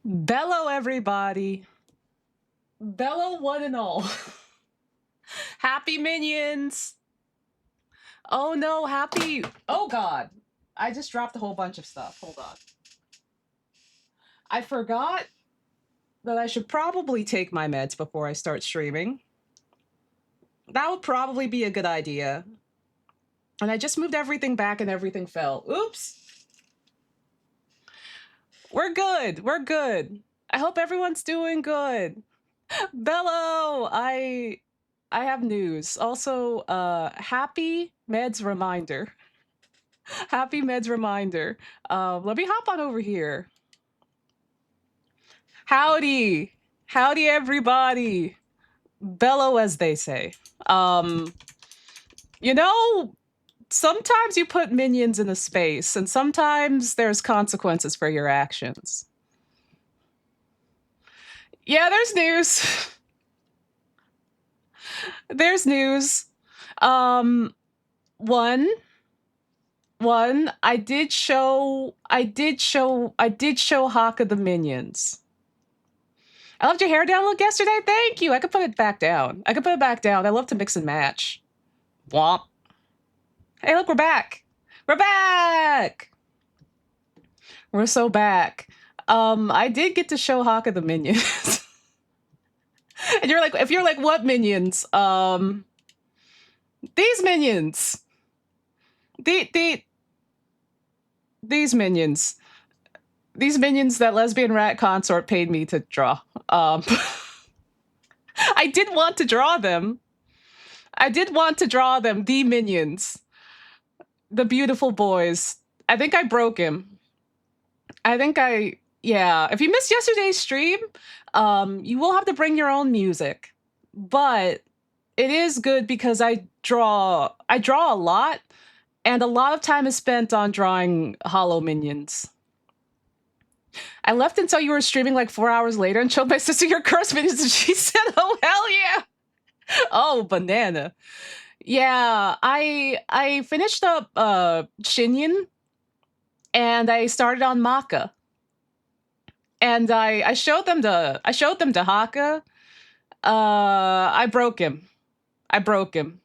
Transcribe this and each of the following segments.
Bello, everybody. Bello, one and all. Happy Minions. Oh no, happy. Oh god. I just dropped a whole bunch of stuff. Hold on. I forgot that I should probably take my meds before I start streaming. That would probably be a good idea. And I just moved everything back and everything fell. Oops. We're good. We're good. I hope everyone's doing good. Bello, I have news. Also, happy meds reminder. Happy meds reminder. Let me hop on over here. Howdy. Howdy everybody. Bello as they say. Um, you know, sometimes you put minions in a space and sometimes there's consequences for your actions. Yeah, there's news. There's news. Um, one I did show Haka the minions. I loved your hair down look yesterday. Thank you. I could put it back down. I could put it back down. I love to mix and match. Womp. Hey, look, we're back. We're back. We're so back. I did get to show Haka the minions. And if you're like, what minions? These minions. These minions. These minions that Lesbian Rat Consort paid me to draw. I did want to draw them. The minions. The beautiful boys. I think I broke him. Yeah. If you missed yesterday's stream, you will have to bring your own music. But it is good because I draw a lot, and a lot of time is spent on drawing hollow minions. I left until you were streaming like 4 hours later and showed my sister your curse minions, and she said, "Oh hell yeah!" Oh banana. Yeah, I finished up Shinyan, and I started on Maka, and I showed them to Haka. I broke him. I broke him.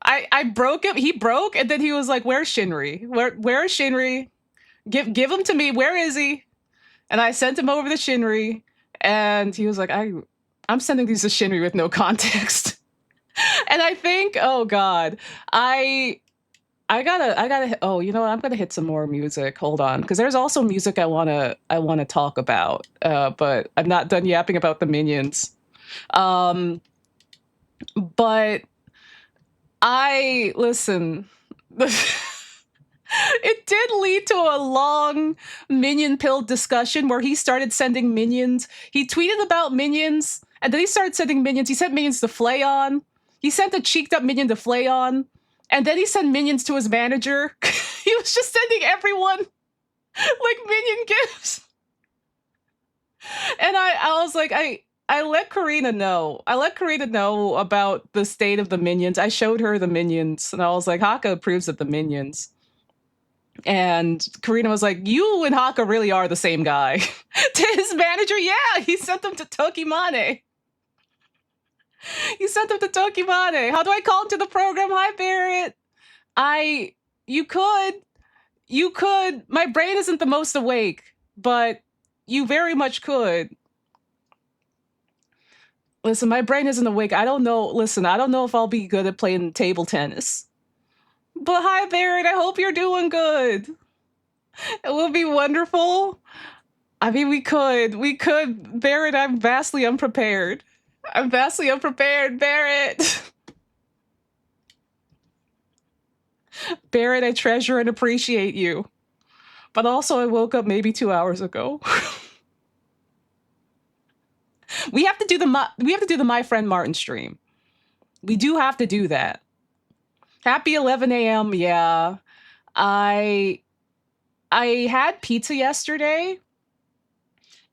I broke him. He broke, and then he was like, "Where's Shinri? Where's Shinri? Give him to me. Where is he?" And I sent him over to Shinri, and he was like, I'm sending these to Shinri with no context." And I think, oh god, I gotta. Oh, you know what? I'm gonna hit some more music. Hold on, because there's also music I wanna talk about. But I'm not done yapping about the minions. But I listen. It did lead to a long minion pill discussion where he started sending minions. He tweeted about minions, and then he started sending minions. He sent minions to Flayon. He sent a cheeked up minion to Flayon. And then he sent minions to his manager. He was just sending everyone like minion gifts. And I was like, I let Karina know. I let Karina know about the state of the minions. I showed her the minions, and I was like, Haka approves of the minions. And Karina was like, you and Haka really are the same guy. To his manager, yeah, he sent them to Tokimane. He sent them to Tokimane. How do I call him to the program? Hi, Barrett. You could. My brain isn't the most awake, but you very much could. Listen, my brain isn't awake. I don't know. Listen, I don't know if I'll be good at playing table tennis. But hi, Barrett. I hope you're doing good. It will be wonderful. I mean, we could. Barrett, I'm vastly unprepared. Barrett. Barrett, I treasure and appreciate you. But also, I woke up maybe 2 hours ago. We have to do the My Friend Martin stream. We do have to do that. Happy 11 a.m. Yeah. I had pizza yesterday,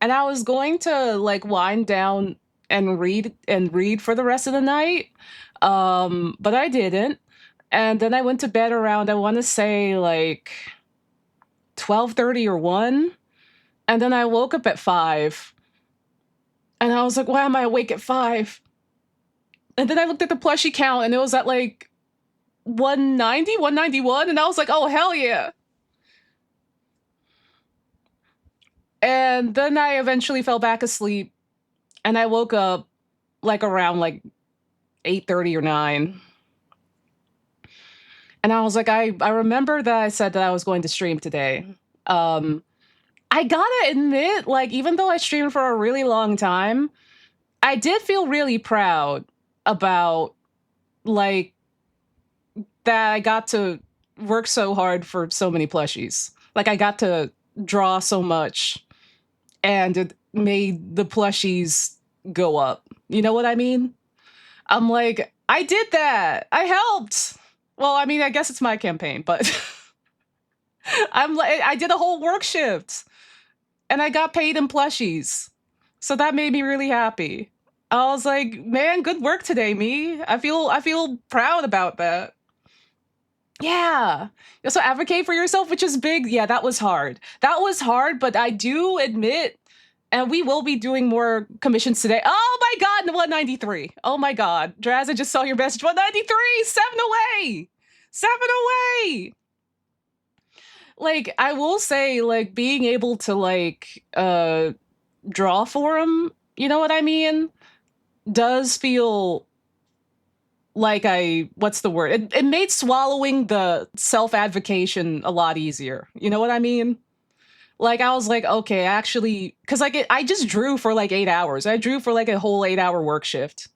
and I was going to like wind down and read for the rest of the night. But I didn't. And then I went to bed around, I want to say like 12:30 or 1. And then I woke up at 5 and I was like, why am I awake at 5? And then I looked at the plushie count and it was at like 190, 191. And I was like, oh, hell yeah. And then I eventually fell back asleep and I woke up like around like 8:30 or 9. And I was like, I remember that I said that I was going to stream today. Um, I gotta admit, like, even though I streamed for a really long time, I did feel really proud about like that I got to work so hard for so many plushies. Like I got to draw so much and it made the plushies go up. You know what I mean? I'm like, I did that. I helped. Well, I mean, I guess it's my campaign, but I'm like, I did a whole work shift and I got paid in plushies. So that made me really happy. I was like, man, good work today, me. I feel proud about that. Yeah. You also advocate for yourself, which is big. Yeah, that was hard. That was hard, but I do admit, and we will be doing more commissions today. Oh my God, 193. Oh my God. Draz, I just saw your message. 193, 7 away. 7 away. Like, I will say, like, being able to like draw for him, you know what I mean? Does feel like what's the word? It made swallowing the self-advocation a lot easier. You know what I mean? Like I was like, okay, actually, because like I just drew for like 8 hours. I drew for like a whole 8 hour work shift,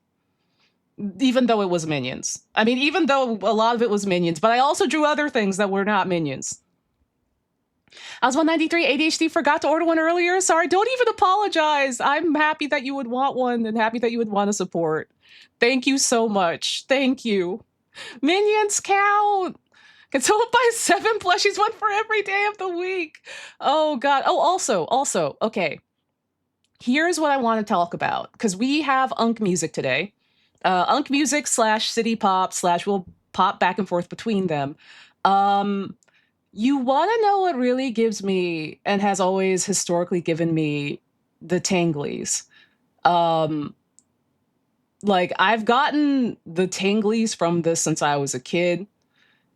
even though it was minions. I mean, even though a lot of it was minions, but I also drew other things that were not minions. I was 193 ADHD, forgot to order one earlier. Sorry, don't even apologize. I'm happy that you would want one and happy that you would want to support. Thank you so much. Thank you. Minions count. Can someone buy 7 plushies, one for every day of the week? Oh God. Oh, also, okay. Here's what I want to talk about because we have Unk Music today. Unk Music / City Pop / we'll pop back and forth between them. You want to know what really gives me and has always historically given me the tanglies? Like I've gotten the tanglies from this since I was a kid,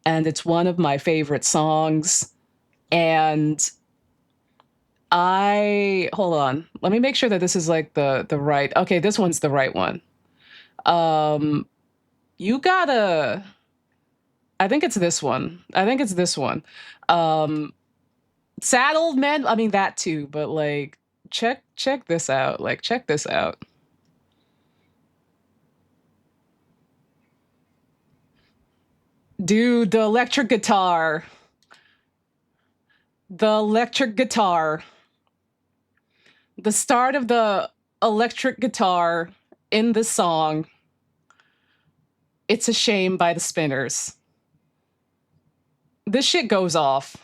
and it's one of my favorite songs. And I hold on, let me make sure that this is like the right. Okay, this one's the right one. You gotta. I think it's this one. I think it's this one. Sad old man. I mean that too, but like check this out. Like check this out. Dude, the electric guitar. The electric guitar. The start of the electric guitar in the song. It's a Shame by the Spinners. This shit goes off.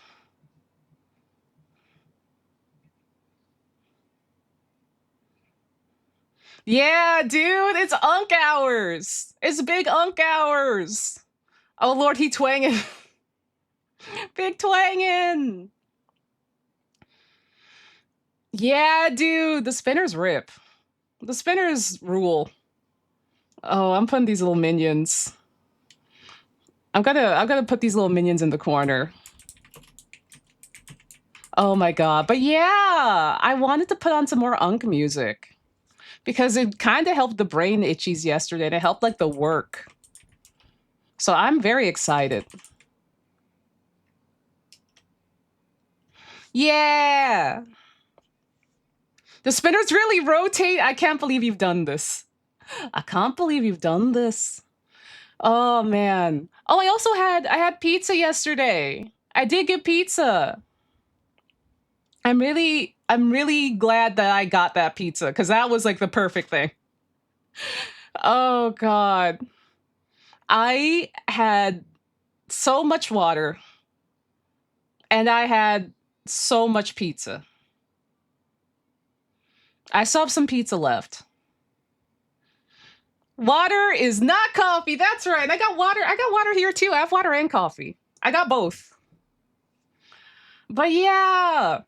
Yeah, dude, it's Unk hours. It's big Unk hours. Oh Lord, he twanging. Big twanging. Yeah, dude, the Spinners rip. The Spinners rule. Oh, I'm putting these little minions. I'm gonna put these little minions in the corner. Oh my God. But yeah, I wanted to put on some more Unk music because it kind of helped the brain itchies yesterday and it helped like the work. So I'm very excited. Yeah. The spinners really rotate. I can't believe you've done this. I can't believe you've done this. Oh man. Oh, I had pizza yesterday. I did get pizza. I'm really glad that I got that pizza because that was like the perfect thing. Oh God. I had so much water and I had so much pizza. I still have some pizza left. Water is not coffee. That's right. I got water. I got water here too. I have water and coffee. I got both. But yeah.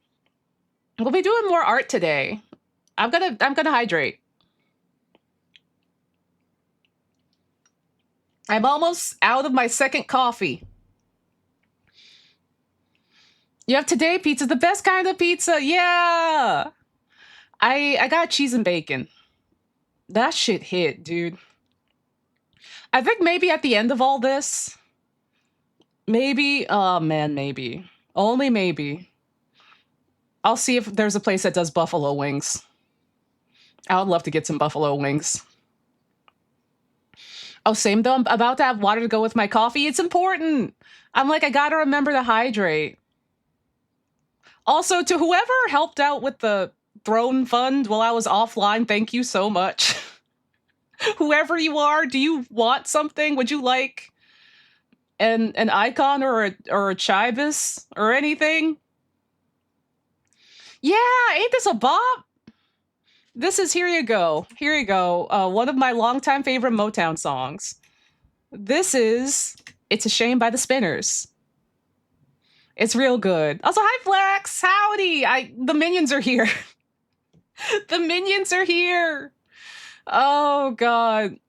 We'll be doing more art today. I'm gonna hydrate. I'm almost out of my second coffee. You have today pizza, the best kind of pizza. Yeah. I got cheese and bacon. That shit hit, dude. I think maybe at the end of all this, maybe, oh man, maybe. Only maybe. I'll see if there's a place that does buffalo wings. I would love to get some buffalo wings. Oh, same though. I'm about to have water to go with my coffee. It's important. I'm like, I gotta remember to hydrate. Also, to whoever helped out with the throne fund while I was offline, thank you so much. Whoever you are, do you want something? Would you like an icon or a chibis or anything? Yeah, ain't this a bop? This is Here You Go. Here You Go. One of my longtime favorite Motown songs. This is It's a Shame by the Spinners. It's real good. Also, hi Flex. Howdy. The minions are here. The minions are here. Oh god.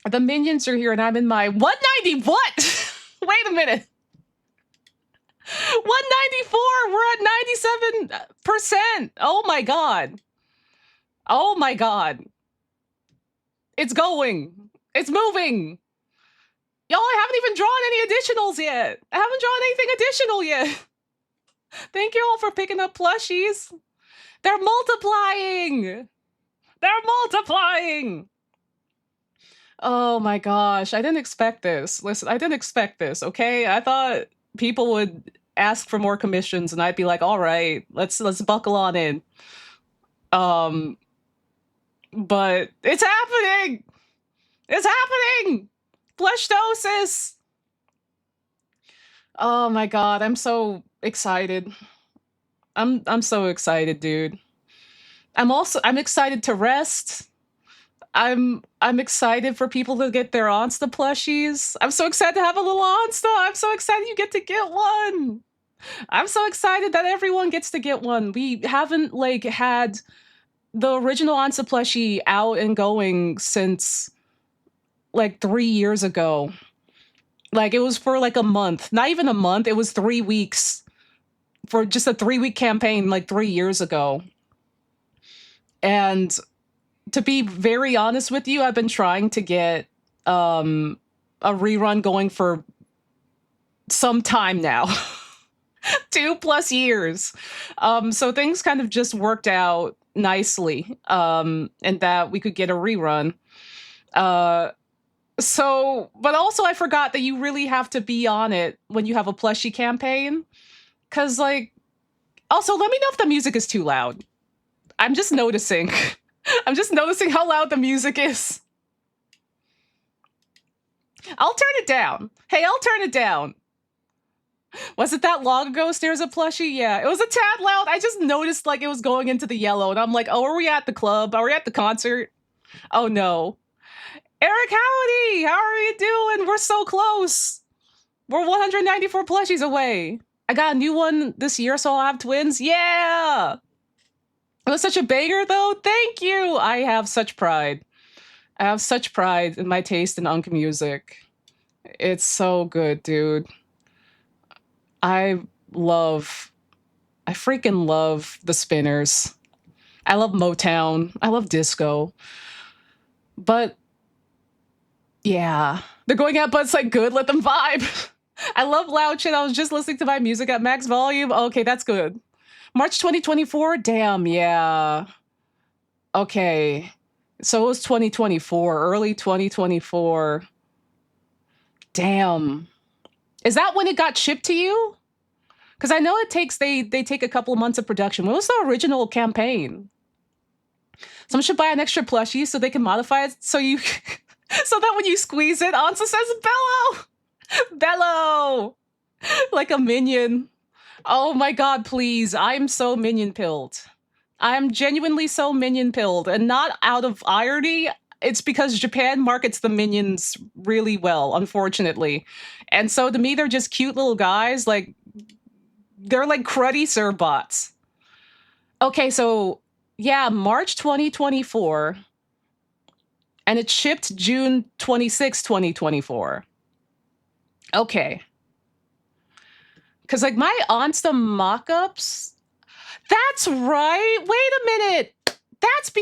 The minions are here and I'm in my 190 what? Wait a minute. 194. We're at 97%. Oh my god. Oh my god. It's going. It's moving. Y'all, I haven't even drawn any additionals yet. I haven't drawn anything additional yet. Thank you all for picking up plushies. They're multiplying. They're multiplying. Oh my gosh, I didn't expect this. Listen, I didn't expect this, okay? I thought people would ask for more commissions and I'd be like, "All right, let's buckle on in." But it's happening. It's happening. Fleshdosis. Oh my god, I'm so excited. I'm so excited, dude. I'm excited to rest. I'm excited for people to get their Onsta plushies. I'm so excited to have a little Onsta. I'm so excited you get to get one. I'm so excited that everyone gets to get one. We haven't like had the original Onsta plushie out and going since like 3 years ago. Like it was for like a month. Not even a month. It was 3 weeks for just a 3-week campaign like 3 years ago. And to be very honest with you, I've been trying to get a rerun going for some time now. 2+ years. So things kind of just worked out nicely. And that we could get a rerun. So, but also I forgot that you really have to be on it when you have a plushie campaign. Cause like, also let me know if the music is too loud. I'm just noticing. I'm just noticing how loud the music is. I'll turn it down. Hey, I'll turn it down. Was it that long ago, Stairs at Plushie? Yeah, it was a tad loud. I just noticed like it was going into the yellow, and I'm like, oh, are we at the club? Are we at the concert? Oh no. Eric, howdy! How are you doing? We're so close. We're 194 plushies away. I got a new one this year, so I'll have twins. Yeah! It was such a banger, though. Thank you! I have such pride. I have such pride in my taste in Unk music. It's so good, dude. I freaking love the Spinners. I love Motown. I love disco. But yeah, they're going out, but it's like good. Let them vibe. I love loud shit. I was just listening to my music at max volume. Okay, that's good. March 2024. Damn, yeah. Okay, so it was 2024, early 2024. Damn, is that when it got shipped to you? Because I know it takes they take a couple of months of production. What was the original campaign? Someone should buy an extra plushie so they can modify it so you so that when you squeeze it, Onsta says bellow, bellow, like a minion. Oh my god, please! I'm so minion pilled. I'm genuinely so minion pilled, and not out of irony. It's because Japan markets the minions really well, unfortunately. And so to me, they're just cute little guys. Like they're like cruddy Serbots. Okay, so yeah, March 2024, and it shipped June 26, 2024. Okay. Because like my Onsta mock-ups, that's right. Wait a minute. That's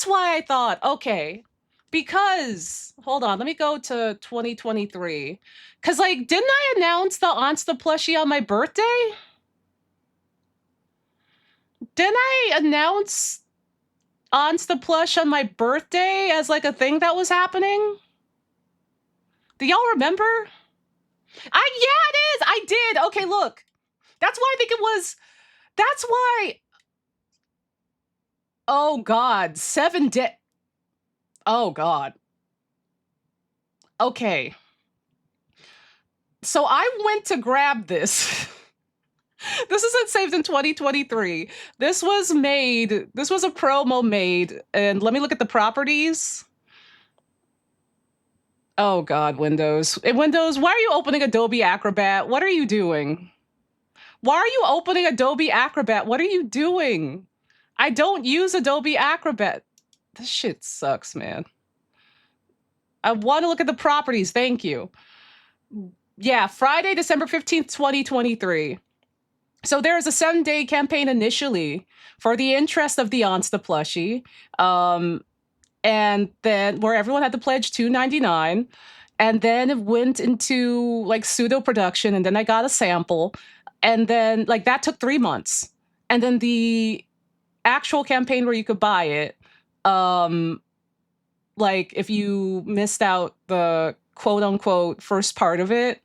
why I thought, okay. Because hold on, let me go to 2023. Cause like, didn't I announce the Onsta plushie on my birthday? Didn't I announce Onsta plush on my birthday as like a thing that was happening? Do y'all remember? Yeah, it is. I did. Okay, look. That's why I think it was. That's why. Oh God, 7 days. Oh God. Okay. So I went to grab this. This isn't saved in 2023. This was made. This was a promo made, and let me look at the properties. Oh God, Windows. In Windows, why are you opening Adobe Acrobat? What are you doing? Why are you opening Adobe Acrobat? What are you doing? I don't use Adobe Acrobat. This shit sucks, man. I want to look at the properties. Thank you. Yeah, Friday, December 15th, 2023. So there is a 7-day campaign initially for the interest of the Onsta plushie. And then where everyone had to pledge $2.99. And then it went into like pseudo production. And then I got a sample. And then like that took 3 months. And then the actual campaign where you could buy it, like if you missed out the quote unquote first part of it,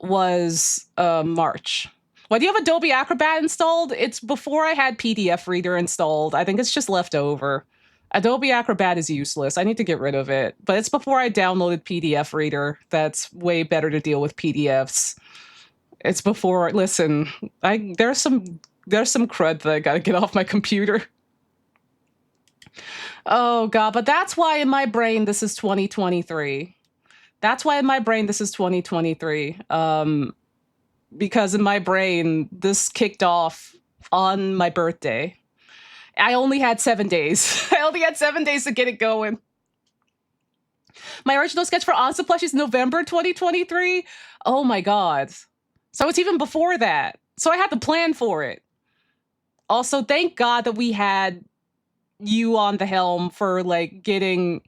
was March. Why do you have Adobe Acrobat installed? It's before I had PDF Reader installed. I think it's just left over. Adobe Acrobat is useless. I need to get rid of it. But it's before I downloaded PDF Reader. That's way better to deal with PDFs. It's before. Listen, there's some crud that I gotta get off my computer. Oh God, but that's why in my brain this is 2023. That's why in my brain this is 2023. Because in my brain this kicked off on my birthday. I only had 7 days. I only had 7 days to get it going. My original sketch for Onsta Plush is November 2023. Oh my God. So it's even before that. So I had to plan for it. Also, thank God that we had you on the helm for like getting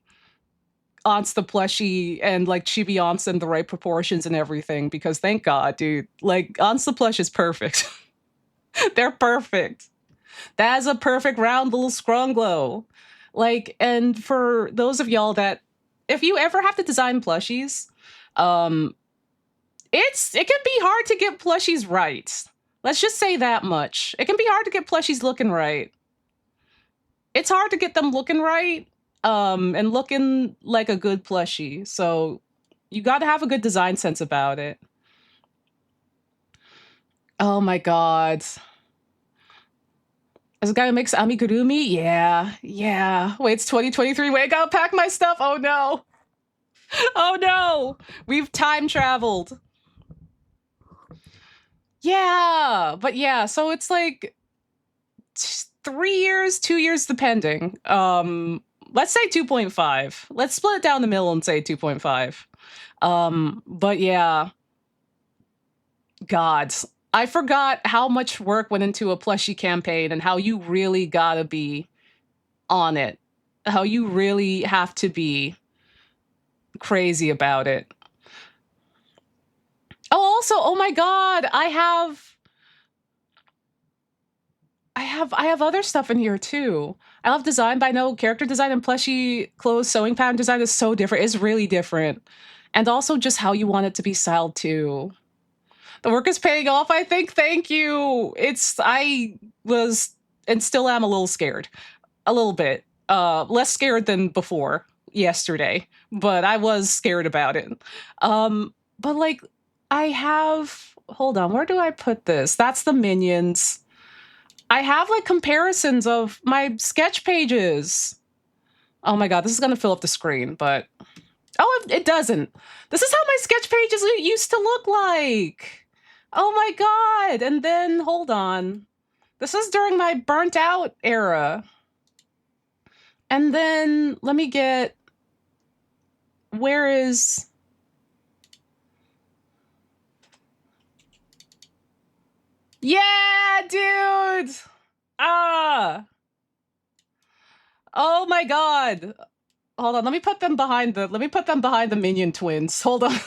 Onsta plushie and like chibi Onsta in the right proportions and everything, because thank God, dude. Like Onsta plush is perfect. They're perfect. That is a perfect round little scrunglow. Like, and for those of y'all that, if you ever have to design plushies, um, it can be hard to get plushies right. Let's just say that much. It can be hard to get plushies looking right. It's hard to get them looking right, and looking like a good plushie. So you got to have a good design sense about it. Oh my God. As a guy who makes amigurumi? Yeah, yeah. Wait, it's 2023. Wait, I gotta pack my stuff. Oh no. Oh no. We've time traveled. Yeah, but yeah, so it's like 3 years, 2 years depending. Let's say 2.5. Let's split it down the middle and say 2.5. But yeah. God, I forgot how much work went into a plushie campaign and how you really gotta be on it. How you really have to be crazy about it. Oh, also, oh my God, I have other stuff in here too. I love design, but I know character design and plushie clothes sewing pattern design is so different. It's really different. And also just how you want it to be styled too. The work is paying off, I think. Thank you. I was and still am a little scared. A little bit. Less scared than before yesterday, but I was scared about it. But like I have, hold on, where do I put this? That's the minions. I have like comparisons of my sketch pages. Oh my God, this is gonna fill up the screen, but oh, it doesn't. This is how my sketch pages used to look like. Oh my God. And then hold on. This is during my burnt out era. And then let me get, where is, yeah, dude. Ah. Oh my god. Hold on, let me put them behind the Minion twins. Hold on.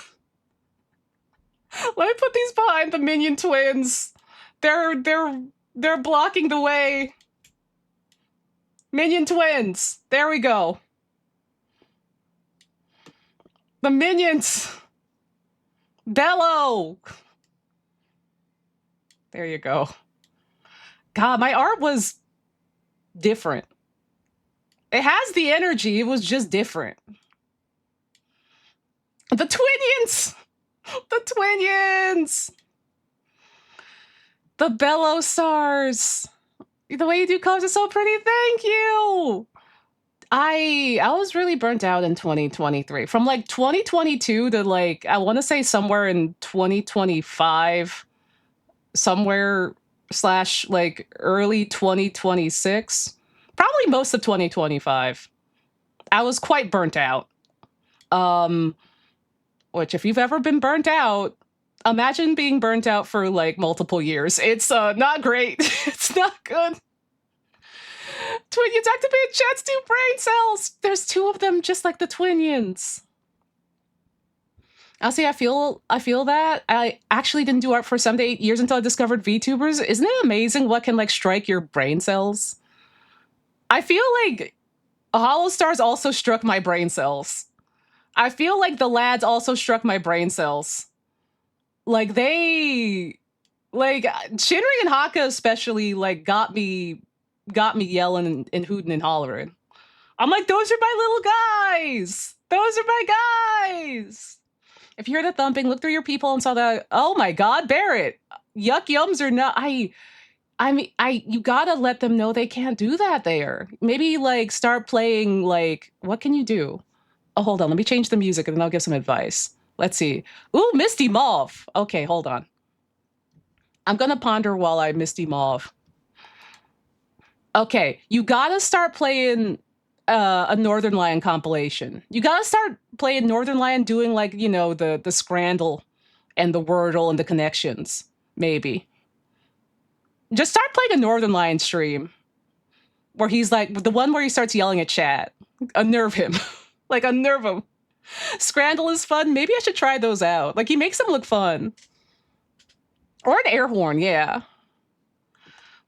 Let me put these behind the Minion twins. They're blocking the way. Minion twins. There we go. The minions. Bellow. There you go. God, my art was different. It has the energy. It was just different. The Twinions. The Twinions. The Bellow stars. The way you do colors is so pretty. Thank you. I was really burnt out in 2023. From like 2022 to like, I want to say somewhere in 2025, somewhere slash like early 2026, probably most of 2025. I was quite burnt out. Which if you've ever been burnt out, imagine being burnt out for like multiple years. It's not great. It's not good. Twinions activate Chat's two brain cells. There's two of them, just like the Twinions. Honestly, I feel that. I actually didn't do art for 7 to 8 years until I discovered VTubers. Isn't it amazing what can like strike your brain cells? I feel like Hollow Stars also struck my brain cells. I feel like the lads also struck my brain cells. Like they, like Shinri and Haka especially, like got me yelling and hooting and hollering. I'm like, those are my little guys. Those are my guys. If you heard the thumping, look through your people and saw that. Oh my God, Barrett. Yuck yums or not. I mean, you gotta let them know they can't do that there. Maybe like start playing like, what can you do? Oh, hold on. Let me change the music and then I'll give some advice. Let's see. Ooh, Misty Mauve. Okay, hold on. I'm gonna ponder while I Misty Mauve. Okay, you gotta start playing a Northern Lion compilation. You gotta start playing Northern Lion, doing like, you know, the Scrandle and the Wordle and the connections, maybe. Just start playing a Northern Lion stream where he's like, the one where he starts yelling at chat. Unnerve him. Like, unnerve him. Scrandle is fun. Maybe I should try those out. Like, he makes them look fun. Or an air horn, yeah.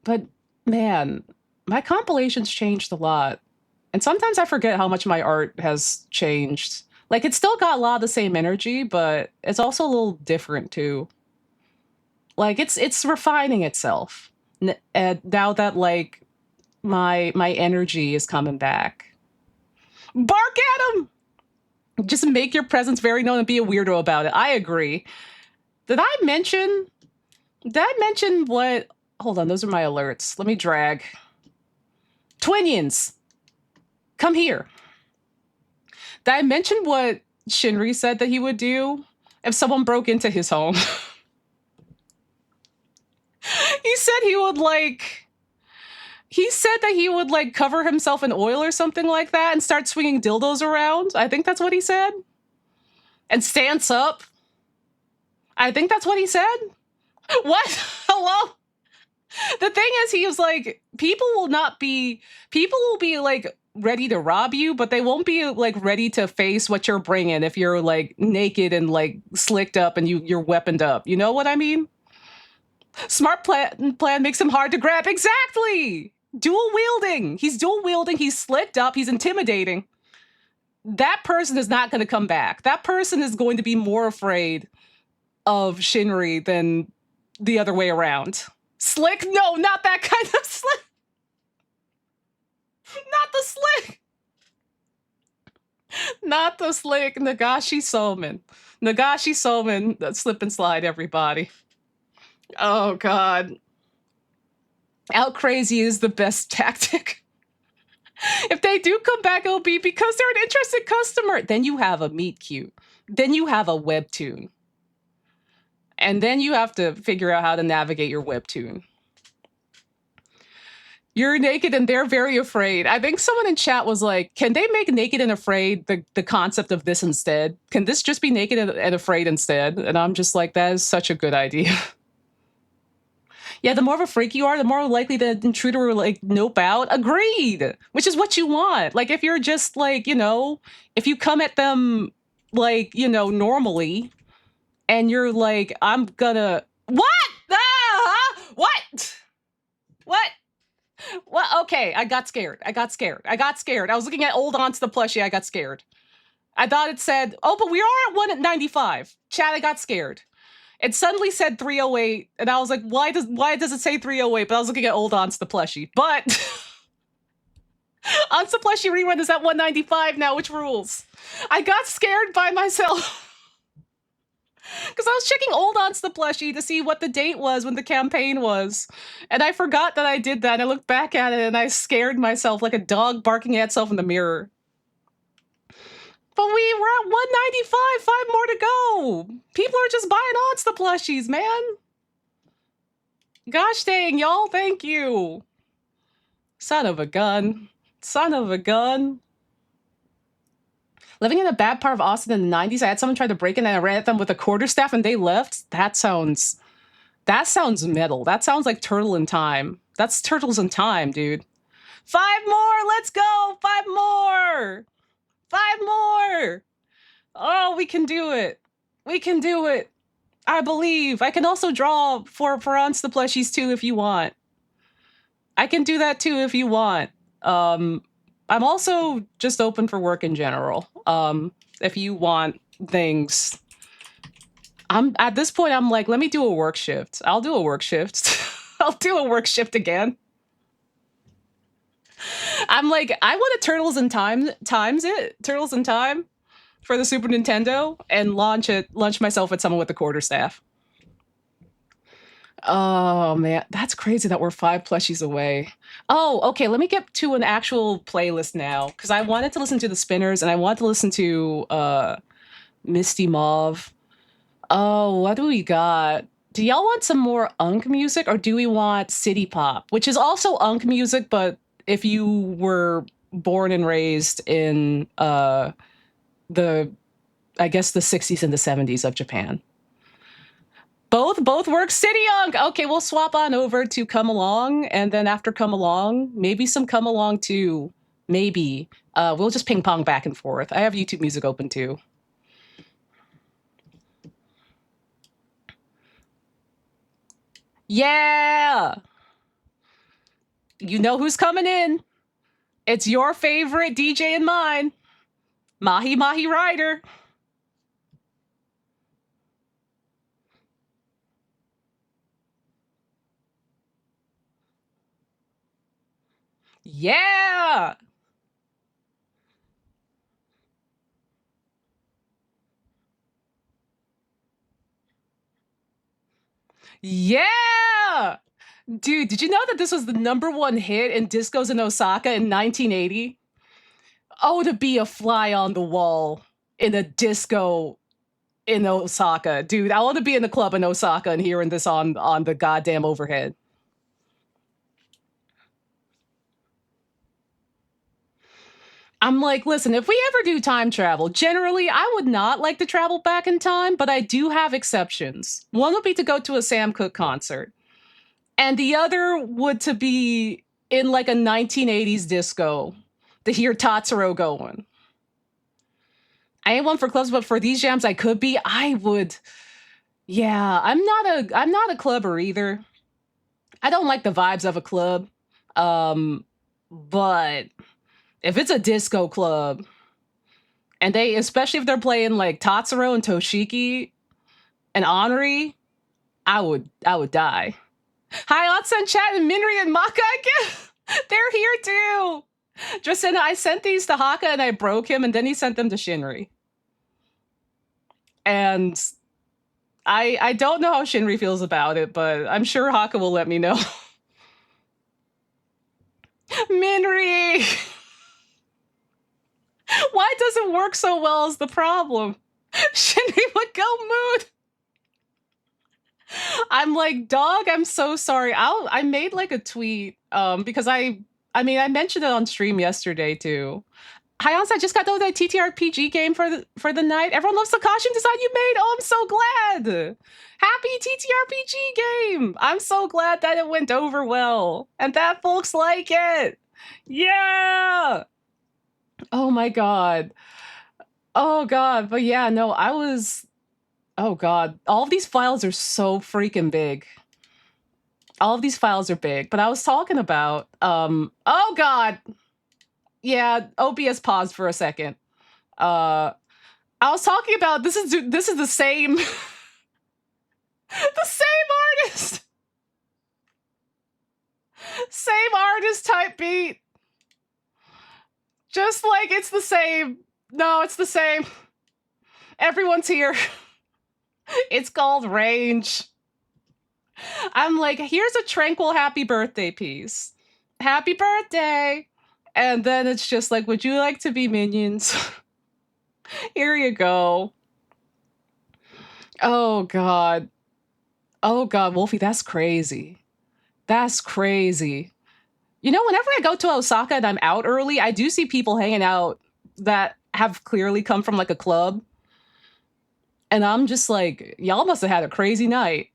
But, man, my compilations changed a lot. And sometimes I forget how much my art has changed. Like, it's still got a lot of the same energy, but it's also a little different, too. Like, it's refining itself. Now that, like, my energy is coming back. Bark at him! Just make your presence very known and be a weirdo about it. I agree. Did I mention what? Hold on, those are my alerts. Let me drag. Twinions, come here. Did I mention what Shinri said that he would do if someone broke into his home? He said he would like cover himself in oil or something like that and start swinging dildos around. I think that's what he said. And stance up. I think that's what he said. What? Hello? The thing is, he was like, people will be like ready to rob you, but they won't be like ready to face what you're bringing if you're like naked and like slicked up and you're weaponed up. You know what I mean? Smart plan makes him hard to grab. Exactly. Dual wielding. He's dual wielding. He's slicked up. He's intimidating. That person is not going to come back. That person is going to be more afraid of Shinri than the other way around. Slick? No, not that kind of slick. Not the slick. Not the slick. Nagashi Soman. Nagashi Soman. Slip and slide, everybody. Oh, God. Out crazy is the best tactic. If they do come back, it'll be because they're an interested customer. Then you have a meet cute. Then you have a webtoon. And then you have to figure out how to navigate your webtoon. You're naked and they're very afraid. I think someone in chat was like, can they make naked and afraid the concept of this instead? Can this just be naked and afraid instead? And I'm just like, that is such a good idea. Yeah, the more of a freak you are, the more likely the intruder will like nope out. Agreed. Which is what you want. Like if you're just like, if you come at them like, normally and you're like, I'm gonna what? Ah, what? What? Well, okay, I got scared. I was looking at old Onsta the plushie. I got scared. I thought it said, oh, but we are at 195. Chat, I got scared. It suddenly said 308, and I was like, why does it say 308? But I was looking at old Onsta the plushie. But Onsta the plushie rerun is at 195 now, which rules? I got scared by myself. Because I was checking old Onsta the plushie to see what the date was when the campaign was. And I forgot that I did that. I looked back at it and I scared myself like a dog barking at itself in the mirror. But we were at 195, 5 more to go. People are just buying Onsta plushies, man. Gosh dang, y'all, thank you. Son of a gun. Son of a gun. Living in a bad part of Austin in the 90s, I had someone try to break in and I ran at them with a quarterstaff and they left. That sounds metal. That sounds like Turtle in Time. That's Turtles in Time, dude. 5 more, let's go. 5 more. 5 more. Oh, we can do it. We can do it. I believe. I can also draw for Onsta the plushies too if you want. I can do that too if you want. I'm also just open for work in general. If you want things. At this point, I'm like, let me do a work shift. I'll do a work shift. I'll do a work shift again. I'm like, I want a Turtles in Time Turtles in Time for the Super Nintendo and launch myself at someone with a quarterstaff. Oh man, that's crazy that we're 5 plushies away. Oh, okay, let me get to an actual playlist now because I wanted to listen to the Spinners and I want to listen to Misty Mauve. Oh, what do we got? Do y'all want some more Unk music or do we want City Pop, which is also Unk music, but if you were born and raised in I guess the 60s and the 70s of Japan. Both work. City Unk. Okay, we'll swap on over to Come Along, and then after Come Along, maybe some Come Along too. Maybe. We'll just ping pong back and forth. I have YouTube music open too. Yeah! You know who's coming in. It's your favorite DJ and mine. Mahi Mahi Rider. Yeah! Yeah! Dude, did you know that this was the #1 hit in discos in Osaka in 1980? Oh, to be a fly on the wall in a disco in Osaka. Dude, I want to be in the club in Osaka and hearing this on the goddamn overhead. I'm like, listen, if we ever do time travel, generally I would not like to travel back in time, but I do have exceptions. One would be to go to a Sam Cooke concert. And the other would to be in like a 1980s disco to hear Tatsuro going. I ain't one for clubs, but for these jams I could be. I would. Yeah, I'm not a clubber either. I don't like the vibes of a club. But if it's a disco club and especially if they're playing like Tatsuro and Toshiki and Honori, I would die. Hi, Otsen Chat and Minri and Maka again. They're here too. Justin, I sent these to Haka and I broke him, and then he sent them to Shinri. And I don't know how Shinri feels about it, but I'm sure Haka will let me know. Minri! Why does it work so well is the problem. Shinri would go mood. I'm like, "Dog, I'm so sorry." I made, like, a tweet, because I mean, I mentioned it on stream yesterday too. "Hi, Onsta, I just got done with my TTRPG game for the night. Everyone loves the costume design you made. Oh, I'm so glad. Happy TTRPG game. I'm so glad that it went over well and that folks like it. Yeah. Oh my god. Oh god. But yeah, no, I was oh god. All of these files are so freaking big. All of these files are big, but I was talking about oh god. Yeah, OBS paused for a second. Uh I was talking about this is the same the same artist. Same artist type beat. Just like it's the same. No, it's the same. Everyone's here. It's called Range. I'm like, here's a tranquil happy birthday piece. Happy birthday. And then it's just like, would you like to be minions? Here you go. Oh god. Oh god, Wolfie, that's crazy. That's crazy. You know, whenever I go to Osaka and I'm out early, I do see people hanging out that have clearly come from like a club. And I'm just like, y'all must have had a crazy night.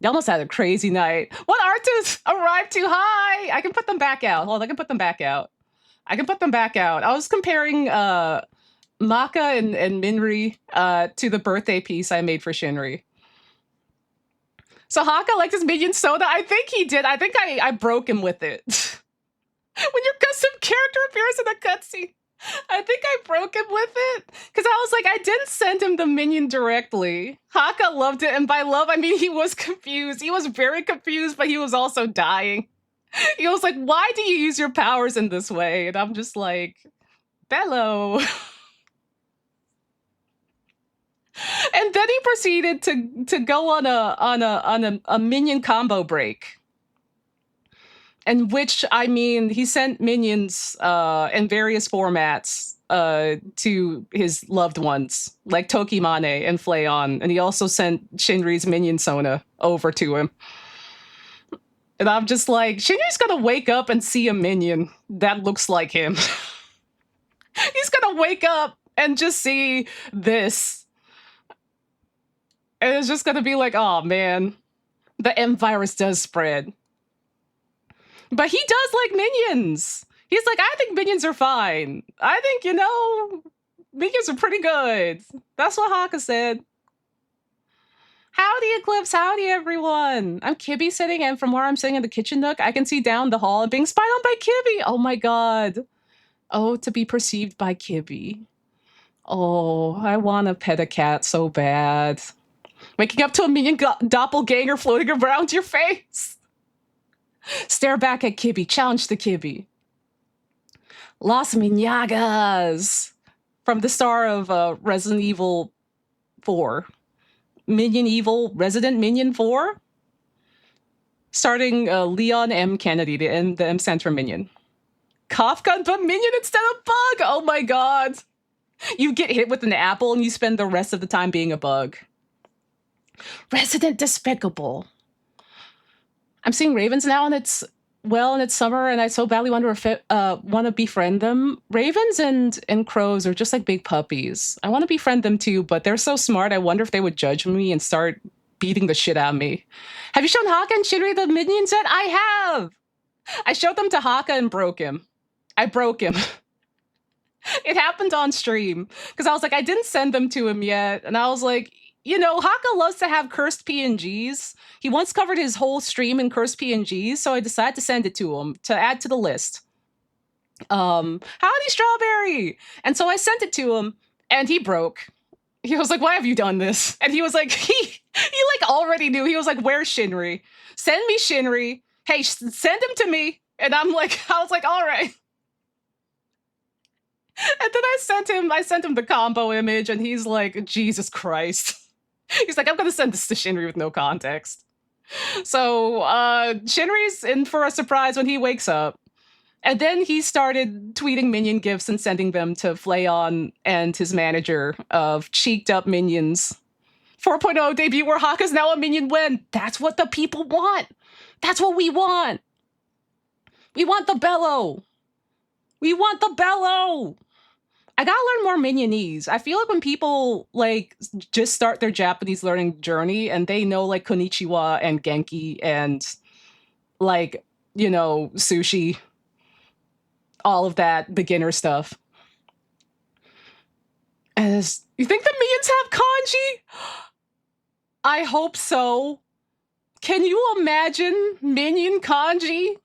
Y'all must have had a crazy night. What artists arrived too high? I can put them back out. Hold on, I can put them back out. I can put them back out. I was comparing Maka and Minri to the birthday piece I made for Shinri. So Haka liked his minion soda. I think he did. I think I broke him with it. When your custom character appears in a cutscene. I think I broke him with it. Because I was like, I didn't send him the minion directly. Haka loved it. And by love, I mean he was confused. He was very confused, but he was also dying. He was like, why do you use your powers in this way? And I'm just like, bellow. And then he proceeded to go on a minion combo break. In which, I mean, he sent minions in various formats to his loved ones, like Tokimane and Flayon. And he also sent Shinri's minion Sona over to him. And I'm just like, Shinri's gonna wake up and see a minion that looks like him. He's gonna wake up and just see this. And it's just gonna be like, oh man, the M virus does spread. But he does like minions. He's like, I think minions are fine. I think, you know, minions are pretty good. That's what Haka said. Howdy, Eclipse. Howdy, everyone. I'm Kibby sitting, and from where I'm sitting in the kitchen nook, I can see down the hall and being spied on by Kibby. Oh my god. Oh, to be perceived by Kibby. Oh, I want to pet a cat so bad. Waking up to a minion doppelganger floating around your face. Stare back at Kibby. Challenge the Kibby. Las Minagas. From the star of Resident Evil 4. Minion Evil, Resident Minion 4. Starting Leon M. Kennedy, the M Center minion. Kafka, but minion instead of bug. Oh my god. You get hit with an apple and you spend the rest of the time being a bug. Resident Despicable. I'm seeing ravens now, and it's summer, and I so badly want to befriend them. Ravens and crows are just like big puppies. I want to befriend them too, but they're so smart. I wonder if they would judge me and start beating the shit out of me. Have you shown Haka and Shinri the minions yet? I have. I showed them to Haka and broke him. I broke him. It happened on stream because I was like, I didn't send them to him yet, and I was like, you know, Haka loves to have cursed PNGs. He once covered his whole stream in cursed PNGs, so I decided to send it to him to add to the list. Howdy, Strawberry! And so I sent it to him, and he broke. He was like, why have you done this? And he was like, he like already knew. He was like, where's Shinri? Send me Shinri. Hey, send him to me. And I was like, all right. And then I sent him the combo image, and he's like, Jesus Christ. He's like, I'm gonna send this to Shinri with no context. So Shinri's in for a surprise when he wakes up. And then he started tweeting minion gifts and sending them to Flayon and his manager of cheeked up minions 4.0 debut where Haka's now a minion when? That's what the people want. That's what we want. We want the bellow. We want the bellow. I gotta learn more Minionese. I feel like when people like just start their Japanese learning journey and they know like konnichiwa and genki and like, you know, sushi, all of that beginner stuff. As you think the minions have kanji? I hope so. Can you imagine minion kanji?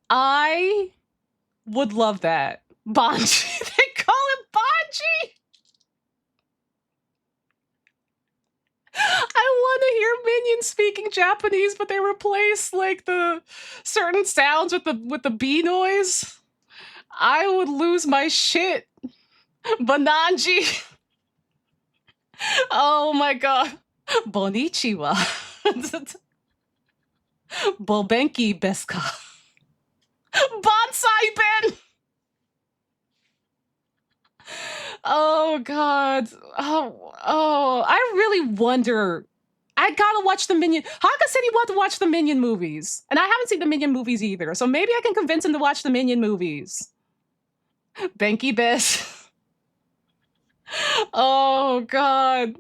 I would love that. Banji. They call it Banji. I want to hear minions speaking Japanese, but they replace like the certain sounds with the B noise. I would lose my shit. Bananji. Oh my god. Bonichiwa. Bobenki beska. Bonsai Ben. Oh god. I really wonder. I gotta watch the Minion. Haka said he wanted to watch the Minion movies, and I haven't seen the Minion movies either. So maybe I can convince him to watch the Minion movies. Benki Bes. Oh god.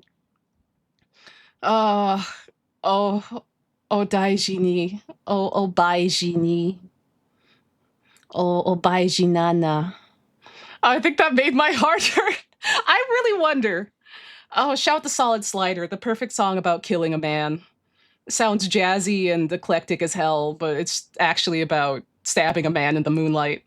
Oh, daiji ni. Baiji ni. Baiji nana. I think that made my heart hurt. I really wonder. Oh, shout the Solid Slider, the perfect song about killing a man. Sounds jazzy and eclectic as hell, but it's actually about stabbing a man in the moonlight.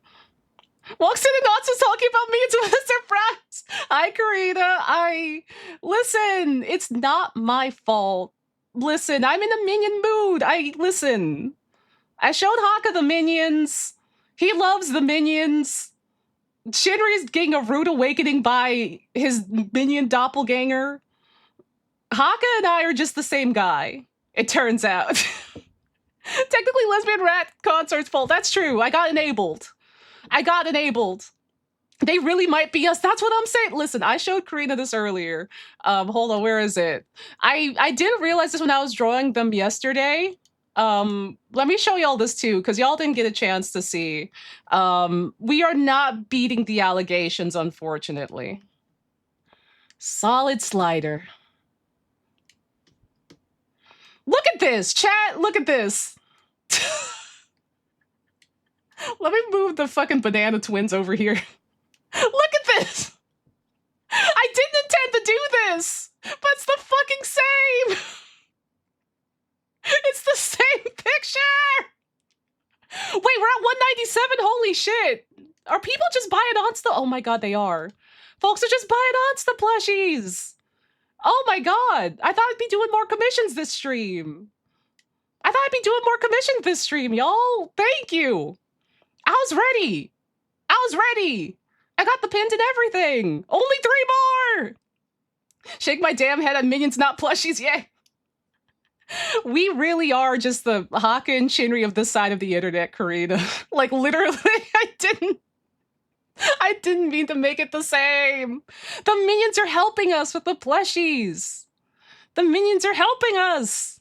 Walks in and Onsta's talking about me to Mr. Brass. Hi, Karina. Listen, it's not my fault. Listen, I'm in a minion mood. Listen. I showed Haka the minions. He loves the minions. Shinri's getting a rude awakening by his minion doppelganger. Haka and I are just the same guy, it turns out. Technically, Lesbian Rat Consort's fault. That's true. I got enabled. They really might be us. That's what I'm saying. Listen, I showed Karina this earlier. Hold on, where is it? I didn't realize this when I was drawing them yesterday. Let me show y'all this too, because y'all didn't get a chance to see. We are not beating the allegations, unfortunately. Solid Slider. Look at this, chat. Look at this. Let me move the fucking banana twins over here. Look at this. I didn't intend to do this, but it's the fucking same. It's the same picture. Wait, we're at 197. Holy shit. Are people just buying Onsta? Oh my god, they are. Folks are just buying Onsta plushies. Oh my god. I thought I'd be doing more commissions this stream. Y'all. Thank you. I was ready. I got the pins and everything. Only 3 more. Shake my damn head at minions, not plushies. Yeah. We really are just the Haka and Shinri of this side of the internet, Karina. Like, literally, I didn't mean to make it the same. The minions are helping us with the plushies. The minions are helping us.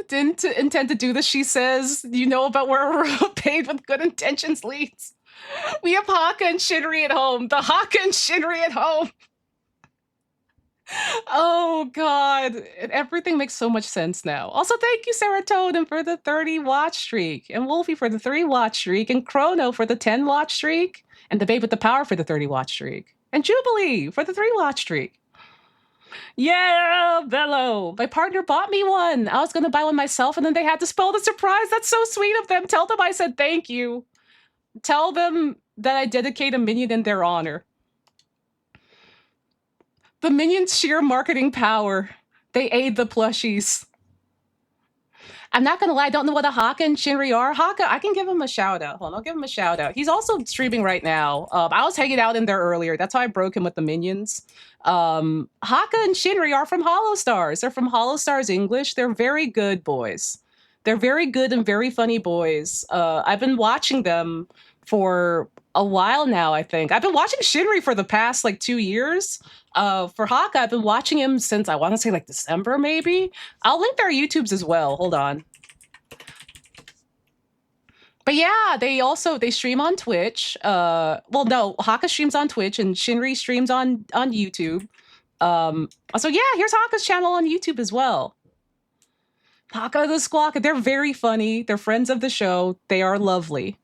Didn't intend to do this, she says. You know about where a paid with good intentions leads. We have Haka and Shinri at home. The Haka and Shinri at home. Oh god, everything makes so much sense now. Also, thank you, Serotonin, for the 30 watch streak, and Wolfie for the 3 watch streak, and Chrono for the 10 watch streak, and the Babe with the Power for the 30 watch streak, and Jubilee for the 3 watch streak. Yeah, Bello. My partner bought me one. I was gonna buy one myself, and then they had to spoil the surprise. That's so sweet of them. Tell them I said thank you. Tell them that I dedicate a minion in their honor. The minions' sheer marketing power. They aid the plushies. I'm not gonna lie, I don't know what a Haka and Shinri are. Haka, I can give him a shout out. Hold on, I'll give him a shout out. He's also streaming right now. I was hanging out in there earlier. That's how I broke him with the minions. Haka and Shinri are from Hollow Stars. They're from Hollow Stars English. They're very good boys. They're very good and very funny boys. I've been watching them for a while now, I think. I've been watching Shinri for the past like 2 years. For Haka, I've been watching him since I want to say like December, maybe. I'll link their YouTubes as well. Hold on. But yeah, they stream on Twitch. Well, no, Haka streams on Twitch and Shinri streams on YouTube. So yeah, here's Haka's channel on YouTube as well. Haka the Squawk. They're very funny. They're friends of the show. They are lovely.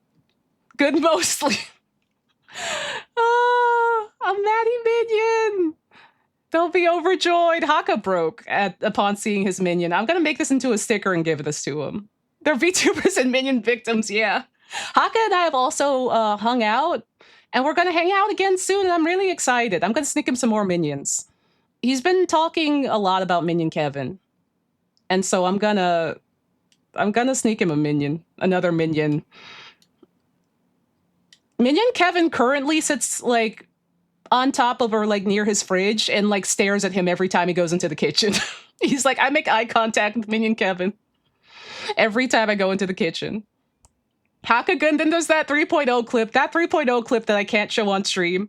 Good mostly. Oh, a Maddie minion. They'll be overjoyed. Haka broke upon seeing his minion. I'm gonna make this into a sticker and give this to him. They're VTubers and minion victims, yeah. Haka and I have also hung out, and we're gonna hang out again soon, and I'm really excited. I'm gonna sneak him some more minions. He's been talking a lot about Minion Kevin. And so I'm gonna sneak him a minion. Another minion. Minion Kevin currently sits like on top of or like near his fridge and like stares at him every time he goes into the kitchen. He's like, I make eye contact with Minion Kevin every time I go into the kitchen. Haka Gundam does that 3.0 clip. That 3.0 clip that I can't show on stream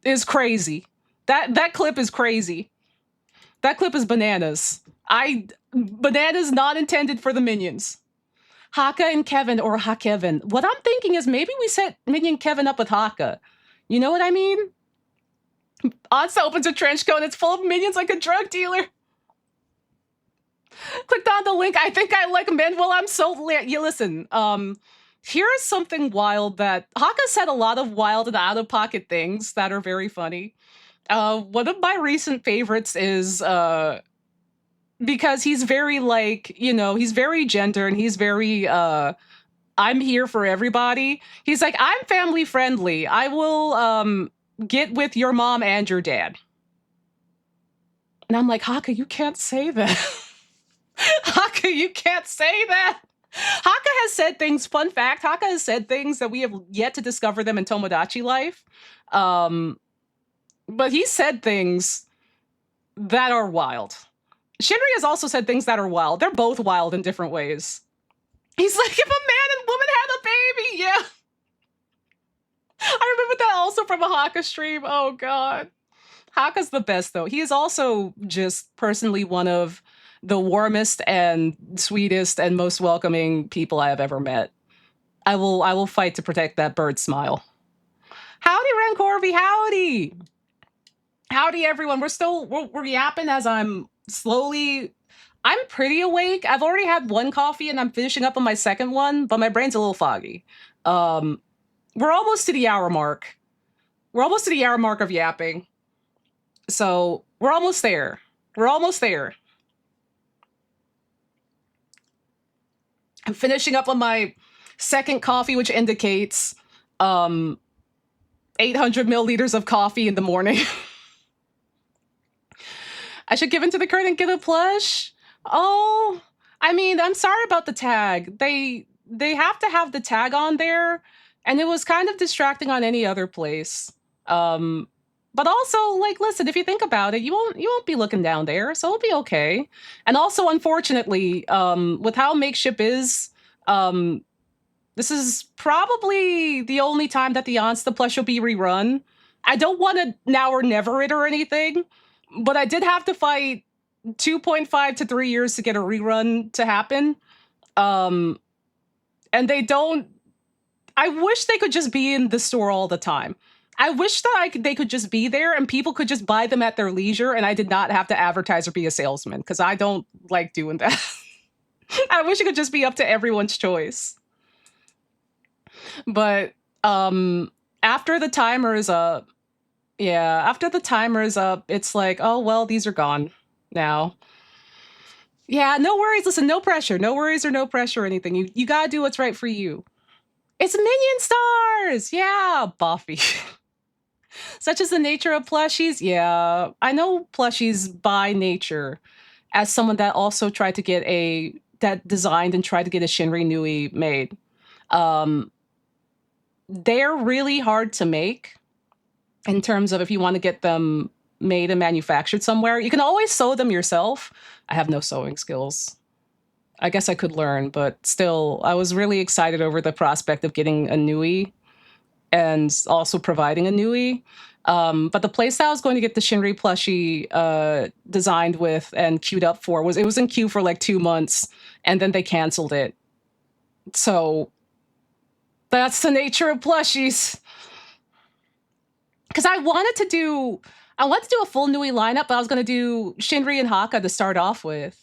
is crazy. That clip is crazy. That clip is bananas. Bananas not intended for the minions. Haka and Kevin, or Hakevin. What I'm thinking is maybe we set Minion Kevin up with Haka. You know what I mean? Onsta opens a trench coat and it's full of minions like a drug dealer. Clicked on the link. I think I like men. Well, I'm so... You listen, here's something wild that... Haka said a lot of wild and out-of-pocket things that are very funny. One of my recent favorites is... because he's very like, you know, he's very gender and he's very, I'm here for everybody. He's like, I'm family friendly. I will get with your mom and your dad. And I'm like, Haka, you can't say that. Haka, you can't say that. Haka has said things, fun fact, Haka has said things that we have yet to discover them in Tomodachi life. But he said things that are wild. Shinri has also said things that are wild. They're both wild in different ways. He's like, if a man and woman had a baby, yeah. I remember that also from a Haka stream. Oh, God. Haka's the best, though. He is also just personally one of the warmest and sweetest and most welcoming people I have ever met. I will fight to protect that bird smile. Howdy, Rencorby, howdy! Howdy, everyone. We're yapping as I'm pretty awake. I've already had one coffee and I'm finishing up on my second one, but my brain's a little foggy. We're almost to the hour mark. We're almost to the hour mark of yapping. So we're almost there. We're almost there. I'm finishing up on my second coffee, which indicates 800 milliliters of coffee in the morning. I should give into the current and get a plush. Oh, I mean, I'm sorry about the tag. They have to have the tag on there, and it was kind of distracting on any other place. But also, like, listen, if you think about it, you won't be looking down there, so it'll be okay. And also, unfortunately, with how Makeship is, this is probably the only time that the Onsta plush will be rerun. I don't want to now or never it or anything, but I did have to fight 2.5 to 3 years to get a rerun to happen. And they don't... I wish they could just be in the store all the time. I wish that they could just be there and people could just buy them at their leisure and I did not have to advertise or be a salesman, because I don't like doing that. I wish it could just be up to everyone's choice. But after the timer is up, it's like, oh, well, these are gone now. Yeah, no worries. Listen, no pressure. No worries or no pressure or anything. You gotta do what's right for you. It's Minion Stars! Yeah, Buffy. Such as the nature of plushies. Yeah, I know plushies by nature. As someone that also tried to get that designed and tried to get a Shinri Nui made. They're really hard to make in terms of if you want to get them made and manufactured somewhere. You can always sew them yourself. I have no sewing skills. I guess I could learn, but still, I was really excited over the prospect of getting a Nui and also providing a Nui. But the place that I was going to get the Shinri plushie designed with and queued up for was it was in queue for like 2 months, and then they canceled it. So that's the nature of plushies. Because I wanted to do a full Nui lineup, but I was going to do Shinri and Haka to start off with,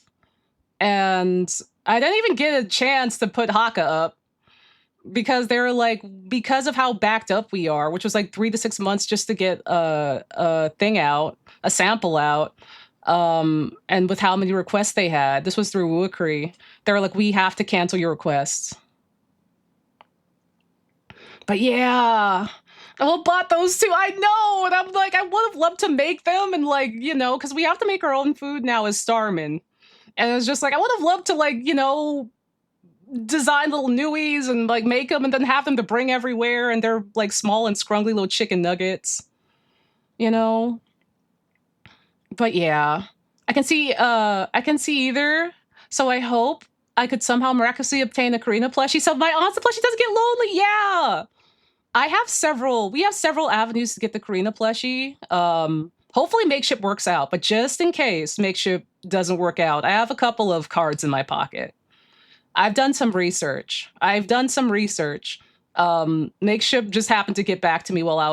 and I didn't even get a chance to put Haka up because they're like because of how backed up we are, which was like 3 to 6 months just to get a thing out, a sample out. And with how many requests they had, this was through Wookery. They were like, we have to cancel your requests. But yeah, I well bought those two. I know, and I'm like, I would have loved to make them, and like, because we have to make our own food now as Starman, and it's just like I would have loved to like, design little Nuis and like make them and then have them to bring everywhere, and they're like small and scrungly little chicken nuggets, you know. But yeah, I can see either. So I hope I could somehow miraculously obtain a Karina plushie so my Onsta plushie doesn't get lonely. Yeah. We have several avenues to get the Karina plushie. Hopefully Makeship works out, but just in case Makeship doesn't work out, I have a couple of cards in my pocket. I've done some research. Makeship just happened to get back to me while I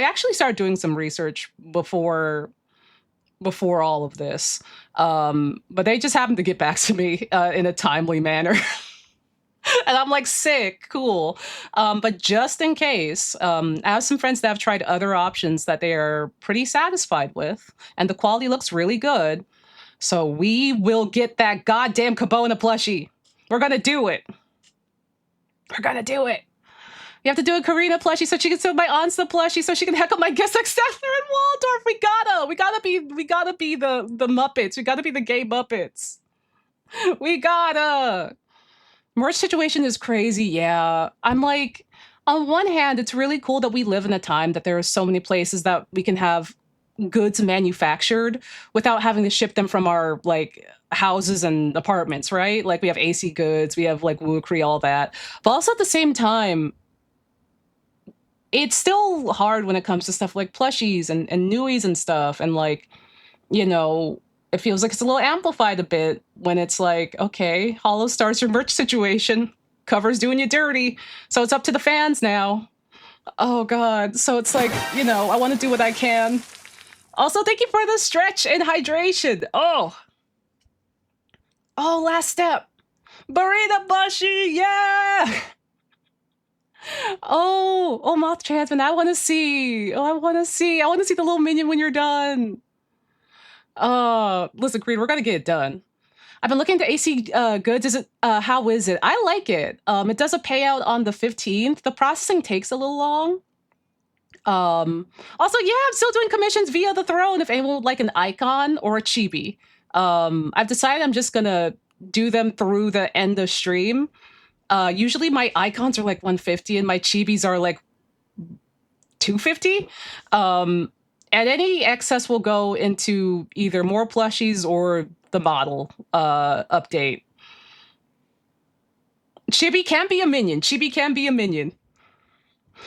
actually started doing some research before all of this. But they just happened to get back to me in a timely manner. And I'm like, sick, cool. But just in case, I have some friends that have tried other options that they are pretty satisfied with, and the quality looks really good. So we will get that goddamn Cabona plushie. We're gonna do it. We're gonna do it. You have to do a Karina plushie so she can steal my Onsta plushie so she can heckle my guest like Steffler and Waldorf. We gotta be the Muppets. We gotta be the gay Muppets. We gotta. Merch situation is crazy, yeah. I'm like, on one hand, it's really cool that we live in a time that there are so many places that we can have goods manufactured without having to ship them from our like houses and apartments, right? Like we have AC goods, we have like Wookery, all that. But also at the same time, it's still hard when it comes to stuff like plushies and Nuis and stuff. And like, it feels like it's a little amplified a bit when it's like, okay, Hollow Star's your merch situation. Cover's doing you dirty. So it's up to the fans now. Oh, God. So it's like, I want to do what I can. Also, thank you for the stretch and hydration. Oh, last step. Burrito Bushy, yeah! Oh, Moth Transman, I want to see. I want to see the little minion when you're done. Listen, Creed, we're gonna get it done. I've been looking into AC goods. How is it? I like it. It does a payout on the 15th. The processing takes a little long. Also, yeah, I'm still doing commissions via the throne if anyone would like an icon or a chibi. I've decided I'm just gonna do them through the end of stream. Usually my icons are like 150 and my chibis are like 250. And any excess will go into either more plushies or the model update. Chibi can be a minion.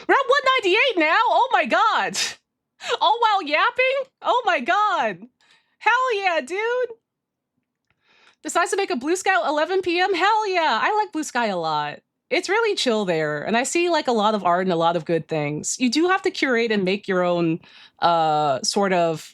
We're at 198 now. Oh my god. All while yapping? Oh my god. Hell yeah, dude. Decides to make a Blue Sky at 11 p.m. Hell yeah. I like Blue Sky a lot. It's really chill there, and I see like a lot of art and a lot of good things. You do have to curate and make your own sort of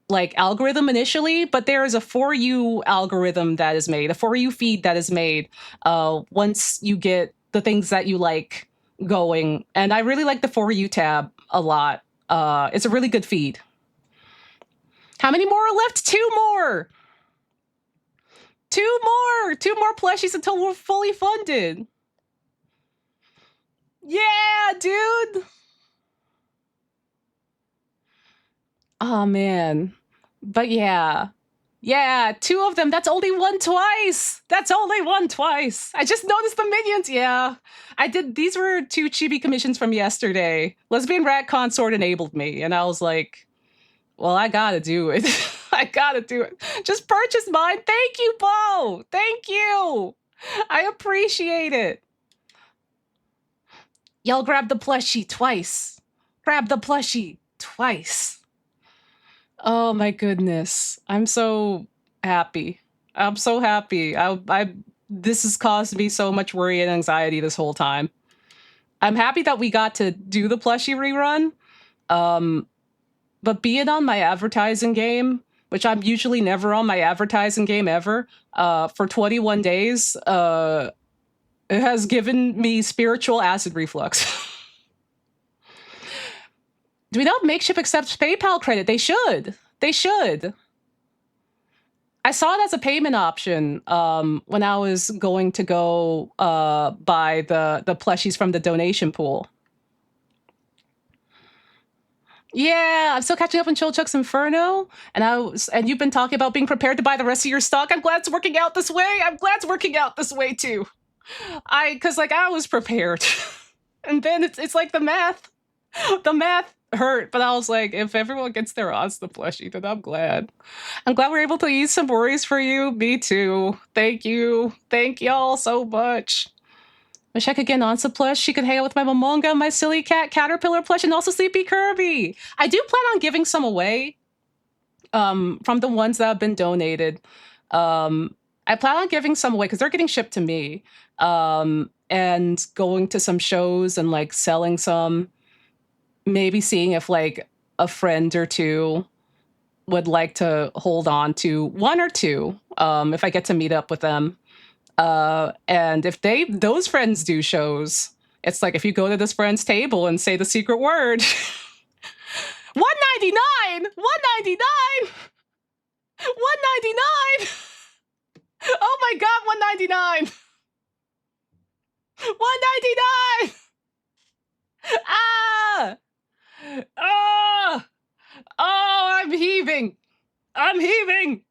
like algorithm initially, but there is a For You algorithm that is made, a For You feed that is made once you get the things that you like going. And I really like the For You tab a lot. It's a really good feed. How many more are left? Two more plushies until we're fully funded. Yeah, dude. Oh, man. But yeah. Yeah, two of them. That's only one twice. I just noticed the minions. Yeah. These were two chibi commissions from yesterday. Lesbian Rat Consort enabled me, and I was like, well, I gotta do it. I gotta do it. Just purchase mine. Thank you, Bo. Thank you. I appreciate it. Y'all grab the plushie twice. Grab the plushie twice. Oh my goodness. I'm so happy. I'm so happy. This has caused me so much worry and anxiety this whole time. I'm happy that we got to do the plushie rerun. But being on my advertising game, which I'm usually never on my advertising game ever, for 21 days, it has given me spiritual acid reflux. Do we know if Makeshift accepts PayPal credit? They should. They should. I saw it as a payment option when I was going to go buy the plushies from the donation pool. Yeah, I'm still catching up on Chilchuck's Inferno, and you've been talking about being prepared to buy the rest of your stock. I'm glad it's working out this way. I'm glad it's working out this way too. Cause like I was prepared, and then it's like the math hurt, but I was like, if everyone gets their Onsta plushie, then I'm glad. I'm glad we're able to ease some worries for you. Me too. Thank you. Thank y'all so much. Wish I could get an Onsta plush. She could hang out with my Momonga, my silly cat Caterpillar plush, and also Sleepy Kirby. I do plan on giving some away from the ones that have been donated. I plan on giving some away because they're getting shipped to me, and going to some shows and like selling some. Maybe seeing if like a friend or two would like to hold on to one or two if I get to meet up with them. And if those friends do shows, it's like if you go to this friend's table and say the secret word, $199, $199, $199. Oh my God, $199, $199. Ah, oh, I'm heaving. I'm heaving.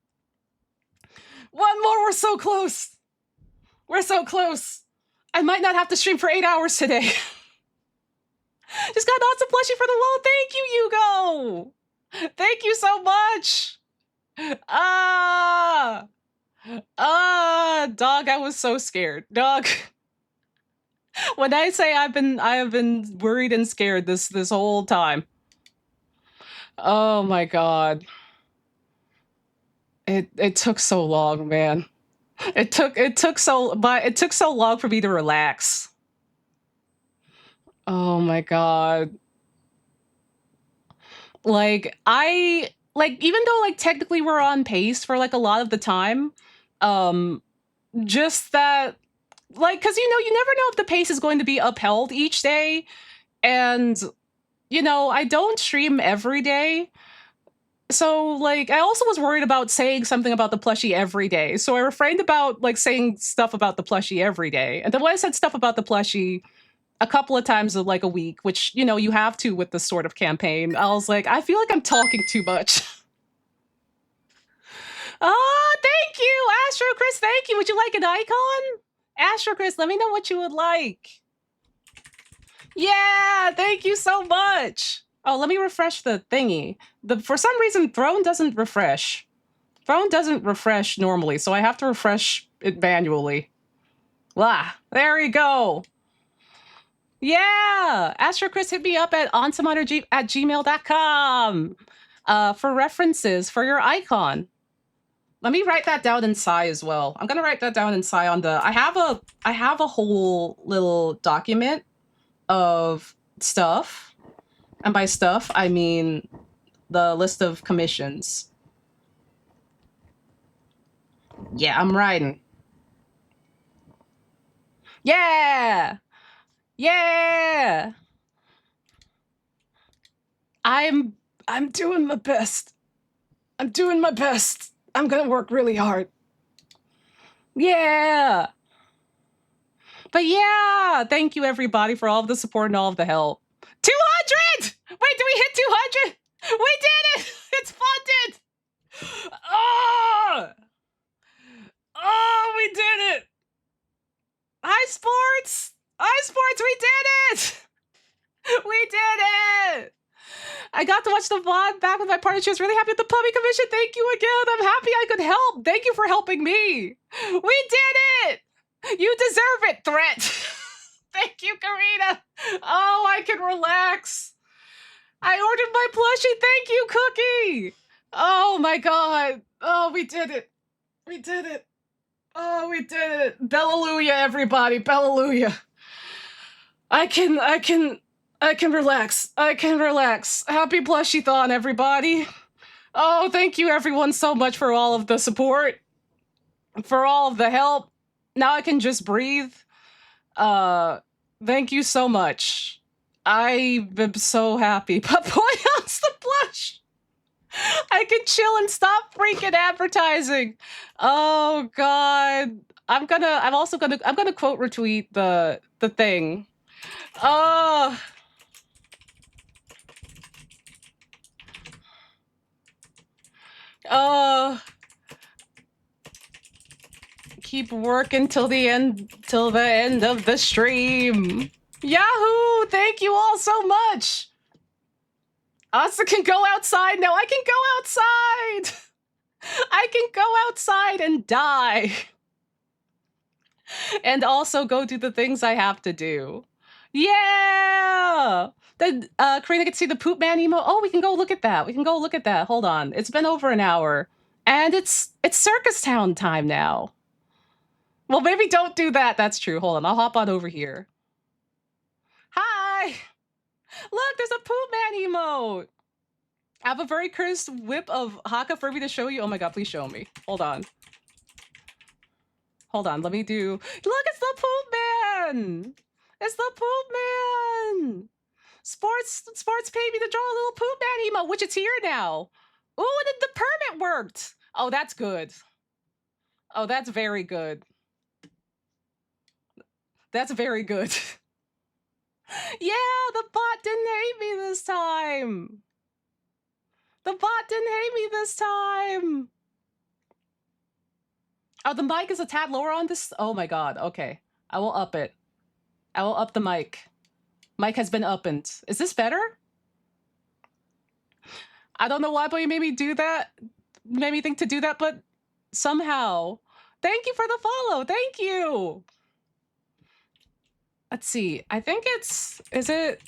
One more. We're so close. We're so close. I might not have to stream for 8 hours today. Just got lots of plushie for the low. Thank you, Hugo. Thank you so much. Dog, I was so scared. Dog. When I say I have been worried and scared this whole time. Oh my God. It took so long, man. It took so long for me to relax. Oh my God. Like even though like technically we're on pace for like a lot of the time, just that like cuz you never know if the pace is going to be upheld each day, and I don't stream every day. So like I also was worried about saying something about the plushie every day. So I refrained about like saying stuff about the plushie every day. And then when I said stuff about the plushie a couple of times of like a week, which you have to with this sort of campaign, I was like, I feel like I'm talking too much. Oh, thank you, Astro Chris. Thank you. Would you like an icon? Astro Chris, let me know what you would like. Yeah, thank you so much. Oh, let me refresh the thingy. For some reason, Throne doesn't refresh. Throne doesn't refresh normally, so I have to refresh it manually. Wow, there we go. Yeah, Astro Chris, hit me up at onsaminer@gmail.com for references for your icon. Let me write that down in Psy as well. I'm gonna write that down in Psy on the. I have a whole little document of stuff, and by stuff I mean the list of commissions. Yeah, I'm writing. Yeah, yeah. I'm doing my best. I'm doing my best. I'm gonna work really hard. Yeah. But yeah, thank you everybody for all of the support and all of the help. 200! Wait, did we hit 200? We did it! It's funded! Oh, we did it! iSports! iSports, we did it! We did it! I got to watch the VOD back with my partner. She was really happy with the puppy commission. Thank you again. I'm happy I could help. Thank you for helping me. We did it. You deserve it, Threat. Thank you, Karina. Oh, I can relax. I ordered my plushie. Thank you, Cookie. Oh my god. Oh, we did it. We did it. Oh, we did it. Belleluia, everybody. Belleluia. I can relax. I can relax. Happy plushie-thon, everybody. Oh, thank you everyone so much for all of the support, for all of the help. Now I can just breathe. Thank you so much. I'm so happy. But boy, owns the plush. I can chill and stop freaking advertising. Oh god. I'm gonna quote retweet the thing. Oh. Oh. Keep working till the end of the stream. Yahoo! Thank you all so much. Onsta can go outside now. I can go outside. I can go outside and die. And also go do the things I have to do. Yeah! Then Karina can see the poop man emo. Oh, we can go look at that. We can go look at that. Hold on. It's been over an hour. And it's Circus Town time now. Well, maybe don't do that. That's true. Hold on. I'll hop on over here. Hi! Look, there's a poop man emote. I have a very cursed whip of Haka for me to show you. Oh my god, please show me. Hold on. Hold on, let me do... Look, it's the poop man! It's the poop man! Sports paid me to draw a little poop man emote, which it's here now. Ooh, and the permit worked! Oh, that's good. Oh, that's very good. That's very good. Yeah, the bot didn't hate me this time. The bot didn't hate me this time. Oh, the mic is a tad lower on this. Oh my god. Okay. I will up it. I will up the mic. Mic has been uppened. Is this better? I don't know why, but you made me do that. Made me think to do that, but somehow. Thank you for the follow. Thank you. Let's see. I think it's... Is it...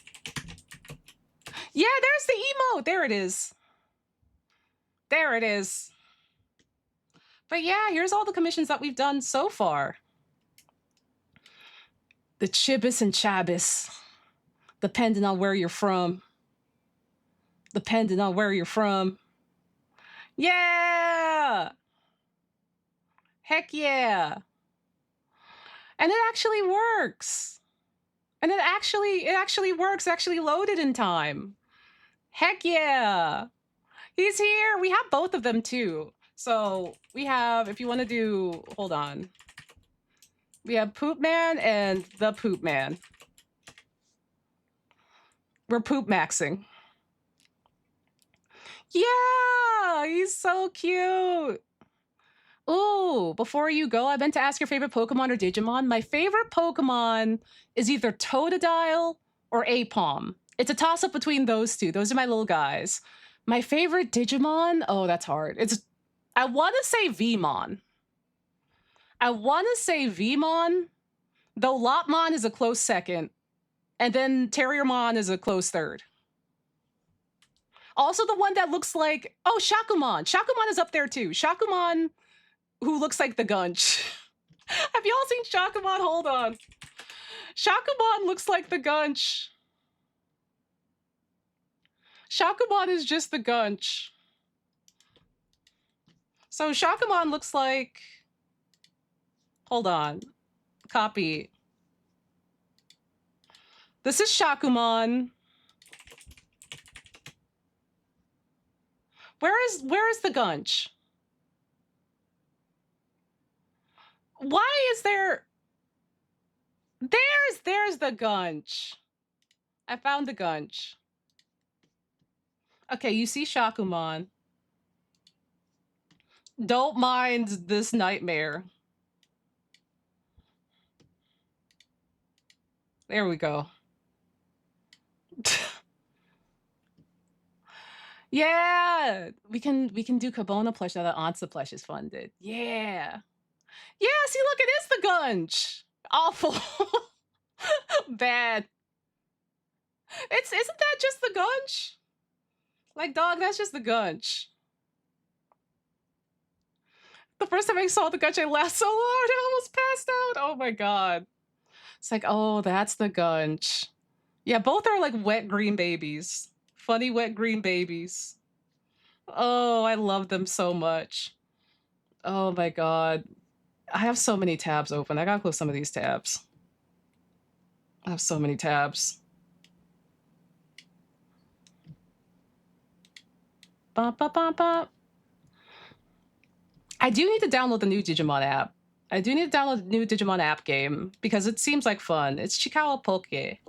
Yeah, there's the emote. There it is. There it is. But yeah, here's all the commissions that we've done so far. The Chibis and Chabis. Depending on where you're from. Depending on where you're from. Yeah! Heck yeah! And it actually works. And it actually works. It actually loaded in time. Heck yeah! He's here. We have both of them too. So we have, if you want to do, hold on. We have Poop Man and the Poop Man. We're poop maxing. Yeah, he's so cute. Ooh, before you go, I meant to ask your favorite Pokemon or Digimon. My favorite Pokemon is either Totodile or Aipom. It's a toss-up between those two. Those are my little guys. My favorite Digimon? Oh, that's hard. I want to say Vmon. I want to say Vmon, though Lopmon is a close second. And then Terriermon is a close third. Also the one that looks like... Oh, Shakumon. Shakumon is up there too. Shakumon, who looks like the Gunch. Have y'all seen Shakumon? Hold on. Shakumon looks like the Gunch. Shakumon is just the Gunch. So Shakumon looks like... Hold on. Copy. This is Shakumon. Where is the Gunch? Why is there... There's the Gunch. I found the Gunch. Okay, you see Shakumon. Don't mind this nightmare. There we go. Yeah, we can do Cabona plush now that Onsta plush is funded. Yeah. Yeah, see, look, it is the Gunch. Awful. Bad. Isn't that just the Gunch? Like, dog, that's just the Gunch. The first time I saw the Gunch, I laughed so hard, I almost passed out. Oh my god. It's like, oh, that's the Gunch. Yeah, both are like wet green babies. Funny wet green babies. Oh, I love them so much. Oh my god. I have so many tabs open. I gotta close some of these tabs. I have so many tabs. Bop, bop, bop, bop. I do need to download the new Digimon app. I do need to download the new Digimon app game because it seems like fun. It's Chikawa Poke,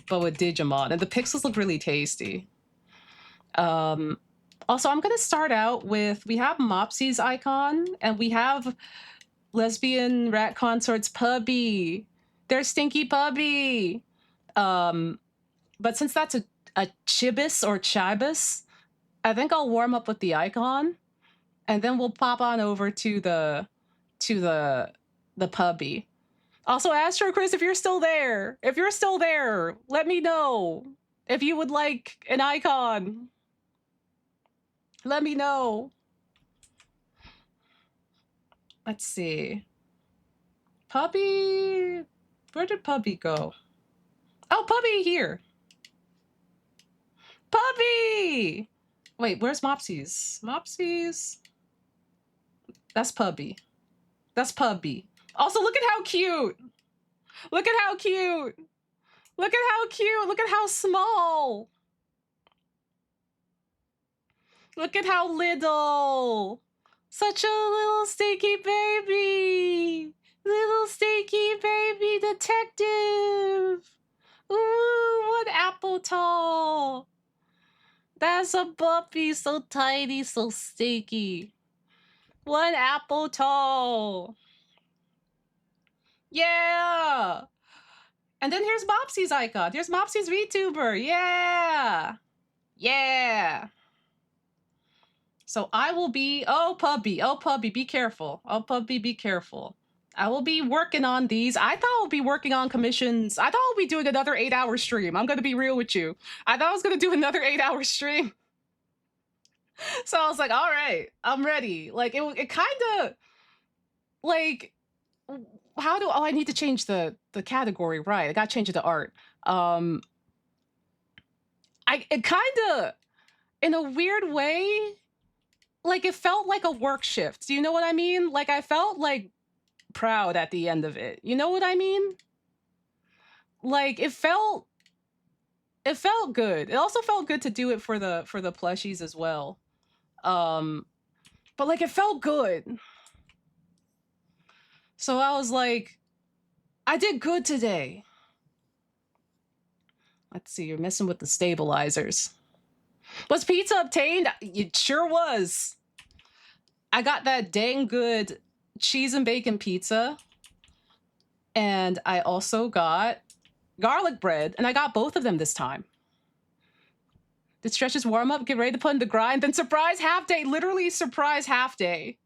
but with Digimon, and the pixels look really tasty. Also, I'm gonna start out with, we have Mopsy's icon, and we have lesbian rat consorts Pubby. They're Stinky Pubby. But since that's a Chibis or Chibis, I think I'll warm up with the icon, and then we'll pop on over to the Pubby. Also, Astro Chris, if you're still there, let me know if you would like an icon. Let me know. Let's see. Puppy, where did Puppy go? Oh, Puppy here. Puppy! Wait, where's Mopsy's? Mopsy's? That's Puppy. That's Puppy. Also, look at how cute. Look at how cute. Look at how cute. Look at how small. Look at how little. Such a little stinky baby. Little stinky baby detective. Ooh, what apple tall. That's a puppy, so tiny, so stinky. One apple tall. Yeah. And then here's Mopsy's icon. Here's Mopsy's VTuber. Yeah. Yeah. So I will be, oh puppy, be careful. Oh puppy, be careful. I will be working on these. I thought I would be working on commissions. I thought I would be doing another 8-hour stream. I'm going to be real with you. I thought I was going to do another 8-hour stream. So I was like, all right, I'm ready. Like, it kind of, like, how do, oh, I need to change the category, right? I got to change it to art. It kind of, in a weird way, like, it felt like a work shift. Do you know what I mean? Like, I felt, like, proud at the end of it. You know what I mean? Like, it felt good. It also felt good to do it for the plushies as well. But like, it felt good. So I was like, I did good today. Let's see, you're messing with the stabilizers. Was pizza obtained? It sure was. I got that dang good cheese and bacon pizza. And I also got garlic bread, and I got both of them this time. Did Stretch's warm up, get ready to put in the grind, then surprise half day, literally surprise half day.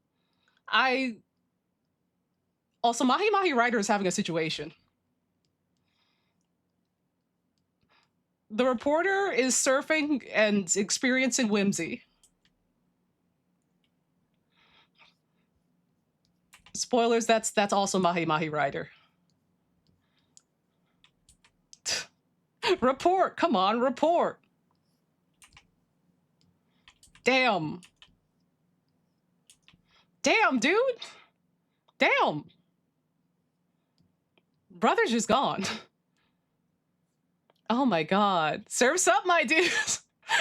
Also, Mahi Mahi Rider is having a situation. The reporter is surfing and experiencing whimsy. Spoilers, that's also Mahi Mahi Rider. Report, come on, report. Damn. Damn, dude. Damn. Brother's just gone. Oh my god. Surf's up, my dude.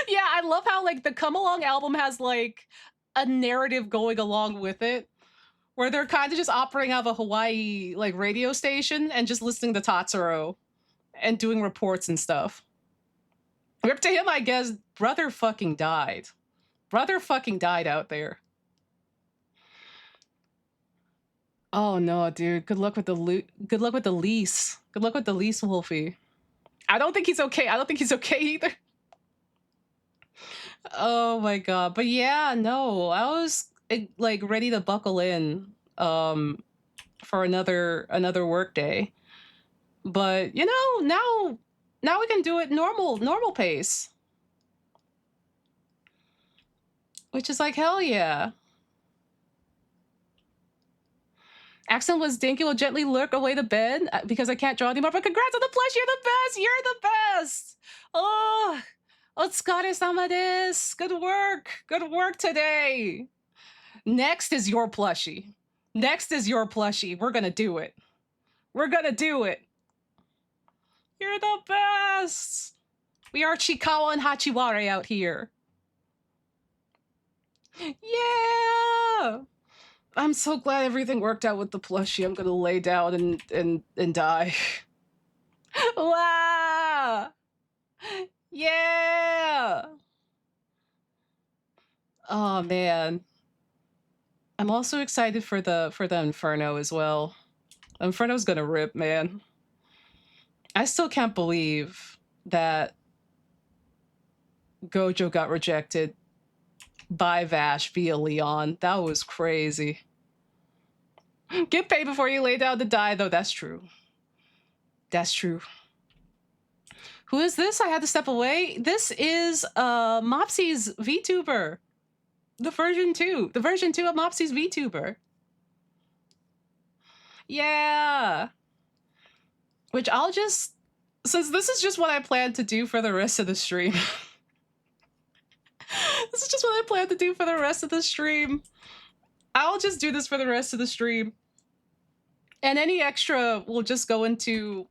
Yeah, I love how, like, the Come Along album has, like, a narrative going along with it, where they're kind of just operating out of a Hawaii, like, radio station and just listening to Tatsuro and doing reports and stuff. Rip to him, I guess. Brother fucking died. Brother fucking died out there. Oh no, dude. Good luck with the good luck with the lease. Good luck with the lease, Wolfie. I don't think he's okay. I don't think he's okay either. Oh my god. But yeah, no, I was like ready to buckle in for another work day. But now we can do it normal pace, which is like hell yeah. Accent was Dinky will gently lurk away the bed because I can't draw anymore. But congrats on the plush. You're the best. You're the best. Oh, otsukare-sama desu. Good work. Good work today. Next is your plushie. Next is your plushie. We're going to do it. We're going to do it. You're the best. We are Chikawa and Hachiware out here. Yeah. I'm so glad everything worked out with the plushie. I'm going to lay down and die. Wow. Yeah. Oh man. I'm also excited for the Inferno as well. Inferno's gonna rip, man. I still can't believe that Gojo got rejected by Vash via Leon. That was crazy. Get paid before you lay down to die, though. That's true. That's true. Who is this? I had to step away. This is Mopsy's VTuber. The version 2. The version 2 of Mopsy's VTuber. Yeah. Which I'll just, since this is just what I plan to do for the rest of the stream. This is just what I plan to do for the rest of the stream. I'll just do this for the rest of the stream. And any extra will just go into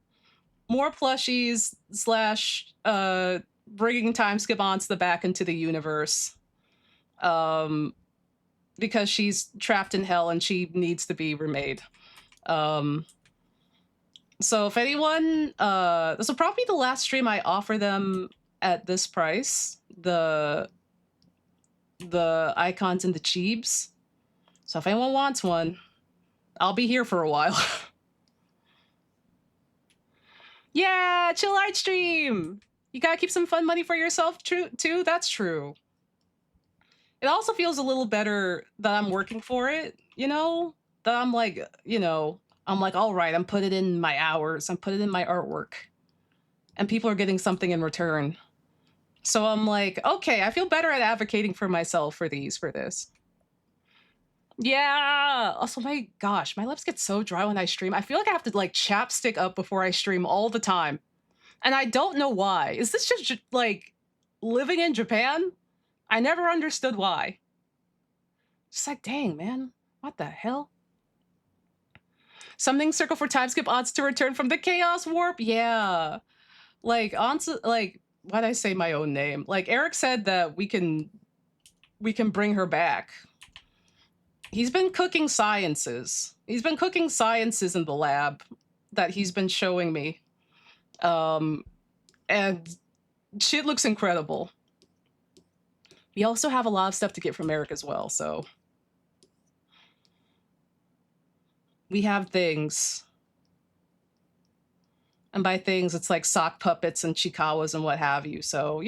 more plushies / bringing time skip Onsta back into the universe. Because she's trapped in hell and she needs to be remade. So if anyone, this will probably be the last stream I offer them at this price. The icons and the cheebs. So if anyone wants one, I'll be here for a while. Yeah, chill art stream. You gotta keep some fun money for yourself too. That's true. It also feels a little better that I'm working for it, that I'm like, I'm like, all right, I'm putting in my hours, I'm putting in my artwork, and people are getting something in return. So I'm like, okay, I feel better at advocating for myself for this. Yeah. Also, my gosh, my lips get so dry when I stream. I feel like I have to like chapstick up before I stream all the time. And I don't know why. Is this just like living in Japan? I never understood why. Just like, dang, man, what the hell? Summoning circle for time skip odds to return from the chaos warp. Yeah. Like, why'd I say my own name? Like, Eric said that we can bring her back. He's been cooking sciences. He's been cooking sciences in the lab that he's been showing me. And shit looks incredible. We also have a lot of stuff to get from Eric as well, so we have things. And by things, it's like sock puppets and chikawas and what have you. So,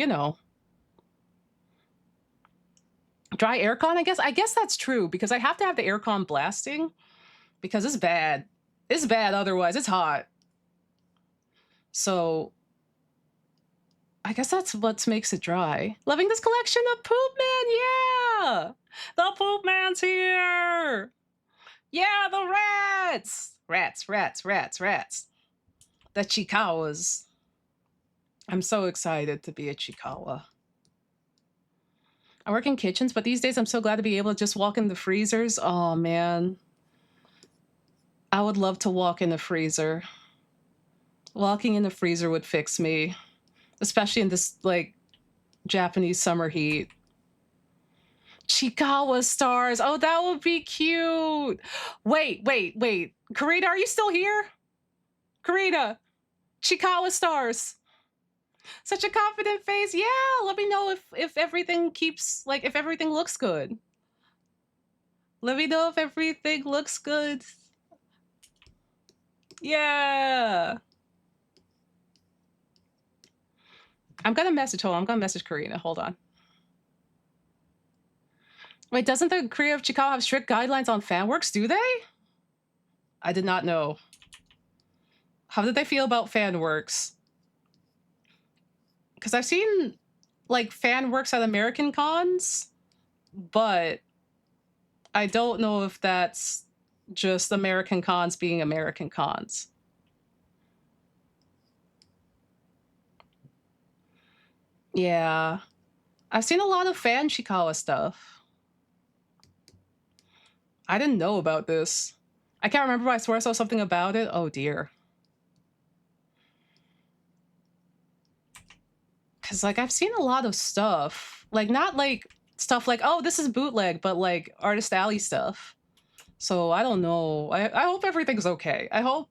dry aircon, I guess. I guess that's true because I have to have the aircon blasting because it's bad. It's bad otherwise. It's hot. So I guess that's what makes it dry. Loving this collection of Poop Man. Yeah. The Poop Man's here. Yeah, the rats. Rats. The chikawas. I'm so excited to be a chikawa. I work in kitchens, but these days I'm so glad to be able to just walk in the freezers. Oh, man. I would love to walk in the freezer. Walking in the freezer would fix me, especially in this, like, Japanese summer heat. Chikawa stars. Oh, that would be cute. Wait. Karina, are you still here? Karina, Chikawa stars. Such a confident face. Yeah, let me know if everything keeps, like, if everything looks good. Let me know if everything looks good. Yeah. I'm gonna message Karina. Hold on. Wait, doesn't the creator of Chikawa have strict guidelines on fan works? Do they? I did not know. How did they feel about fan works? Because I've seen like fan works at American cons, but I don't know if that's just American cons being American cons. Yeah. I've seen a lot of fan Chikawa stuff. I didn't know about this. I can't remember, I swear I saw something about it. Oh dear. Because, like, I've seen a lot of stuff. Like, not like stuff like, oh, this is bootleg, but like Artist Alley stuff. So I don't know. I hope everything's okay. I hope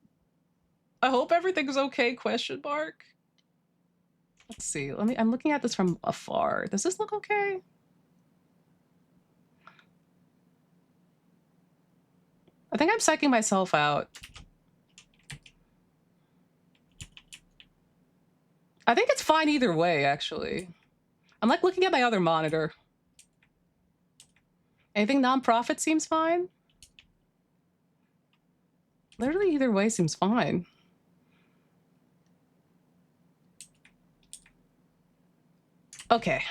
everything's okay, question mark. Let's see. I'm looking at this from afar. Does this look okay? I think I'm psyching myself out. I think it's fine either way, actually. I'm like looking at my other monitor. Anything non-profit seems fine. Literally either way seems fine. Okay.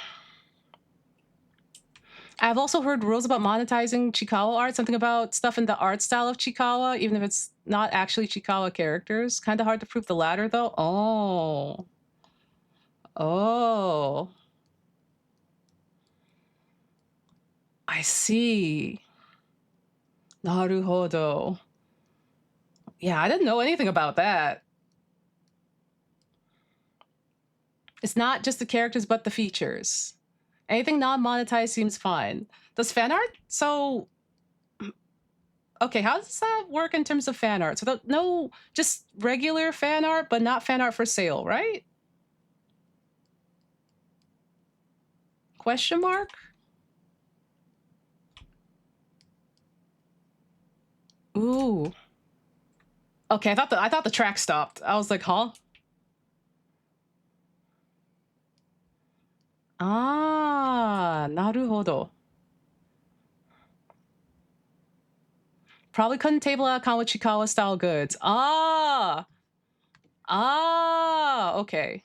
I've also heard rules about monetizing Chikawa art, something about stuff in the art style of Chikawa, even if it's not actually Chikawa characters. Kind of hard to prove the latter, though. Oh. Oh. I see. Naruhodo. Yeah, I didn't know anything about that. It's not just the characters, but the features. Anything non-monetized seems fine. Does fan art? So, okay, how does that work in terms of fan art? So, no, just regular fan art, but not fan art for sale, right? Question mark? Ooh. Okay, I thought the track stopped. I was like, huh? Ah, naruhodo. Probably couldn't table out account with Chikawa style goods. Ah. Ah, okay.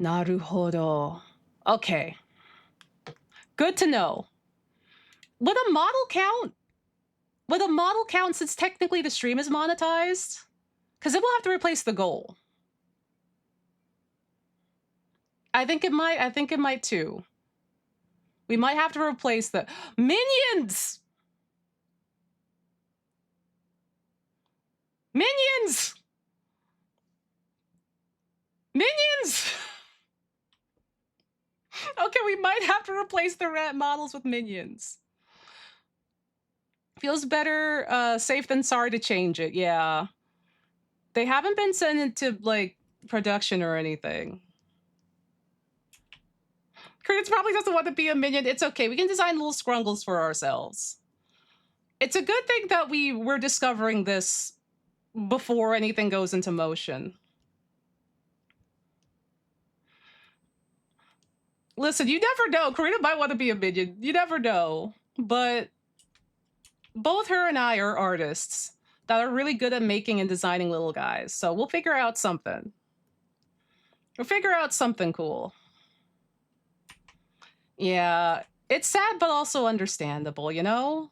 Naruhodo. Okay. Good to know. Would a model count? Would a model count since technically the stream is monetized? Because it will have to replace the goal. I think it might too. We might have to replace the minions. Minions. Minions. Okay, we might have to replace the rat models with minions. Feels better safe than sorry to change it. Yeah. They haven't been sent into like production or anything. Curtis probably doesn't want to be a minion. It's okay. We can design little scrungles for ourselves. It's a good thing that we're discovering this before anything goes into motion. Listen, you never know. Karina might want to be a minion. You never know. But both her and I are artists that are really good at making and designing little guys. So we'll figure out something. We'll figure out something cool. Yeah, it's sad, but also understandable, you know?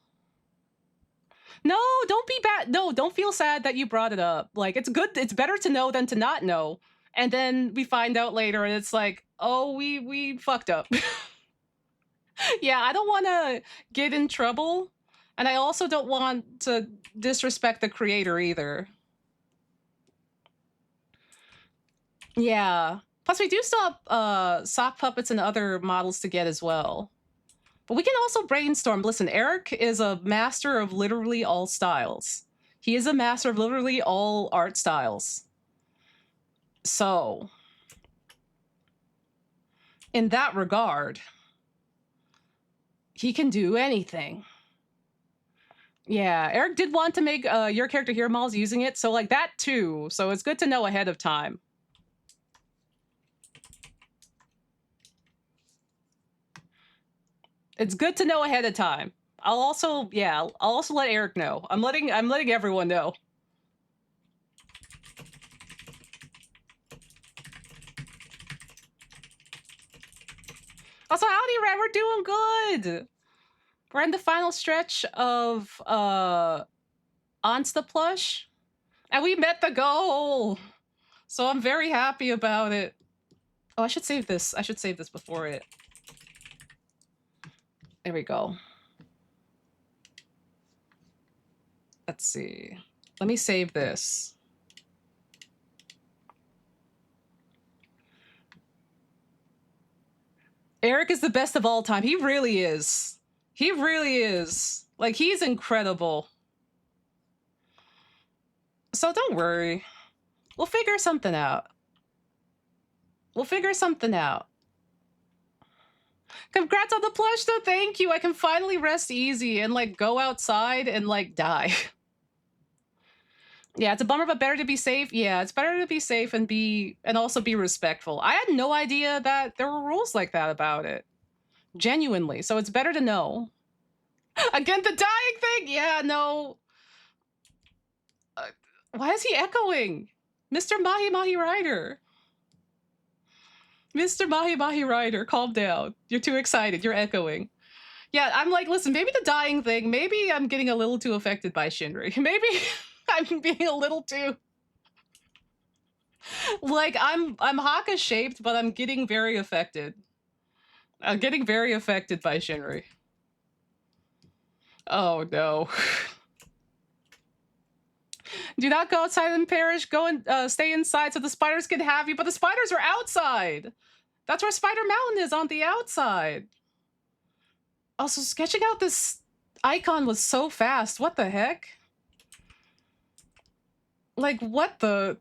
No, don't be bad. No, don't feel sad that you brought it up. Like, it's good. It's better to know than to not know. And then we find out later and it's like, oh, we fucked up. Yeah, I don't want to get in trouble. And I also don't want to disrespect the creator either. Yeah. Plus, we do still have sock puppets and other models to get as well. But we can also brainstorm. Listen, Eric is a master of literally all styles. He is a master of literally all art styles. So, in that regard, he can do anything. Yeah, Eric did want to make your character here models using it, so like that too. So it's good to know ahead of time. It's good to know ahead of time. I'll also let Eric know. I'm letting everyone know. Also, howdy, Red, we're doing good. We're in the final stretch of Onsta plush, and we met the goal. So I'm very happy about it. Oh, I should save this. I should save this before it. There we go. Let's see. Let me save this. Eric is the best of all time. He really is. He really is. Like, he's incredible. So don't worry. We'll figure something out. We'll figure something out. Congrats on the plush, though. Thank you. I can finally rest easy and, like, go outside and, like, die. Yeah, it's a bummer, but better to be safe. Yeah, it's better to be safe and also be respectful. I had no idea that there were rules like that about it. Genuinely. So it's better to know. Again, the dying thing? Yeah, no. Why is he echoing? Mr. Mahi Mahi Rider. Mr. Mahi Mahi Rider, calm down. You're too excited. You're echoing. Yeah, I'm like, listen, maybe the dying thing, maybe I'm getting a little too affected by Shinri. Maybe I'm being a little too... Like, I'm Haka shaped, but I'm getting very affected. I'm getting very affected by Shinri. Oh, no. Do not go outside and perish. Go and stay inside so the spiders can have you. But the spiders are outside. That's where Spider Mountain is, on the outside. Also, sketching out this icon was so fast. What the heck? Like, what the...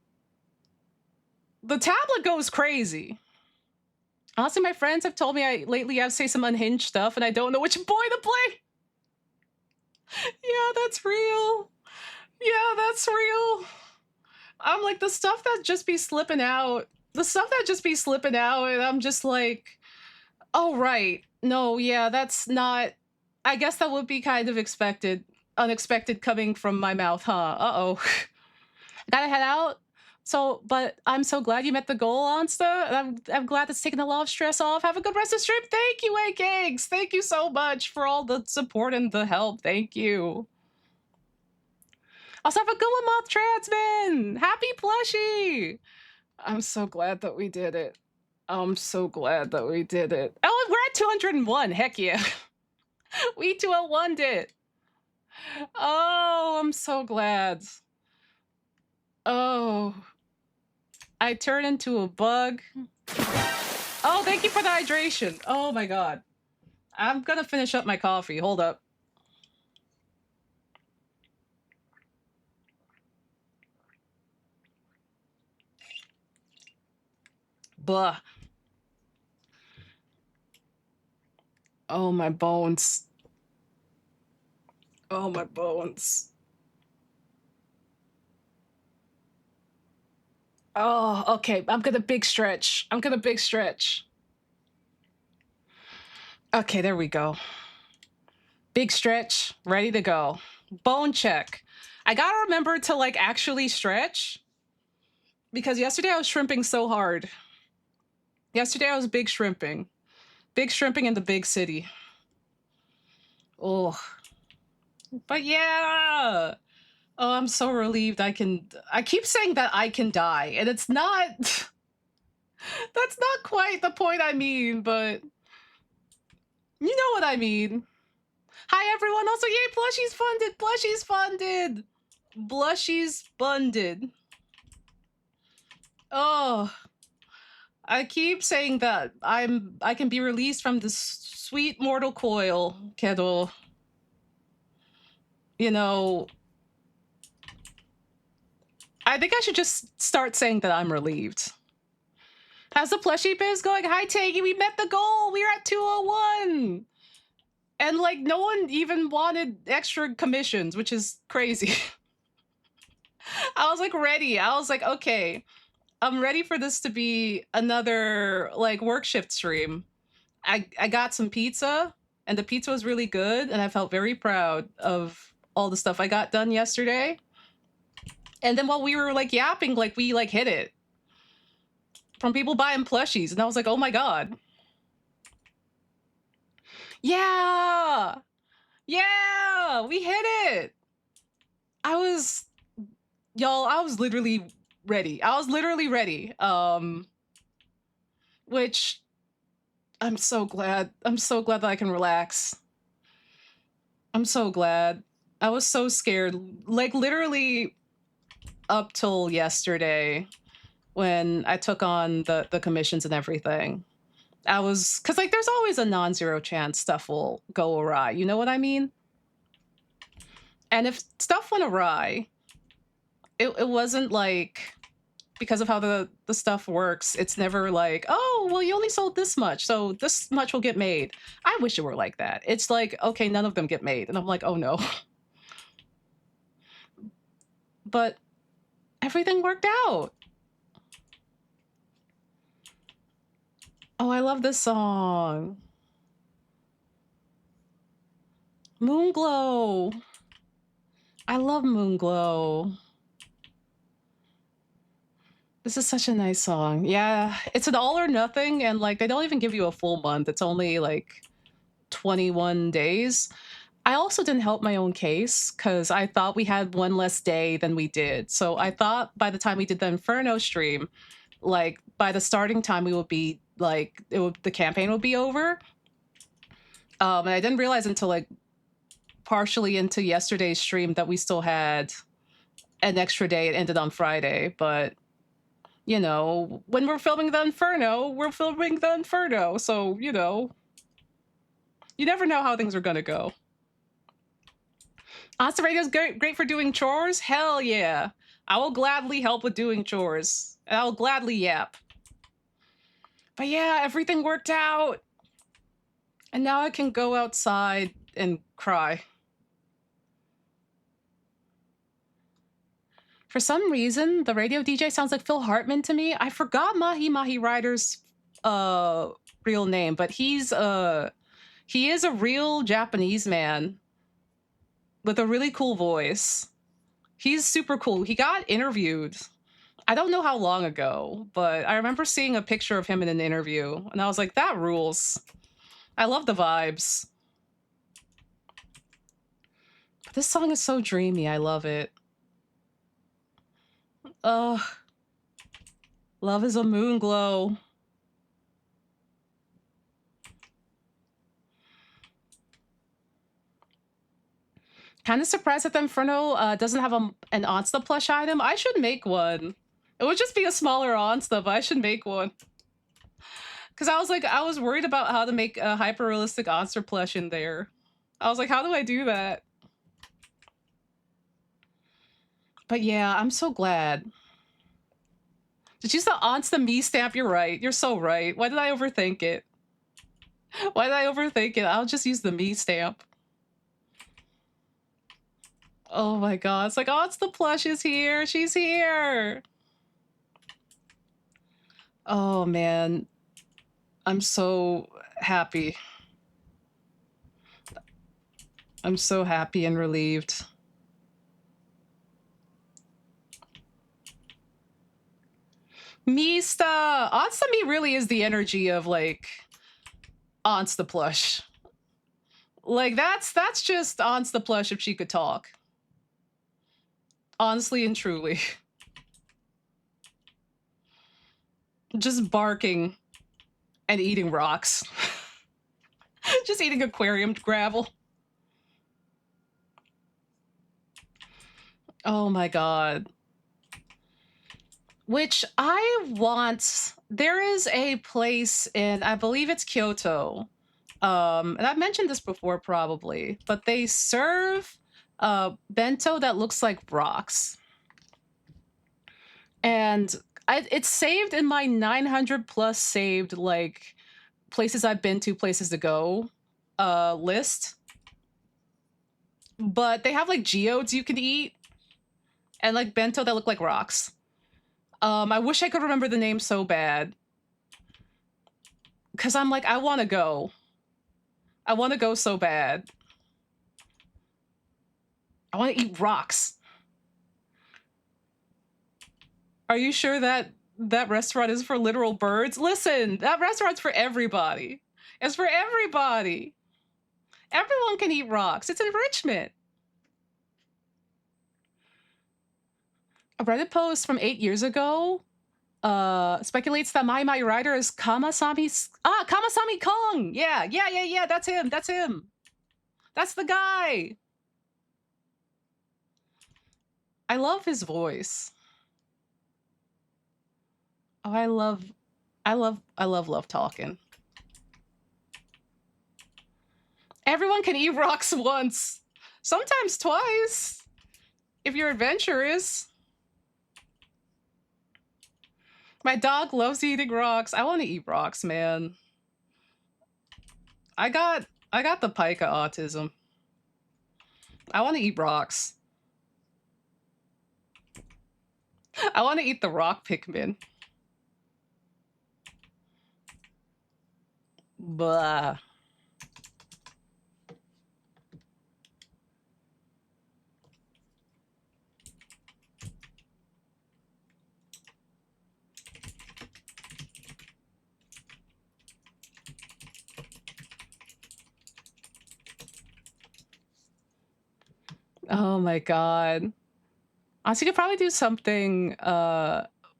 The tablet goes crazy. Honestly, my friends have told me I lately have to say some unhinged stuff, and I don't know which boy to play. Yeah, that's real. Yeah, that's real. I'm like, the stuff that just be slipping out. The stuff that just be slipping out, and I'm just like, oh, right. No, yeah, that's not... I guess that would be kind of unexpected coming from my mouth, huh? Uh-oh. Gotta head out. So, but I'm so glad you met the goal, Onsta. I'm glad that's taken a lot of stress off. Have a good rest of the stream. Thank you, A-Gigs. Thank you so much for all the support and the help. Thank you. Also, have a good one, Moth Transman. Happy Plushie. I'm so glad that we did it. I'm so glad that we did it. Oh, we're at 201. Heck yeah. We 201'd it. Oh, I'm so glad. Oh, I turned into a bug. Oh, thank you for the hydration. Oh my god. I'm gonna finish up my coffee. Hold up. Blah. Oh, my bones. Oh, my bones. Oh, okay. I'm gonna big stretch. I'm gonna big stretch. Okay, there we go. Big stretch, ready to go. Bone check. I gotta remember to, like, actually stretch. Because yesterday I was shrimping so hard. Yesterday I was big shrimping. Big shrimping in the big city. Oh. But yeah! Oh, I'm so relieved I keep saying that I can die, and it's not... That's not quite the point I mean, but... You know what I mean. Hi, everyone. Also, yay, Plushie's funded! Plushie's funded! Blushy's funded. Oh. I keep saying that I can be released from this sweet mortal coil, Kedo. You know, I think I should just start saying that I'm relieved. How's the plushie biz going? Hi, Taggy. We met the goal. We're at 201. And like, no one even wanted extra commissions, which is crazy. I was like ready. I was like, okay, I'm ready for this to be another like work shift stream. I got some pizza, and the pizza was really good, and I felt very proud of all the stuff I got done yesterday. And then while we were like yapping, like we like hit it from people buying plushies, and I was like, oh my god. Yeah. Yeah, we hit it. I was y'all, I was literally ready. I was literally ready. Which I'm so glad. I'm so glad that I can relax. I'm so glad. I was so scared. Like literally up till yesterday when I took on the commissions and everything. I was cuz like there's always a non-zero chance stuff will go awry. You know what I mean? And if stuff went awry, it wasn't like because of how the stuff works, it's never like, oh, well, you only sold this much, so this much will get made. I wish it were like that. It's like, okay, none of them get made. And I'm like, oh no. But everything worked out. Oh, I love this song. Moonglow. I love Moonglow. This is such a nice song. Yeah, it's an all or nothing, and like they don't even give you a full month. It's only like 21 days. I also didn't help my own case because I thought we had one less day than we did. So I thought by the time we did the Inferno stream, like by the starting time we would be like the campaign would be over. And I didn't realize until like partially into yesterday's stream that we still had an extra day. It ended on Friday, but you know, when we're filming the Inferno, we're filming the Inferno. So, you know, you never know how things are gonna go. Onsta Radio's great for doing chores? Hell yeah. I will gladly help with doing chores. And I'll gladly yap. But yeah, everything worked out. And now I can go outside and cry. For some reason, the radio DJ sounds like Phil Hartman to me. I forgot Mahi Mahi Rider's real name, but he is a real Japanese man with a really cool voice. He's super cool. He got interviewed. I don't know how long ago, but I remember seeing a picture of him in an interview, and I was like, that rules. I love the vibes. But this song is so dreamy. I love it. Ugh. Love is a moon glow. Kind of surprised that the Inferno doesn't have an Onsta plush item. I should make one. It would just be a smaller Onsta, but I should make one. Because I was like, I was worried about how to make a hyper-realistic Onsta plush in there. I was like, how do I do that? But yeah, I'm so glad. Did you use the Onsta me stamp? You're right. You're so right. Why did I overthink it? Why did I overthink it? I'll just use the me stamp. Oh my god. It's like, Onsta plush is here. She's here. Oh man. I'm so happy. I'm so happy and relieved. Mista! Onsta me really is the energy of like Onsta plush. Like that's just Onsta plush if she could talk. Honestly and truly. Just barking and eating rocks. Just eating aquarium gravel. Oh my god. which I want. There is a place in, I believe it's Kyoto. And I've mentioned this before probably, but they serve bento that looks like rocks. And it's saved in my 900 plus saved like places I've been to, places to go list. But they have like geodes you can eat and like bento that look like rocks. I wish I could remember the name so bad. Cause I'm like, I wanna go. I wanna go so bad. I wanna eat rocks. Are you sure that that restaurant is for literal birds? Listen, that restaurant's for everybody. It's for everybody. Everyone can eat rocks. It's enrichment. A Reddit post from 8 years ago speculates that my rider is Kamasami Kong. Yeah, that's him. That's the guy. I love his voice. Oh, I love talking. Everyone can eat rocks once, sometimes twice, if you're adventurous. My dog loves eating rocks. I want to eat rocks, man. I got the pica autism. I want to eat rocks. I want to eat the rock Pikmin. Blah. Oh my god. Honestly, you could probably do something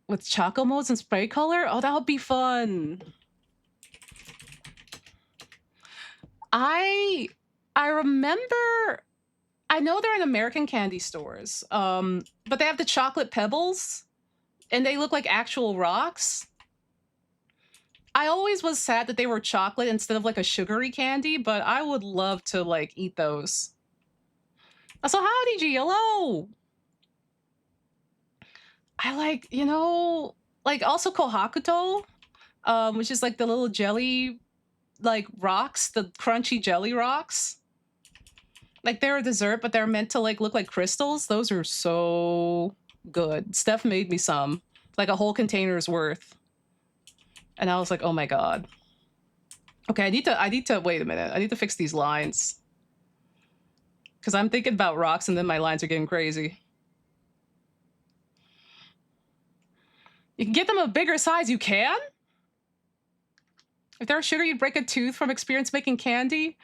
with choco modes and spray color. Oh, that would be fun. I remember, I know they're in American candy stores, but they have the chocolate pebbles, and they look like actual rocks. I always was sad that they were chocolate instead of like a sugary candy, but I would love to like eat those. So howdy, G, hello. I like, you know, like also Kohakuto, which is like the little jelly, like rocks, the crunchy jelly rocks. Like they're a dessert, but they're meant to like look like crystals. Those are so good. Steph made me some, like a whole container's worth. And I was like, oh my god. Okay, I need to wait a minute. I need to fix these lines. Because I'm thinking about rocks and then my lines are getting crazy. You can get them a bigger size. You can? If they're sugar, you'd break a tooth from experience making candy?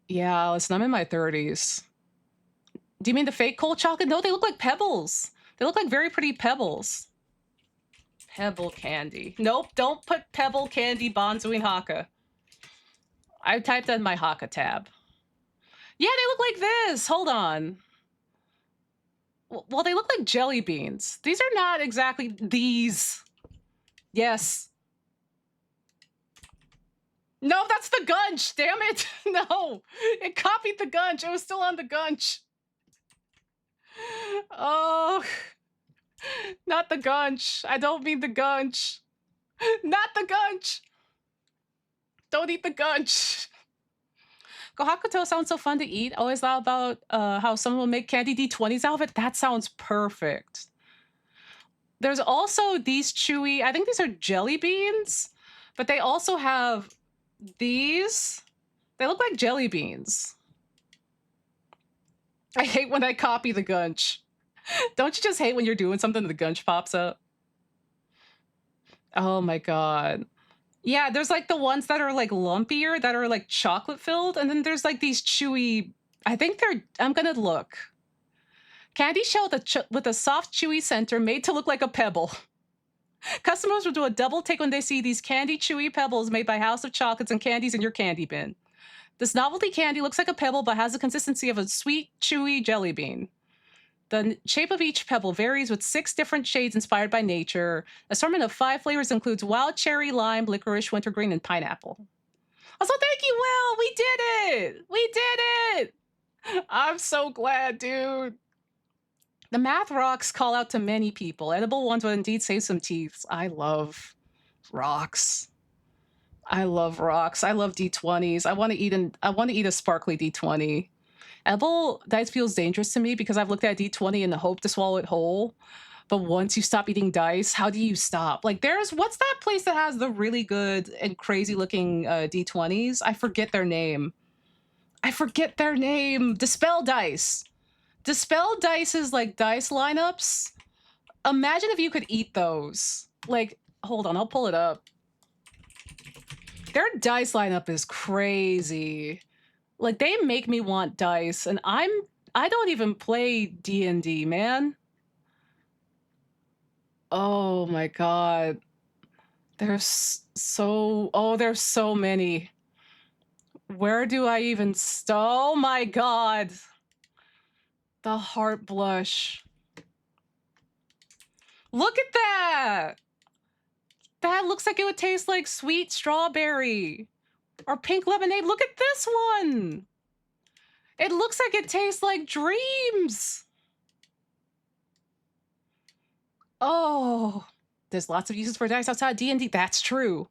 Yeah, listen, I'm in my 30s. Do you mean the fake cold chocolate? No, they look like pebbles. They look like very pretty pebbles. Pebble candy. Nope, don't put pebble candy Bonzoing Haka. I typed that in my Haka tab. Yeah, they look like this. Hold on. Well, they look like jelly beans. These are not exactly these. Yes. No, that's the gunch. Damn it. No, it copied the gunch. It was still on the gunch. Oh, not the gunch. I don't mean the gunch. Not the gunch. Don't eat the gunch. Kohakuto sounds so fun to eat. Always thought about how someone will make candy D20s out of it. That sounds perfect. There's also these chewy, I think these are jelly beans, but they also have these. They look like jelly beans. I hate when I copy the gunch. Don't you just hate when you're doing something and the gunch pops up? Oh my god. Yeah, there's like the ones that are like lumpier, that are like chocolate filled, and then there's like these chewy. I think they're. I'm gonna look. Candy shell with a soft, chewy center made to look like a pebble. Customers will do a double take when they see these candy, chewy pebbles made by House of Chocolates and Candies in your candy bin. This novelty candy looks like a pebble but has the consistency of a sweet, chewy jelly bean. The shape of each pebble varies with 6 different shades inspired by nature. Assortment of 5 flavors includes wild cherry, lime, licorice, wintergreen, and pineapple. Also, thank you, Will. We did it. We did it. I'm so glad, dude. The math rocks call out to many people. Edible ones would indeed save some teeth. I love rocks. I love rocks. I love D20s. I want to eat a sparkly D20. Edible dice feels dangerous to me because I've looked at D20 in the hope to swallow it whole. But once you stop eating dice, how do you stop? Like, what's that place that has the really good and crazy looking D20s? I forget their name. Dispel Dice. Dispel Dice is like dice lineups. Imagine if you could eat those. Like, hold on, I'll pull it up. Their dice lineup is crazy. Like, they make me want dice, and I don't even play D&D, man. Oh my god. There's so many. Where do I even oh my god. The heart blush. Look at that! That looks like it would taste like sweet strawberry. Or pink lemonade. Look at this one! It looks like it tastes like dreams! Oh, there's lots of uses for dice outside D&D. That's true.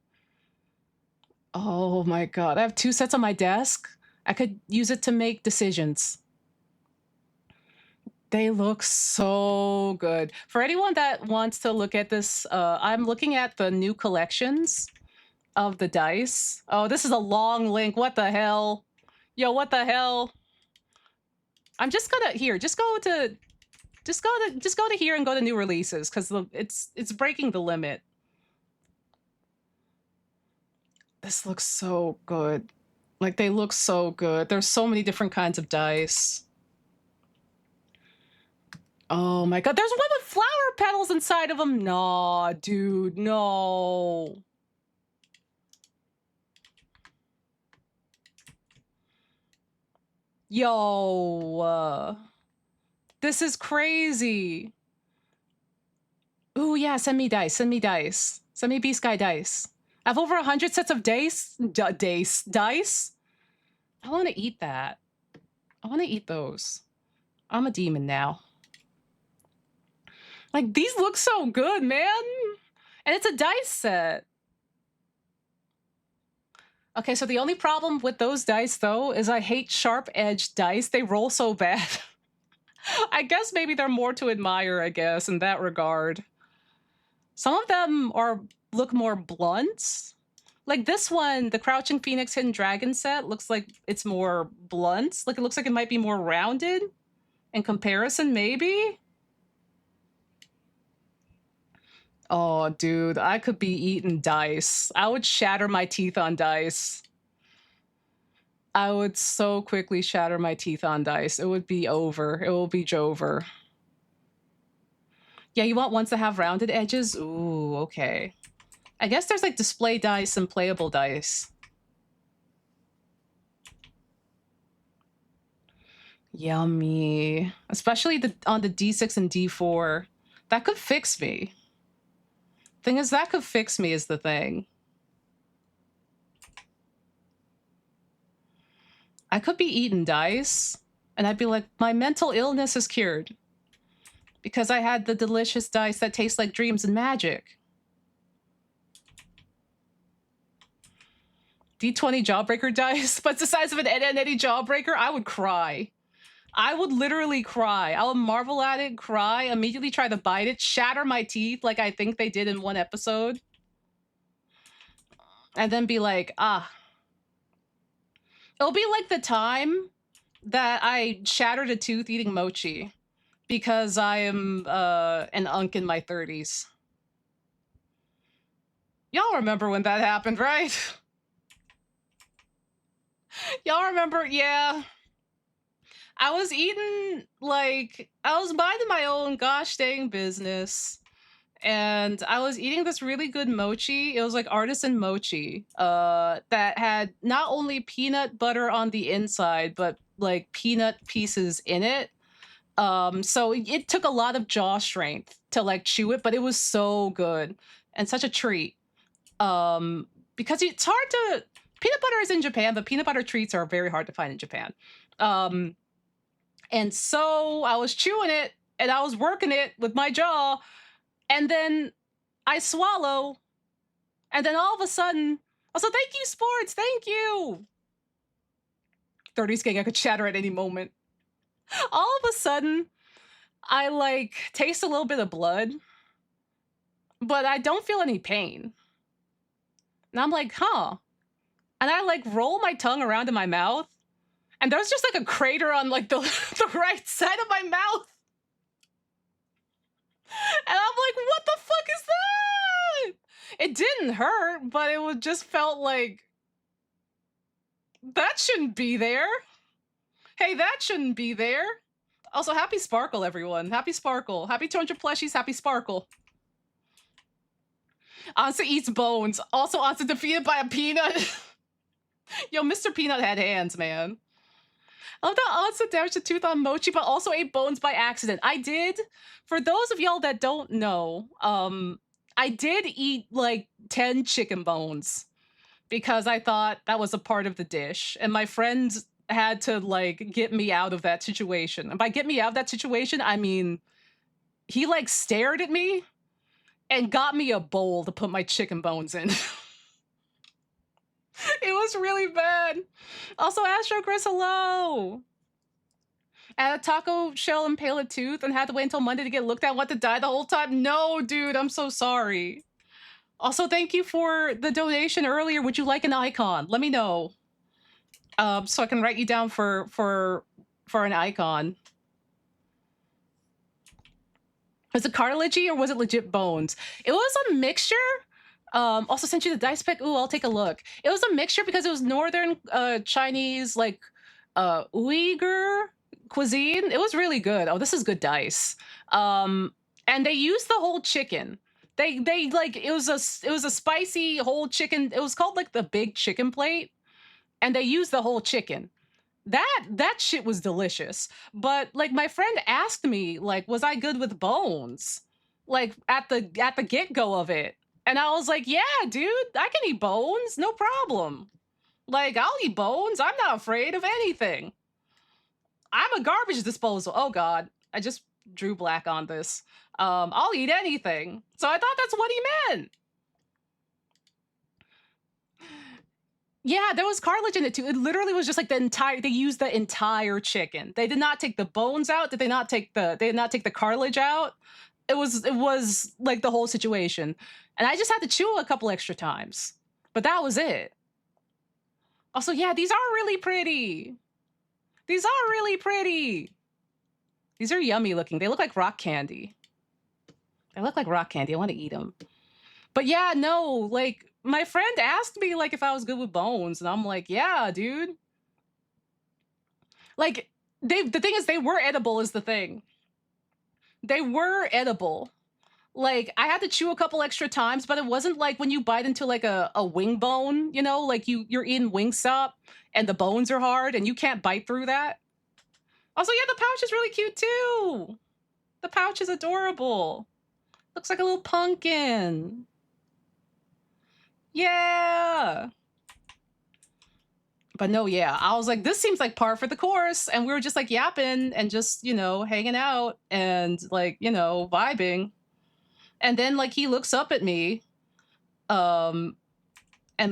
Oh my god. I have 2 sets on my desk. I could use it to make decisions. They look so good. For anyone that wants to look at this, I'm looking at the new collections of the dice. Oh, this is a long link. What the hell? Yo, what the hell? I'm just gonna just go to here and go to new releases because it's breaking the limit. This looks so good. Like, they look so good. There's so many different kinds of dice. Oh my god, there's one with flower petals inside of them. Nah, dude, no. Yo, this is crazy. Ooh, yeah, send me dice. Send me dice. Send me Beast Guy dice. I have over 100 sets of dice. Dice? I want to eat that. I want to eat those. I'm a demon now. Like, these look so good, man. And it's a dice set. Okay, so the only problem with those dice, though, is I hate sharp-edged dice. They roll so bad. I guess maybe they're more to admire, I guess, in that regard. Some of them look more blunt. Like this one, the Crouching Phoenix Hidden Dragon set, looks like it's more blunt. Like, it looks like it might be more rounded in comparison, maybe? Oh, dude, I could be eating dice. I would shatter my teeth on dice. I would so quickly shatter my teeth on dice. It would be over. It will be Jover. Yeah, you want ones that have rounded edges? Ooh, okay. I guess there's like display dice and playable dice. Yummy. Especially on the D6 and D4. That could fix me. Thing is, that could fix me is the thing. I could be eating dice, and I'd be like, my mental illness is cured. Because I had the delicious dice that taste like dreams and magic. D20 Jawbreaker dice, but it's the size of an NNEddie Jawbreaker, I would cry. I would literally cry. I would marvel at it, cry, immediately try to bite it, shatter my teeth like I think they did in one episode. And then be like, ah. It'll be like the time that I shattered a tooth eating mochi because I am an unk in my 30s. Y'all remember when that happened, right? Y'all remember? Yeah. I was eating, like, I was minding my own gosh dang business. And I was eating this really good mochi. It was like artisan mochi that had not only peanut butter on the inside, but like peanut pieces in it. So it took a lot of jaw strength to like chew it, but it was so good and such a treat. Because it's hard to peanut butter is in Japan, but peanut butter treats are very hard to find in Japan. Um, and so I was chewing it and I was working it with my jaw, and then I swallow, and then all of a sudden, also thank you, sports, thank you. 30's gang, I could shatter at any moment. All of a sudden, I like taste a little bit of blood, but I don't feel any pain. And I'm like, huh. And I like roll my tongue around in my mouth, and there's just like a crater on like the, the right side of my mouth. And I'm like, what the fuck is that? It didn't hurt, but it was just felt like that shouldn't be there. Hey, that shouldn't be there. Also, happy Sparkle, everyone. Happy Sparkle. Happy 200 plushies. Happy Sparkle. Onsta eats bones. Also, Onsta defeated by a peanut. Yo, Mr. Peanut had hands, man. I love that Onsta damaged a tooth on Mochi, but also ate bones by accident. I did. For those of y'all that don't know, I did eat like 10 chicken bones because I thought that was a part of the dish. And my friends had to like get me out of that situation. And by get me out of that situation, I mean, he like stared at me and got me a bowl to put my chicken bones in. It was really bad. Also, Astro Chris, hello. I had a taco shell impale tooth and had to wait until Monday to get looked at. Want to die the whole time? No, dude, I'm so sorry. Also, thank you for the donation earlier. Would you like an icon? Let me know. So I can write you down for an icon. Was it cartilagey or was it legit bones? It was a mixture. Also sent you the dice pick. Ooh, I'll take a look. It was a mixture because it was northern Chinese, like Uyghur cuisine. It was really good. Oh, this is good dice. And they used the whole chicken. They like it was a spicy whole chicken. It was called like the big chicken plate, and they used the whole chicken. That shit was delicious. But like my friend asked me, like, was I good with bones? Like at the get-go of it. And I was like, yeah, dude, I can eat bones, no problem. Like, I'll eat bones. I'm not afraid of anything. I'm a garbage disposal. Oh God, I just drew black on this. I'll eat anything. So I thought that's what he meant. Yeah, there was cartilage in it too. It literally was just like they used the entire chicken. They did not take the bones out. They did not take the cartilage out. It was like the whole situation. And I just had to chew a couple extra times. But that was it. Also, yeah, these are really pretty. These are really pretty. These are yummy looking. They look like rock candy. They look like rock candy. I want to eat them. But yeah, no, like my friend asked me like if I was good with bones, and I'm like, yeah, dude. Like the thing is they were edible is the thing. They were edible. Like I had to chew a couple extra times, but it wasn't like when you bite into like a wing bone, you know, like you're in Wingstop and the bones are hard and you can't bite through that. Also, yeah, the pouch is really cute too. The pouch is adorable. Looks like a little pumpkin. Yeah. But no, yeah, I was like, this seems like par for the course. And we were just like yapping and just, you know, hanging out and like, you know, vibing. And then like he looks up at me and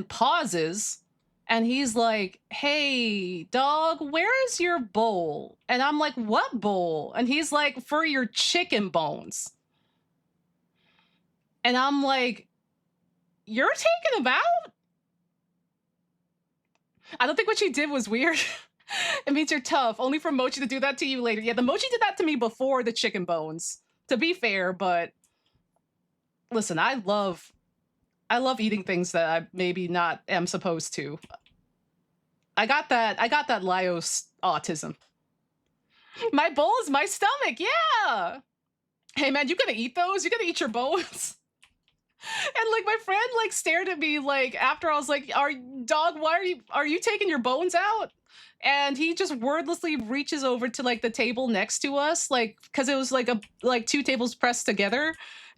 pauses and he's like, hey, dog, where is your bowl? And I'm like, what bowl? And he's like, for your chicken bones. And I'm like, you're taking them out? I don't think what you did was weird. It means you're tough. Only for Mochi to do that to you later. Yeah, the Mochi did that to me before the chicken bones, to be fair, but listen, I love eating things that I maybe not am supposed to. I got that Lyos autism. My bowl is my stomach, yeah. Hey man, you gonna eat those? You gonna eat your bones? And like my friend like stared at me like after I was like, "Are dog? Why are you taking your bones out?" And he just wordlessly reaches over to like the table next to us, like because it was like two tables pressed together,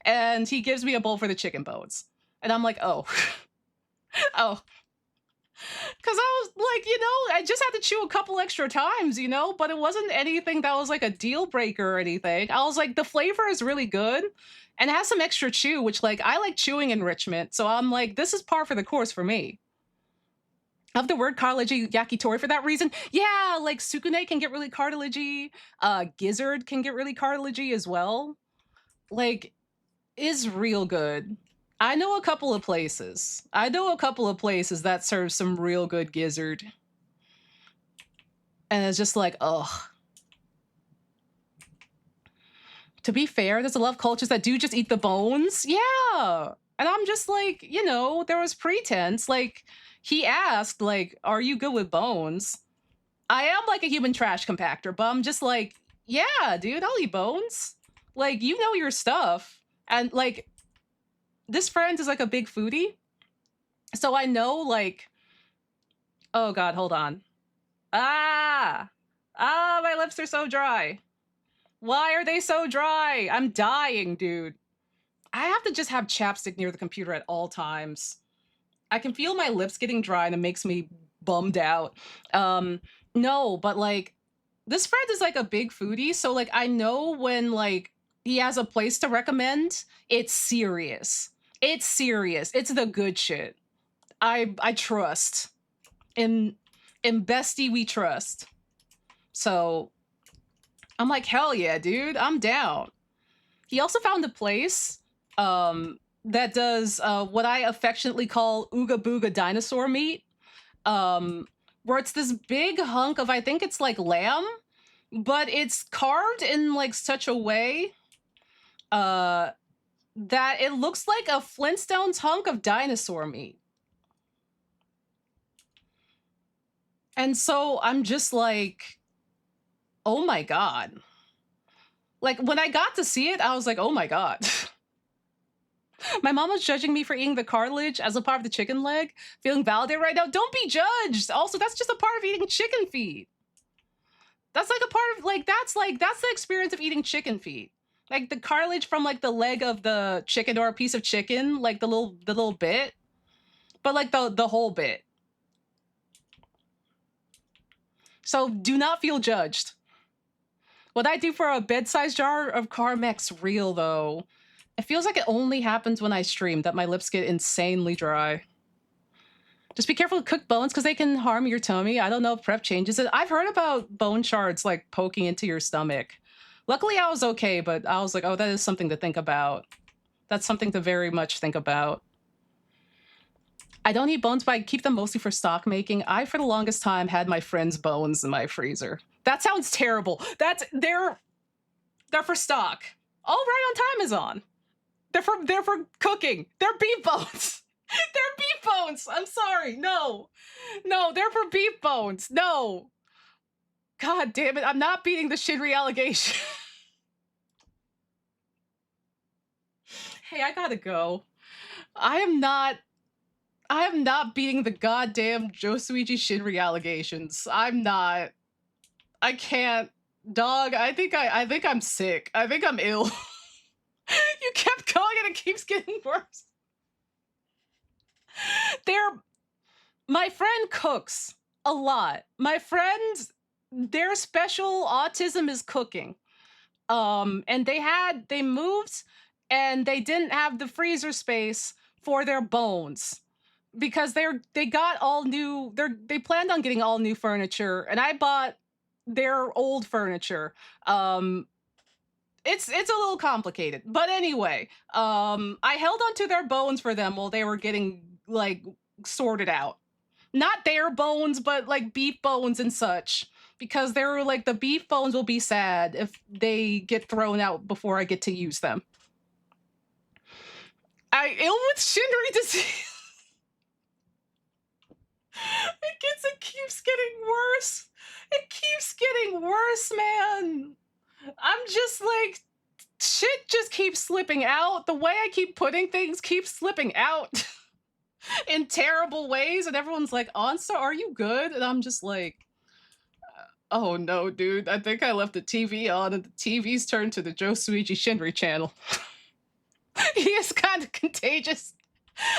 and he gives me a bowl for the chicken bones, and I'm like, "Oh, oh," because I was like, I just had to chew a couple extra times, but it wasn't anything that was like a deal breaker or anything. I was like, the flavor is really good and it has some extra chew, which like I like chewing enrichment. So I'm like, this is par for the course for me. I love the word cartilagey yakitori for that reason. Yeah, like sukune can get really cartilagey. Gizzard can get really cartilagey as well. Like, is real good. I know a couple of places. I know a couple of places that serve some real good gizzard. And it's just like, ugh. To be fair, there's a lot of cultures that do just eat the bones. Yeah. And I'm just like, there was pretense. Like, he asked, like, are you good with bones? I am like a human trash compactor, but I'm just like, yeah, dude, I'll eat bones. Like, you know your stuff. And like, this friend is like a big foodie. So I know, like, oh God, hold on. My lips are so dry. Why are they so dry? I'm dying, dude. I have to just have chapstick near the computer at all times. I can feel my lips getting dry and it makes me bummed out. No, but like this friend is like a big foodie, so like I know when like he has a place to recommend, it's serious. It's serious. It's the good shit. I trust. In bestie we trust. So I'm like, hell yeah, dude, I'm down. He also found a place that does what I affectionately call ooga booga dinosaur meat, where it's this big hunk of, I think it's like lamb, but it's carved in like such a way uh, that it looks like a Flintstones hunk of dinosaur meat. And so I'm just like, oh my God. Like when I got to see it, I was like, oh my God. My mom was judging me for eating the cartilage as a part of the chicken leg. Feeling validated right now. Don't be judged. Also, that's just a part of eating chicken feet. That's like a part of that's the experience of eating chicken feet. Like the cartilage from like the leg of the chicken or a piece of chicken, like the little bit, but like the whole bit. So do not feel judged. What I do for a bed-sized jar of Carmex real though, it feels like it only happens when I stream that my lips get insanely dry. Just be careful with cooked bones because they can harm your tummy. I don't know if prep changes it. I've heard about bone shards like poking into your stomach. Luckily, I was okay, but I was like, oh, that is something to think about. That's something to very much think about. I don't eat bones, but I keep them mostly for stock making. I, for the longest time, had my friend's bones in my freezer. That sounds terrible. They're for stock. All right on Amazon. They're for cooking. They're beef bones. They're beef bones. I'm sorry. No, they're for beef bones. No. God damn it. I'm not beating the Shinri allegation. Hey, I gotta go. I am not beating the goddamn Josuiji Shinri allegations. I'm not. I can't. Dog, I think I'm sick. I think I'm ill. You kept going and it keeps getting worse. My friend cooks a lot. My friend, their special autism is cooking. And they moved and they didn't have the freezer space for their bones because they got all new they planned on getting all new furniture and I bought their old furniture. It's a little complicated. But anyway, I held onto their bones for them while they were getting like sorted out. Not their bones, but like beef bones and such. Because they were like, the beef bones will be sad if they get thrown out before I get to use them. I ill with Shinri disease. It keeps getting worse. It keeps getting worse, man. I'm just like Shit just keeps slipping out. The way I keep putting things keeps slipping out in terrible ways, and everyone's like, "Onsta, are you good?" And I'm just like, "Oh no, dude. I think I left the TV on, and the TV's turned to the Joe Suiji Shinri channel." He is kind of contagious.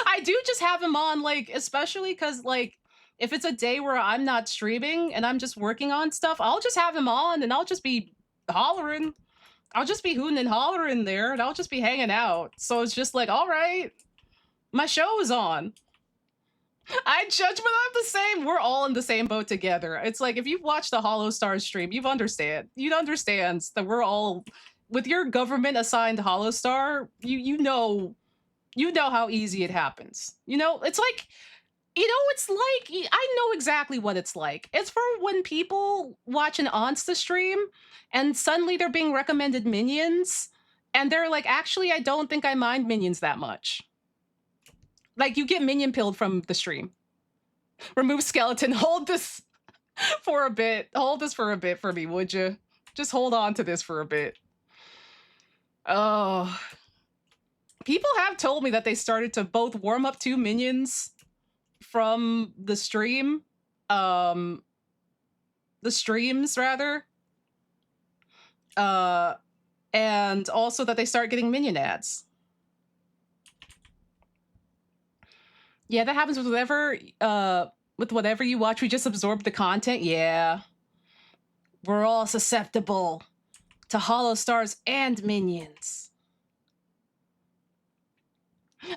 I do just have him on, like, especially because, like, if it's a day where I'm not streaming and I'm just working on stuff, I'll just have him on and I'll just be hollering. I'll just be hooting and hollering there and I'll just be hanging out. So it's just like, all right, my show is on. I judge, but I'm the same. We're all in the same boat together. It's like if you've watched the Hollow Stars stream, you'd understand that we're all with your government assigned Hollow Star, you know how easy it happens. It's like it's like I know exactly what it's like. It's for when people watch an Onsta stream and suddenly they're being recommended minions and they're like, actually, I don't think I mind minions that much. Like you get minion pilled from the stream. Remove skeleton. Hold this for a bit. Hold this for a bit for me, would you? Just hold on to this for a bit. Oh. People have told me that they started to both warm up 2 minions from the stream. The streams rather. And also that they start getting minion ads. Yeah, that happens with whatever you watch. We just absorb the content. Yeah. We're all susceptible to Hollow Stars and minions.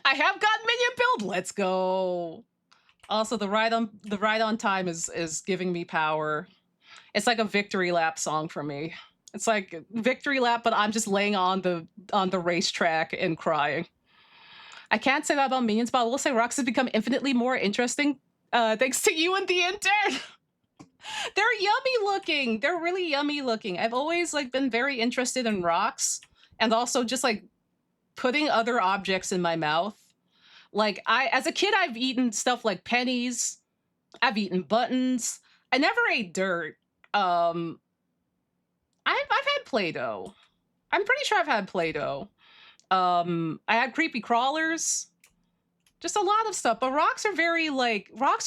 I have got minion build. Let's go. Also, the ride on time is giving me power. It's like a victory lap song for me. It's like victory lap, but I'm just laying on the racetrack and crying. I can't say that about minions, but I will say Rocks has become infinitely more interesting thanks to you and the intern. They're yummy looking. They're really yummy looking. I've always like been very interested in rocks and also just like putting other objects in my mouth. Like as a kid, I've eaten stuff like pennies. I've eaten buttons. I never ate dirt. I've had Play-Doh. I'm pretty sure I've had Play-Doh. I had creepy crawlers. Just a lot of stuff. But rocks are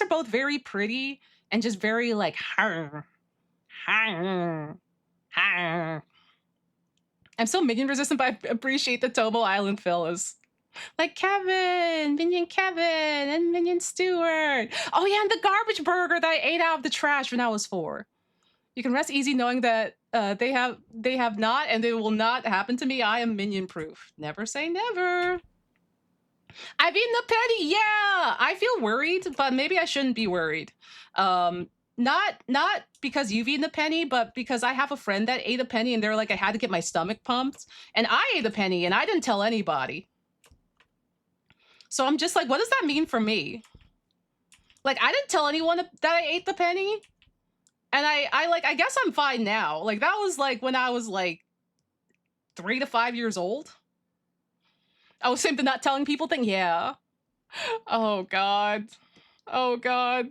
both very pretty and just very like har, har, har. I'm so minion resistant, but I appreciate the Tobo Island fellas. Like Kevin, Minion Kevin, and Minion Stewart. Oh yeah, and the garbage burger that I ate out of the trash when I was 4. You can rest easy knowing that they have not, and it will not happen to me. I am minion proof. Never say never. I've eaten a penny. Yeah, I feel worried, but maybe I shouldn't be worried. Not because you've eaten a penny, but because I have a friend that ate a penny, and they're like, I had to get my stomach pumped, and I ate a penny, and I didn't tell anybody. So I'm just like, what does that mean for me? Like, I didn't tell anyone that I ate the penny. And I guess I'm fine now. Like, that was like when I was like 3 to 5 years old. I was saying the not telling people thing. Yeah. Oh, God. Oh, God.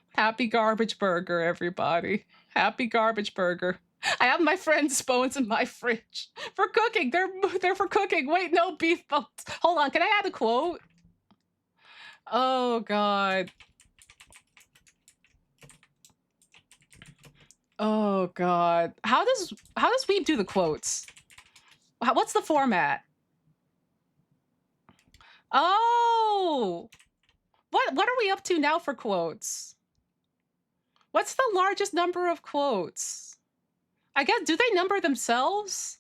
Happy garbage burger, everybody. Happy garbage burger. I have my friend's bones in my fridge for cooking. They're for cooking. Wait, no, beef bones. Hold on. Can I add a quote? Oh, God. Oh, God. How does Weeb do the quotes? What's the format? Oh! What are we up to now for quotes? What's the largest number of quotes? I guess, do they number themselves?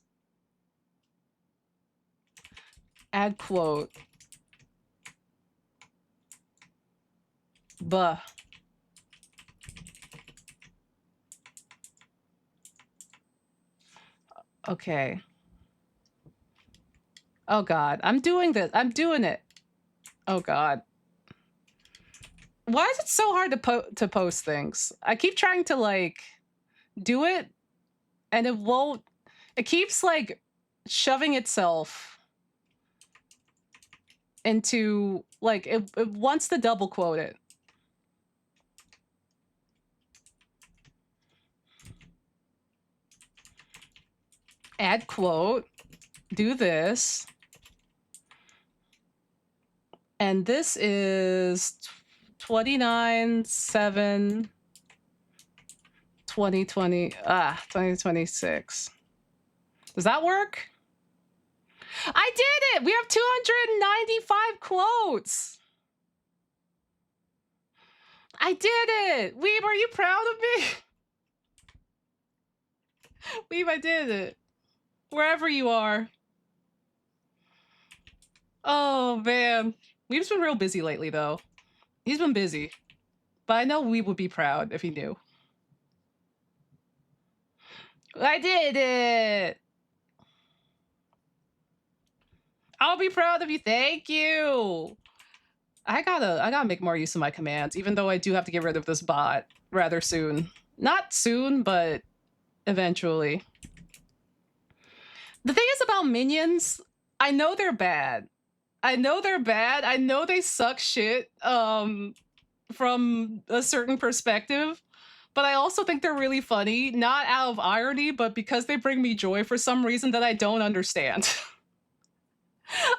Add quote. Buh. Okay. Oh, God. I'm doing this. I'm doing it. Oh, God. Why is it so hard to post things? I keep trying to, like, do it, and it won't... It keeps, like, shoving itself into... Like, it wants to double quote it. Add quote. Do this. And this is 29/7/2026. Does that work? I did it! We have 295 quotes! I did it! Weeb, are you proud of me? Weeb, I did it. Wherever you are. Oh, man. Weeb's been real busy lately, though. He's been busy. But I know Weeb would be proud if he knew. I did it! I'll be proud of you. Thank you. I gotta make more use of my commands, even though I do have to get rid of this bot rather soon. Not soon, but eventually. The thing is about minions, I know they're bad. I know they're bad. I know they suck shit from a certain perspective, but I also think they're really funny, not out of irony, but because they bring me joy for some reason that I don't understand.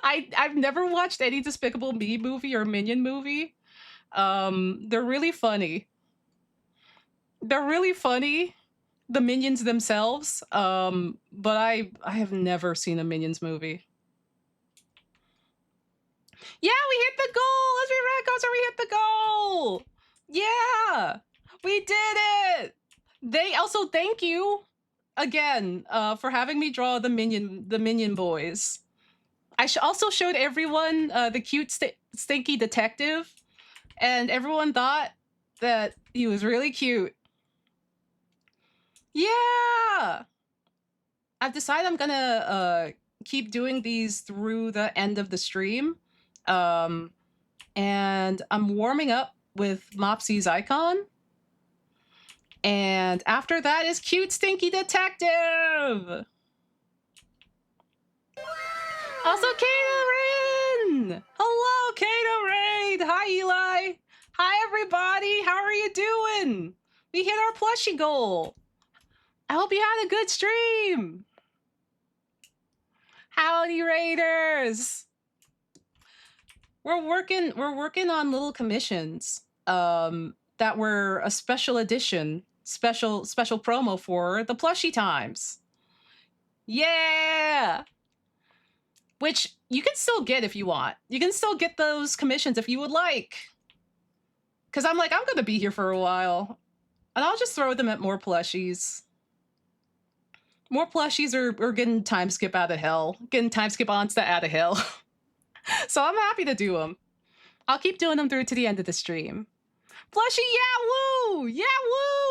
I've never watched any Despicable Me movie or Minion movie. They're really funny. They're really funny, the Minions themselves. But I have never seen a Minions movie. Yeah, we hit the goal! Let's be Red Concert, we hit the goal! Yeah! We did it! They also thank you again for having me draw the Minion boys. I also showed everyone the cute stinky detective, and everyone thought that he was really cute. Yeah! I've decided I'm gonna keep doing these through the end of the stream. And I'm warming up with Mopsy's icon. And after that is Cute Stinky Detective! Also, Kato hello, Kato Rain! Hi, Eli! Hi, everybody! How are you doing? We hit our plushie goal! I hope you had a good stream! Howdy, Raiders! We're working on little commissions that were a special edition, special promo for the plushie times. Yeah! Which you can still get if you want. You can still get those commissions if you would like. Because I'm going to be here for a while. And I'll just throw them at more plushies. More plushies are getting time skip out of hell. Getting time skip Onsta out of hell. So I'm happy to do them. I'll keep doing them through to the end of the stream. Plushie, yeah, woo! Yeah,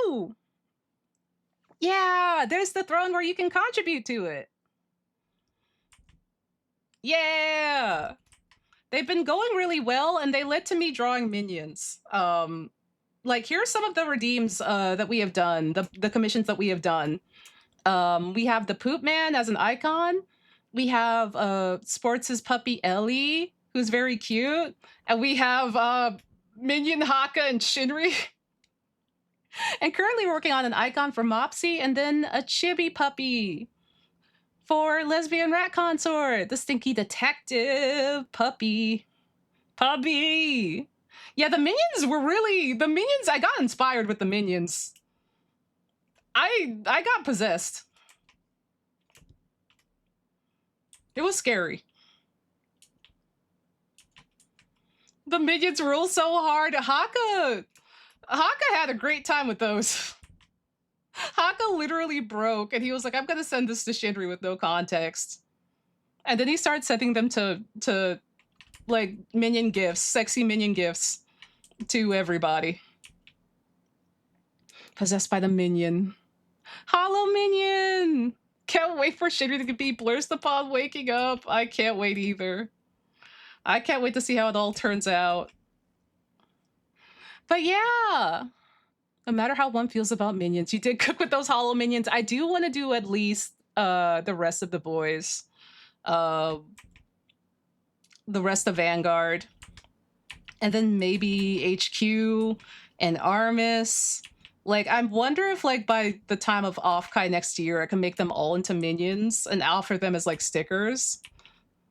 woo! Yeah, there's the throne where you can contribute to it. Yeah! They've been going really well, and they led to me drawing minions. Here's some of the redeems that we have done, the commissions that we have done. We have the Poop Man as an icon. We have Sports' puppy Ellie, who's very cute. And we have Minion Haka and Shinri. And currently working on an icon for Mopsy, and then a Chibi puppy for Lesbian Rat Consort, the Stinky Detective puppy. Yeah, the minions I got inspired with the minions. I got possessed. It was scary. The minions rule so hard. Haka had a great time with those. Haka literally broke, and he was like, I'm gonna send this to Shinri with no context. And then he started sending them to minion gifts, sexy minion gifts to everybody. Possessed by the minion. Hollow minion! Can't wait for Shinri to be blurs upon waking up. I can't wait either. I can't wait to see how it all turns out. But yeah, no matter how one feels about minions, you did cook with those hollow minions. I do want to do at least the rest of the boys. The rest of Vanguard. And then maybe HQ and Armis Like, I wonder if, like, by the time of Offkai next year, I can make them all into minions and offer them as, like, stickers.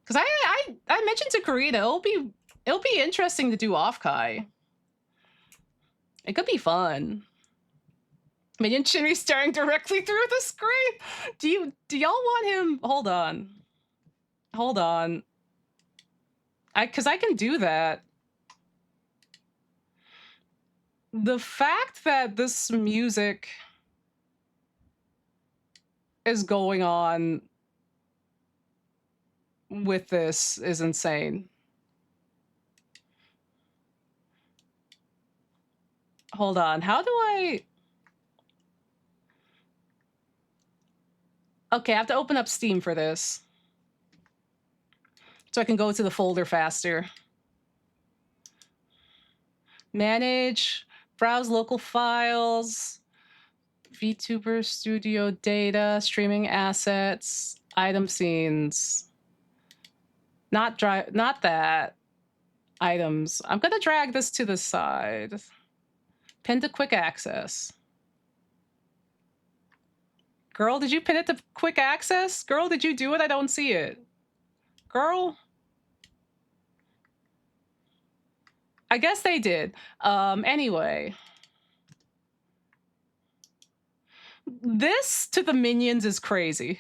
Because I mentioned to Karina, it'll be interesting to do Offkai. It could be fun. Minion Shinri staring directly through the screen. Do y'all want him? Hold on. Hold on. Because I can do that. The fact that this music is going on with this is insane. Hold on. How do I... Okay, I have to open up Steam for this. So I can go to the folder faster. Manage, browse local files, VTuber studio data, streaming assets, item scenes. Not that. Items. I'm gonna drag this to the side. Pin to quick access. Girl, did you pin it to quick access? Girl, did you do it? I don't see it. Girl? I guess they did. Anyway. This to the minions is crazy.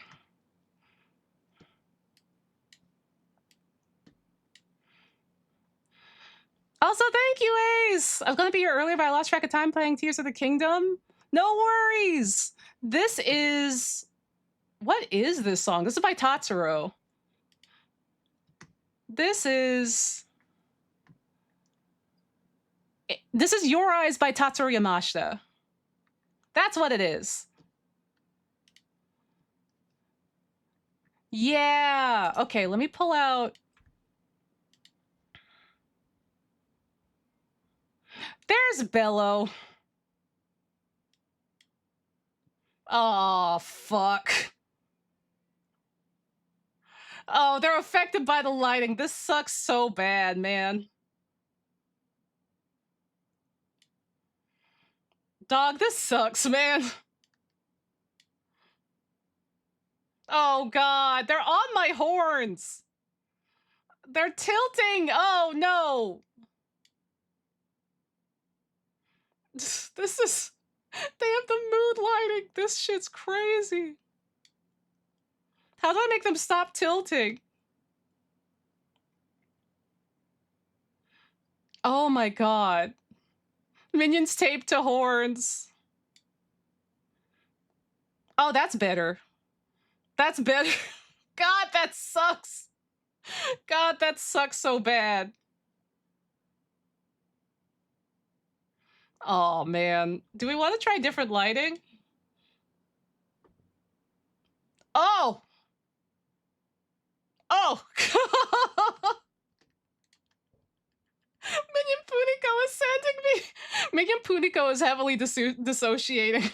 Also, thank you, Ace! I was gonna be here earlier, but I lost track of time playing Tears of the Kingdom. No worries! This is... What is this song? This is by Tatsuro. This is Your Eyes by Tatsuro Yamashita. That's what it is. Yeah. Okay, let me pull out... There's Bello. Oh, fuck. Oh, they're affected by the lighting. This sucks so bad, man. Dog, this sucks, man. Oh, God. They're on my horns. They're tilting. Oh, no. This is... They have the mood lighting. This shit's crazy. How do I make them stop tilting? Oh my god. Minions taped to horns. Oh, that's better. That's better. God, that sucks. God, that sucks so bad. Oh, man. Do we want to try different lighting? Oh! Oh! Minion Puniko is sending me. Minion Puniko is heavily dissociating.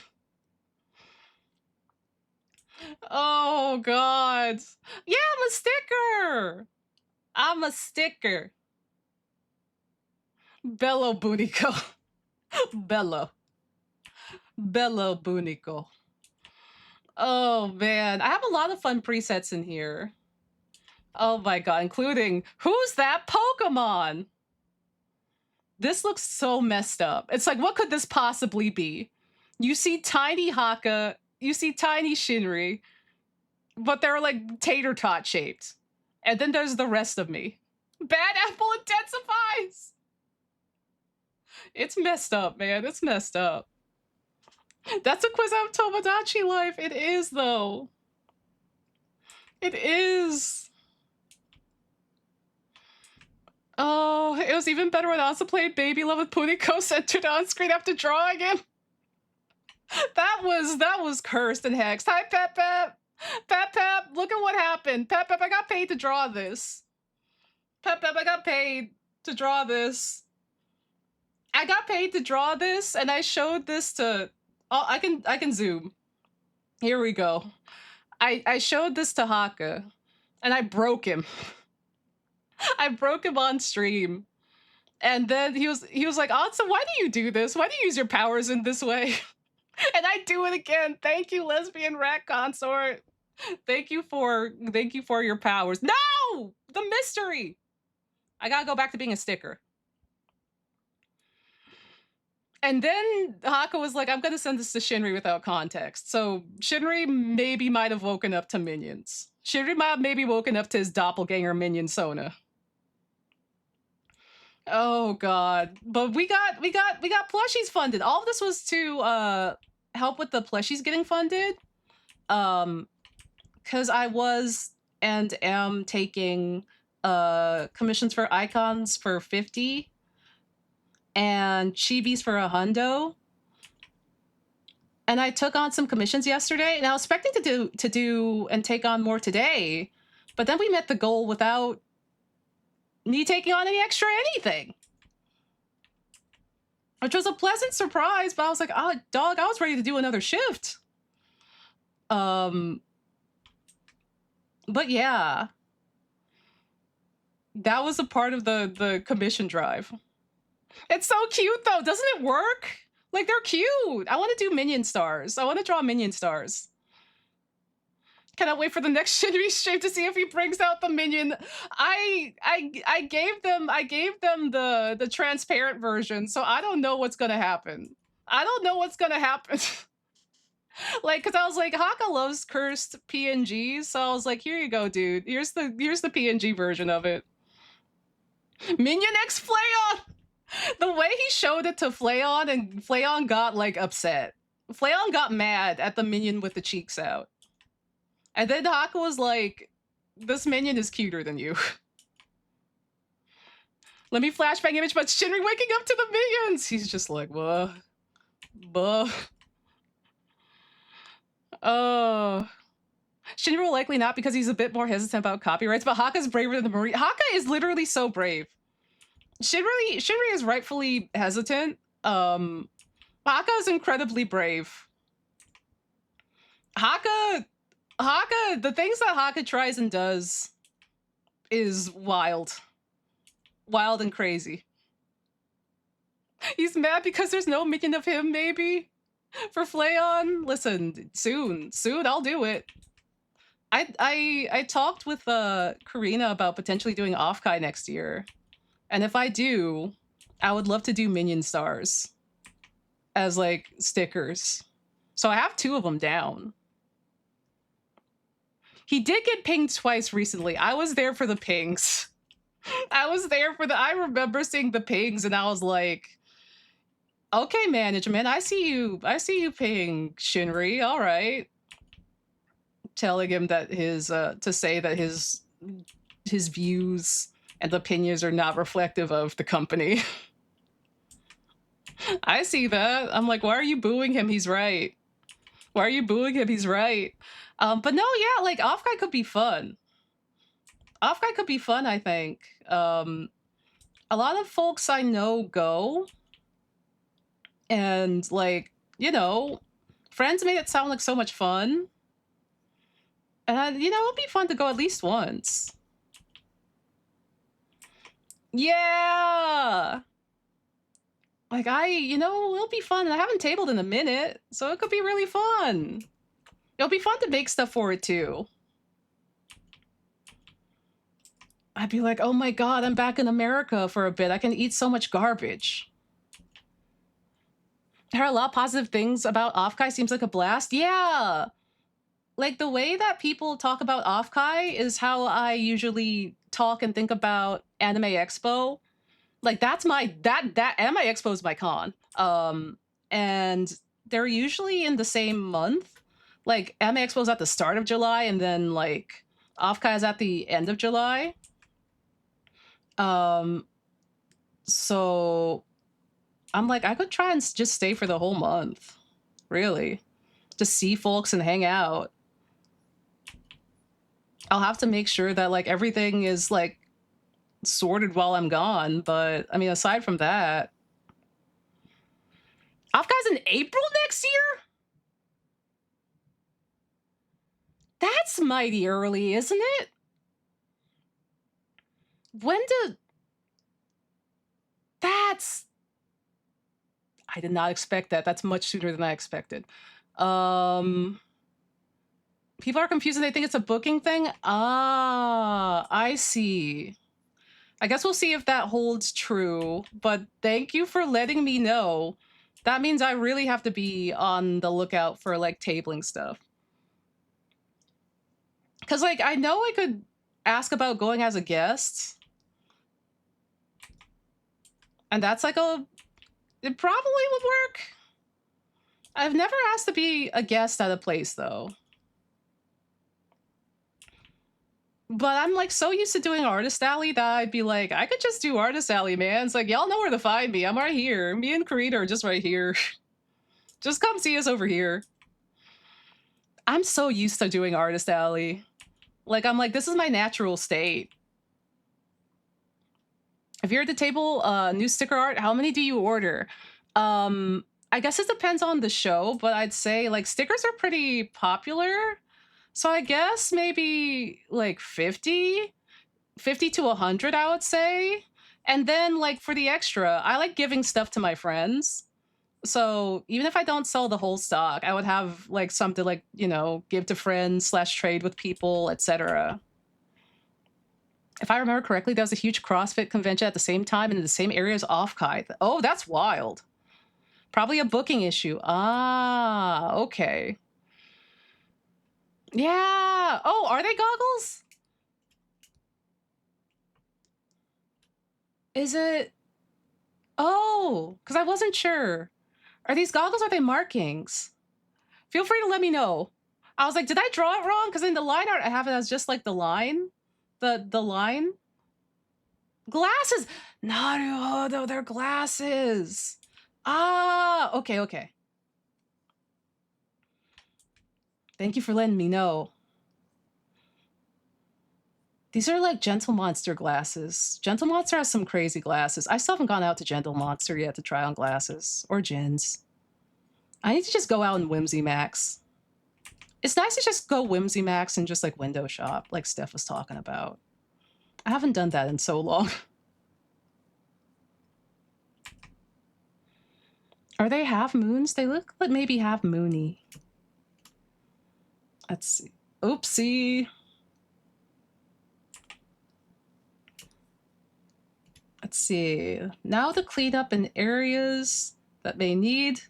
Oh, God. Yeah, I'm a sticker. I'm a sticker. Bello Bunico. Bello. Bello Bunico. Oh, man. I have a lot of fun presets in here. Oh, my God. Including, who's that Pokemon? This looks so messed up. It's like, what could this possibly be? You see tiny Haka, you see tiny Shinri, but they're like tater tot shaped. And then there's the rest of me. Bad apple intensifies! It's messed up, man. It's messed up. That's a quiz out of Tomodachi life. It is, though. It is. Oh, it was even better when Onsta played Baby Love with Puniko centered on screen after drawing him. That was cursed and hexed. Hi, Pep Pep. Pep Pep, look at what happened. Pep Pep, I got paid to draw this. Pep Pep, I got paid to draw this. I got paid to draw this, and I showed this to... Oh, I can zoom. Here we go. I showed this to Haka, and I broke him. I broke him on stream. And then he was like, Onsta, why do you do this? Why do you use your powers in this way? And I do it again. Thank you, lesbian rat consort. Thank you for your powers. No! The mystery. I gotta go back to being a sticker. And then Haka was like, I'm gonna send this to Shinri without context. So Shinri maybe might have woken up to minions. Shinri might have maybe woken up to his doppelganger minion Sona. Oh god. But we got plushies funded. All of this was to help with the plushies getting funded. Because I was and am taking commissions for icons for 50 and chibis for 100. And I took on some commissions yesterday, and I was expecting to do and take on more today, but then we met the goal without me taking on any extra anything, which was a pleasant surprise. But I was like, oh, dog, I was ready to do another shift. But yeah, that was a part of the commission drive. It's so cute though, doesn't it work? Like, they're cute. I want to do minion stars. I want to draw minion stars. Cannot wait for the next Shinri stream to see if he brings out the minion. I gave them the transparent version, so I don't know what's gonna happen. I don't know what's gonna happen. Like, cause I was like, Haka loves cursed PNGs, so I was like, here you go, dude. Here's the PNG version of it. Minion X Flayon! The way he showed it to Flayon, and Flayon got like upset. Flayon got mad at the minion with the cheeks out. And then Haka was like, this minion is cuter than you. Let me flashbang image, but Shinri waking up to the minions. He's just like, buh. Shinri will likely not, because he's a bit more hesitant about copyrights, but Haka's braver than the Marine. Haka is literally so brave. Shinri is rightfully hesitant. Haka is incredibly brave. Haka, the things that Haka tries and does is wild. Wild and crazy. He's mad because there's no minion of him, maybe? For Flayon? Listen, soon I'll do it. I talked with Karina about potentially doing Offkai next year. And if I do, I would love to do minion stars as like stickers. So I have 2 of them down. He did get pinged twice recently. I was there for the pings. I remember seeing the pings and I was like, okay, management, I see you ping Shinri, all right. Telling him that to say that his views and opinions are not reflective of the company. I see that. I'm like, why are you booing him? He's right. Why are you booing him? He's right. But no, yeah, like Offkai could be fun. Offkai could be fun, I think. A lot of folks I know go. And like, you know, friends made it sound like so much fun. And you know, it'd be fun to go at least once. Yeah. Like it'll be fun. I haven't tabled in a minute, so it could be really fun. It'll be fun to make stuff for it too. I'd be like, oh my god, I'm back in America for a bit. I can eat so much garbage. There are a lot of positive things about Offkai. Seems like a blast. Yeah. Like, the way that people talk about Offkai is how I usually talk and think about Anime Expo. Like, that's that Anime Expo is my con. And they're usually in the same month. Like, Anime Expo is at the start of July, and then like Offkai is at the end of July. So I'm like, I could try and just stay for the whole month. Really. Just see folks and hang out. I'll have to make sure that like everything is like sorted while I'm gone, but I mean, aside from that, Offkai's in April next year? That's mighty early, isn't it? When That's I did not expect that. That's much sooner than I expected. Um, People are confused and they think it's a booking thing. Ah, I see. I guess we'll see if that holds true, but thank you for letting me know. That means I really have to be on the lookout for like tabling stuff. Cause like I know I could ask about going as a guest. And that's like it probably would work. I've never asked to be a guest at a place though. But I'm like so used to doing Artist Alley that I'd be like, I could just do Artist Alley, man. It's like, y'all know where to find me. I'm right here. Me and Karina are just right here. Just come see us over here. I'm so used to doing Artist Alley. Like, I'm like, this is my natural state. If you're at the table, new sticker art, how many do you order? I guess it depends on the show, but I'd say like stickers are pretty popular. So I guess maybe like 50 to 100, I would say. And then like for the extra, I like giving stuff to my friends. So even if I don't sell the whole stock, I would have like some to like, give to friends / trade with people, etc. If I remember correctly, there was a huge CrossFit convention at the same time and in the same area as Offkite. Oh, that's wild. Probably a booking issue. Ah, okay. Yeah. Oh, are they goggles? Is it? Oh, because I wasn't sure. Are these goggles or are they markings? Feel free to let me know. I was like, did I draw it wrong? Because in the line art, I have it as just like the line. The line. Glasses! Naruhodo, they're glasses. Ah, okay. Thank you for letting me know. These are like Gentle Monster glasses. Gentle Monster has some crazy glasses. I still haven't gone out to Gentle Monster yet to try on glasses. Or gins. I need to just go out and Whimsy Max. It's nice to just go Whimsy Max and just like window shop, like Steph was talking about. I haven't done that in so long. Are they half moons? They look like maybe half moony. Let's see. Oopsie. Let's see. Now to clean up in areas that may need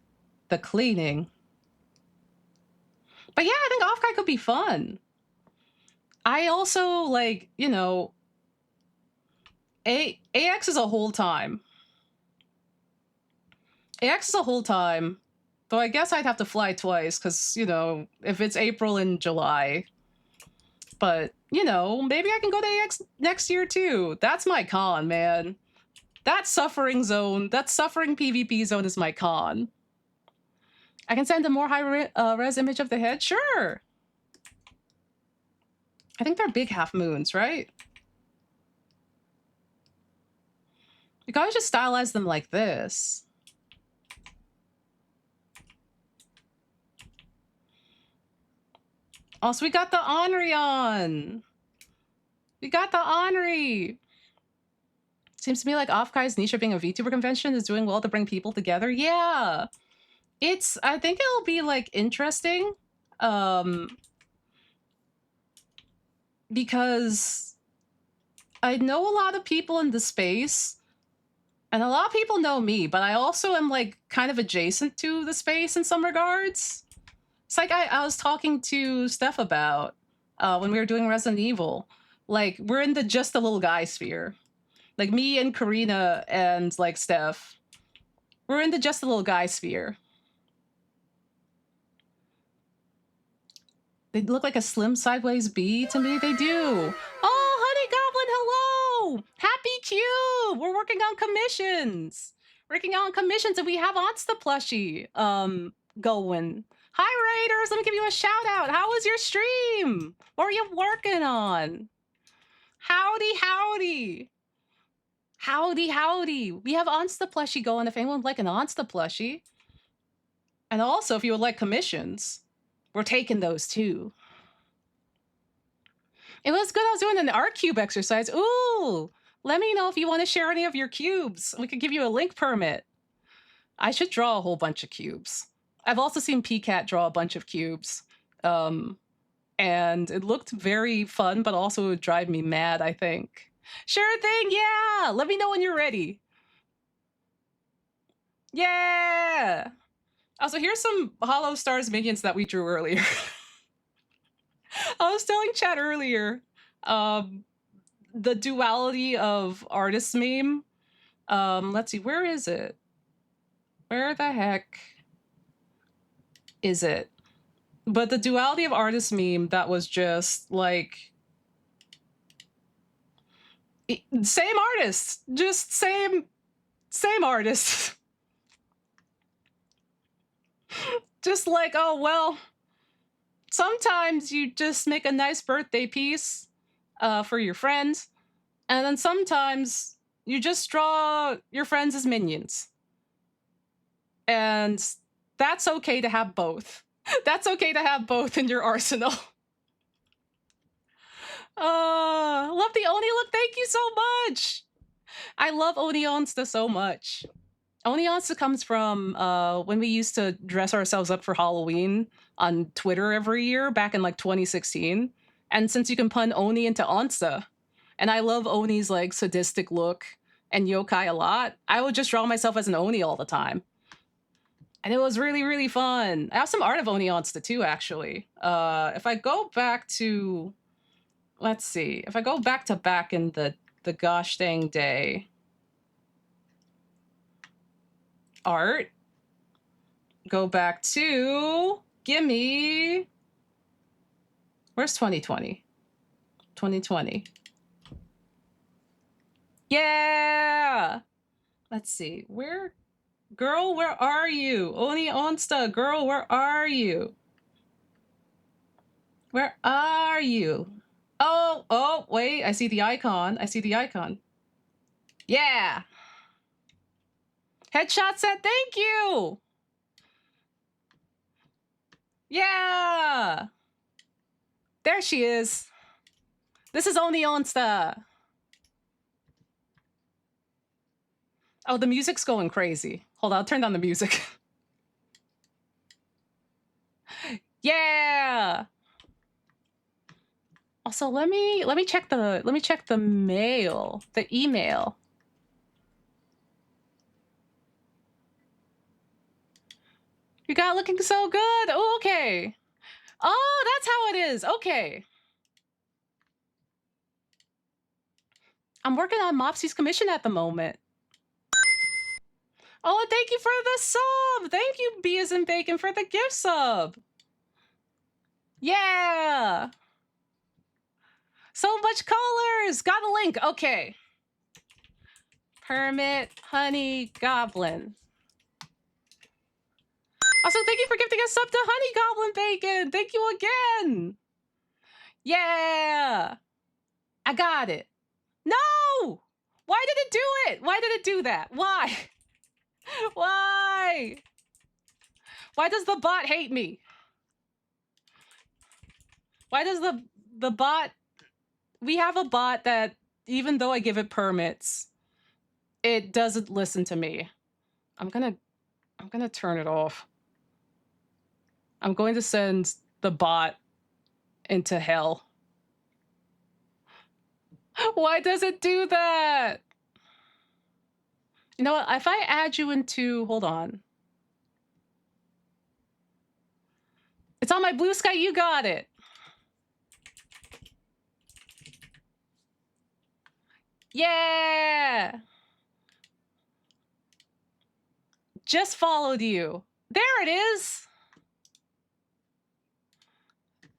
the cleaning. But yeah, I think Offkite could be fun. I also like, AX is a whole time. AX is a whole time. Though I guess I'd have to fly twice because, if it's April and July. But, maybe I can go to AX next year too. That's my con, man. That suffering zone, that suffering PvP zone is my con. I can send a more high-res image of the head? Sure. I think they're big half moons, right? You gotta just stylize them like this. Also, we got the Henri on. We got the Henri. Seems to me like Offkai's niche of being a VTuber convention is doing well to bring people together. Yeah. I think it'll be like interesting. Because I know a lot of people in the space. And a lot of people know me, but I also am like kind of adjacent to the space in some regards. It's like I was talking to Steph about when we were doing Resident Evil. Like, we're in the just a little guy sphere. Like, me and Karina and, like, Steph. We're in the just a little guy sphere. They look like a slim sideways bee to me. They do. Oh, Honey Goblin, hello! Happy Q! We're working on commissions. And we have Onsta Plushie going. Hi, Raiders! Let me give you a shout out. How was your stream? What are you working on? Howdy, howdy. Howdy, howdy. We have Onsta Plushie going if anyone would like an Onsta Plushie. And also, if you would like commissions, we're taking those too. It was good. I was doing an art cube exercise. Ooh, Let me know if you want to share any of your cubes. We could give you a link permit. I should draw a whole bunch of cubes. I've also seen PCAT draw a bunch of cubes. Um, and it looked very fun, but also would drive me mad, I think. Sure thing, yeah! Let me know when you're ready. Yeah! Also, here's some Hollow Stars minions that we drew earlier. I was telling Chad earlier, um, the duality of artist meme. Let's see, where is it? Where the heck is it? But the duality of artist meme that was just like same artist, just same artist. Just like, oh well, sometimes you just make a nice birthday piece for your friends, and then sometimes you just draw your friends as minions. And that's okay to have both. That's okay to have both in your arsenal. Love the Oni look. Thank you so much. I love Oni Onsta so much. Oni Onsta comes from when we used to dress ourselves up for Halloween on Twitter every year back in like 2016. And since you can pun Oni into Onsta, and I love Oni's like sadistic look and yokai a lot, I would just draw myself as an Oni all the time. And it was really, really fun. I have some art of Oni Onsta too, actually. If I go back to, let's see, if I go back to back in the gosh dang day art, go back to, gimme, where's 2020? 2020. Yeah! Let's see, girl, where are you? Oni Onsta, girl, where are you? Where are you? Oh, wait, I see the icon. I see the icon. Yeah! Headshot said thank you! Yeah! There she is. This is Oni Onsta. Oh, the music's going crazy. Hold on, I'll turn down the music. Yeah! Also, let me check the mail, the email. You got looking so good. Oh, okay. Oh, that's how it is. Okay. I'm working on Mopsy's commission at the moment. Oh, thank you for the sub. Thank you, B as in Bacon, for the gift sub. Yeah. So much colors. Got a link. Okay. Permit Honey Goblin. Also, thank you for gifting a sub to Honey Goblin Bacon. Thank you again. Yeah. I got it. No! Why did it do it? Why did it do that? Why? Why? Why does the bot hate me? Why does the bot... We have a bot that, even though I give it permits, it doesn't listen to me. I'm gonna turn it off. I'm going to send the bot into hell. Why does it do that? You know what? If I add you into... Hold on. It's on my Blue Sky. You got it. Yeah! Just followed you. There it is.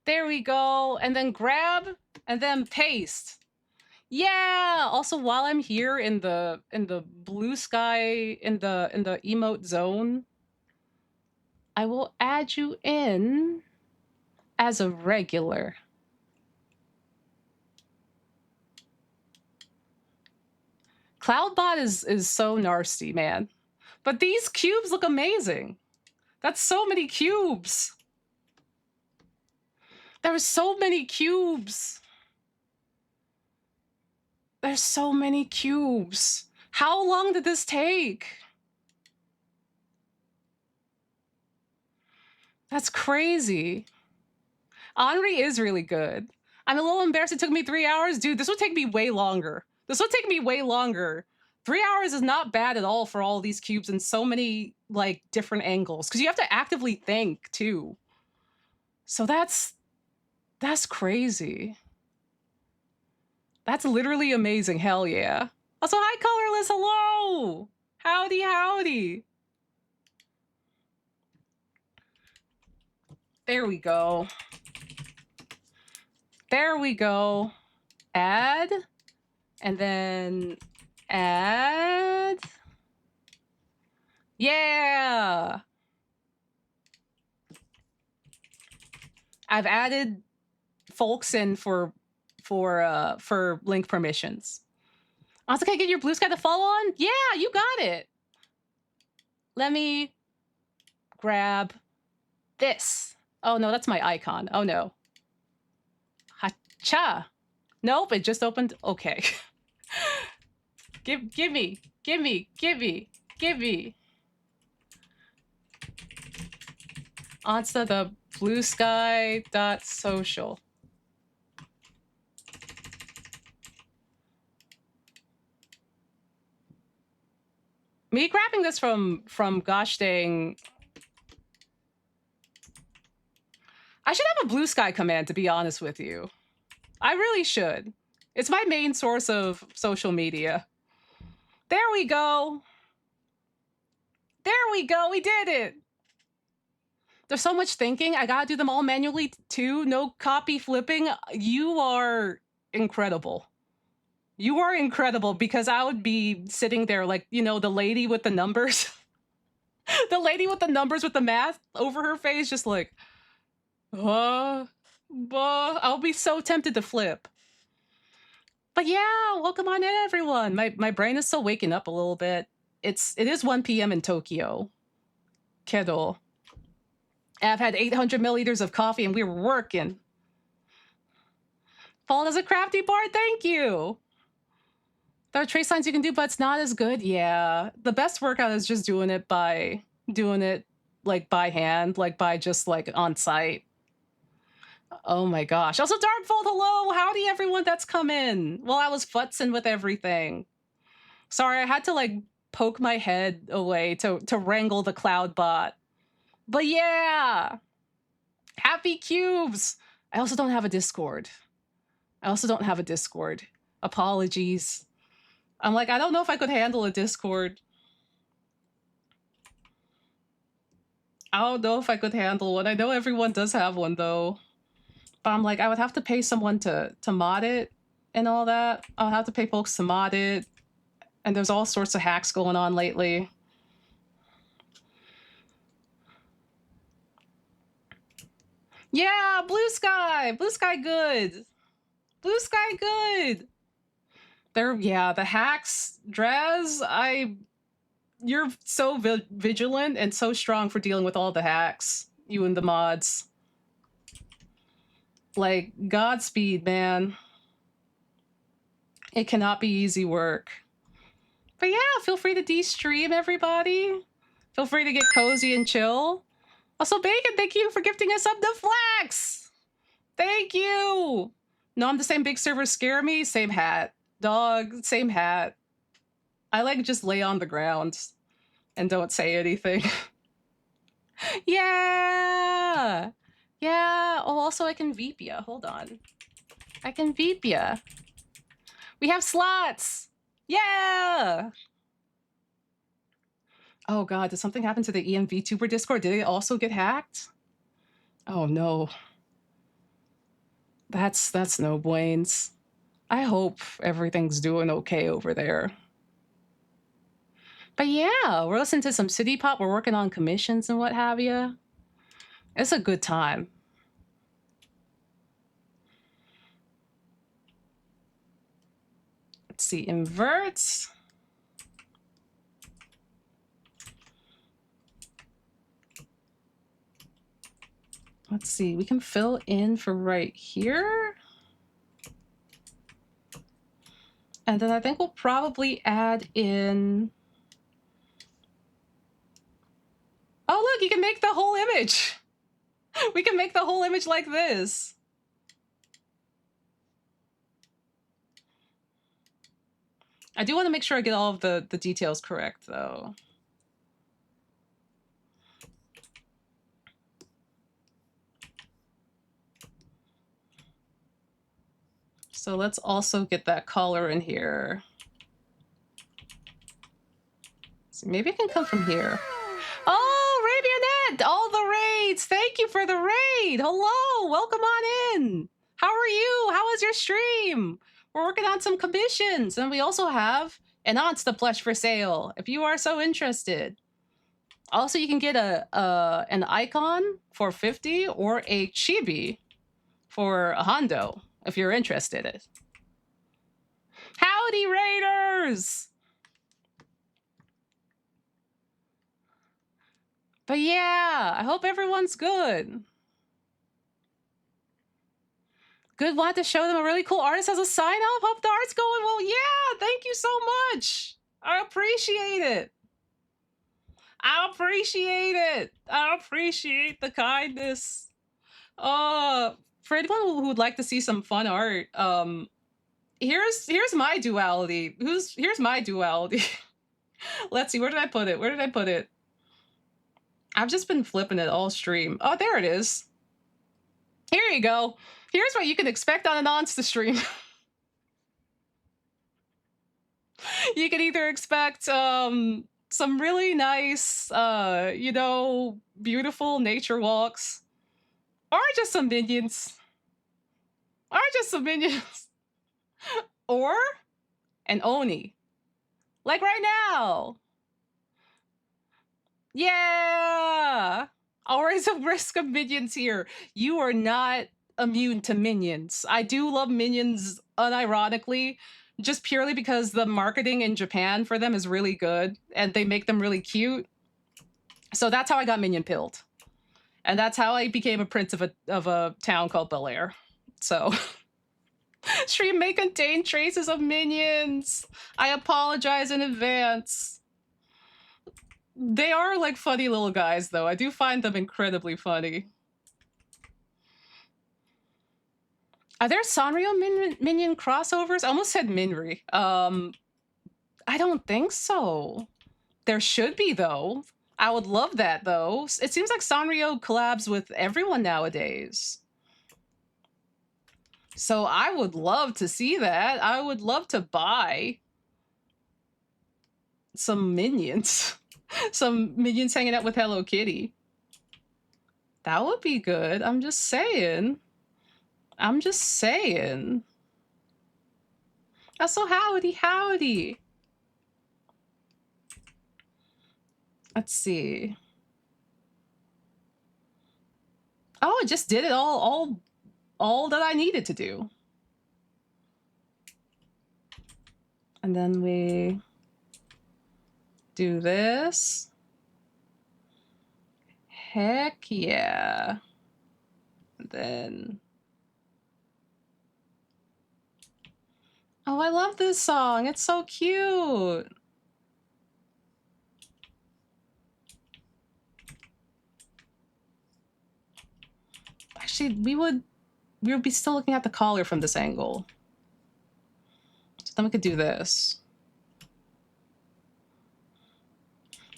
There we go. And then grab and then paste. Yeah. Also, while I'm here in the Blue Sky in the emote zone, I will add you in as a regular. Cloudbot is so nasty, man. But these cubes look amazing. That's so many cubes. There were so many cubes. There's so many cubes. How long did this take? That's crazy. Henri is really good. I'm a little embarrassed it took me 3 hours. Dude, this would take me way longer. This would take me way longer. 3 hours is not bad at all for all these cubes and so many, like, different angles. Because you have to actively think, too. So that's crazy. That's literally amazing. Hell yeah. Also, hi, Colorless. Hello. Howdy, howdy. There we go. There we go. Add. And then add. Yeah. I've added folks in for link permissions. Also, can I get your blue sky to follow on? Yeah, you got it. Let me grab this. Oh no, that's my icon. Oh no. Hacha. Nope, it just opened. Okay. give me. Onsta the blue sky dot social. Me grabbing this from gosh dang. I should have a blue sky command, to be honest with you. I really should. It's my main source of social media. There we go. There we go. We did it. There's so much thinking. I gotta do them all manually too. No copy flipping. You are incredible. You are incredible, because I would be sitting there like, you know, the lady with the numbers. The lady with the numbers with the math over her face, just like, I'll be so tempted to flip. But yeah, welcome on in, everyone. My brain is still waking up a little bit. It is 1 p.m. in Tokyo. Kedo. I've had 800 milliliters of coffee and we're working. Fallen as a crafty part, thank you. There are trace lines you can do, but it's not as good. Yeah, the best workout is just doing it like by hand, like by just like on site. Oh my gosh. Also, Darkfold, hello. Howdy, everyone that's come in. Well, I was futzing with everything. Sorry, I had to like poke my head away to wrangle the cloud bot. But yeah. Happy cubes. I also don't have a Discord. Apologies. I'm like, I don't know if I could handle a Discord. I don't know if I could handle one. I know everyone does have one though. But I'm like, I would have to pay someone to mod it and all that. I'll have to pay folks to mod it. And there's all sorts of hacks going on lately. Yeah, blue sky. Blue sky good. Blue sky good. The hacks, Draz, you're so vigilant and so strong for dealing with all the hacks. You and the mods. Like, Godspeed, man. It cannot be easy work. But yeah, feel free to de-stream, everybody. Feel free to get cozy and chill. Also, Bacon, thank you for gifting us up the flax. Thank you. No, I'm the same big servers scare me. Same hat. Dog, same hat. I like just lay on the ground and don't say anything. Yeah. Yeah. Oh, also I can Veep ya. Hold on. I can Veep ya. We have slots. Yeah. Oh god, did something happen to the EMVTuber Discord? Did it also get hacked? Oh no. That's no brains. I hope everything's doing okay over there. But yeah, we're listening to some city pop. We're working on commissions and what have you. It's a good time. Let's see, inverts. Let's see, we can fill in for right here. And then I think we'll probably add in... Oh, look, you can make the whole image. We can make the whole image like this. I do want to make sure I get all of the details correct, though. So let's also get that color in here. So maybe it can come from here. Oh, Ravionette! All the raids! Thank you for the raid! Hello! Welcome on in! How are you? How was your stream? We're working on some commissions, and we also have an Onsta plush for sale, if you are so interested. Also, you can get an icon for 50 or a chibi for a hundo, if you're interested. Howdy, Raiders! But yeah, I hope everyone's good. Good, wanted to show them a really cool artist as a sign-off. Hope the art's going well. Yeah, thank you so much. I appreciate it. I appreciate it. I appreciate the kindness. For anyone who would like to see some fun art, here's my duality. Here's my duality. Let's see, where did I put it? Where did I put it? I've just been flipping it all stream. Oh, there it is. Here you go. Here's what you can expect on an Onsta stream. You can either expect some really nice, you know, beautiful nature walks, or just some minions. Or just some minions. Or an Oni. Like right now. Yeah! Always a risk of minions here. You are not immune to minions. I do love minions unironically, just purely because the marketing in Japan for them is really good, and they make them really cute. So that's how I got minion pilled. And that's how I became a prince of a town called Bel Air. So... Stream may contain traces of minions. I apologize in advance. They are like funny little guys, though. I do find them incredibly funny. Are there Sanrio minion crossovers? I almost said Minri. I don't think so. There should be, though. I would love that, though. It seems like Sanrio collabs with everyone nowadays. So I would love to see that. I would love to buy some minions. Some minions hanging out with Hello Kitty. That would be good. I'm just saying. I'm just saying. Oh, so howdy, howdy. Let's see. Oh, it just did it all that I needed to do. And then we do this. Heck yeah. And then... Oh, I love this song. It's so cute. Actually, we would be still looking at the collar from this angle. So then we could do this.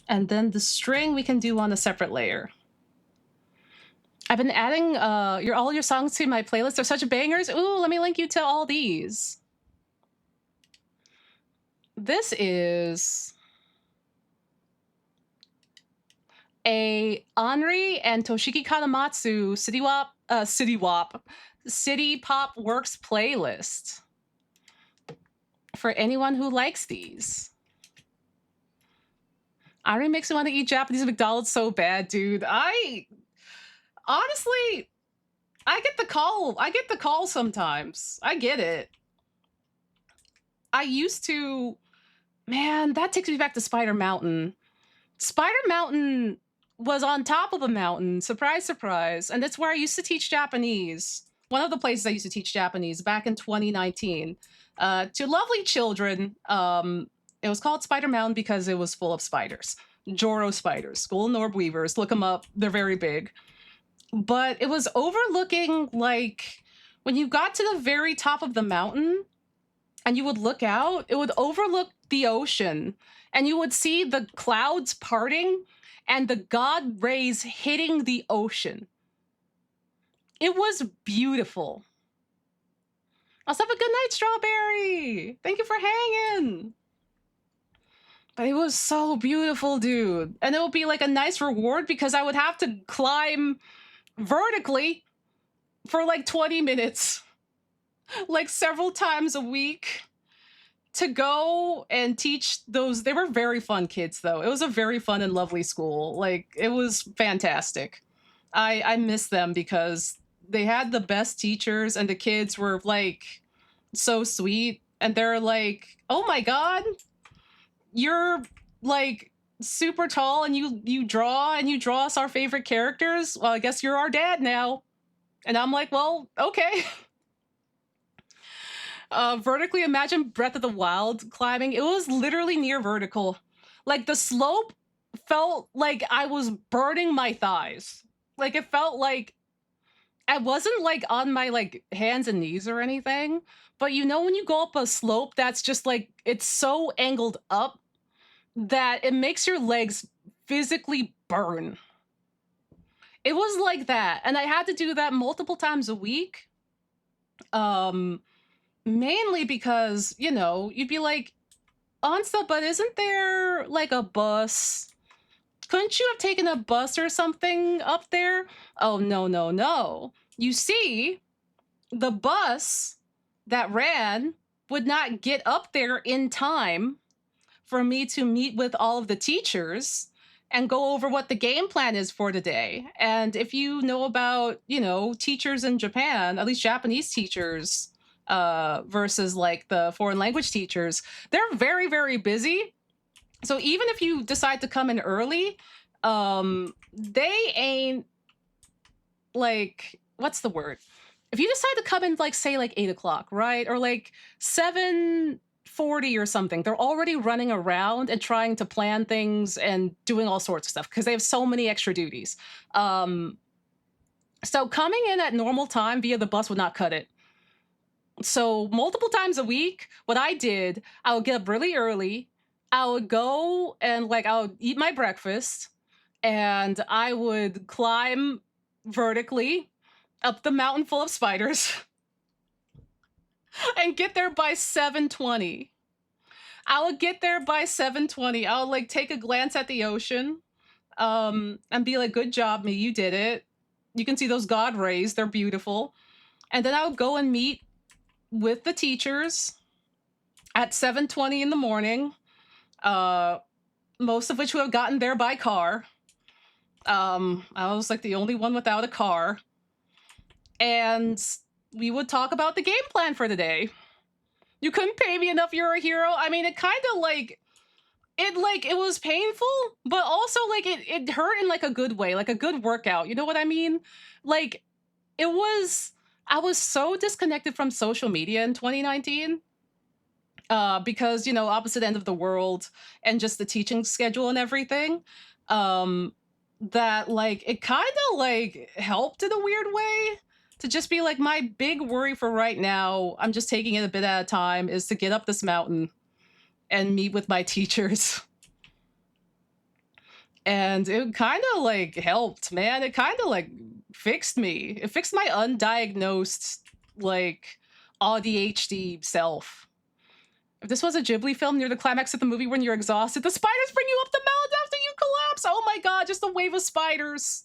And then the string we can do on a separate layer. I've been adding all your songs to my playlist. They're such bangers. Ooh, let me link you to all these. This is a Anri and Toshiki Kanamatsu City Pop Works playlist for anyone who likes these. Anri makes me want to eat Japanese McDonald's so bad, dude. Honestly, I get the call. I get the call sometimes. I get it. I used to... Man, that takes me back to Spider Mountain. Spider Mountain was on top of a mountain. Surprise, surprise. And that's where I used to teach Japanese. one of the places I used to teach Japanese back in 2019, to lovely children. It was called Spider Mountain because it was full of spiders. Joro spiders, golden orb weavers. Look them up. They're very big. But it was overlooking, like, when you got to the very top of the mountain and you would look out, it would overlook the ocean and you would see the clouds parting and the God rays hitting the ocean. It was beautiful. Also, have a good night, Strawberry. Thank you for hanging. But it was so beautiful, dude. And it would be like a nice reward because I would have to climb vertically for like 20 minutes, like several times a week to go and teach those. They were very fun kids, though. It was a very fun and lovely school. Like, it was fantastic. I miss them because they had the best teachers and the kids were like so sweet. And they're like, oh my God, you're like super tall and you draw us our favorite characters. Well, I guess you're our dad now. And I'm like, well, okay. Vertically, imagine Breath of the Wild climbing. It was literally near vertical. Like, the slope felt like I was burning my thighs. Like, it felt like I wasn't like on my like hands and knees or anything. But you know, when you go up a slope that's just like, it's so angled up that it makes your legs physically burn. It was like that. And I had to do that multiple times a week. Mainly because, you know, you'd be like, Onsta, but isn't there like a bus? Couldn't you have taken a bus or something up there? Oh, no, no, no. You see, the bus that ran would not get up there in time for me to meet with all of the teachers and go over what the game plan is for the day. And if you know about, you know, teachers in Japan, at least Japanese teachers, versus like the foreign language teachers, they're very, very busy. So even if you decide to come in early, they ain't like, what's the word? If you decide to come in like, say, like 8 o'clock, right? Or like 7:40 or something, they're already running around and trying to plan things and doing all sorts of stuff because they have so many extra duties. So coming in at normal time via the bus would not cut it. So multiple times a week, what I did, I would get up really early. I would go and like, I would eat my breakfast and I would climb vertically up the mountain full of spiders and get there by 7:20. I would get there by 7:20. I would like take a glance at the ocean, and be like, good job, me, you did it. You can see those God rays, they're beautiful. And then I would go and meet with the teachers at 7:20 in the morning, most of which who have gotten there by car. I was like the only one without a car. And we would talk about the game plan for the day. You couldn't pay me enough, you're a hero. I mean, it kind of like, it was painful, but also like it hurt in like a good way, like a good workout. You know what I mean? Like, it was, I was so disconnected from social media in 2019, because, you know, opposite end of the world and just the teaching schedule and everything, that like it kind of like helped in a weird way to just be like, my big worry for right now, I'm just taking it a bit at a time, is to get up this mountain and meet with my teachers. And it kind of like helped, man. It kind of like fixed me. It fixed my undiagnosed like ADHD self. If this was a Ghibli film near the climax of the movie when you're exhausted, the spiders bring you up the mountain after you collapse. Oh my God, just a wave of spiders.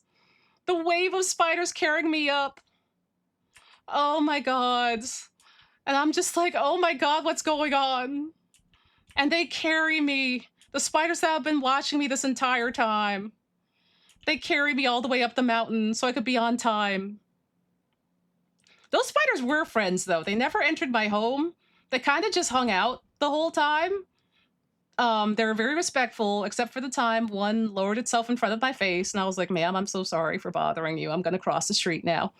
The wave of spiders carrying me up. Oh my God. And I'm just like, oh my God, what's going on? And they carry me. The spiders that have been watching me this entire time. They carry me all the way up the mountain so I could be on time. Those spiders were friends, though. They never entered my home. They kind of just hung out the whole time. They were very respectful, except for the time one lowered itself in front of my face, and I was like, ma'am, I'm so sorry for bothering you. I'm going to cross the street now.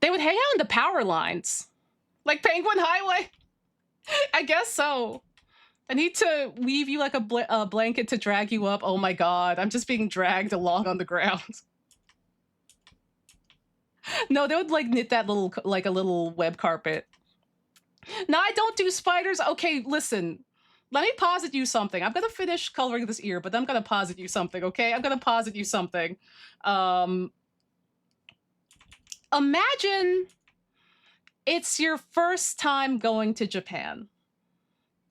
They would hang out in the power lines. Like Penguin Highway. I guess so. I need to weave you like a blanket to drag you up. Oh my god, I'm just being dragged along on the ground. No, they would like knit that little like a little web carpet. No, I don't do spiders. Okay, listen. Let me posit you something. I'm gonna finish coloring this ear, but I'm gonna posit you something, okay? I'm gonna posit you something. Imagine it's your first time going to Japan.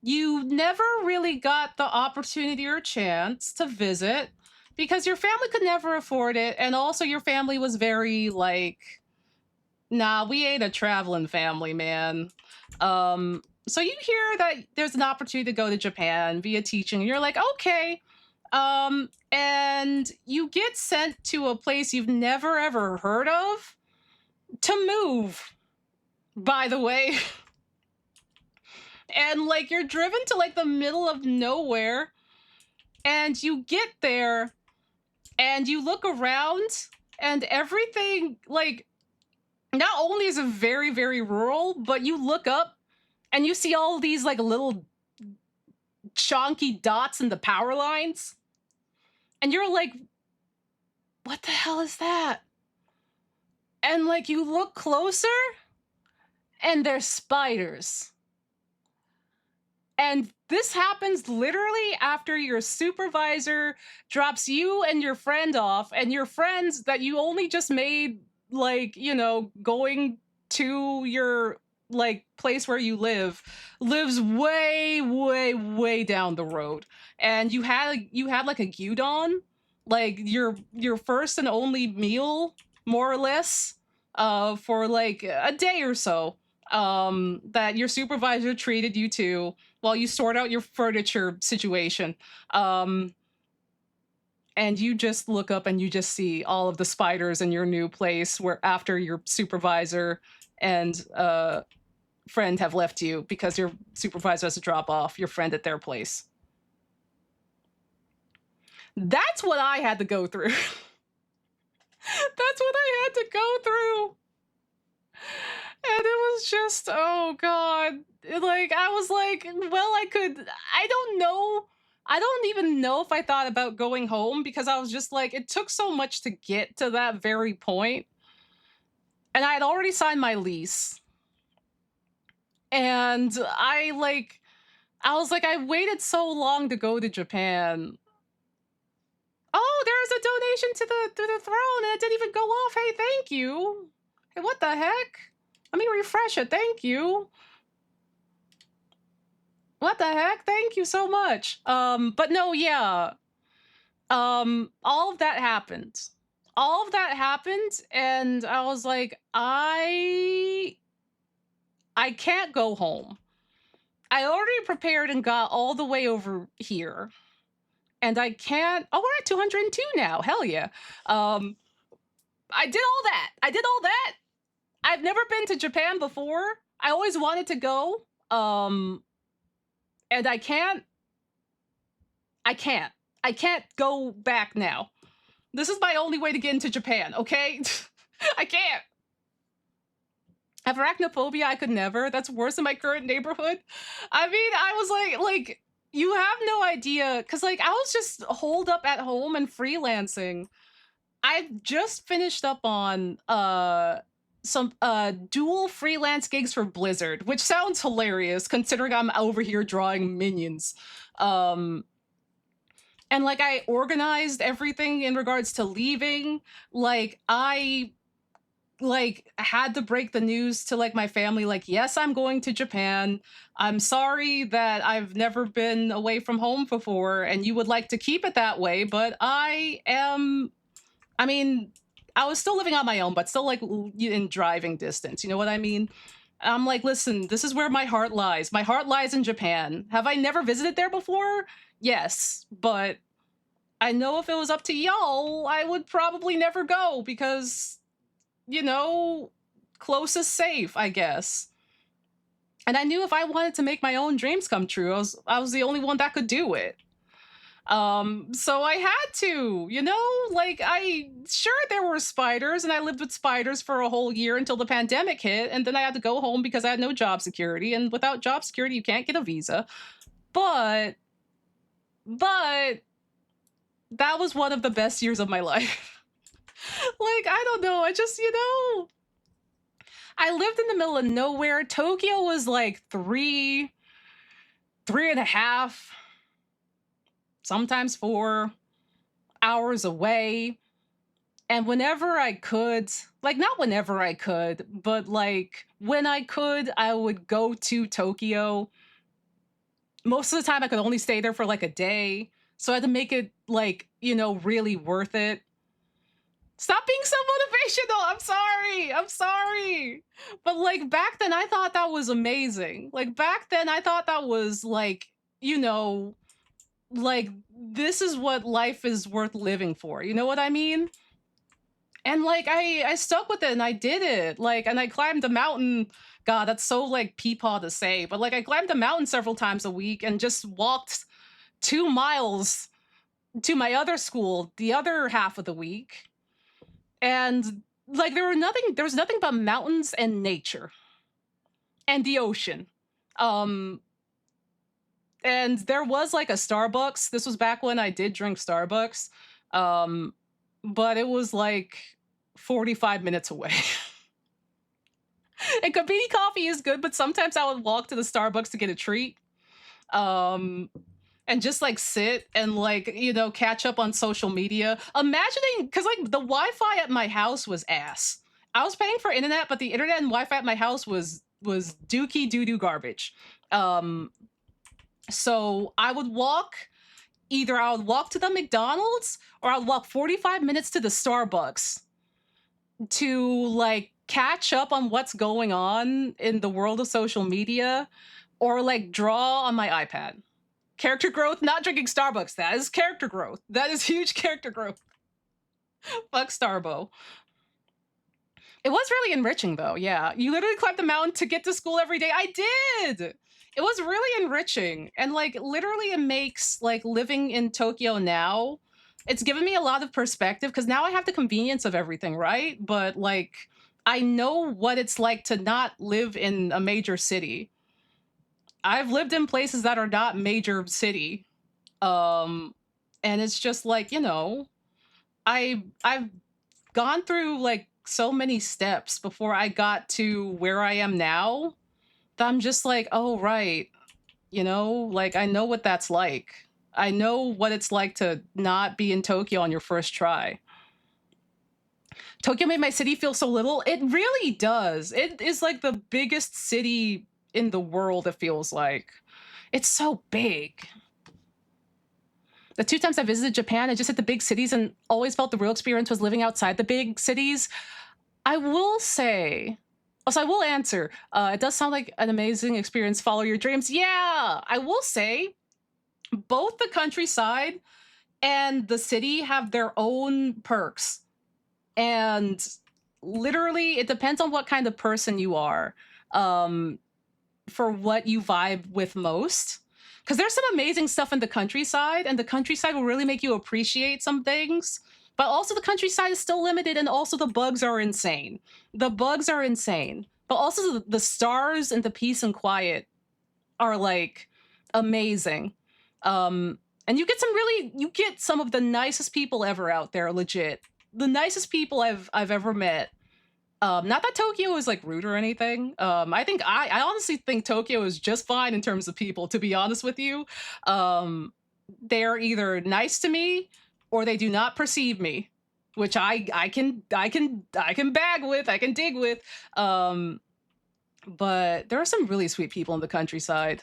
You never really got the opportunity or chance to visit because your family could never afford it. And also, your family was very like, nah, we ain't a traveling family, man. So you hear that there's an opportunity to go to Japan via teaching, and you're like, okay. And you get sent to a place you've never ever heard of to move, by the way. And like you're driven to like the middle of nowhere, and you get there and you look around, and everything like not only is it very very rural, but you look up and you see all these like little chonky dots in the power lines, and you're like, what the hell is that? And like you look closer and they're spiders. And this happens literally after your supervisor drops you and your friend off, and your friends that you only just made, like, you know, going to your like place where you lives way, way, way down the road. And you had like a gyudon, like your first and only meal, more or less, for like a day or so, that your supervisor treated you to while you sort out your furniture situation. Um, and you just look up and you just see all of the spiders in your new place where after your supervisor and friend have left you because your supervisor has to drop off your friend at their place. That's what I had to go through. That's what I had to go through. And it was just, oh god. Like I was like, well, I don't know. I don't even know if I thought about going home because I was just like, it took so much to get to that very point. And I had already signed my lease. And I was like, I waited so long to go to Japan. Oh, there's a donation to the throne and it didn't even go off. Hey, thank you. Hey, what the heck? Let me refresh it. Thank you. What the heck? Thank you so much. But no, yeah. All of that happened. All of that happened, and I was like, I can't go home. I already prepared and got all the way over here. And I can't. Oh, we're at 202 now. Hell yeah. I did all that. I did all that. I've never been to Japan before. I always wanted to go. And I can't go back now. This is my only way to get into Japan, okay? I can't. Have arachnophobia? I could never. That's worse than my current neighborhood. I mean, I was like, you have no idea. Cause like I was just holed up at home and freelancing. I just finished up on some dual freelance gigs for Blizzard, which sounds hilarious considering I'm over here drawing minions. And like I organized everything in regards to leaving. Like I had to break the news to like my family, like, yes, I'm going to Japan. I'm sorry that I've never been away from home before and you would like to keep it that way, but I mean, I was still living on my own, but still like in driving distance. You know what I mean? I'm like, listen, this is where my heart lies. My heart lies in Japan. Have I never visited there before? Yes, but I know if it was up to y'all, I would probably never go because, you know, closest safe, I guess. And I knew if I wanted to make my own dreams come true, I was the only one that could do it. So I had to, like I sure there were spiders and I lived with spiders for a whole year until the pandemic hit and then I had to go home because I had no job security and without job security you can't get a visa. But that was one of the best years of my life. Like I don't know, I just, I lived in the middle of nowhere. Tokyo was like 3.5, sometimes 4 hours away. And whenever I could, like not whenever I could, but like when I could, I would go to Tokyo. Most of the time I could only stay there for like a day. So I had to make it like, really worth it. Stop being so motivational. I'm sorry. I'm sorry. But like back then I thought that was amazing. Like back then I thought that was like, you know, like this is what life is worth living for. You know what I mean? And like I stuck with it and I did it. Like and I climbed a mountain. God, that's so like peepaw to say, but like I climbed a mountain several times a week and just walked 2 miles to my other school the other half of the week. And like there was nothing but mountains and nature and the ocean. Um and there was like a Starbucks. This was back when I did drink Starbucks. Um but it was like 45 minutes away. And convenience coffee is good, but sometimes I would walk to the Starbucks to get a treat. Um and just like sit and like, catch up on social media. Imagining because like the Wi-Fi at my house was ass. I was paying for internet, but the internet and Wi-Fi at my house was dookie doo-doo garbage. Um so I would walk to the McDonald's or I would walk 45 minutes to the Starbucks to like catch up on what's going on in the world of social media or like draw on my iPad. Character growth, not drinking Starbucks. That is character growth. That is huge character growth. Fuck Starbo. It was really enriching though. Yeah. You literally climbed the mountain to get to school every day. I did. It was really enriching. And like literally it makes like living in Tokyo now, it's given me a lot of perspective because now I have the convenience of everything, right? But like I know what it's like to not live in a major city. I've lived in places that are not major city. Um and it's just like, I've gone through like so many steps before I got to where I am now that I'm just like, oh right, like I know what that's like. I know what it's like to not be in Tokyo on your first try. Tokyo made my city feel so little. It really does. It is like the biggest city in the world, it feels like. It's so big. The 2 times I visited Japan, I just hit the big cities and always felt the real experience was living outside the big cities. I will say, also I will answer, it does sound like an amazing experience. Follow your dreams. Yeah, I will say both the countryside and the city have their own perks. And literally, it depends on what kind of person you are for what you vibe with most. Because there's some amazing stuff in the countryside, and the countryside will really make you appreciate some things. But also, the countryside is still limited, and also the bugs are insane. The bugs are insane. But also, the stars and the peace and quiet are like amazing. And you get some of the nicest people ever out there, legit. The nicest people I've ever met. Not that Tokyo is like rude or anything. I honestly think Tokyo is just fine in terms of people, to be honest with you. They're either nice to me or they do not perceive me, which I can bag with, I can dig with. But there are some really sweet people in the countryside.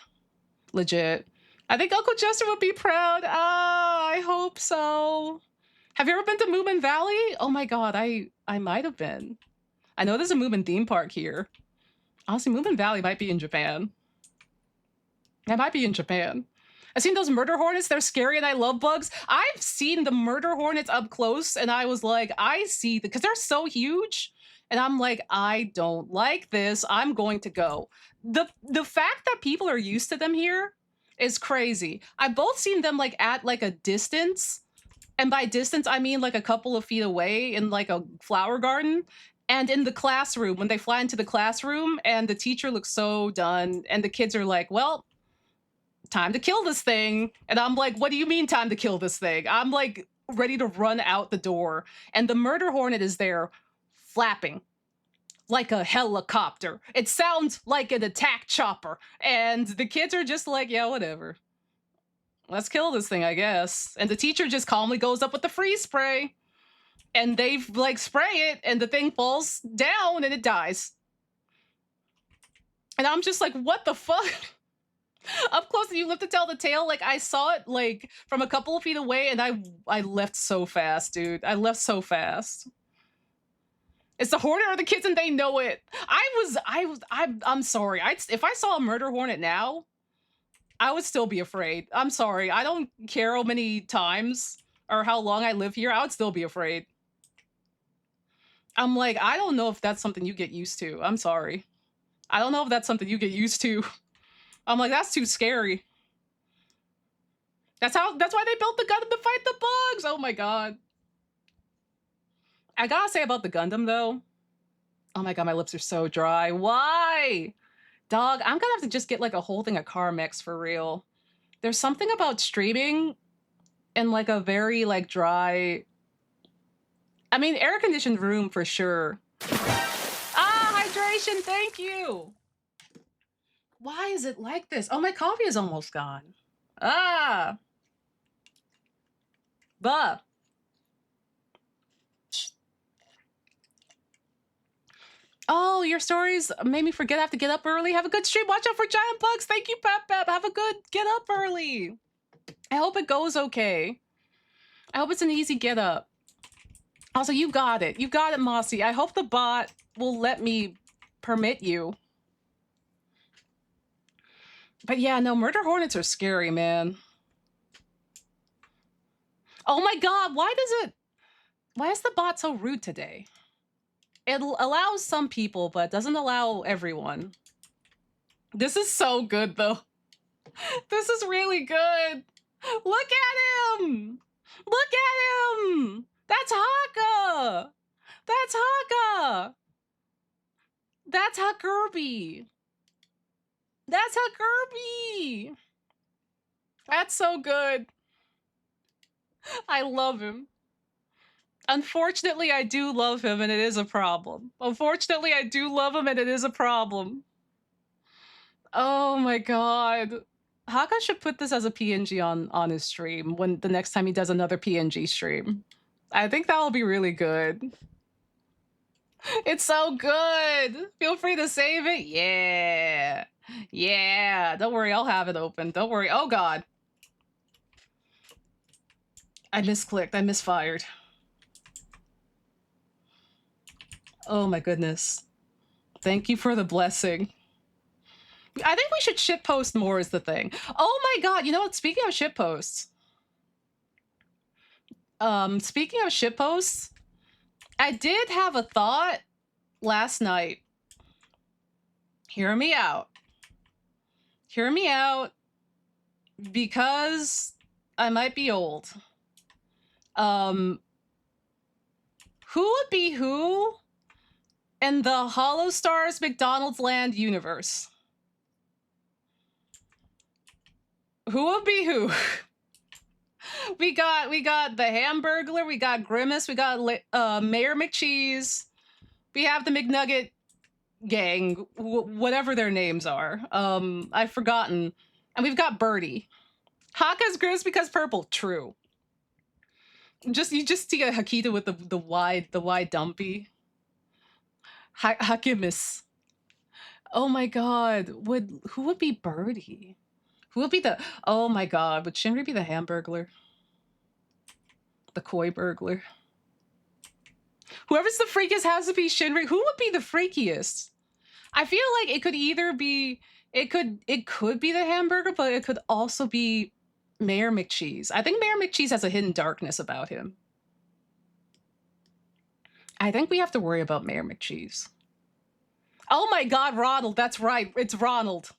Legit. I think Uncle Chester would be proud. Ah, I hope so. Have you ever been to Moomin Valley? Oh my god, I might have been. I know there's a Moomin theme park here. Honestly, Moomin Valley might be in Japan. That might be in Japan. I've seen those murder hornets. They're scary and I love bugs. I've seen the murder hornets up close and I was like, I see, because they're so huge. And I'm like, I don't like this. I'm going to go. The fact that people are used to them here It's crazy. I've both seen them like at like a distance, and by distance I mean like a couple of feet away in like a flower garden, and in the classroom when they fly into the classroom and the teacher looks so done and the kids are like, "Well, time to kill this thing." And I'm like, "What do you mean time to kill this thing?" I'm like ready to run out the door, and the murder hornet is there flapping like a helicopter. It sounds like an attack chopper. And the kids are just like, "Yeah, whatever. Let's kill this thing, I guess." And the teacher just calmly goes up with the freeze spray. And they like spray it, and the thing falls down and it dies. And I'm just like, what the fuck? Up close and you live to tell the tale. Like I saw it like from a couple of feet away, and I left so fast, dude. I left so fast. It's the hornet or the kids, and they know it. I'm sorry. If I saw a murder hornet now, I would still be afraid. I'm sorry. I don't care how many times or how long I live here. I would still be afraid. I'm like, I don't know if that's something you get used to. I'm sorry. I don't know if that's something you get used to. I'm like, that's too scary. That's why they built the Gundam to fight the bugs. Oh my god. I gotta say about the Gundam though. Oh my god, my lips are so dry. Why? Dog, I'm gonna have to just get like a whole thing of Carmex for real. There's something about streaming in like a very like dry. I mean, air conditioned room for sure. Ah, hydration, thank you. Why is it like this? Oh, my coffee is almost gone. Ah. Buh. Oh, your stories made me forget I have to get up early. Have a good stream. Watch out for giant bugs. Thank you, Pep Pep. Have a good get up early. I hope it goes okay. I hope it's an easy get up. Also, you got it. You got it, Mossy. I hope the bot will let me permit you. But yeah, no, murder hornets are scary, man. Oh my god, why is the bot so rude today? It allows some people, but doesn't allow everyone. This is so good, though. This is really good. Look at him! Look at him! That's Haka! That's Haka! That's Hakurbi! That's Hakurbi! That's so good. I love him. Unfortunately, I do love him, and it is a problem. Unfortunately, I do love him, and it is a problem. Oh my god. Haka should put this as a PNG on his stream when the next time he does another PNG stream. I think that will be really good. It's so good. Feel free to save it. Yeah. Yeah. Don't worry, I'll have it open. Don't worry. Oh god. I misclicked. I misfired. Oh my goodness. Thank you for the blessing. I think we should shitpost more is the thing. Oh my god, you know what? Speaking of shitposts. Speaking of shitposts, I did have a thought last night. Hear me out. Hear me out. Because I might be old. Who would be who in the Hollow Stars McDonald's Land universe? Who would be who? we got the Hamburglar, we got Grimace, we got Mayor McCheese, we have the McNugget gang, whatever their names are. I've forgotten. And we've got Birdie. Haka's Grimace because purple. True. You just see a Hakita with the wide dumpy. Hakimis. Oh my god. Who would be Birdie? Who would be the... Oh my god. Would Shinri be the Hamburglar? The Koi Burglar? Whoever's the freakiest has to be Shinri. Who would be the freakiest? I feel like it could either be... It could be the Hamburger, but it could also be Mayor McCheese. I think Mayor McCheese has a hidden darkness about him. I think we have to worry about Mayor McCheese. Oh my god, Ronald. That's right. It's Ronald.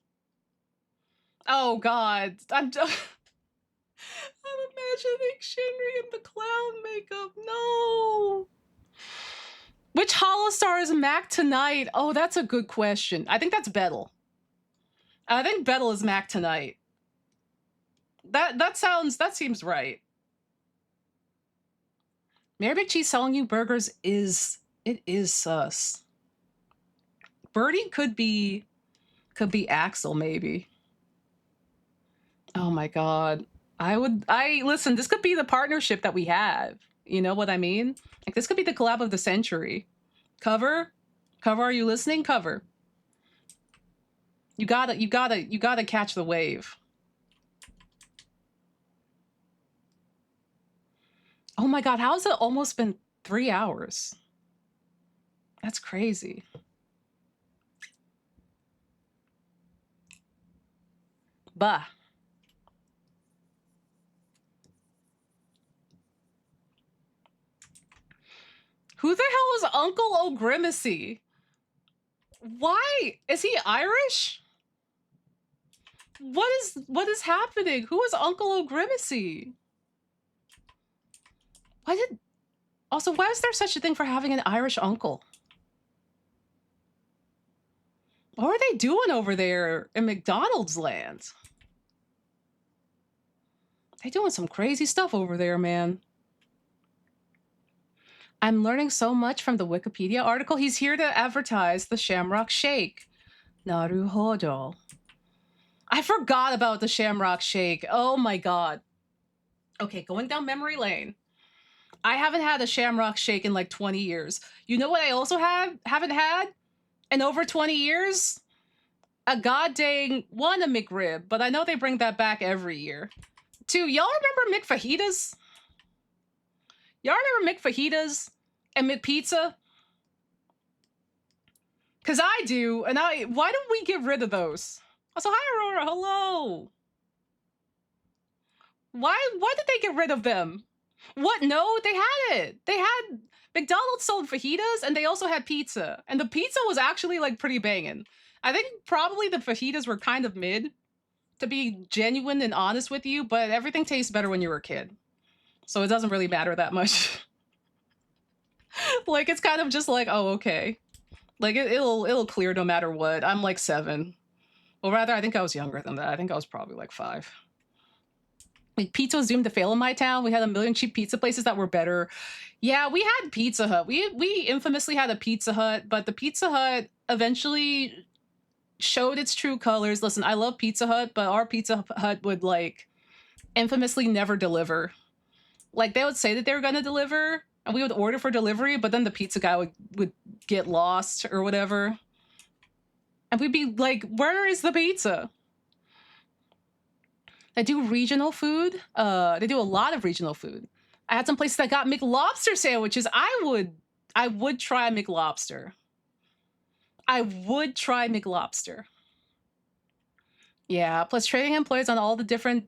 Oh God, I'm imagining Shinri in the clown makeup. No. Which Holostar is Mac tonight? Oh, that's a good question. I think that's Bettel. I think Bettel is Mac tonight. That seems right. Mary McCheese selling you burgers is sus. Birdie could be Axel maybe. Oh my god. I listen, this could be the partnership that we have. You know what I mean? Like this could be the collab of the century. Cover? Cover, are you listening? Cover. You gotta catch the wave. Oh my god, how has it almost been 3 hours? That's crazy. Bah. Who the hell is Uncle O'Grimacy? Why? Is he Irish? What is happening? Who is Uncle O'Grimacy? Why is there such a thing for having an Irish uncle? What are they doing over there in McDonald's land? They doing some crazy stuff over there, man. I'm learning so much from the Wikipedia article. He's here to advertise the Shamrock Shake. Naruhodo. I forgot about the Shamrock Shake. Oh my god. Okay, going down memory lane. I haven't had a Shamrock Shake in like 20 years. You know what I also haven't had in over 20 years? A goddamn one, a McRib, but I know they bring that back every year. Two, y'all remember McFajitas? Y'all remember McFajitas and McPizza? Cause I do, and why don't we get rid of those? Also, hi Aurora, hello. Why did they get rid of them? What? No, they had it. They had McDonald's sold fajitas, and they also had pizza. And the pizza was actually like pretty banging. I think probably the fajitas were kind of mid, to be genuine and honest with you, but everything tastes better when you were a kid. So it doesn't really matter that much. Like it's kind of just like, oh, okay. Like it'll clear no matter what. I'm like 7. Well, rather, I think I was younger than that. I think I was probably like 5. Like pizza was doomed to fail in my town. We had a million cheap pizza places that were better. Yeah, we had Pizza Hut. We infamously had a Pizza Hut, but the Pizza Hut eventually showed its true colors. Listen, I love Pizza Hut, but our Pizza Hut would like infamously never deliver. Like they would say that they were going to deliver, and we would order for delivery, but then the pizza guy would get lost or whatever. And we'd be like, where is the pizza? They do regional food. They do a lot of regional food. I had some places that got McLobster sandwiches. I would try McLobster. I would try McLobster. Yeah, plus trading employees on all the different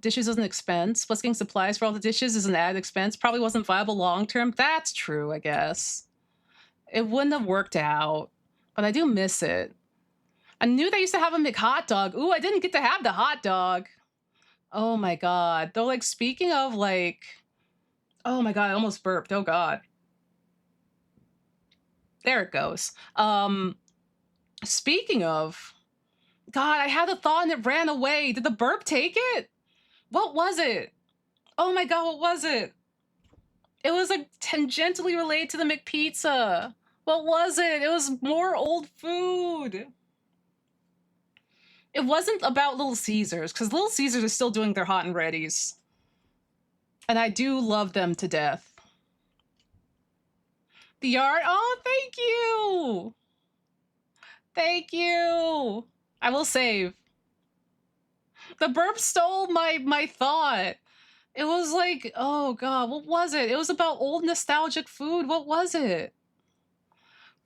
dishes is an expense. Plus getting supplies for all the dishes is an added expense. Probably wasn't viable long term. That's true, I guess. It wouldn't have worked out, but I do miss it. I knew they used to have a McHot dog. Ooh, I didn't get to have the hot dog. Oh my god. Though, like, speaking of, like... Oh my god, I almost burped. Oh god. There it goes. Speaking of... God, I had a thought and it ran away. Did the burp take it? What was it? Oh my god, what was it? It was, like, tangentially related to the McPizza. What was it? It was more old food. It wasn't about Little Caesars, because Little Caesars is still doing their hot and readies. And I do love them to death. The yard? Oh, thank you! Thank you! I will save. The burp stole my thought. It was like, oh god, what was it? It was about old nostalgic food. What was it?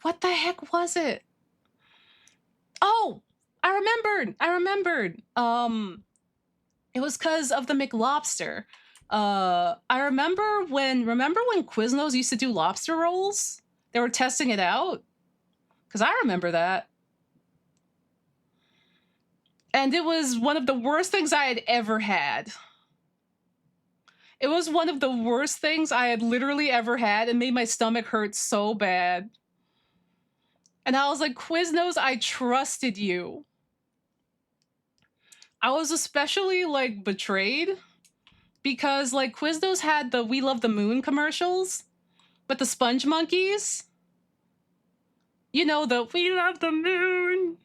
What the heck was it? Oh! I remembered. It was because of the McLobster. I remember when Quiznos used to do lobster rolls? They were testing it out? Because I remember that. And it was one of the worst things I had ever had. It was one of the worst things I had literally ever had. It made my stomach hurt so bad. And I was like, Quiznos, I trusted you. I was especially like betrayed because like Quiznos had the We Love the Moon commercials with the sponge monkeys. You know, the We Love the Moon.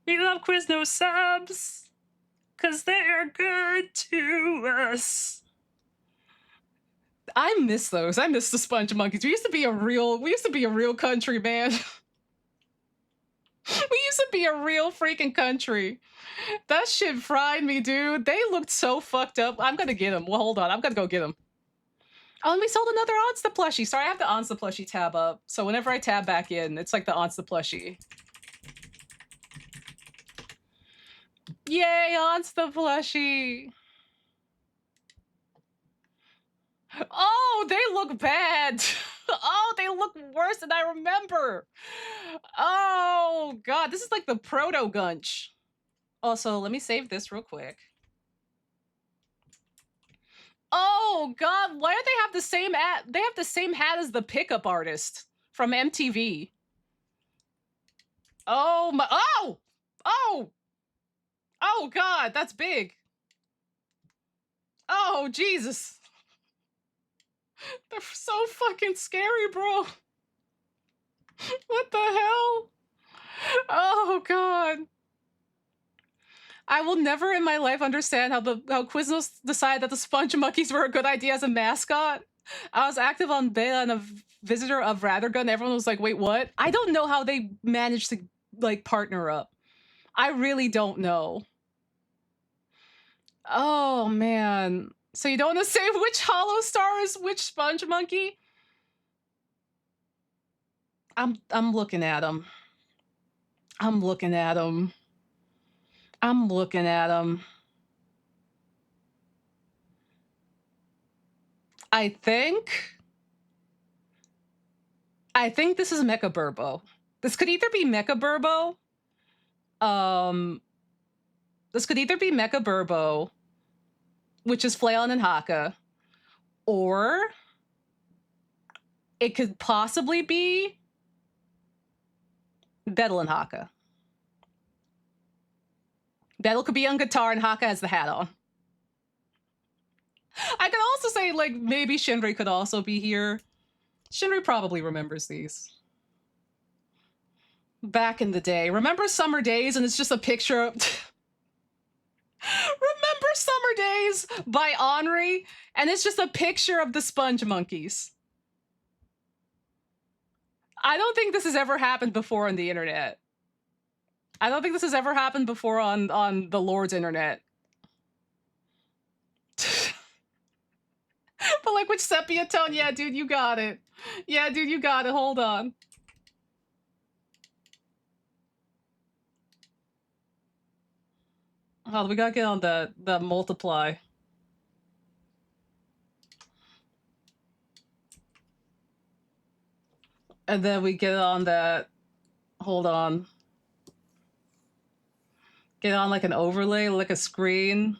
We love Quiznos subs because they're good to us. I miss those. I miss the sponge monkeys. We used to be a real country, man. We used to be a real freaking country. That shit fried me, dude. They looked so fucked up. I'm gonna get them. Well, hold on. I'm gonna go get them. Oh, and we sold another Onsta plushie. Sorry, I have the Onsta plushie tab up. So whenever I tab back in, it's like the Onsta plushie. Yay, Onsta plushie. Oh, they look bad. Oh, they look worse than I remember. Oh, God. This is like the proto Gunch. Also, let me save this real quick. Oh, God. Why do they have the same hat? They have the same hat as the pickup artist from MTV. Oh, my. Oh! Oh! Oh, God. That's big. Oh, Jesus. They're so fucking scary, bro. What the hell? Oh, God. I will never in my life understand how Quiznos decided that the sponge monkeys were a good idea as a mascot. I was active on beta and a visitor of Rathergun. Everyone was like, wait, what? I don't know how they managed to like partner up. I really don't know. Oh man. So you don't want to say which Hollow Star is which sponge monkey? I'm looking at him. I'm looking at him. I'm looking at him. I think this is Mecha Burbo. This could either be Mecha Burbo. This could either be Mecha Burbo, which is Flayon and Haka, or it could possibly be Bedel and Haka. Bedel could be on guitar and Haka has the hat on. I could also say, like, maybe Shinri could also be here. Shinri probably remembers these. Back in the day. Remember Summer Days? And it's just a picture of... Remember Summer Days by Henri? And it's just a picture of the sponge monkeys. I don't think this has ever happened before on the internet. I don't think this has ever happened before on the Lord's internet. But like which sepia tone? Yeah, dude, you got it. Yeah, dude, you got it. Hold on. Oh, we gotta get on the multiply. And then we get on that. Hold on. Get on like an overlay, like a screen.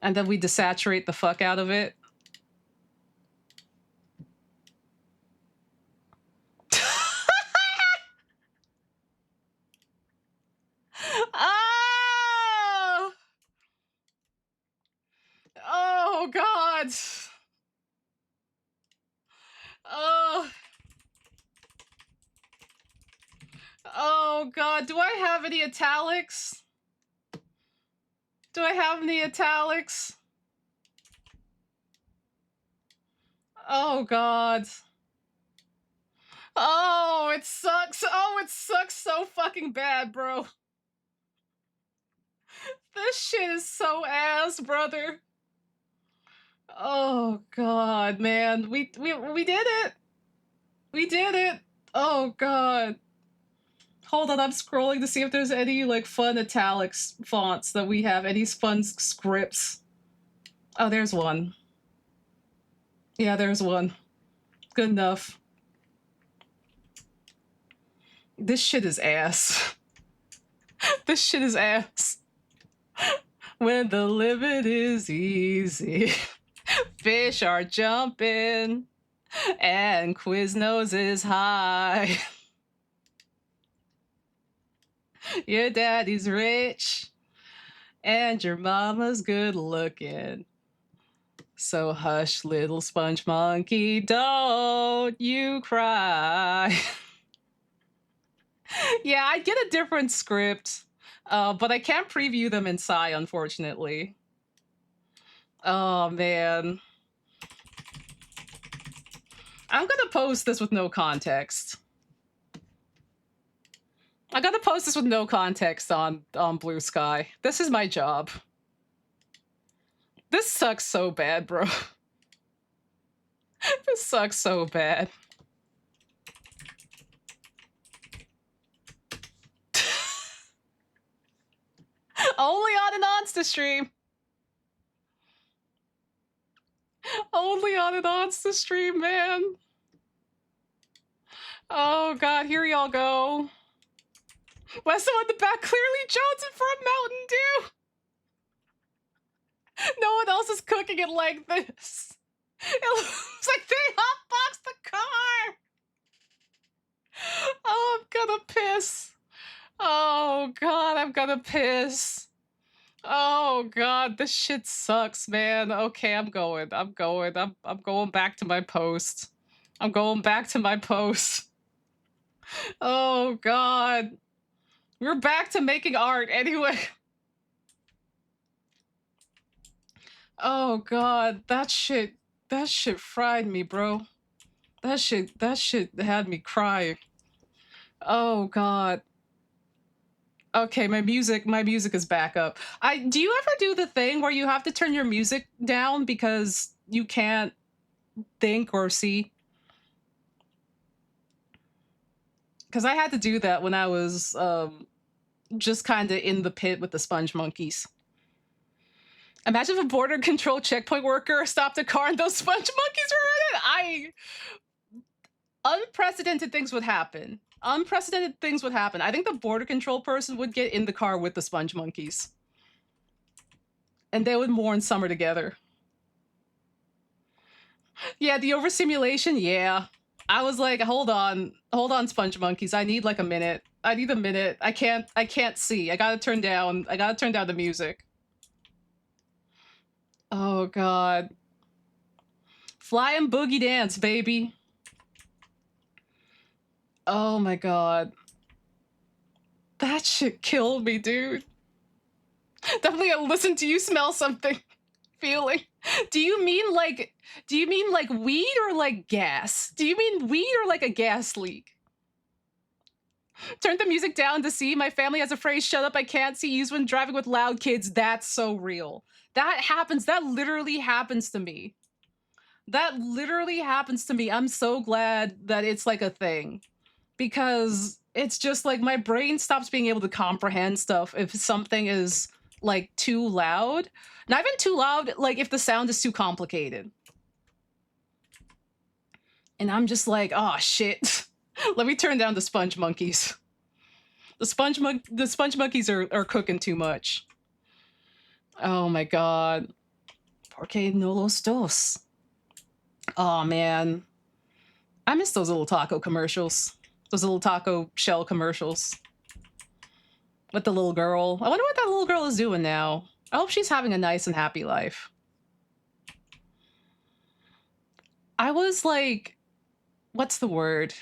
And then we desaturate the fuck out of it. Oh! Oh, God. Oh. Oh, God. Do I have any italics? Do I have any italics? Oh, God. Oh, it sucks. Oh, it sucks so fucking bad, bro. This shit is so ass, brother. Oh, God, man. We did it. We did it. Oh, God. Hold on, I'm scrolling to see if there's any, like, fun italics fonts that we have. Any fun scripts. Oh, there's one. Yeah, there's one. Good enough. This shit is ass. This shit is ass. When the living is easy, fish are jumping, and Quiznos is high. Your daddy's rich, and your mama's good looking. So hush, little sponge monkey, don't you cry. Yeah, I'd get a different script, but I can't preview them in Psy, unfortunately. Oh, man. I'm gonna post this with no context. I gotta post this with no context on Blue Sky. This is my job. This sucks so bad, bro. This sucks so bad. Only on an Onsta stream. Only on an Onsta stream, man. Oh god, here y'all go. Wesso in the back clearly jonesing for a Mountain Dew. No one else is cooking it like this. It looks like they hotboxed the car. Oh, I'm gonna piss. Oh god, I'm gonna piss. Oh god, this shit sucks, man. Okay, I'm going back to my post. I'm going back to my post. Oh god. We're back to making art anyway. Oh god, that shit fried me, bro. That shit had me crying. Oh god. Okay, my music is back up. Do you ever do the thing where you have to turn your music down because you can't think or see? Because I had to do that when I was just kind of in the pit with the sponge monkeys. Imagine if a border control checkpoint worker stopped a car and those sponge monkeys were in it. Unprecedented things would happen. Unprecedented things would happen. I think the border control person would get in the car with the sponge monkeys. And they would mourn summer together. Yeah, the overstimulation, yeah. I was like, hold on, sponge monkeys. I need like a minute. I need a minute. I can't see. I gotta turn down the music. Oh god. Fly and boogie dance, baby. Oh my god. That shit killed me, dude. Definitely a listen to you smell something feeling. Do you mean like weed or like gas? Do you mean weed or like a gas leak? Turn the music down to see. My family has a phrase, shut up, I can't see, used when driving with loud kids. That's so real. That happens. That literally happens to me. That literally happens to me. I'm so glad that it's like a thing. Because it's just like my brain stops being able to comprehend stuff if something is like too loud. Not even too loud, like if the sound is too complicated. And I'm just like, oh shit. Let me turn down the sponge monkeys. The sponge monkeys are cooking too much. Oh my god. Porque no los dos. Oh man. I miss those little taco commercials. Those little taco shell commercials. With the little girl. I wonder what that little girl is doing now. I hope she's having a nice and happy life. I was like, what's the word?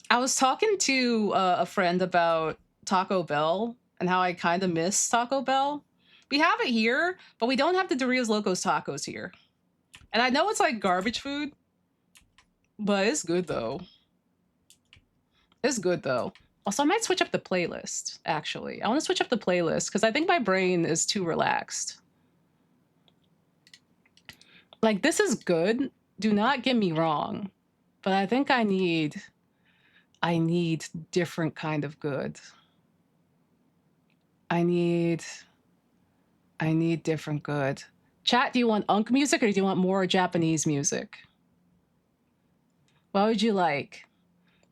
I was talking to a friend about Taco Bell and how I kind of miss Taco Bell. We have it here, but we don't have the Doritos Locos tacos here. And I know it's like garbage food, but it's good though. It's good though. Also, I might switch up the playlist, actually. I want to switch up the playlist because I think my brain is too relaxed. Like, this is good. Do not get me wrong. But I think I need different kind of good. I need different good. Chat, do you want Unk music or do you want more Japanese music? What would you like?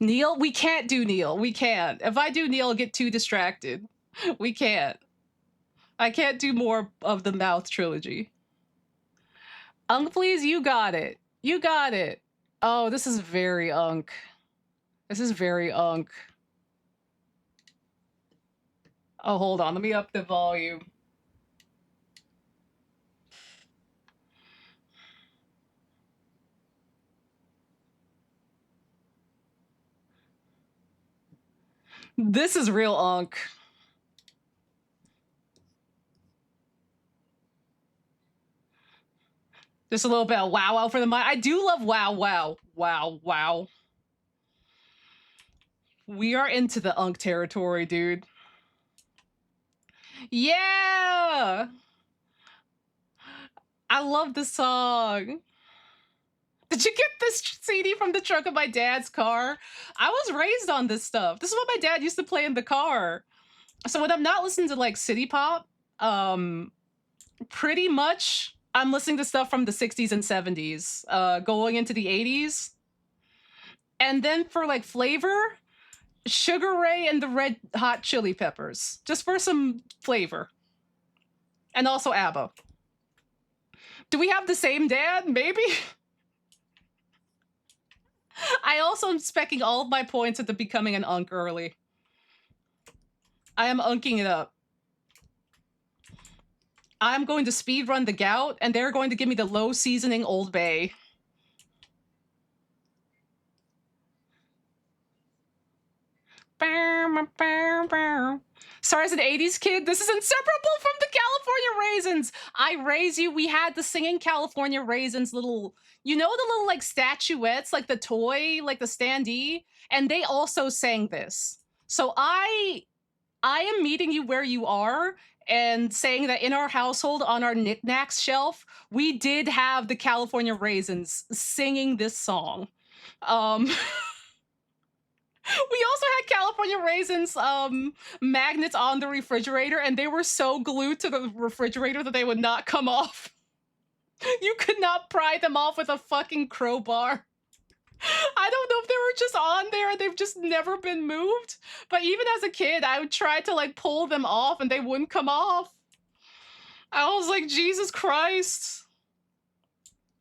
Neil? We can't do Neil. We can't. If I do Neil, I'll get too distracted. We can't. I can't do more of the Mouth trilogy. Unk, please, you got it. You got it. Oh, this is very Unk. This is very Unk. Oh, hold on. Let me up the volume. This is real Unk. Just a little bit of wow wow for the mind. I do love wow wow. Wow wow. We are into the Unk territory, dude. Yeah! I love this song. Did you get this CD from the trunk of my dad's car? I was raised on this stuff. This is what my dad used to play in the car. So when I'm not listening to like city pop, pretty much I'm listening to stuff from the 60s and 70s, going into the 80s. And then for like flavor, Sugar Ray and the Red Hot Chili Peppers, just for some flavor. And also ABBA. Do we have the same dad? Maybe? I also am specking all of my points into becoming an Unk early. I am unking it up. I'm going to speed run the gout, and they're going to give me the low seasoning Old Bay. Sorry, as an 80s kid, this is inseparable from the California Raisins. I raise you. We had the singing California Raisins little, you know, the little like statuettes, like the toy, like the standee, and they also sang this. So I am meeting you where you are and saying that in our household on our knickknacks shelf, we did have the California Raisins singing this song. We also had California Raisins magnets on the refrigerator, and they were so glued to the refrigerator that they would not come off. You could not pry them off with a fucking crowbar. I don't know if they were just on there and they've just never been moved. But even as a kid, I would try to like pull them off and they wouldn't come off. I was like, Jesus Christ.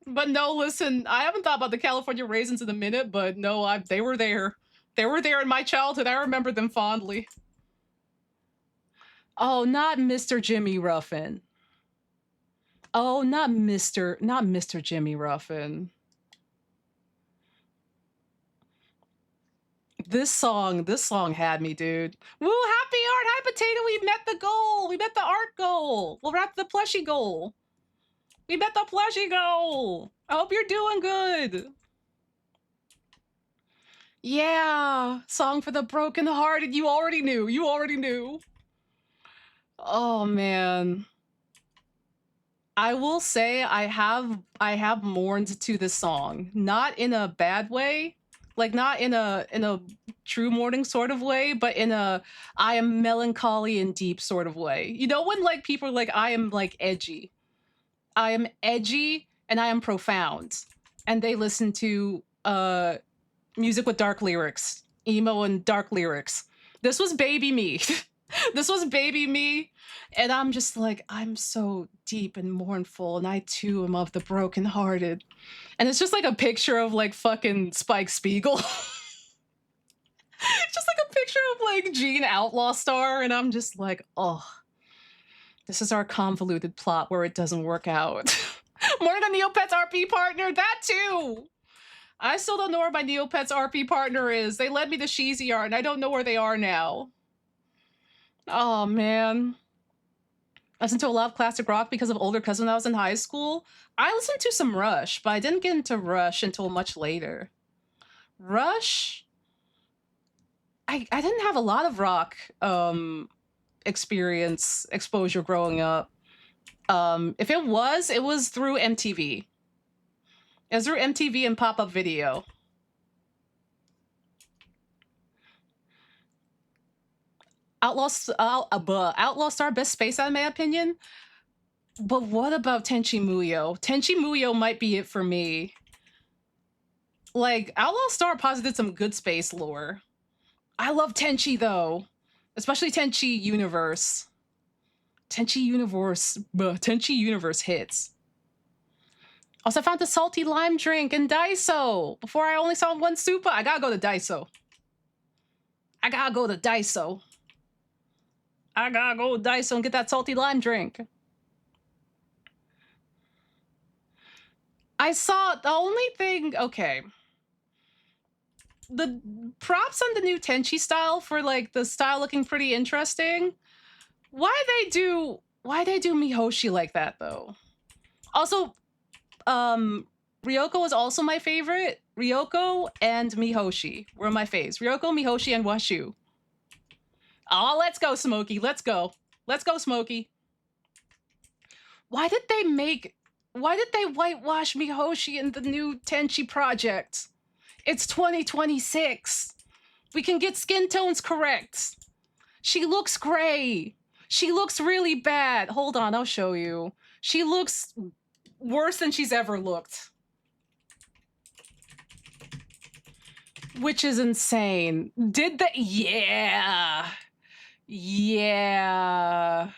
But no, listen, I haven't thought about the California Raisins in a minute, but no, they were there. They were there in my childhood. I remember them fondly. Oh, not Mr. Jimmy Ruffin. Oh, not Mr. Jimmy Ruffin. This song had me, dude. Woo, happy art, hi potato, we met the goal. We met the art goal. We'll wrap the plushie goal. We met the plushie goal. I hope you're doing good. Yeah, song for the brokenhearted. You already knew. You already knew. Oh man. I will say I have mourned to this song. Not in a bad way. Like not in a true mourning sort of way, but in a I am melancholy and deep sort of way. You know when like people are like I am like edgy. I am edgy and I am profound. And they listen to music with dark lyrics, emo and dark lyrics. This was baby me. This was baby me. And I'm just like, I'm so deep and mournful. And I too am of the brokenhearted. And it's just like a picture of like fucking Spike Spiegel. Just like a picture of like Gene Outlaw Star. And I'm just like, oh, this is our convoluted plot where it doesn't work out. More than Neopets RP partner, that too. I still don't know where my Neopets RP partner is. They led me to Sheezy Art, and I don't know where they are now. Oh, man. I listened to a lot of classic rock because of older cousin when I was in high school. I listened to some Rush, but I didn't get into Rush until much later. Rush? I didn't have a lot of rock exposure growing up. If it was through MTV. It was through MTV and pop-up video. Outlaw Star, best space out in my opinion. But what about Tenchi Muyo? Tenchi Muyo might be it for me. Like, Outlaw Star posited some good space lore. I love Tenchi, though. Especially Tenchi Universe. Tenchi Universe hits. Also, I found the salty lime drink in Daiso. Before I only saw one Supa. I gotta go to Daiso. I gotta go to Daiso and get that salty lime drink. I saw the only thing, okay. The props on the new Tenchi style for like the style looking pretty interesting. Why they do Mihoshi like that though? Also, Ryoko is also my favorite. Ryoko and Mihoshi were my faves. Ryoko, Mihoshi, and Washu. Oh, let's go, Smokey. Let's go. Let's go, Smokey. Why did they whitewash Mihoshi in the new Tenchi project? It's 2026. We can get skin tones correct. She looks gray. She looks really bad. Hold on, I'll show you. She looks worse than she's ever looked. Which is insane. Yeah. Yeah.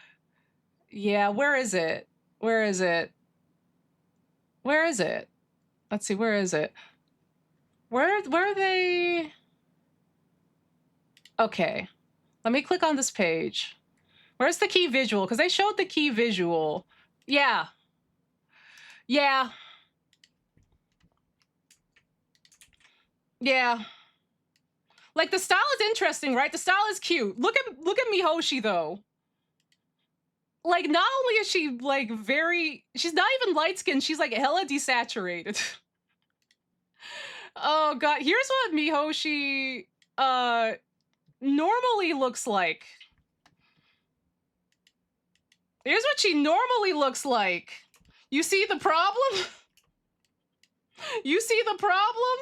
Yeah, where is it? Where is it? Where is it? Let's see, where is it? Where are they? Okay. Let me click on this page. Where's the key visual? Because they showed the key visual. Yeah. Yeah. Yeah. Like, the style is interesting, right? The style is cute. Look at Mihoshi, though. Like, not only is she, like, she's not even light-skinned, she's, like, hella desaturated. Oh, God. Here's what Mihoshi, normally looks like. Here's what she normally looks like. You see the problem? You see the problem?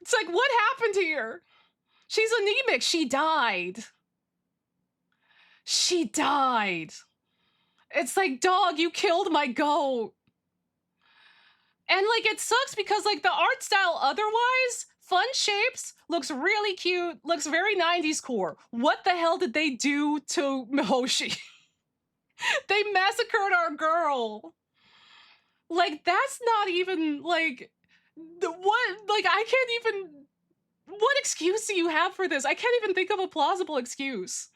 It's like, what happened here? She's anemic. She died. She died. It's like, dog, you killed my goat. And, like, it sucks because, like, the art style otherwise, fun shapes, looks really cute, looks very 90s core. What the hell did they do to Mihoshi? They massacred our girl. Like, that's not even, like, I can't even, what excuse do you have for this? I can't even think of a plausible excuse.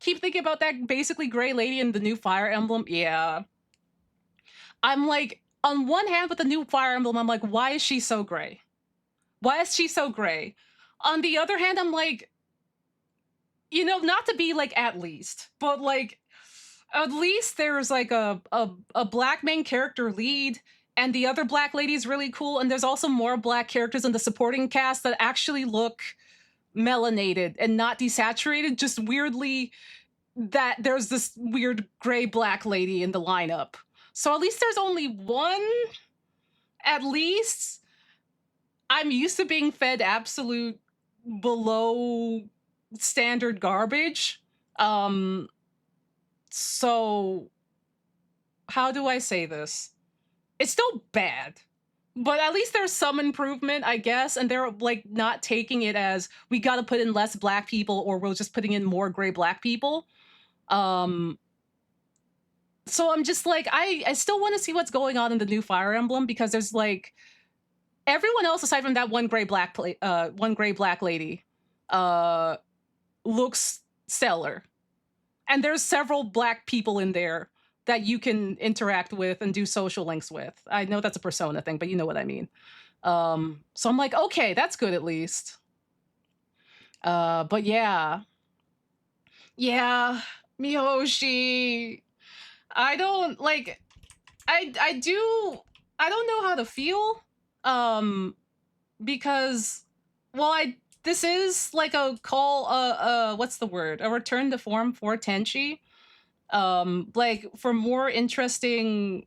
Keep thinking about that basically gray lady in the new Fire Emblem. Yeah. I'm like, on one hand with the new Fire Emblem, I'm like, why is she so gray? Why is she so gray? On the other hand, I'm like, you know, not to be like at least, but like, at least there's like a black main character lead, and the other black lady's really cool, and there's also more black characters in the supporting cast that actually look melanated and not desaturated, just weirdly that there's this weird gray black lady in the lineup. So at least there's only one, at least. I'm used to being fed absolute below standard garbage. So how do I say this? It's still bad, but at least there's some improvement, I guess. And they're like not taking it as we got to put in less black people or we're just putting in more gray black people. So I'm just like, I still want to see what's going on in the new Fire Emblem, because there's like everyone else aside from that one gray black lady looks stellar. And there's several black people in there that you can interact with and do social links with. I know that's a Persona thing, but you know what I mean. So I'm like, okay, that's good at least. But yeah. Yeah, Mihoshi. I don't like, I don't know how to feel. Because, well, this is like a call, what's the word? A return to form for Tenchi. Like for a more interesting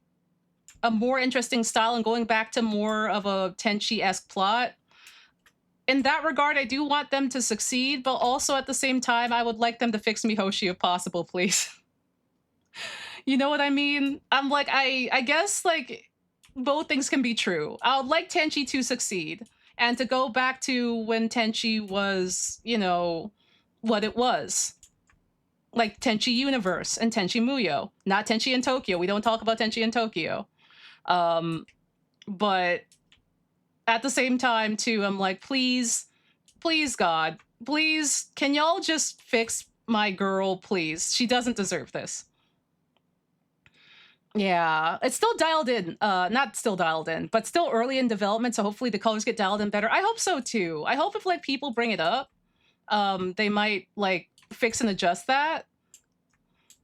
style and going back to more of a Tenchi-esque plot. In that regard, I do want them to succeed, but also at the same time, I would like them to fix Mihoshi if possible, please. You know what I mean? I'm like, I guess like both things can be true. I would like Tenchi to succeed and to go back to when Tenchi was, what it was. Like Tenchi Universe and Tenchi Muyo, not Tenchi in Tokyo. We don't talk about Tenchi in Tokyo. But at the same time, too, I'm like, please, please, God, please, can y'all just fix my girl, please? She doesn't deserve this. Yeah, it's still dialed in. Not still dialed in, but still early in development. So hopefully the colors get dialed in better. I hope so too. I hope if like people bring it up, they might like fix and adjust that.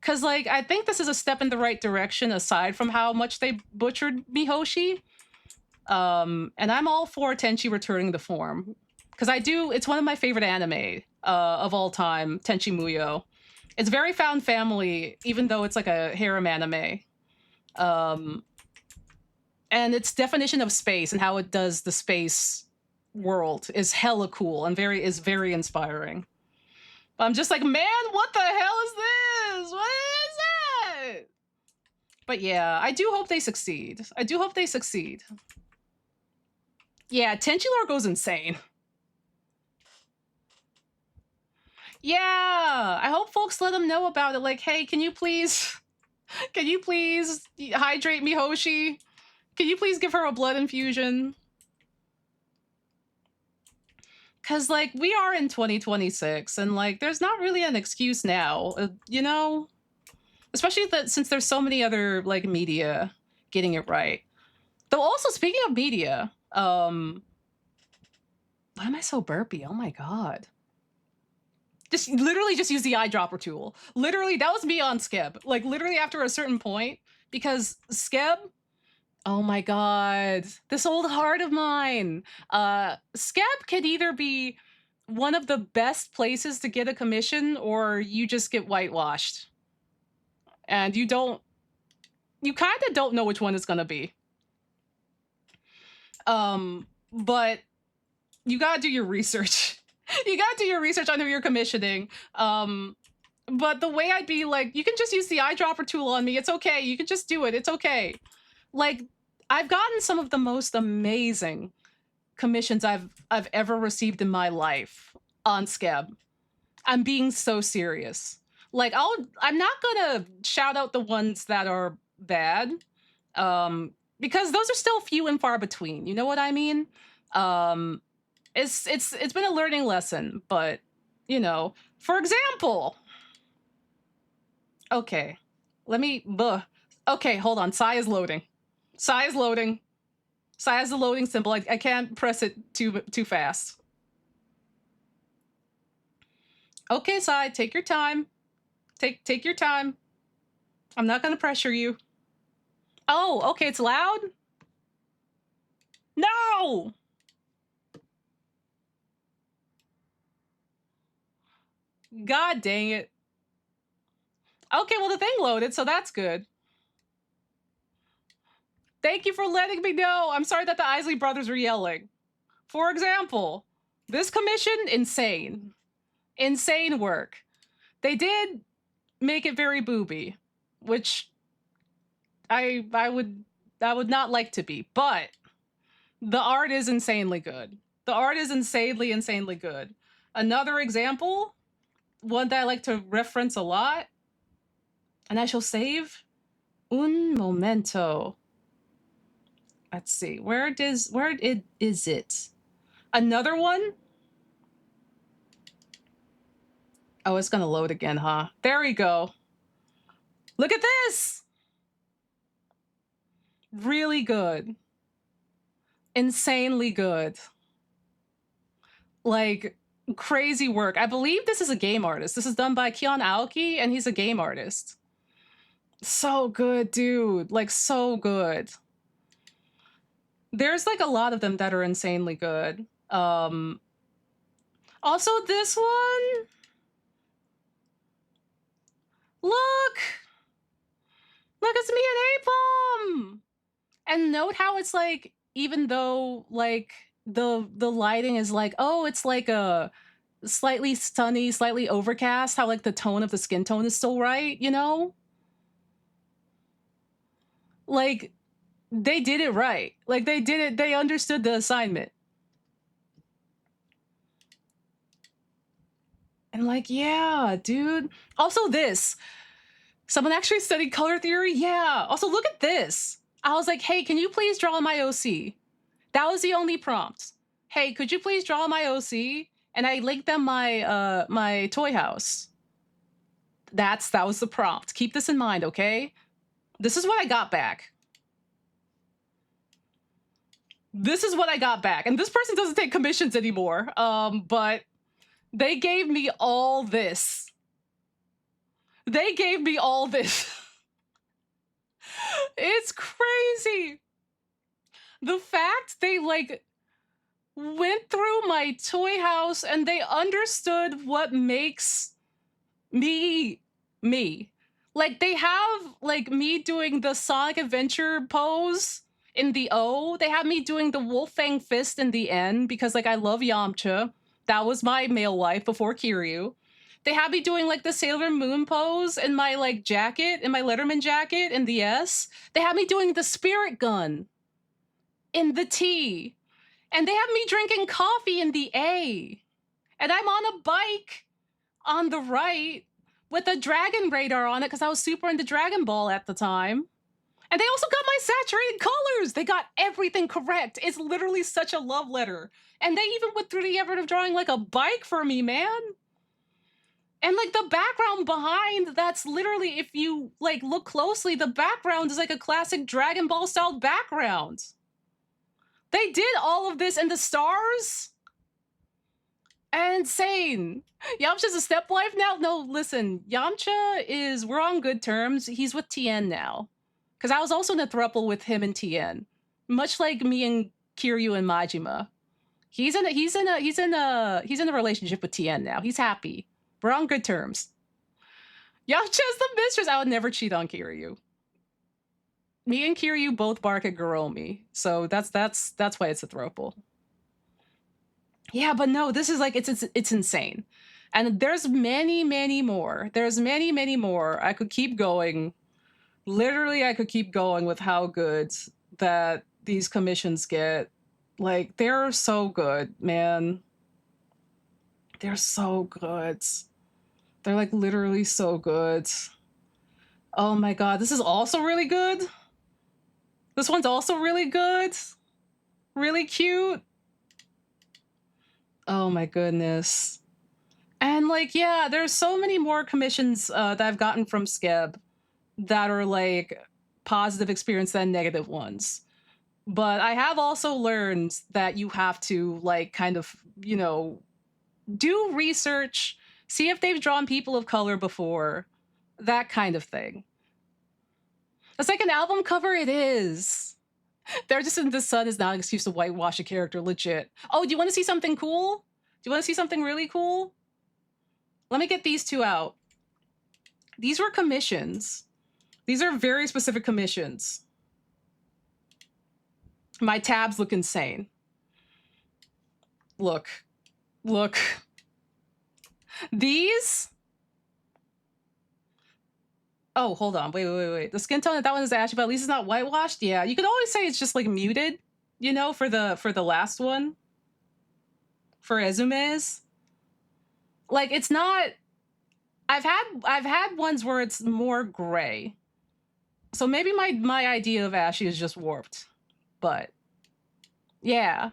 Cause like I think this is a step in the right direction aside from how much they butchered Mihoshi. And I'm all for Tenchi returning to form. Cause it's one of my favorite anime of all time, Tenchi Muyo. It's very found family, even though it's like a harem anime. And its definition of space and how it does the space world is hella cool and is very inspiring. But I'm just like, man, what the hell is this? What is that? But yeah, I do hope they succeed. Yeah, Tenchi lore goes insane. Yeah, I hope folks let them know about it. Like, hey, can you please hydrate Mihoshi? Can you please give her a blood infusion? Because, like, we are in 2026, and, like, there's not really an excuse now, Especially since there's so many other, like, media getting it right. Though also, speaking of media, why am I so burpy? Oh my god. Literally just use the eyedropper tool. Literally, that was me on Skeb. Like, literally after a certain point, because Skeb, oh my god, this old heart of mine. Skeb can either be one of the best places to get a commission, or you just get whitewashed. And you kind of don't know which one it's gonna be. But you gotta do your research. You gotta do your research on who you're commissioning. But the way I'd be like, you can just use the eyedropper tool on me. It's okay. You can just do it. It's okay. Like, I've gotten some of the most amazing commissions I've ever received in my life on Skeb. I'm being so serious. Like, I'm not gonna shout out the ones that are bad, because those are still few and far between. You know what I mean? It's been a learning lesson, but for example, okay, okay, hold on. Sai is loading. Sai is the loading symbol. I can't press it too fast. Okay, Sai, take your time. Take your time. I'm not gonna pressure you. Oh, okay, it's loud? No! God dang it. Okay, well, the thing loaded, so that's good. Thank you for letting me know. I'm sorry that the Isley brothers were yelling. For example, this commission, insane. Insane work. They did make it very booby, which I would not like to be, but the art is insanely good. The art is insanely good. Another example, one that I like to reference a lot, and I shall save un momento. Let's see, where is it? Another one? Oh, it's gonna load again, huh? There we go. Look at this! Really good. Insanely good. Like, crazy work. I believe this is a game artist. This is done by Kion Aoki, and he's a game artist. So good, dude. Like, so good. There's like a lot of them that are insanely good. Also this one. Look, it's me and Apom. And note how it's like, even though like the lighting is like, oh, it's like a slightly sunny, slightly overcast, how like the tone of the skin tone is still right, Like, They did it right. Like they did it, they understood the assignment. And like, yeah, dude. Also this. Someone actually studied color theory? Yeah. Also, look at this. I was like, hey, can you please draw my OC? That was the only prompt. Hey, could you please draw my OC? And I linked them my toy house. That was the prompt. Keep this in mind, okay? This is what I got back. This is what I got back. And this person doesn't take commissions anymore. But they gave me all this. They gave me all this. It's crazy. The fact they like went through my toy house and they understood what makes me me. Like they have like me doing the Sonic Adventure pose in the O. They have me doing the Wolfang fist in the N because like I love Yamcha. That was my male wife before Kiryu. They have me doing like the Sailor Moon pose in my like jacket, in my Letterman jacket in the S. They have me doing the spirit gun in the T. And they have me drinking coffee in the A. And I'm on a bike on the right with a dragon radar on it because I was super into Dragon Ball at the time. And they also got my saturated colors. They got everything correct. It's literally such a love letter. And they even went through the effort of drawing like a bike for me, man. And like the background behind, that's literally, if you like look closely, the background is like a classic Dragon Ball style background. They did all of this, and the stars? Insane. Yamcha's a stepwife now? No, listen, Yamcha we're on good terms. He's with Tien now. Because I was also in a throuple with him and Tien. Much like me and Kiryu and Majima. He's in a relationship with Tien now. He's happy. We're on good terms. Yamcha's the mistress. I would never cheat on Kiryu. Me and Kiryu both bark at Garomi, so that's why it's a throuple. Yeah, but no, this is like it's insane, and there's many more. There's many more. I could keep going. Literally, I could keep going with how good that these commissions get. Like they're so good, man. They're so good. They're like literally so good. Oh my god, this is also really good. This one's also really good. Really cute. Oh my goodness. And like, yeah, there's so many more commissions that I've gotten from Skeb that are like positive experience than negative ones. But I have also learned that you have to like kind of, you know, do research, see if they've drawn people of color before, that kind of thing. It's like an album cover, it is. They're just in the sun is not an excuse to whitewash a character, legit. Oh, do you want to see something cool? Do you want to see something really cool? Let me get these two out. These were commissions. These are very specific commissions. My tabs look insane. Look. Look. These... Oh, hold on. Wait. The skin tone that one is ashy, but at least it's not whitewashed. Yeah, you could always say it's just like muted, you know, for the last one. For Ezume's. Like it's not I've had ones where it's more gray. So maybe my idea of ashy is just warped. But yeah.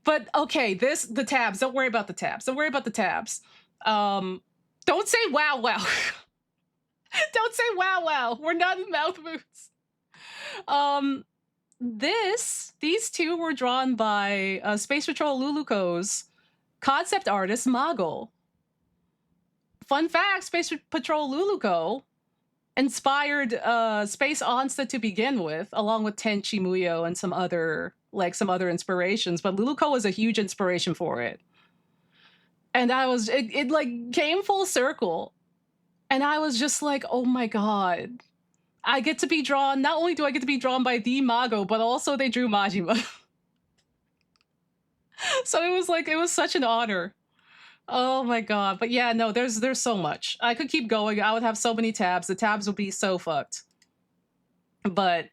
But okay, the tabs. Don't worry about the tabs. Don't worry about the tabs. Don't say wow. Don't say wow. We're not in mouth moves. These two were drawn by Space Patrol Luluko's concept artist Moggle. Fun fact: Space Patrol Luluko inspired Space Onsta to begin with, along with Tenchi Muyo and some other inspirations. But Luluko was a huge inspiration for it, and it like came full circle. And I was just like, oh my god. I get to be drawn, not only do I get to be drawn by the Mago, but also they drew Majima. So it was such an honor. Oh my god. But yeah, no, there's so much. I could keep going. I would have so many tabs. The tabs would be so fucked. But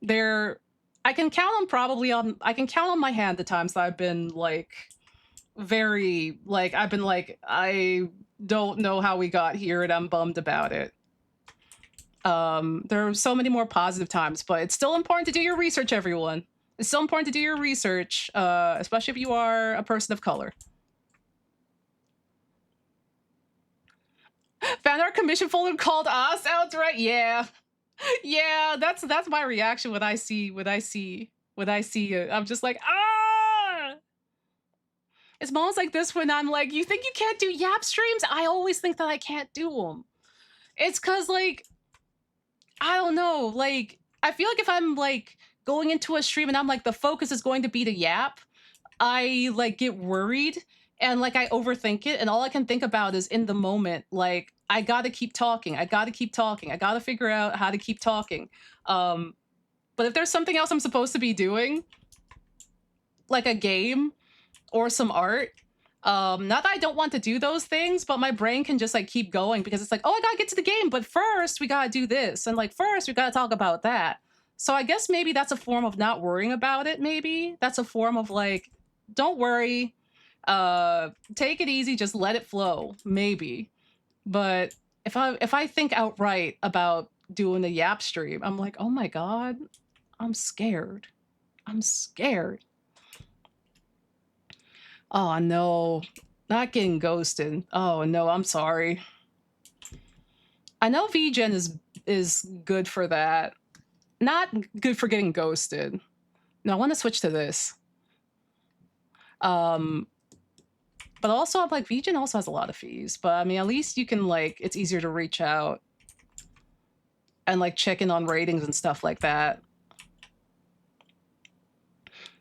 they're I can count on my hand the times that I've been like very like I've been like I don't know how we got here and I'm bummed about it. There are so many more positive times, but it's still important to do your research, everyone. It's still important to do your research, especially if you are a person of color. Found our commission folder called us outright. Yeah, yeah. That's my reaction when I see it. I'm just like, ah. It's moments like this when I'm like, you think you can't do Yap streams? I always think that I can't do them. It's cause like, I don't know. Like, I feel like if I'm like going into a stream and I'm like, the focus is going to be to Yap, I like get worried and like I overthink it. And all I can think about is in the moment, like, I gotta keep talking. I gotta keep talking. I gotta figure out how to keep talking. But if there's something else I'm supposed to be doing, like a game or some art, not that I don't want to do those things, but my brain can just like keep going because it's like, oh, I gotta get to the game, but first we gotta do this, and like first we gotta talk about that. So I guess maybe that's a form of not worrying about it. Maybe that's a form of like, don't worry, take it easy, just let it flow. Maybe, but if I think outright about doing the Yap stream, I'm like, oh my god, I'm scared. I'm scared. Oh no, not getting ghosted. Oh no, I'm sorry. I know VGen is good for that. Not good for getting ghosted. No, I want to switch to this. But also I'm like, VGen also has a lot of fees, but I mean, at least you can like, it's easier to reach out and like check in on ratings and stuff like that.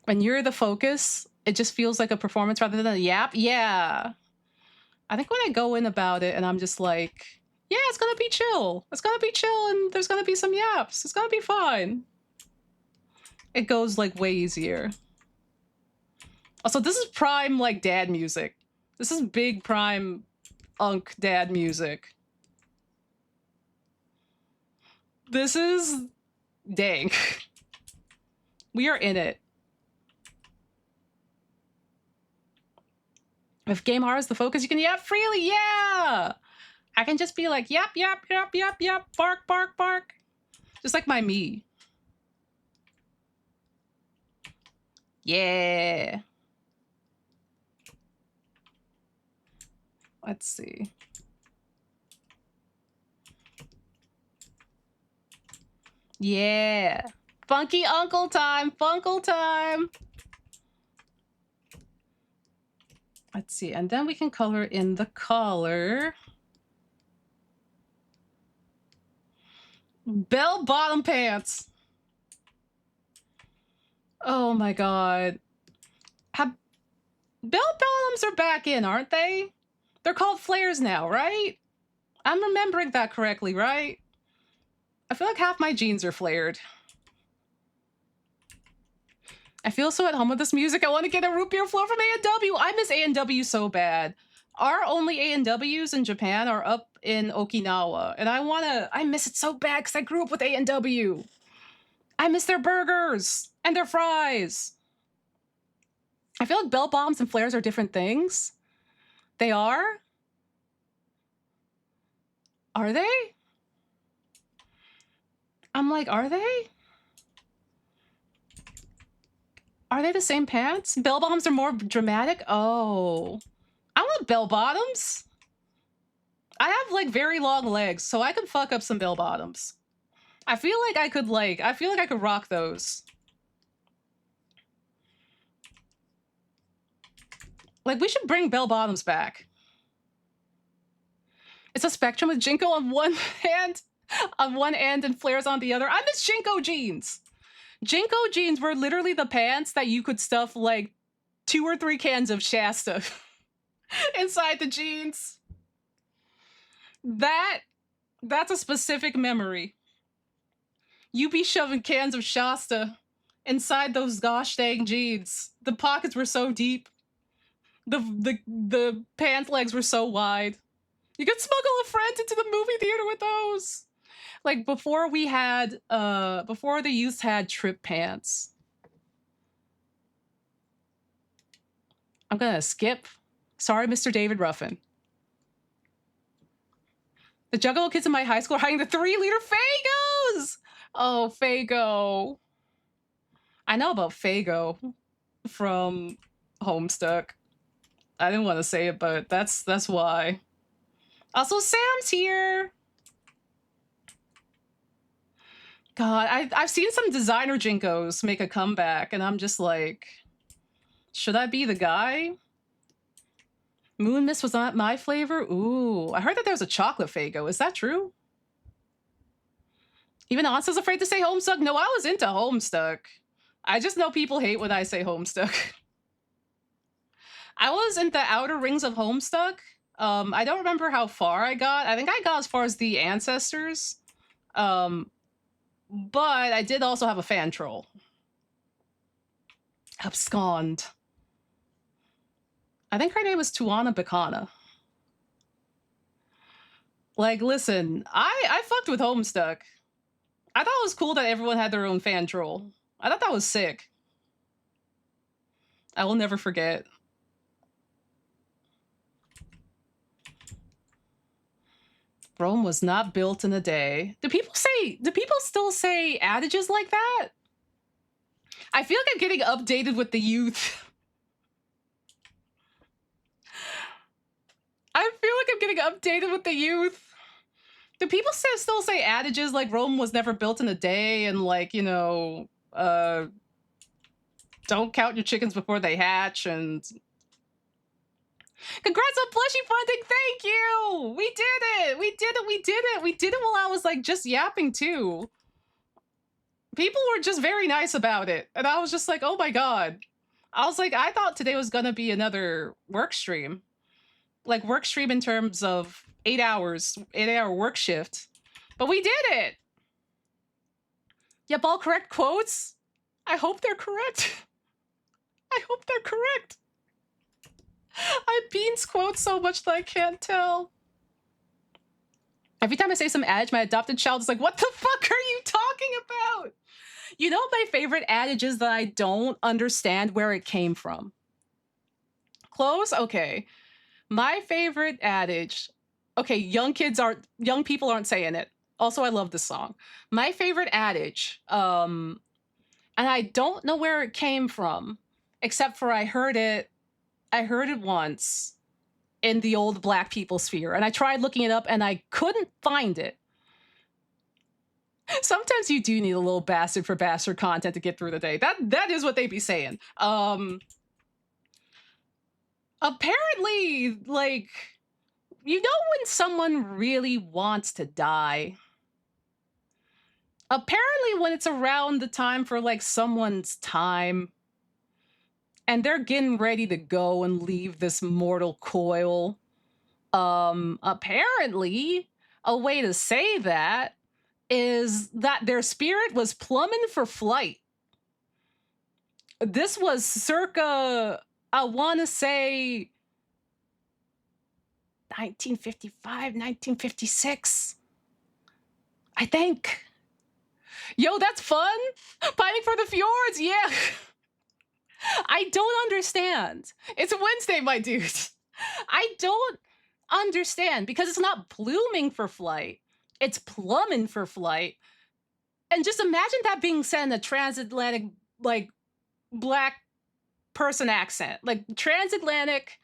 When you're the focus, it just feels like a performance rather than a Yap. Yeah. I think when I go in about it and I'm just like, yeah, it's gonna be chill. It's gonna be chill and there's gonna be some yaps. It's gonna be fine. It goes like way easier. Also, this is prime like dad music. This is big prime unk dad music. This is dank. We are in it. If game R is the focus, you can yap freely. Yeah. I can just be like, yap, yap, yap, yap, yap, bark, bark, bark. Just like my me. Yeah. Let's see. Yeah. Funky uncle time. Funkle time. Let's see. And then we can color in the color. Bell bottom pants. Oh my god. Bell bottoms are back in, aren't they? They're called flares now, right? I'm remembering that correctly, right? I feel like half my jeans are flared. I feel so at home with this music. I want to get a root beer flow from A&W. I miss A&W so bad. Our only A&Ws in Japan are up in Okinawa. And I miss it so bad because I grew up with A&W. I miss their burgers and their fries. I feel like bell bottoms and flares are different things. They are? Are they? I'm like, are they? Are they the same pants? Bell bottoms are more dramatic? Oh. I want bell bottoms. I have like very long legs, so I could fuck up some bell bottoms. I feel like I could rock those. Like, we should bring bell bottoms back. It's a spectrum with Jinko on one hand and flares on the other. I miss Jinko jeans. Jinko jeans were literally the pants that you could stuff like 2 or 3 cans of Shasta inside the jeans. That's a specific memory. You be shoving cans of Shasta inside those gosh dang jeans. The pockets were so deep. The pant legs were so wide. You could smuggle a friend into the movie theater with those. Like before the youth had trip pants. I'm gonna skip. Sorry, Mr. David Ruffin. The Juggalo kids in my high school are hiding the 3-liter Fagos! Oh, Fago. I know about Fago from Homestuck. I didn't want to say it, but that's why. Also, Sam's here. God, I've seen some designer Jinkos make a comeback, and I'm just like, should I be the guy? Moon Mist was not my flavor? Ooh, I heard that there was a chocolate Fago. Is that true? Even Onsta's afraid to say Homestuck? No, I was into Homestuck. I just know people hate when I say Homestuck. I was in the outer rings of Homestuck. I don't remember how far I got. I think I got as far as the Ancestors. But I did also have a fan troll. Abscond. I think her name was Tuana Bacana. Like, listen, I fucked with Homestuck. I thought it was cool that everyone had their own fan troll. I thought that was sick. I will never forget. Rome was not built in a day. Do people still say adages like that? I feel like I'm getting updated with the youth. I feel like I'm getting updated with the youth. Do people still say adages like Rome was never built in a day and like, you know, don't count your chickens before they hatch and... Congrats on Plushie funding, thank you! We did it! We did it, we did it! We did it while I was like just yapping too. People were just very nice about it. And I was just like, oh my god. I was like, I thought today was gonna be another work stream. Like work stream in terms of 8 hours, 8-hour work shift. But we did it! Yep, all correct quotes? I hope they're correct. I hope they're correct. I beans quote so much that I can't tell. Every time I say some adage, my adopted child is like, what the fuck are you talking about? You know my favorite adage is that I don't understand where it came from. Close? Okay. My favorite adage... Okay, young people aren't saying it. Also, I love this song. My favorite adage, and I don't know where it came from, except for I heard it once in the old Black people sphere, and I tried looking it up and I couldn't find it. Sometimes you do need a little bastard for bastard content to get through the day. That is what they be saying. Apparently, like, you know when someone really wants to die? Apparently when it's around the time for like someone's time and they're getting ready to go and leave this mortal coil, apparently a way to say that is that their spirit was plumbing for flight. This was circa, I want to say 1955, 1956. I think. Yo, that's fun. Pining for the fjords, yeah. I don't understand. It's Wednesday, my dude. I don't understand because it's not blooming for flight. It's plumbing for flight. And just imagine that being said in a transatlantic, like, Black person accent. Like, transatlantic,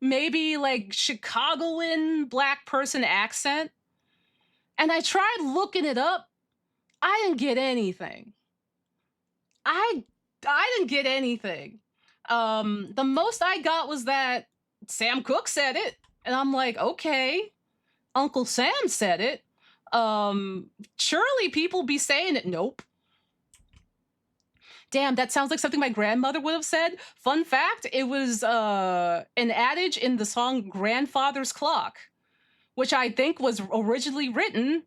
maybe, like, Chicagoan Black person accent. And I tried looking it up. I didn't get anything. I didn't get anything. The most I got was that Sam Cooke said it. And I'm like, okay. Uncle Sam said it. Surely people be saying it. Nope. Damn, that sounds like something my grandmother would have said. Fun fact, it was an adage in the song Grandfather's Clock, which I think was originally written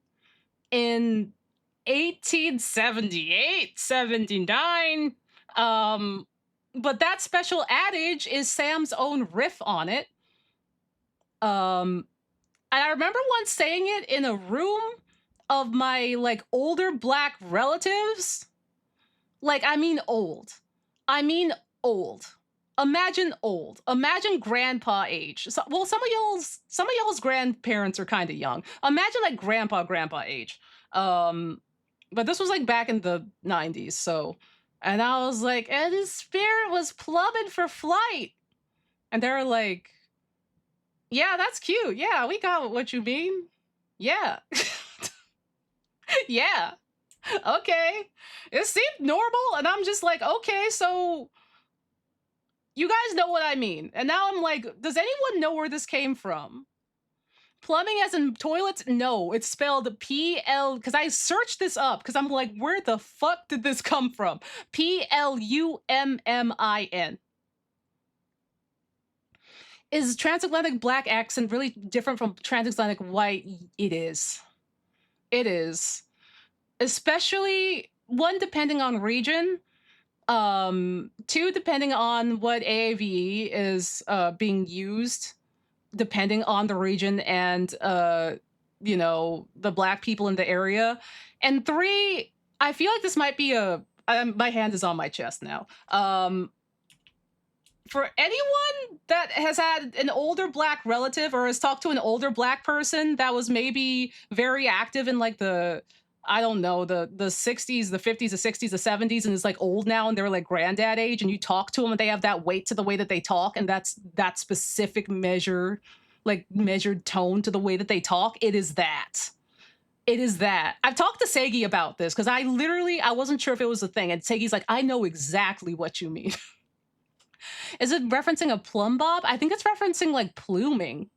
in 1878, 79. But that special adage is Sam's own riff on it. And I remember once saying it in a room of my, like, older Black relatives. Like, I mean old. I mean old. imagine old. Imagine grandpa age. So, well, some of y'all's grandparents are kind of young. Imagine like grandpa age. Um, but this was like back in the 90s. So, and I was like, and his spirit was plumbing for flight. And they're like, yeah, that's cute. Yeah, we got what you mean. Yeah. Yeah. Okay. It seemed normal. And I'm just like, okay, so you guys know what I mean. And now I'm like, does anyone know where this came from? Plumbing as in toilets? No, it's spelled P-L, because I searched this up because I'm like, where the fuck did this come from? Plummin. Is transatlantic black accent really different from transatlantic white? It is. It is. Especially one, depending on region. Two, depending on what AAVE is being used, depending on the region and the black people in the area. And three, I feel like this might be my hand is on my chest now. For anyone that has had an older black relative or has talked to an older black person that was maybe very active in like I don't know, the 60s, the 50s, the 60s, the 70s, and is like old now and they're like granddad age, and you talk to them and they have that weight to the way that they talk, and that's that specific measured tone to the way that they talk. It is that. It is that. I've talked to Segi about this because I wasn't sure if it was a thing. And Segi's like, I know exactly what you mean. Is it referencing a plumb bob? I think it's referencing like pluming,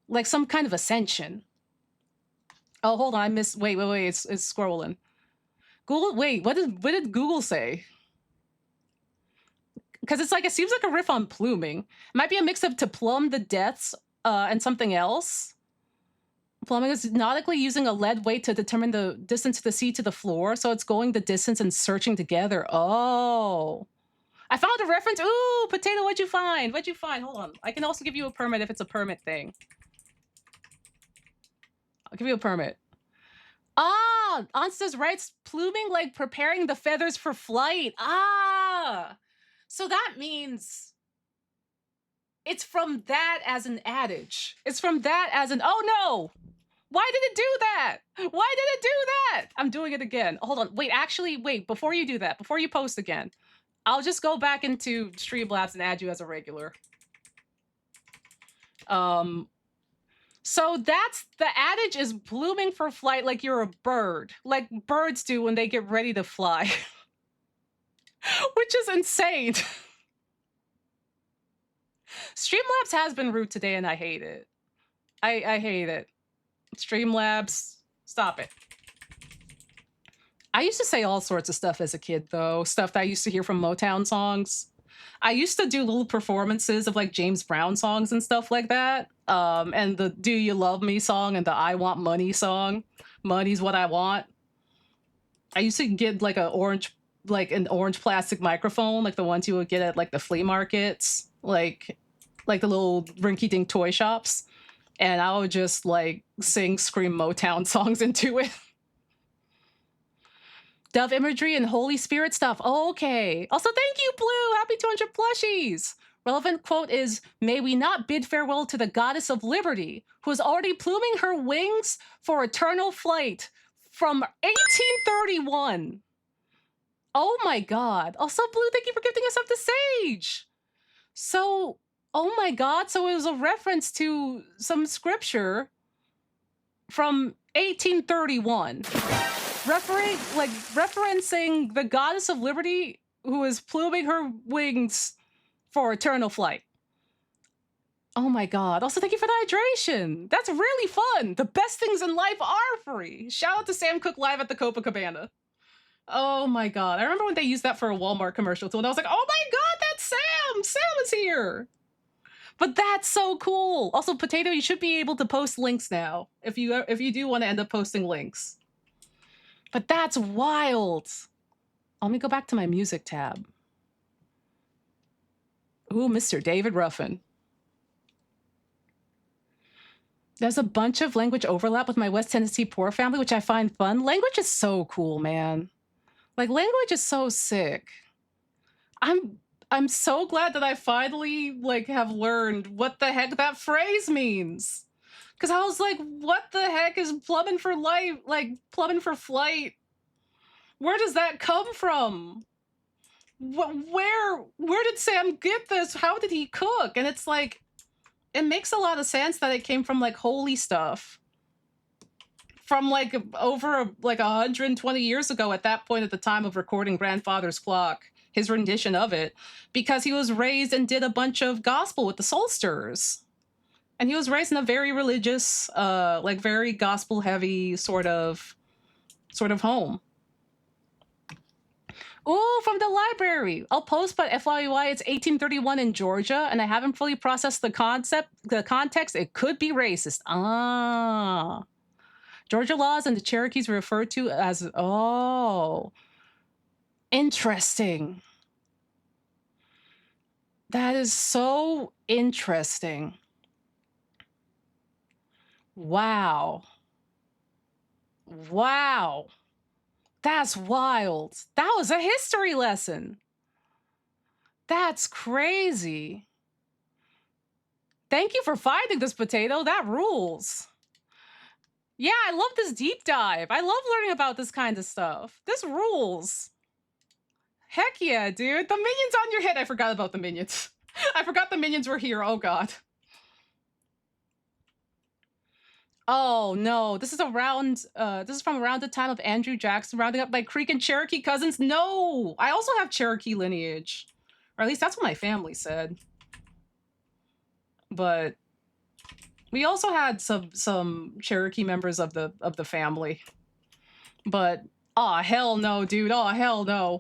like some kind of ascension. Oh, hold on, I missed. Wait. It's scrolling. Google. Wait, what did Google say? Because it's like it seems like a riff on pluming. It might be a mix of to plumb the depths and something else. Plumbing is nautically using a lead weight to determine the distance to the sea to the floor, so it's going the distance and searching together. Oh. I found a reference. Ooh, Potato, what'd you find? What'd you find? Hold on. I can also give you a permit if it's a permit thing. I'll give you a permit. Ah, Onsta's writes pluming like preparing the feathers for flight. Ah, so that means it's from that as an adage. It's from that as an, oh no, why did it do that? Why did it do that? I'm doing it again. Hold on. Wait, before you do that, before you post again, I'll just go back into Streamlabs and add you as a regular. So that's the adage is blooming for flight like you're a bird, like birds do when they get ready to fly, which is insane. Streamlabs has been rude today and I hate it. I hate it. Streamlabs, stop it. I used to say all sorts of stuff as a kid, though. Stuff that I used to hear from Motown songs. I used to do little performances of like James Brown songs and stuff like that. And the Do You Love Me song and the I Want Money song. Money's what I want. I used to get like an orange plastic microphone, like the ones you would get at like the flea markets, like the little rinky-dink toy shops. And I would just like scream Motown songs into it. Dove imagery and Holy Spirit stuff. Oh, okay. Also, thank you, Blue. Happy 200 plushies. Relevant quote is, may we not bid farewell to the goddess of liberty, who is already pluming her wings for eternal flight from 1831. Oh my God. Also, Blue, thank you for gifting us up to Sage. So, oh my God. So it was a reference to some scripture from 1831. Referencing the goddess of liberty who is pluming her wings for eternal flight. Oh my God. Also, thank you for the hydration. That's really fun. The best things in life are free. Shout out to Sam Cooke live at the Copacabana. Oh my God. I remember when they used that for a Walmart commercial too, and I was like, oh my God, that's Sam. Sam is here. But that's so cool. Also, Potato, you should be able to post links now if you do want to end up posting links. But that's wild. Let me go back to my music tab. Ooh, Mr. David Ruffin. There's a bunch of language overlap with my West Tennessee poor family, which I find fun. Language is so cool, man. Like, language is so sick. I'm so glad that I finally, like, have learned what the heck that phrase means. Because I was like, what the heck is plumbing for life? Like, plumbing for flight? Where does that come from? Where did Sam get this? How did he cook? And it's like, it makes a lot of sense that it came from like holy stuff from like over like 120 years ago at that point at the time of recording Grandfather's Clock, his rendition of it, because he was raised and did a bunch of gospel with the Soulsters. And he was raised in a very religious, like very gospel heavy sort of home. Ooh, from the library. I'll post, but FYI, it's 1831 in Georgia, and I haven't fully processed the context. It could be racist. Ah. Georgia laws and the Cherokees were referred to as, oh, interesting. That is so interesting. Wow. Wow. That's wild. That was a history lesson. That's crazy. Thank you for finding this, Potato. That rules. Yeah, I love this deep dive. I love learning about this kind of stuff. This rules. Heck yeah, dude. The minions on your head. I forgot about the minions. I forgot the minions were here. Oh, God. Oh, no. This is from around the time of Andrew Jackson rounding up my Creek and Cherokee cousins. No! I also have Cherokee lineage. Or at least that's what my family said. But we also had some Cherokee members of the family. But aw, hell no, dude. Aw, hell no.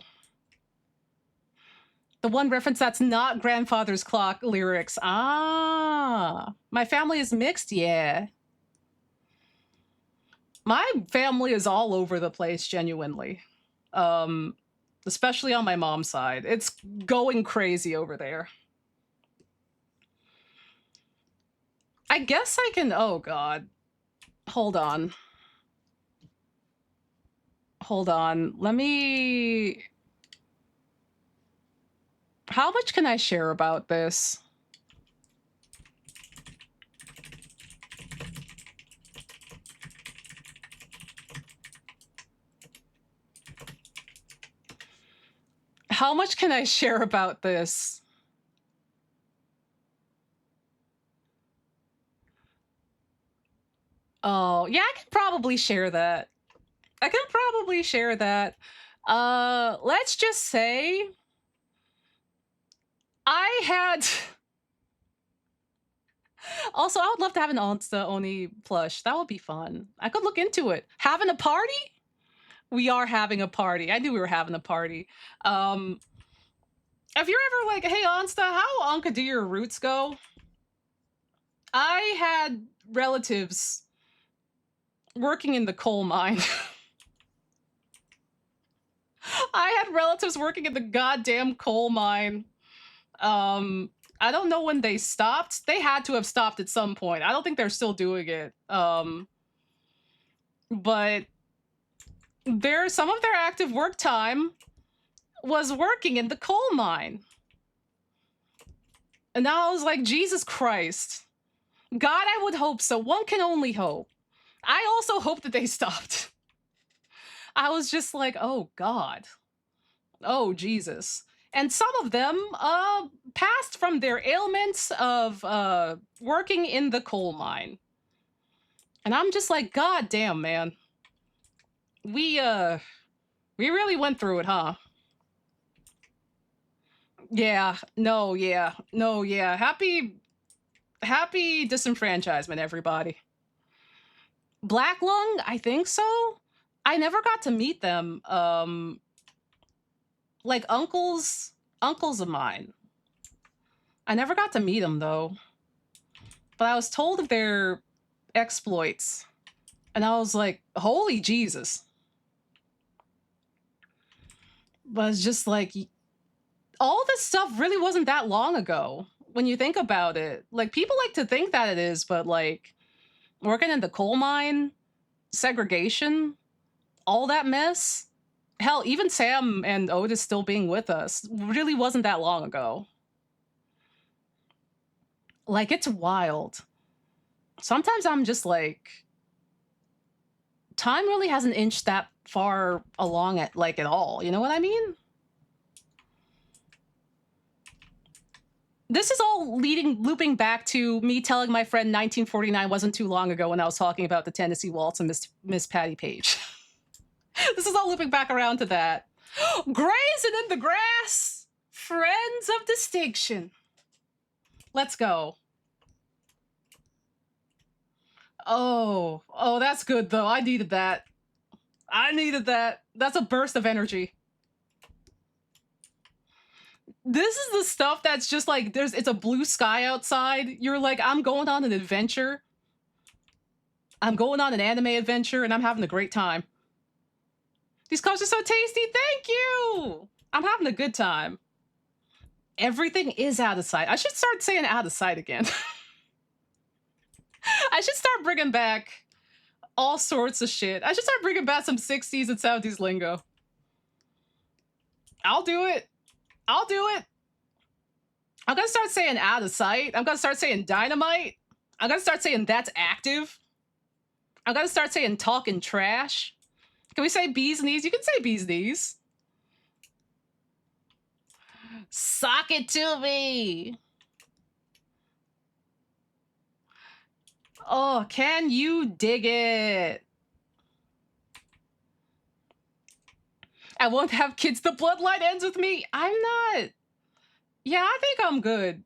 The one reference that's not Grandfather's Clock lyrics. Ah, my family is mixed, yeah. My family is all over the place, genuinely. Especially on my mom's side. It's going crazy over there. I guess I can, oh God. Hold on. Hold on. Let me... How much can I share about this? How much can I share about this? Oh, yeah, I can probably share that. I can probably share that. Let's just say I had... Also, I would love to have an Onsta Oni plush. That would be fun. I could look into it. Having a party? We are having a party. I knew we were having a party. If you're ever like, hey, Onsta, how Anka do your roots go? I had relatives working in the coal mine. I had relatives working in the goddamn coal mine. I don't know when they stopped. They had to have stopped at some point. I don't think they're still doing it. But some of their active work time was working in the coal mine. And now I was like, Jesus Christ. God, I would hope so. One can only hope. I also hope that they stopped. I was just like, oh God. Oh Jesus. And some of them passed from their ailments of working in the coal mine. And I'm just like, God damn, man. We really went through it, huh? Yeah, no, yeah, no, yeah. Happy disenfranchisement, everybody. Black Lung, I think so. I never got to meet them. Like uncles of mine. I never got to meet them though. But I was told of their exploits. And I was like, holy Jesus. But it's just like, all this stuff really wasn't that long ago when you think about it. Like, people like to think that it is, but like, working in the coal mine, segregation, all that mess, Hell, even Sam and Otis still being with us really wasn't that long ago. Like, it's wild. Sometimes I'm just like, time really hasn't inched that far along at like at all. You know what I mean? This is all looping back to me telling my friend 1949 wasn't too long ago when I was talking about the Tennessee Waltz and Miss Patty Page. This is all looping back around to that. Grazing in the grass, friends of distinction. Let's go. Oh, that's good though. I needed that. That's a burst of energy. This is the stuff that's just like it's a blue sky outside. You're like, I'm going on an adventure. I'm going on an anime adventure and I'm having a great time. These cups are so tasty. Thank you. I'm having a good time. Everything is out of sight. I should start saying out of sight again. I should start bringing back all sorts of shit. I should start bringing back some 60s and 70s lingo. I'll do it. I'm gonna start saying out of sight. I'm gonna start saying dynamite. I'm gonna start saying that's active. I'm gonna start saying talking trash. Can we say bees knees? You can say bees knees. Sock it to me. Oh, can you dig it? I won't have kids. The bloodline ends with me. I'm not. Yeah, I think I'm good.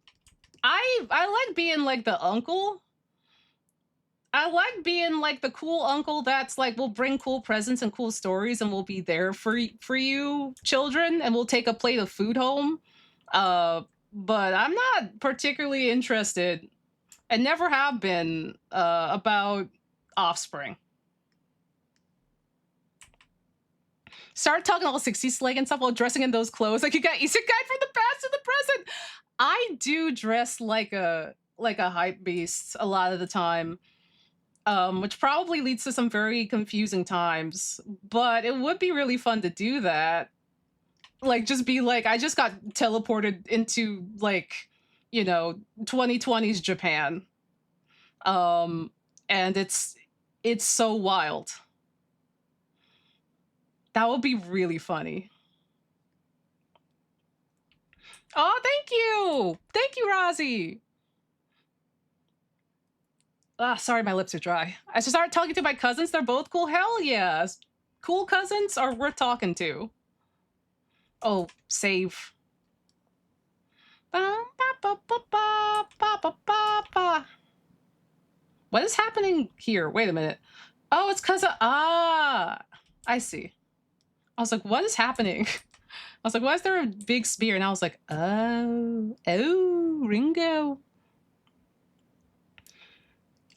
I like being like the uncle. I like being like the cool uncle that's like, we'll bring cool presents and cool stories and we'll be there for you children and we'll take a plate of food home. But I'm not particularly interested and never have been about offspring. Start talking all 60s slang and stuff while dressing in those clothes. Like you got isekai from the past to the present. I do dress like a hype beast a lot of the time. Which probably leads to some very confusing times, but it would be really fun to do that. Like, just be like, I just got teleported into, like, 2020s Japan. And it's so wild. That would be really funny. Oh, thank you! Thank you, Rozzy! Sorry, my lips are dry. I should start talking to my cousins. They're both cool. Hell yeah. Cool cousins are worth talking to. Oh, save. What is happening here? Wait a minute. Oh, it's because of... I see. I was like, what is happening? I was like, why is there a big spear? And I was like, oh, Ringo.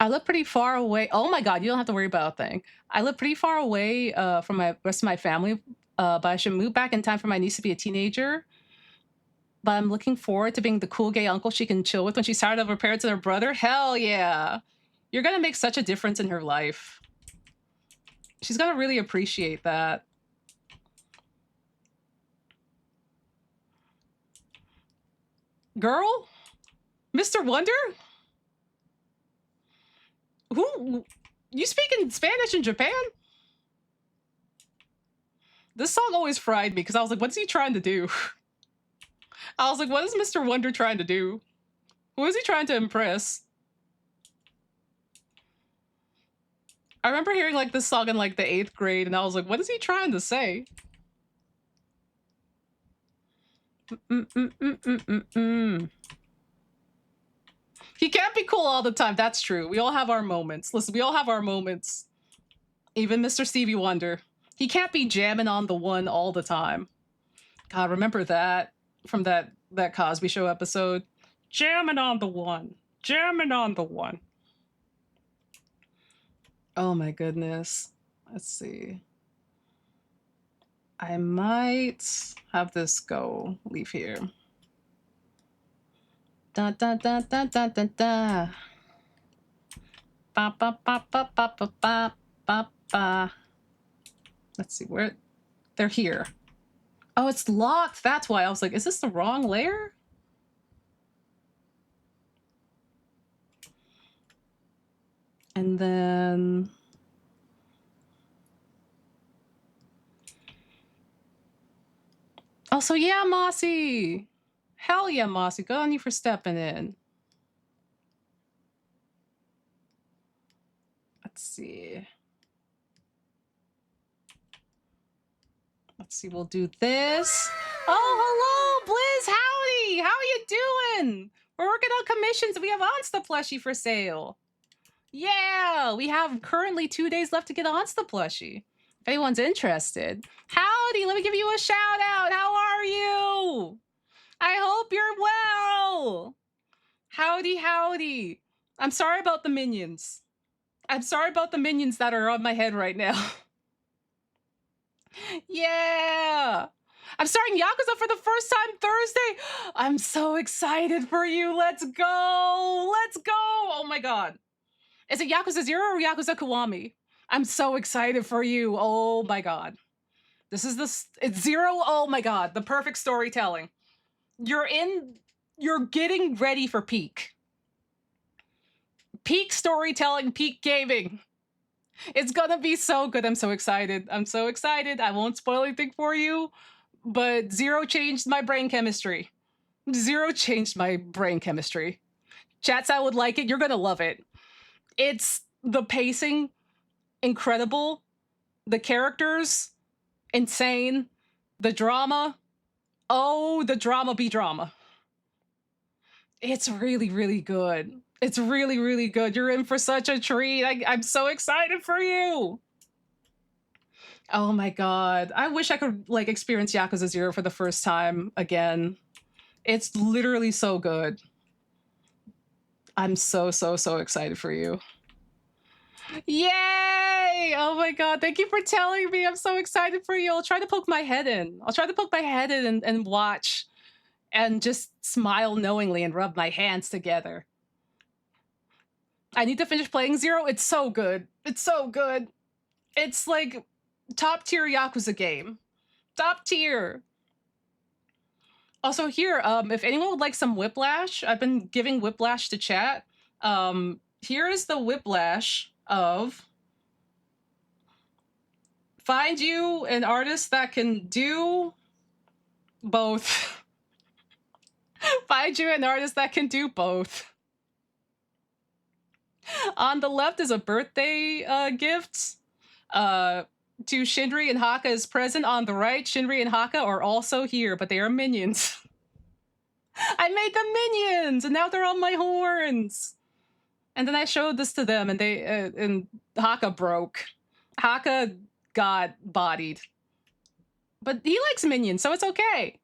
I live pretty far away. Oh my God, you don't have to worry about a thing. I live pretty far away from my rest of my family, but I should move back in time for my niece to be a teenager. But I'm looking forward to being the cool gay uncle she can chill with when she's tired of her parents and her brother. Hell yeah. You're going to make such a difference in her life. She's going to really appreciate that. Girl? Mr. Wonder? Who? You speak in Spanish in Japan? This song always fried me because I was like, what's he trying to do? I was like, what is Mr. Wonder trying to do? Who is he trying to impress? I remember hearing like this song in like the 8th grade and I was like, what is he trying to say? He can't be cool all the time. That's true. We all have our moments. Listen, we all have our moments. Even Mr. Stevie Wonder. He can't be jamming on the one all the time. God, remember that from that Cosby Show episode? Jamming on the one. Jamming on the one. Oh my goodness. Let's see. I might have this go. Leave here. Da da da da da da da. Ba ba ba ba ba ba ba ba ba. Let's see where. They're here. Oh, it's locked. That's why I was like, is this the wrong layer? And then... Also, yeah, Mossy. Hell yeah, Mossy. Good on you for stepping in. Let's see. Let's see, we'll do this. Oh, hello, Blizz, howdy! How you doing? We're working on commissions. We have Onsta Plushie for sale. Yeah, we have currently 2 days left to get Onsta Plushie. If anyone's interested. Howdy, let me give you a shout out. How are you? I hope you're well. Howdy, howdy. I'm sorry about the minions. I'm sorry about the minions that are on my head right now. Yeah. I'm starting Yakuza for the first time Thursday. I'm so excited for you. Let's go. Let's go. Oh my God. Is it Yakuza 0 or Yakuza Kiwami? I'm so excited for you. Oh my God. This is it's 0. Oh my God. The perfect storytelling. You're getting ready for peak. Peak storytelling, peak gaming. It's gonna be so good. I'm so excited. I'm so excited. I won't spoil anything for you, but 0 changed my brain chemistry. 0 changed my brain chemistry. Chats, I would like it. You're gonna love it. It's the pacing, incredible. The characters, insane. The drama, oh, the drama be drama. It's really, really good. It's really, really good. You're in for such a treat. I'm so excited for you. Oh my God. I wish I could like experience Yakuza 0 for the first time again. It's literally so good. I'm so, so, so excited for you. Yay! Oh my God. Thank you for telling me. I'm so excited for you. I'll try to poke my head in. I'll try to poke my head in and watch and just smile knowingly and rub my hands together. I need to finish playing 0. It's so good. It's so good. It's like top tier Yakuza game. Top tier. Also here, if anyone would like some Whiplash, I've been giving Whiplash to chat. Here is the Whiplash of find you an artist that can do both. Find you an artist that can do both. On the left is a birthday gift. To Shinri and Haka is present. On the right, Shinri and Haka are also here, but they are minions. I made them minions, and now they're on my horns. And then I showed this to them, and they and Haka broke. Haka got bodied, but he likes minions, so it's okay.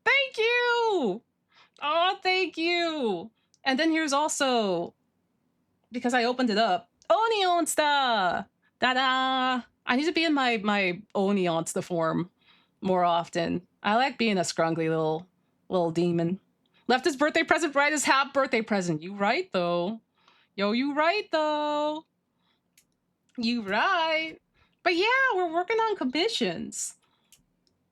Thank you. Oh, thank you. And then here's also, because I opened it up, Onsta. Da-da. I need to be in my Oni Onsta form more often. I like being a scrungly little demon. Left his birthday present, right his half birthday present. You right though. Yo, you right though. You right. But yeah, we're working on commissions.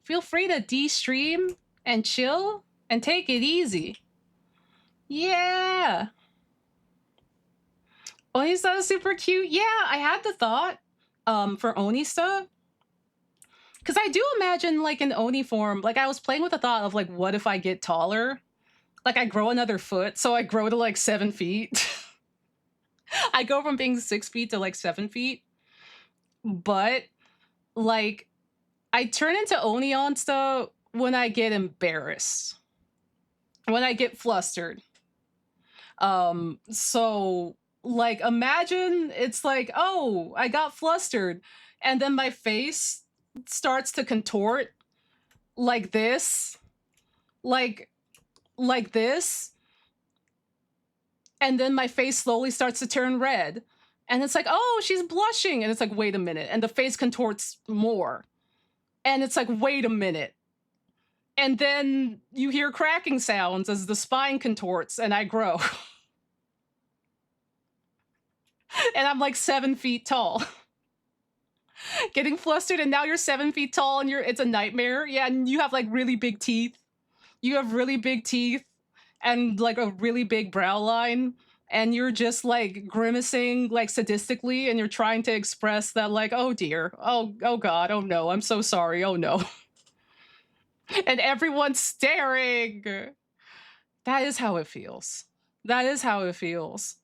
Feel free to de-stream and chill and take it easy. Yeah. Onista is super cute. Yeah, I had the thought for Onista. Because I do imagine, like, in Oni form, like, I was playing with the thought of, like, what if I get taller? Like, I grow another foot, so I grow to, like, 7 feet. I go from being 6 feet to, like, 7 feet. But, like, I turn into Oni Onsta when I get embarrassed. When I get flustered. So, like, imagine it's like, oh, I got flustered. And then my face starts to contort like this, like this, and then my face slowly starts to turn red, and it's like, oh, she's blushing, and it's like, wait a minute, and the face contorts more, and it's like, wait a minute, and then you hear cracking sounds as the spine contorts, and I grow. And I'm like 7 feet tall. Getting flustered and now you're 7 feet tall and it's a nightmare. Yeah, and you have like really big teeth. You have really big teeth and like a really big brow line. And you're just like grimacing like sadistically and you're trying to express that like, oh dear, oh God, oh no, I'm so sorry, oh no. And everyone's staring. That is how it feels. That is how it feels.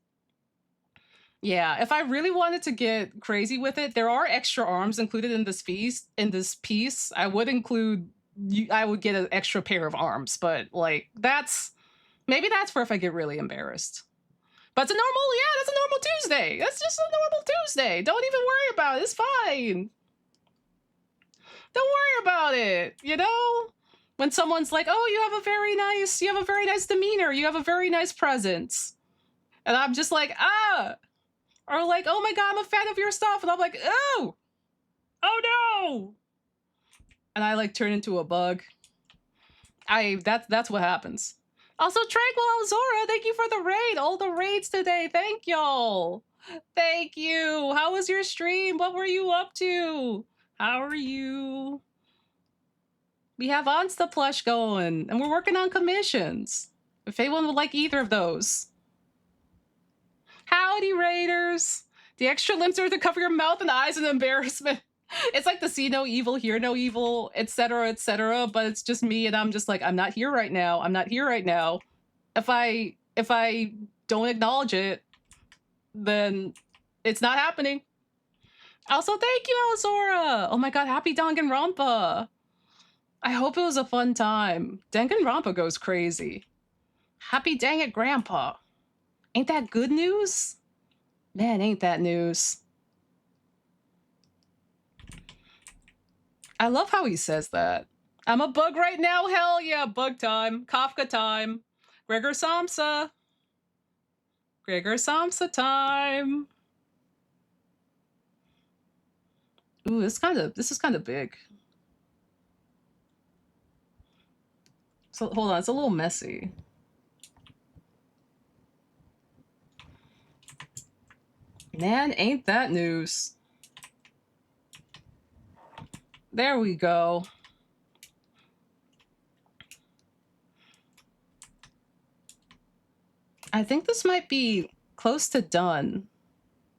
Yeah, if I really wanted to get crazy with it, there are extra arms included in this piece. I would include I would get an extra pair of arms, but like maybe that's for if I get really embarrassed. But it's a normal, yeah, that's a normal Tuesday. That's just a normal Tuesday. Don't even worry about it. It's fine. Don't worry about it, you know? When someone's like, "Oh, you have a very nice demeanor. You have a very nice presence." And I'm just like, "Ah." Or like, "Oh my God, I'm a fan of your stuff." And I'm like, "Oh. Oh no." And I like turn into a bug. That's what happens. Also, Tranquil Zora, thank you for the raid. All the raids today. Thank y'all. Thank you. How was your stream? What were you up to? How are you? We have Onsta plush going, and we're working on commissions. If anyone would like either of those. Howdy, Raiders. The extra limbs are to cover your mouth and eyes in embarrassment. It's like the see no evil, hear no evil, etc., but it's just me, and I'm just like, I'm not here right now. I'm not here right now. If I don't acknowledge it, then it's not happening. Also, thank you, Alzora. Oh my God, happy Danganronpa. I hope it was a fun time. Danganronpa goes crazy. Happy dang it, Grandpa. Ain't that good news? Man, ain't that news. I love how he says that. I'm a bug right now? Hell yeah, bug time. Kafka time. Gregor Samsa. Gregor Samsa time. Ooh, this is kind of big. So hold on, it's a little messy. Man, ain't that news. There we go. I think this might be close to done.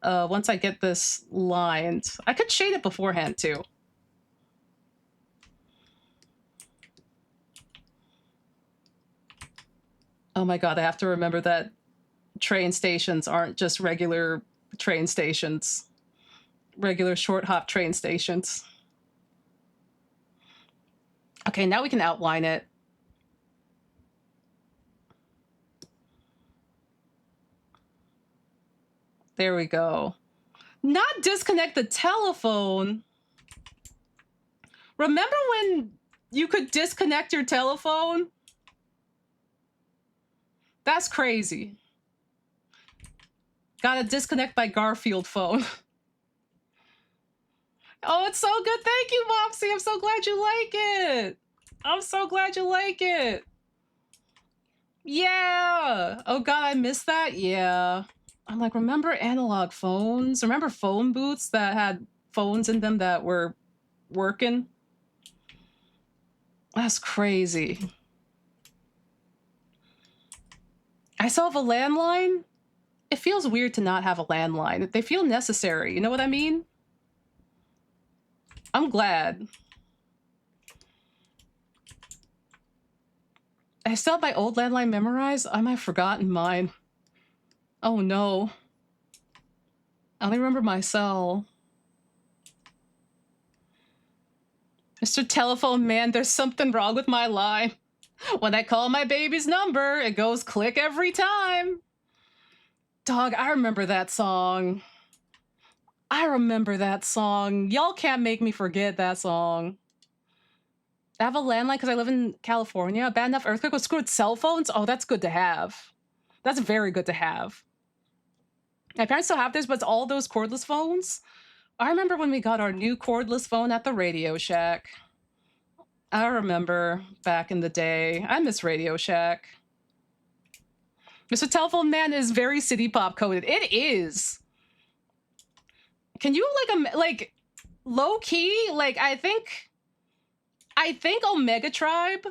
Once I get this lined. I could shade it beforehand too. Oh my God, I have to remember that train stations aren't just regular train stations. Regular short hop train stations. Okay, now we can outline it. There we go. Not disconnect the telephone. Remember when you could disconnect your telephone? That's crazy. Gotta disconnect my Garfield phone. Oh, it's so good. Thank you, Mopsy. I'm so glad you like it. I'm so glad you like it. Yeah. Oh God, I missed that. Yeah. I'm like, remember analog phones? Remember phone booths that had phones in them that were working? That's crazy. I still have a landline. It feels weird to not have a landline. They feel necessary. You know what I mean? I'm glad. I still have my old landline memorized. I might have forgotten mine. Oh no. I only remember my cell. Mr. Telephone Man, there's something wrong with my line. When I call my baby's number, it goes click every time. Dog, I remember that song. I remember that song. Y'all can't make me forget that song. I have a landline because I live in California. A bad enough earthquake would screw with cell phones? Oh, that's good to have. That's very good to have. My parents still have this, but it's all those cordless phones. I remember when we got our new cordless phone at the Radio Shack. I remember back in the day. I miss Radio Shack. Mr. Telephone Man is very city pop coded. It is. Can you low key, like I think Omega Tribe.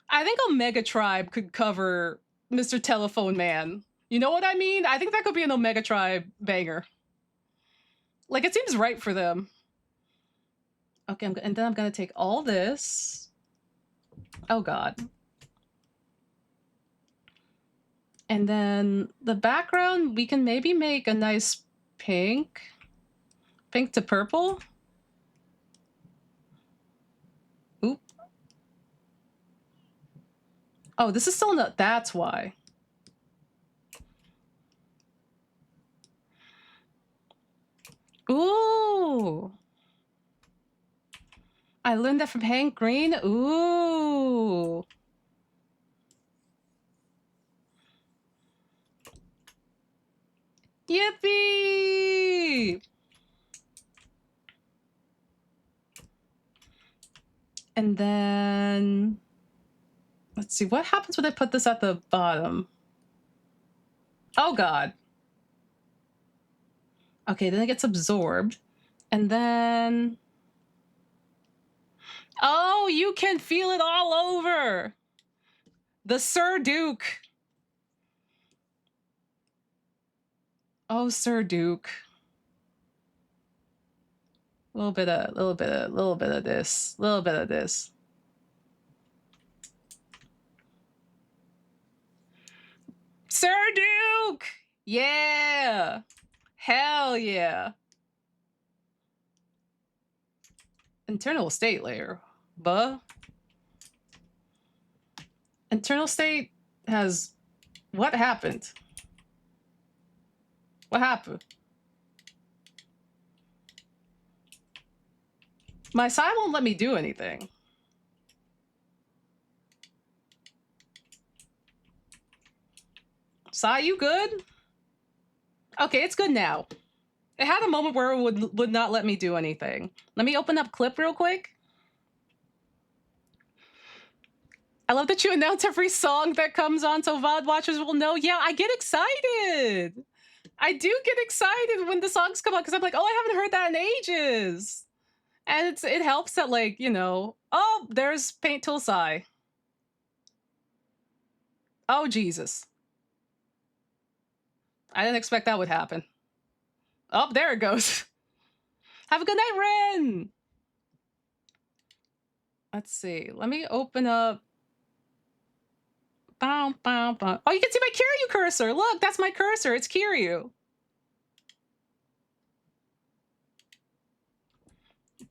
I think Omega Tribe could cover Mr. Telephone Man. You know what I mean? I think that could be an Omega Tribe banger. Like it seems right for them. Okay, and then I'm gonna take all this. Oh god. And then the background, we can maybe make a nice pink. Pink to purple. Oop. Oh, this is still not, that's why. Ooh. I learned that from Hank Green. Ooh. Yippee! And then let's see, what happens when I put this at the bottom? Oh god. Okay, then it gets absorbed. And then... Oh, you can feel it all over! The Sir Duke. Oh, Sir Duke. A little bit of this. A little bit of this. Sir Duke! Yeah! Hell yeah! Internal state layer. Buh. Internal state has... What happened? What happened? My side won't let me do anything. Sai, you good? Okay, it's good now. It had a moment where it would not let me do anything. Let me open up Clip real quick. I love that you announce every song that comes on so VOD watchers will know. Yeah, I get excited. I do get excited when the songs come on because I'm like, oh, I haven't heard that in ages. And it helps that, like, you know, oh, there's Paint Tool Sai. Oh, Jesus. I didn't expect that would happen. Oh, there it goes. Have a good night, Ren. Let's see. Let me open up. Bow, bow, bow. Oh, you can see my Kiryu cursor. Look, that's my cursor. It's Kiryu.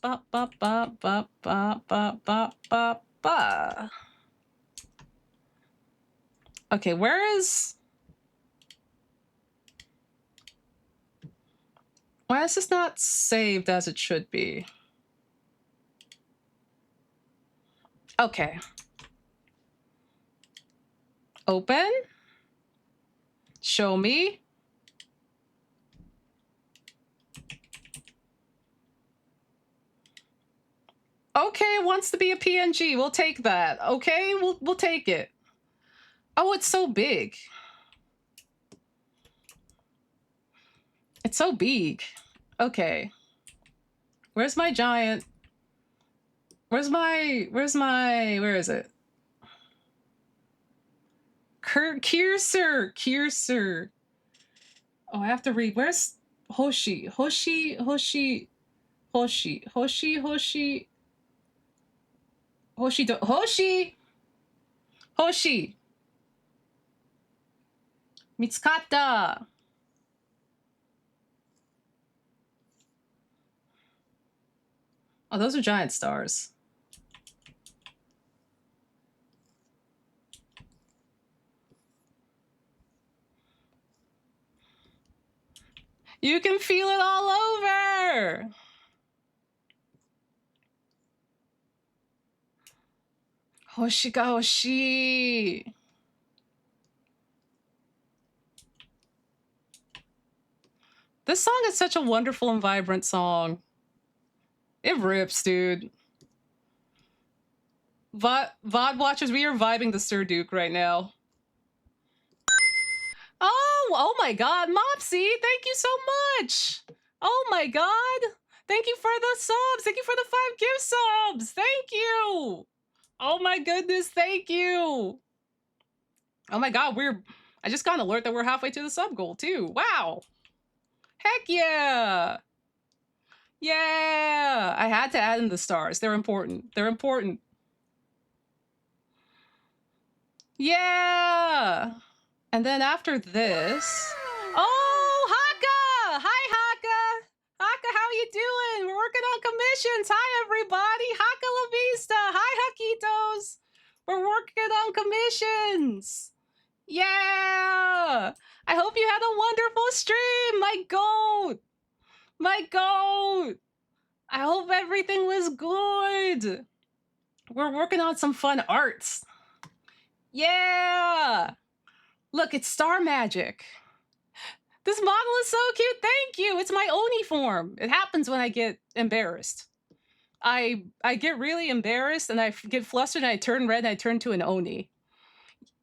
Ba, ba, ba, ba, ba, ba, ba, ba, ba. Okay, where is... Why is this not saved as it should be? Okay. Open. Show me. Okay, it wants to be a PNG. We'll take that. Okay, we'll take it. Oh, it's so big. It's so big. Okay. Where's my giant? Where is it? Cursor. Oh, I have to read. Where's Hoshi? Hoshi. Hoshi. Mitskata. Oh, those are giant stars. You can feel it all over. Hoshi ga hoshi. This song is such a wonderful and vibrant song. It rips, dude. VOD watchers, we are vibing the Sir Duke right now. Oh my god, Mopsy, thank you so much. Oh my god. Thank you for the subs. Thank you for the 5 gift subs. Thank you. Oh my goodness, thank you. Oh my god, I just got an alert that we're halfway to the sub goal too. Wow. Heck yeah. Yeah. I had to add in the stars. They're important. They're important. Yeah. And then after this. Oh, Haka! Hi, Haka! Haka, how you doing? We're working on commissions. Hi, everybody. Haka La Vista. Hi, Hakitos. We're working on commissions. Yeah. I hope you had a wonderful stream. My goat. My goat. I hope everything was good. We're working on some fun arts. Yeah. Look, it's star magic. This model is so cute. Thank you. It's my Oni form. It happens when I get embarrassed. I get really embarrassed and I get flustered and I turn red and I turn to an Oni.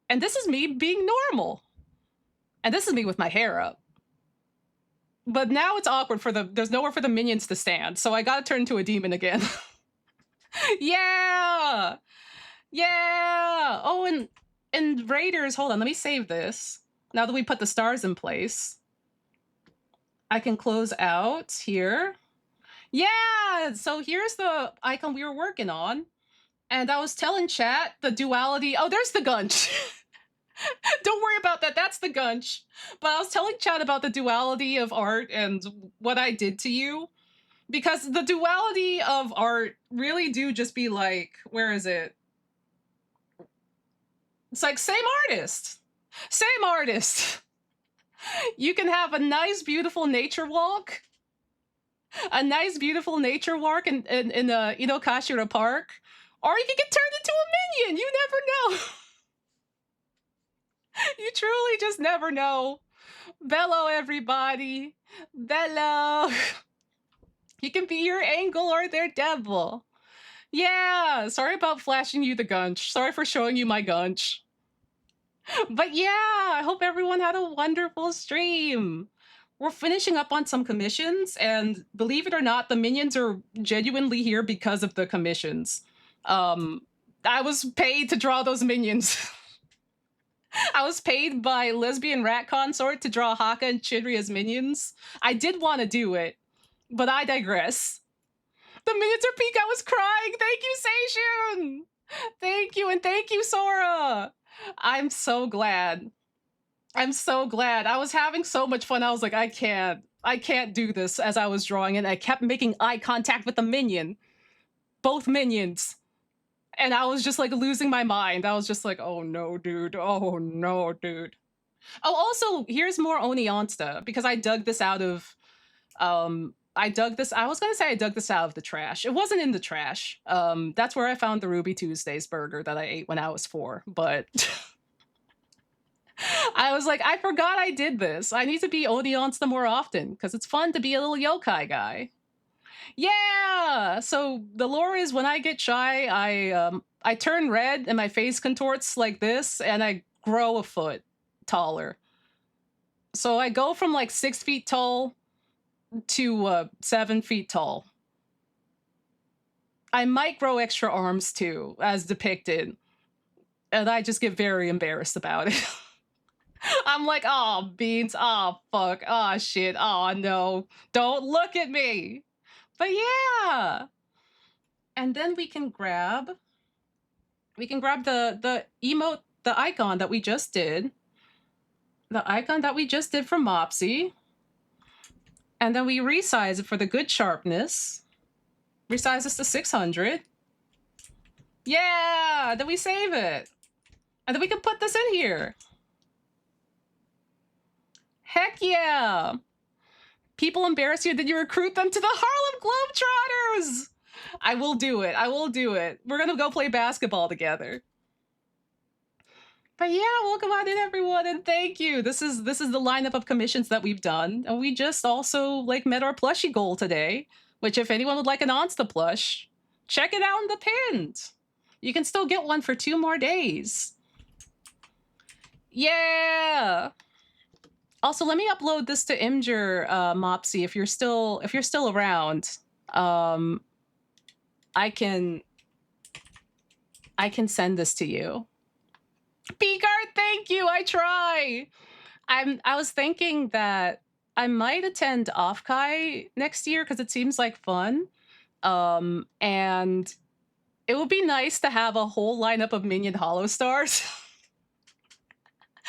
And this is me being normal. And this is me with my hair up. But now it's awkward there's nowhere for the minions to stand. So I gotta turn into a demon again. Yeah. Yeah. Oh, and Raiders, hold on, let me save this. Now that we put the stars in place. I can close out here. Yeah, so here's the icon we were working on. And I was telling chat the duality. Oh, there's the gunch. Don't worry about that. That's the gunch. But I was telling chat about the duality of art and what I did to you. Because the duality of art really do just be like, where is it? It's like, same artist. Same artist. You can have a nice, beautiful nature walk. A nice, beautiful nature walk in Inokashira Park. Or you can get turned into a minion. You never know. You truly just never know. Bello, everybody. Bello. You can be your angel or their devil. Yeah, sorry about flashing you the gunch. Sorry for showing you my gunch. But yeah, I hope everyone had a wonderful stream. We're finishing up on some commissions, and believe it or not, the minions are genuinely here because of the commissions. I was paid to draw those minions. I was paid by Lesbian Rat Consort to draw Haka and Chidri as minions. I did want to do it, but I digress. The minions are peak. I was crying. Thank you, Seishun. Thank you, and thank you, Sora. I'm so glad. I'm so glad. I was having so much fun. I was like, I can't do this as I was drawing it. I kept making eye contact with the minion. Both minions. And I was just like losing my mind. I was just like, oh no, dude. Oh no, dude. Oh, also, here's more Oni Onsta, because I dug this out of I dug this out of the trash. It wasn't in the trash. That's where I found the Ruby Tuesdays burger that I ate when I was 4, but I was like, I forgot I did this. I need to be Oni Onsta more often, because it's fun to be a little yokai guy. Yeah! So the lore is when I get shy, I turn red and my face contorts like this, and I grow a foot taller. So I go from like 6 feet tall to 7 feet tall. I might grow extra arms too, as depicted. And I just get very embarrassed about it. I'm like, oh, beans, oh, fuck, oh, shit, oh, no, don't look at me. But yeah. And then we can grab the emote, the icon that we just did. The icon that we just did from Mopsy. And then we resize it for the good sharpness. Resize this to 600. Yeah, then we save it. And then we can put this in here. Heck yeah. People embarrass you, then you recruit them to the Harlem Globetrotters. I will do it. I will do it. We're going to go play basketball together. But yeah, welcome on in, everyone, and thank you. This is the lineup of commissions that we've done, and we just also like met our plushie goal today, which if anyone would like an Onsta plush, check it out in the pinned. You can still get one for 2 more days. Yeah. Also, let me upload this to Imgur, Mopsy, if you're still around. Um, I can send this to you. P-Card, thank you. I try. I was thinking that I might attend Offkai next year because it seems like fun. And it would be nice to have a whole lineup of minion hollow stars.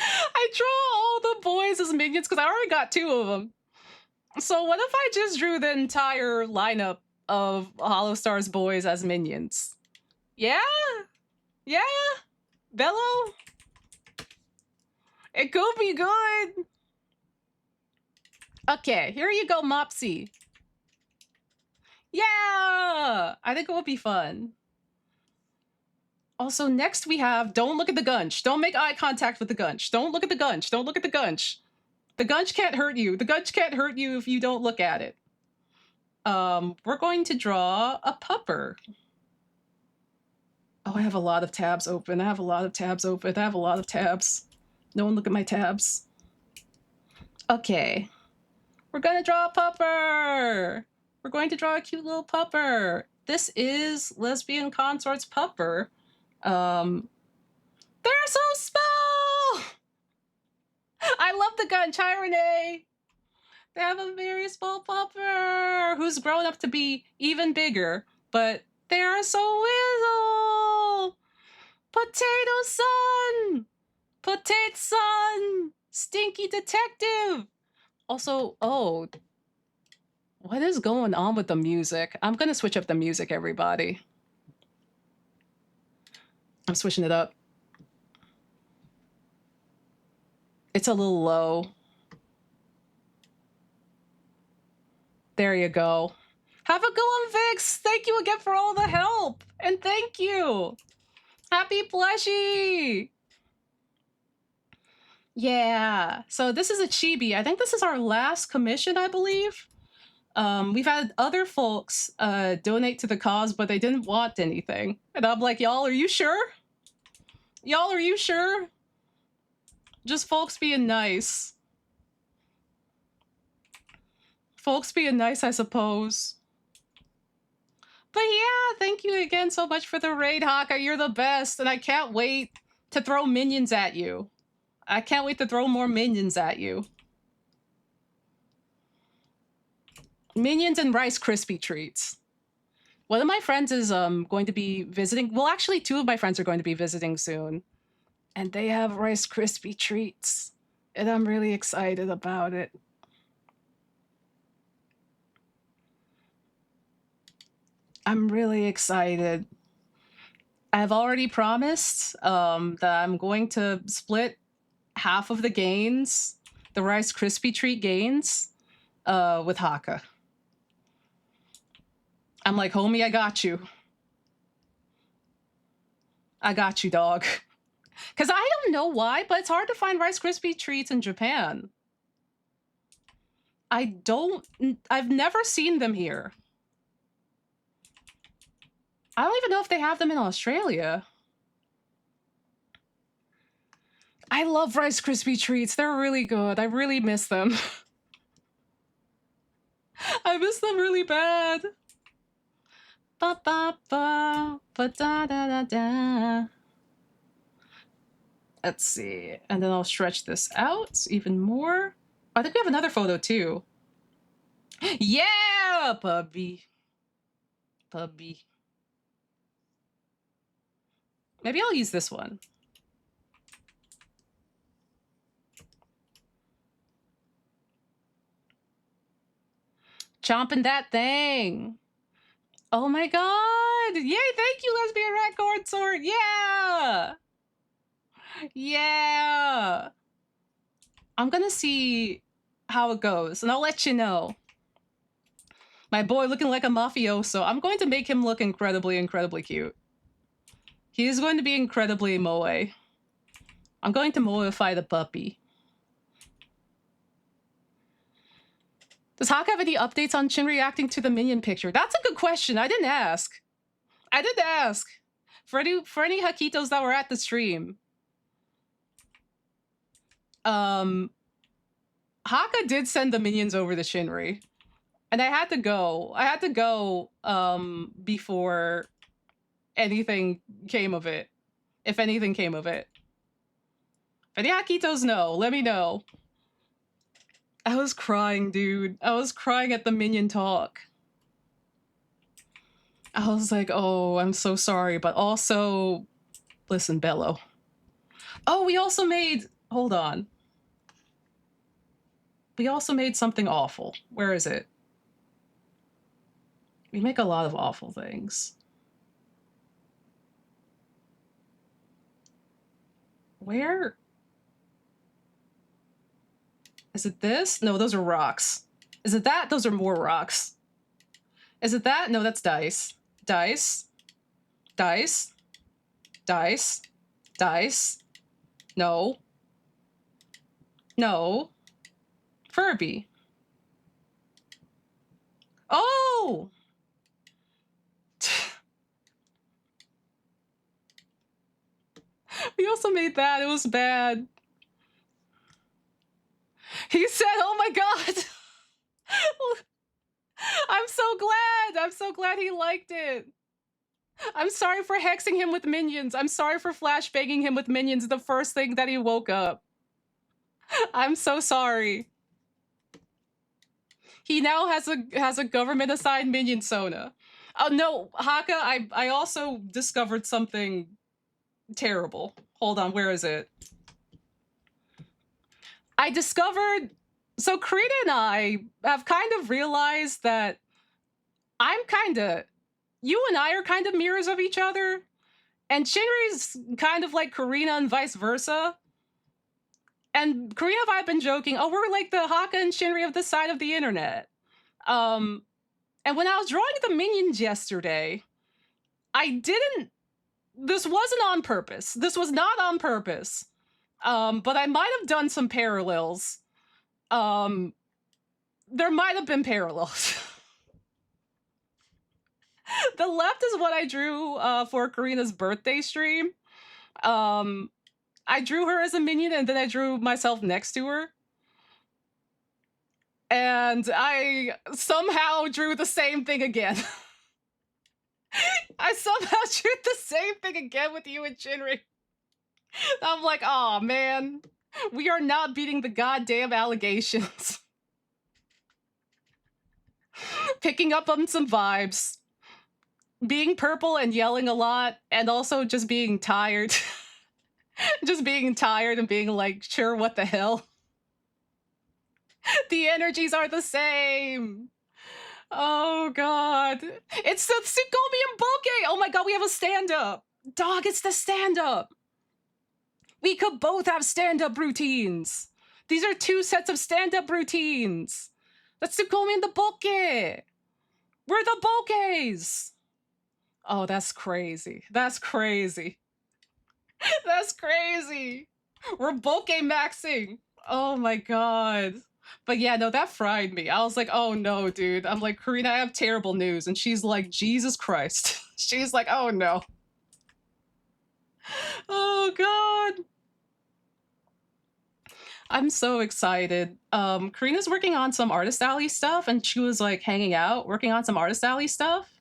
I draw all the boys as minions because I already got 2 of them. So what if I just drew the entire lineup of hollow stars boys as minions? Yeah? Yeah? Bello? It could be good. Okay, here you go, Mopsy. Yeah! I think it will be fun. Also, next we have Don't Look at the Gunch. Don't make eye contact with the Gunch. Don't look at the Gunch. Don't look at the Gunch. The Gunch can't hurt you. The Gunch can't hurt you if you don't look at it. We're going to draw a pupper. Oh, I have a lot of tabs open. I have a lot of tabs open. I have a lot of tabs. No one look at my tabs. Okay. We're gonna draw a pupper. We're going to draw a cute little pupper. This is Lesbian Consort's pupper. They're so small! I love the Gunch. Hi, Renee. They have a very small pupper who's grown up to be even bigger, but they are so little. Potato Sun! Potato Sun! Stinky Detective! Also, oh, what is going on with the music? I'm gonna switch up the music, everybody. I'm switching it up. It's a little low. There you go. Have a good one, Vix. Thank you again for all the help. And thank you. Happy Plushie. Yeah. So this is a chibi. I think this is our last commission, I believe. We've had other folks donate to the cause, but they didn't want anything. And I'm like, y'all, are you sure? Y'all, are you sure? Just folks being nice. Folks being nice, I suppose. But yeah, thank you again so much for the raid, Haka. You're the best, and I can't wait to throw minions at you. I can't wait to throw more minions at you. Minions and Rice Krispie treats. One of my friends is going to be visiting. Well, actually, 2 of my friends are going to be visiting soon. And they have Rice Krispie treats. And I'm really excited about it. I'm really excited. I've already promised that I'm going to split half of the gains, the Rice Krispie treat gains, with Haka. I'm like, homie, I got you. I got you, dog. Because I don't know why, but it's hard to find Rice Krispie treats in Japan. I've never seen them here. I don't even know if they have them in Australia. I love Rice Krispie treats. They're really good. I really miss them. I miss them really bad. Ba ba ba ba da da da da. Let's see. And then I'll stretch this out even more. I think we have another photo too. Yeah, puppy. Puppy. Maybe I'll use this one. Chomping that thing. Oh my god. Yay, thank you, Lesbian Rat Consort. Yeah. Yeah. I'm gonna see how it goes, and I'll let you know. My boy looking like a mafioso. I'm going to make him look incredibly, incredibly cute. He is going to be incredibly moe. I'm going to moeify the puppy. Does Hawk have any updates on Chin reacting to the minion picture? That's a good question. I didn't ask. I didn't ask. For any Hakitos that were at the stream. Haka did send the minions over to Shinri. And I had to go. I had to go before anything came of it. If anything came of it. If any Akitos know, let me know. I was crying, dude. I was crying at the minion talk. I was like, oh, I'm so sorry, but also, listen, Bello. Oh, we also made, hold on. We also made something awful. Where is it? We make a lot of awful things. Where? Is it this? No, those are rocks. Is it that? Those are more rocks. Is it that? No, that's dice. Dice. Dice. Dice. Dice. No. No. Furby. Oh! We also made that. It was bad. He said, oh my god! I'm so glad! I'm so glad he liked it. I'm sorry for hexing him with minions. I'm sorry for flashbanging him with minions the first thing that he woke up. I'm so sorry. He now has a government assigned minion Sona. Oh no, Haka, I also discovered something terrible. Hold on, where is it? I discovered, so Karina and I have kind of realized that you and I are kind of mirrors of each other, and Shinri's kind of like Karina and vice versa. And Karina and I have been joking, oh, we're like the Haka and Shinri of this side of the internet. And when I was drawing the minions yesterday, this wasn't on purpose. This was not on purpose. But I might have done some parallels. There might have been parallels. The left is what I drew for Karina's birthday stream. I drew her as a minion and then I drew myself next to her. And I somehow drew the same thing again. I somehow drew the same thing again with you and Shinri. I'm like, oh man, we are not beating the goddamn allegations. Picking up on some vibes. Being purple and yelling a lot, and also just being tired. Just being tired and being like, sure, what the hell? The energies are the same. Oh god. It's the Tsukomi and Boke! Oh my god, we have a stand-up! Dog, it's the stand-up! We could both have stand-up routines! These are two sets of stand-up routines! The Tsukomi and the Boke! We're the Bokes! Oh, that's crazy. That's crazy. That's crazy! We're Boke maxing! Oh my god. But yeah, no, that fried me. I was like, oh no, dude. I'm like, Karina, I have terrible news. And she's like, Jesus Christ. She's like, oh no. Oh god. I'm so excited. Karina's working on some Artist Alley stuff, and she was like hanging out, working on some Artist Alley stuff.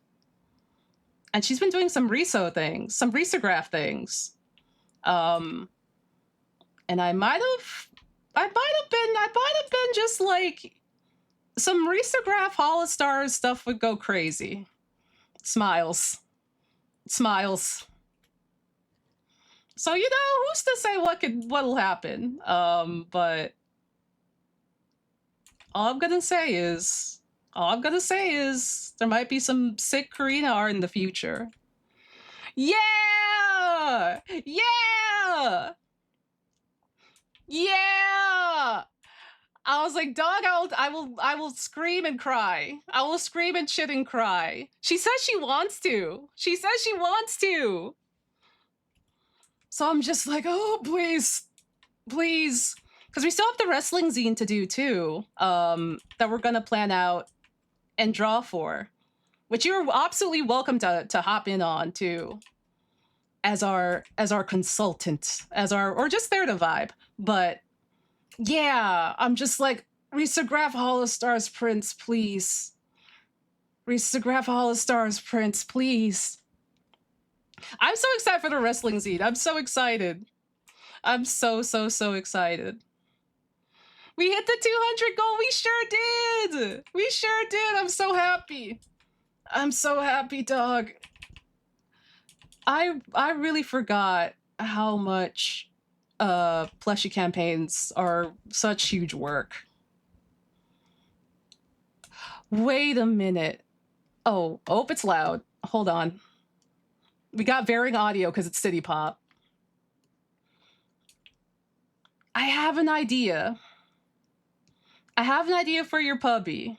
And she's been doing some Riso things, some risograph things. And I might have been just like some risograph holostars stuff would go crazy. Smiles. Smiles. So, you know, who's to say what'll happen? But all I'm gonna say is there might be some sick Karina art in the future. Yeah! Yeah! Yeah! I was like, dog, I will scream and cry. I will scream and shit and cry. She says she wants to. She says she wants to. So I'm just like, oh, please. Please. Because we still have the wrestling zine to do too. That we're gonna plan out and draw for. Which you're absolutely welcome to hop in on too. As our consultant. Or just there to vibe. But yeah, I'm just like, risograph Holostars prints, please. Reese All the Stars, Prince, please. I'm so excited for the wrestling zine. I'm so excited. I'm so excited. We hit the 200 goal. We sure did. We sure did. I'm so happy. I'm so happy, dog. I really forgot how much plushie campaigns are such huge work. Wait a minute. Oh, it's loud. Hold on. We got varying audio because it's City Pop. I have an idea. I have an idea for your puppy.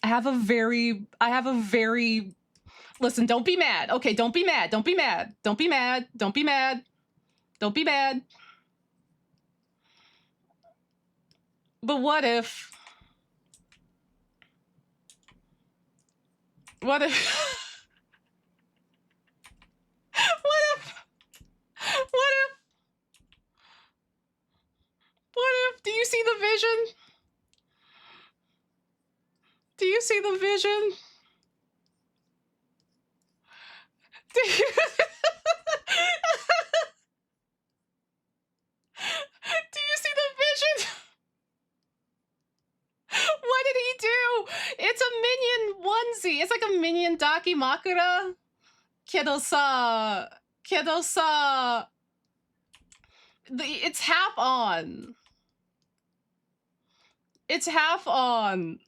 I have a very listen, don't be mad. Okay, don't be mad. Don't be mad. Don't be mad. Don't be mad. Don't be mad. But what if what if what if what if what if do you see the vision? Do you see the vision? Do you, do you see the vision? What did he do? It's a minion onesie. It's like a minion dakimakura. Kedo sa. It's half on. It's half on.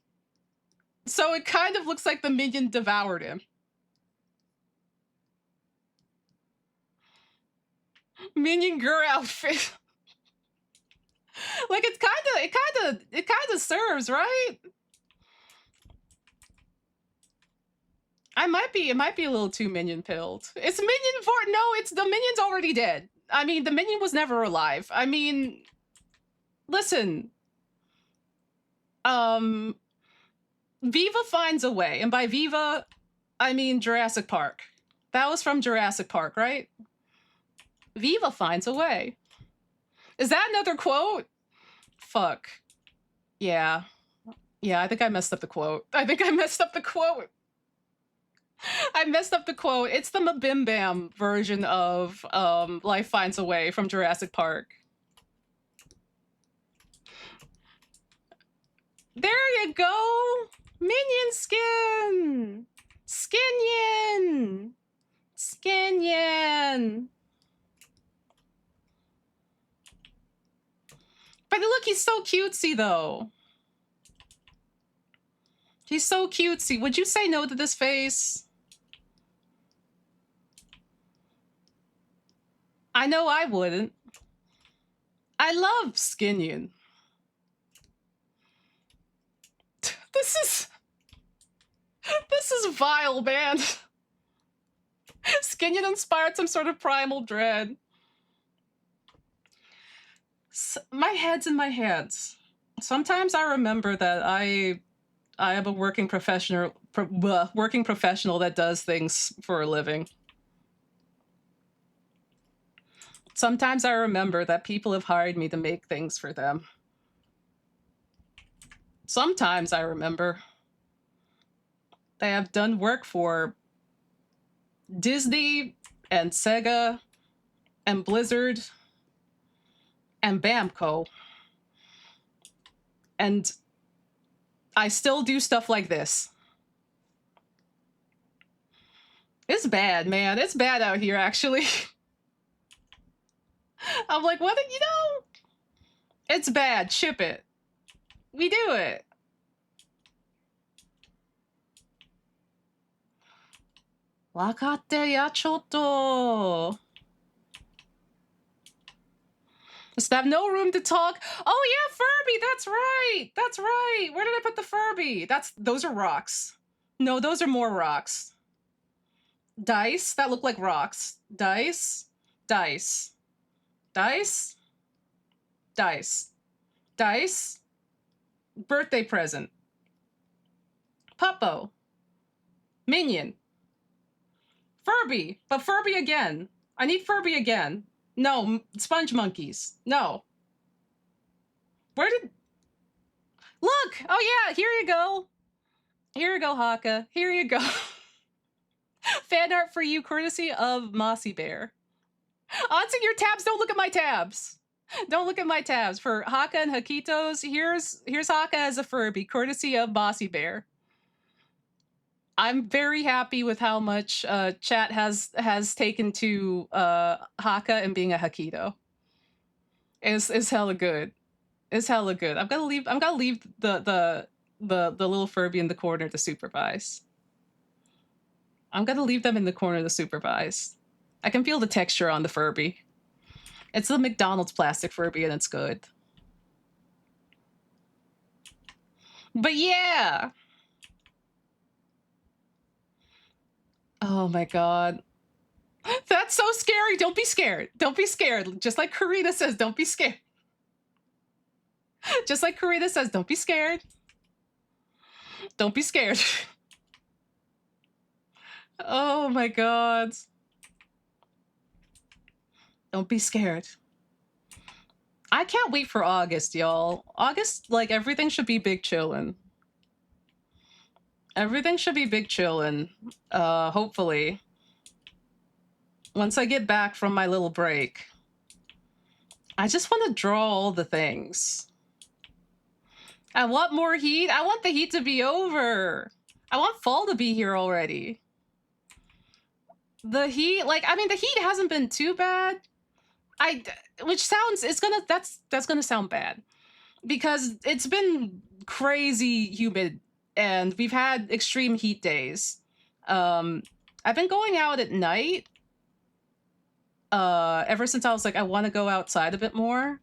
So it kind of looks like the minion devoured him. Minion girl outfit. Like it kind of serves, right? It might be a little too minion pilled. It's minion for no, it's the minion's already dead. I mean, the minion was never alive. I mean, listen. Viva finds a way, and by Viva, I mean Jurassic Park. That was from Jurassic Park, right? Viva finds a way. Is that another quote? Fuck. Yeah. Yeah, I think I messed up the quote. I messed up the quote. It's the Mabim Bam version of Life Finds a Way from Jurassic Park. There you go! Minion skin! Skinyan! Skinyan! But look, he's so cutesy, though. He's so cutesy. Would you say no to this face? I know I wouldn't. I love Skinyan. This is vile, man. Skinyan inspired some sort of primal dread. My head's in my hands. Sometimes I remember that I am a working professional that does things for a living. Sometimes I remember that people have hired me to make things for them. Sometimes I remember they have done work for Disney and Sega and Blizzard and Bamco. And I still do stuff like this. It's bad, man. It's bad out here, actually. I'm like, what? You know, it's bad. Ship it. We do it. Wakatte ya chotto. Just have no room to talk. Oh yeah, Furby. That's right. That's right. Where did I put the Furby? Those are rocks. No, those are more rocks. Dice that look like rocks. Dice. Dice. Dice. Dice. Dice. Birthday present. Puppo. Minion. Furby. But Furby again. I need Furby again. No, sponge monkeys. No. Where did... Look! Oh yeah, here you go. Here you go, Haka. Here you go. Fan art for you, courtesy of Mossy Bear. Onto your tabs. Don't look at my tabs. Don't look at my tabs. For Haka and Hakitos, here's Haka as a Furby, courtesy of Mossy Bear. I'm very happy with how much chat has taken to Haka and being a Hakito. Is hella good. It's hella good. I'm gonna leave the little Furby in the corner to supervise. I'm gonna leave them in the corner to supervise. I can feel the texture on the Furby. It's the McDonald's plastic Furby and it's good. But yeah. Oh my god. That's so scary. Don't be scared. Don't be scared. Just like Karina says, don't be scared. Just like Karina says, don't be scared. Don't be scared. Oh my god. Don't be scared. I can't wait for August, y'all. August, like, everything should be big chillin'. Everything should be big chillin'. Hopefully. Once I get back from my little break. I just want to draw all the things. I want more heat. I want the heat to be over. I want fall to be here already. The heat, like, I mean, the heat hasn't been too bad. Which sounds, that's gonna sound bad. Because it's been crazy humid and we've had extreme heat days. I've been going out at night. Ever since I was like, I want to go outside a bit more.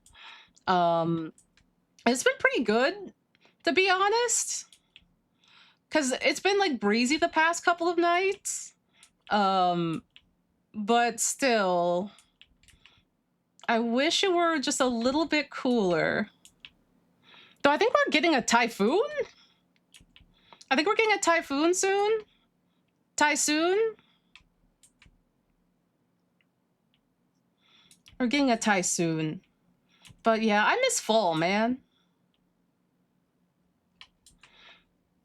It's been pretty good, to be honest. Because it's been like breezy the past couple of nights. But still, I wish it were just a little bit cooler. Though I think we're getting a typhoon? I think we're getting a typhoon soon. Typhoon? We're getting a typhoon. But yeah, I miss fall, man.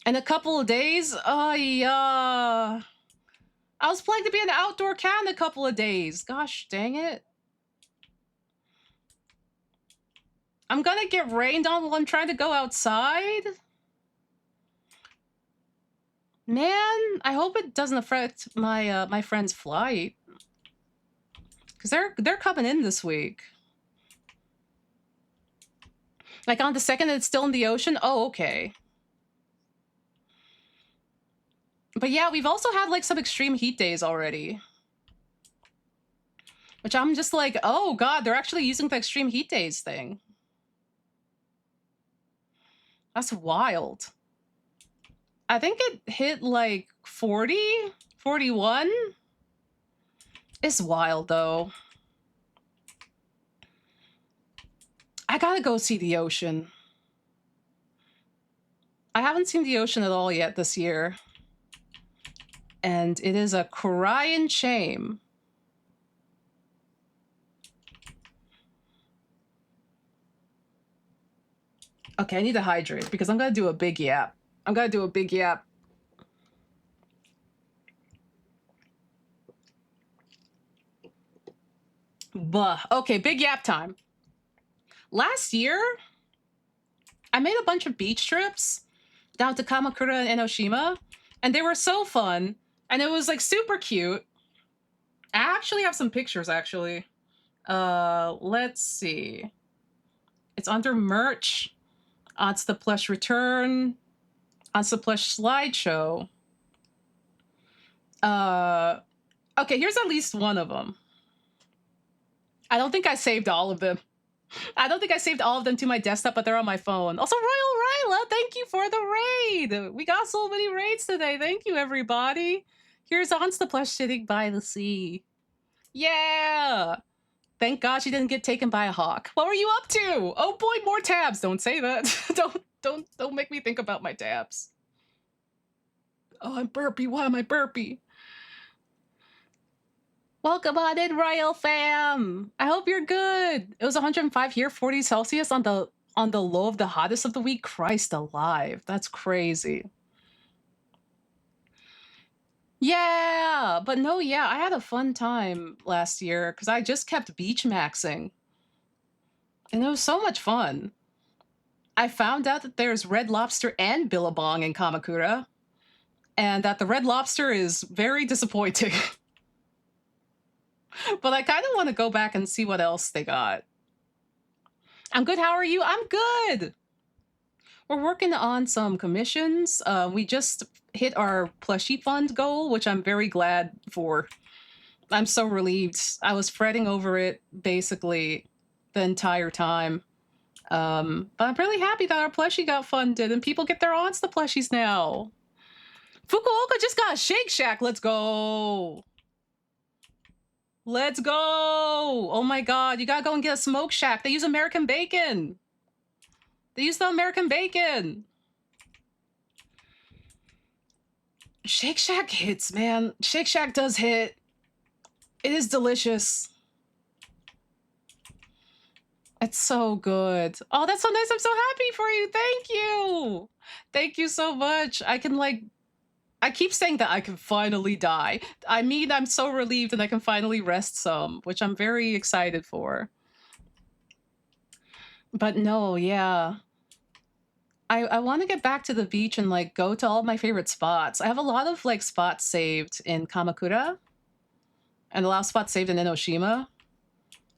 In a couple of days? Oh, yeah. I was planning to be an outdoor cat in a couple of days. Gosh, dang it. I'm gonna get rained on while I'm trying to go outside? Man, I hope it doesn't affect my my friend's flight. Because they're coming in this week. Like on the 2nd, it's still in the ocean? Oh, okay. But yeah, we've also had like some extreme heat days already. Which I'm just like, oh god, they're actually using the extreme heat days thing. That's wild. I think it hit like 40, 41. It's wild though. I gotta go see the ocean. I haven't seen the ocean at all yet this year. And it is a crying shame. Okay, I need to hydrate because I'm gonna do a big yap. I'm gonna do a big yap. Buh. Okay, big yap time. Last year, I made a bunch of beach trips down to Kamakura and Enoshima, and they were so fun, and it was like super cute. I actually have some pictures, actually. Let's see. It's under merch. Onsta Plush Return. Onsta Plush Slideshow. Okay, here's at least one of them. I don't think I saved all of them. I don't think I saved all of them to my desktop, but they're on my phone. Also, Royal Ryla, thank you for the raid. We got so many raids today. Thank you, everybody. Here's Onsta Plush sitting by the sea. Yeah. Thank God she didn't get taken by a hawk. What were you up to? Oh boy, more tabs. Don't say that. Don't make me think about my tabs. Oh, I'm burpy. Why am I burpy? Welcome on in, Royal fam. I hope you're good. It was 105 here, 40 Celsius on the low of the hottest of the week. Christ alive. That's crazy. Yeah, but no, yeah, I had a fun time last year because I just kept beach maxing. And it was so much fun. I found out that there's Red Lobster and Billabong in Kamakura, and that the Red Lobster is very disappointing. But I kind of want to go back and see what else they got. I'm good. How are you? I'm good. We're working on some commissions. We just hit our Plushie fund goal, which I'm very glad for. I'm so relieved. I was fretting over it basically the entire time. But I'm really happy that our plushie got funded and people get their Onsta plushies now. Fukuoka just got a Shake Shack. Let's go. Let's go. Oh my God. You gotta go and get a Smoke Shack. They use American bacon. They use the American bacon. Shake Shack hits, man. Shake Shack does hit. It is delicious. It's so good. Oh, that's so nice. I'm so happy for you. Thank you. Thank you so much. I keep saying that I can finally die. I mean, I'm so relieved and I can finally rest some, which I'm very excited for. But no, yeah. I want to get back to the beach and like go to all my favorite spots. I have a lot of like spots saved in Kamakura and a lot of spots saved in Enoshima. And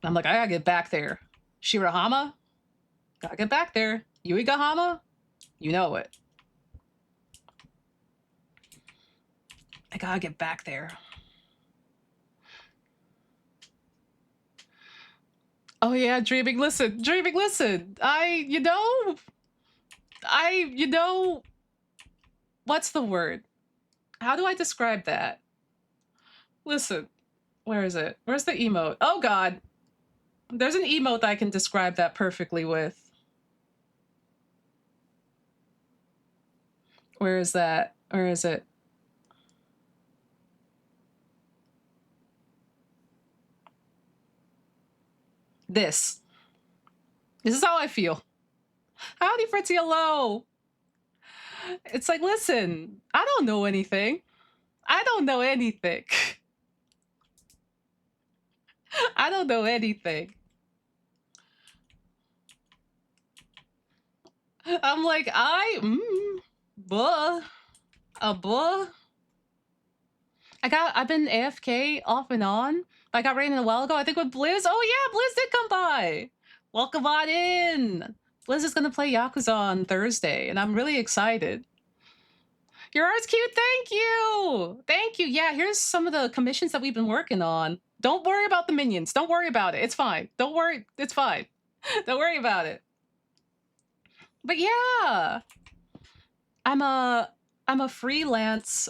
I'm like, I gotta get back there. Shirahama, gotta get back there. Yuigahama, you know it. I gotta get back there. Oh yeah, dreaming, listen. What's the word? How do I describe that? Listen, where is it? Where's the emote? Oh God. There's an emote that I can describe that perfectly with. Where is that? Where is it? This. This is how I feel. Howdy, Fritzy, hello. It's like, listen, I don't know anything. I don't know anything. I don't know anything. I'm like, buh. Buh. I've been AFK off and on. I got raided a while ago, I think with Blizz. Oh yeah, Blizz did come by. Welcome on in. Blizz is gonna play Yakuza on Thursday, and I'm really excited. Your art's cute, thank you! Thank you. Yeah, here's some of the commissions that we've been working on. Don't worry about the minions. Don't worry about it. It's fine. Don't worry. It's fine. Don't worry about it. But yeah. I'm a freelance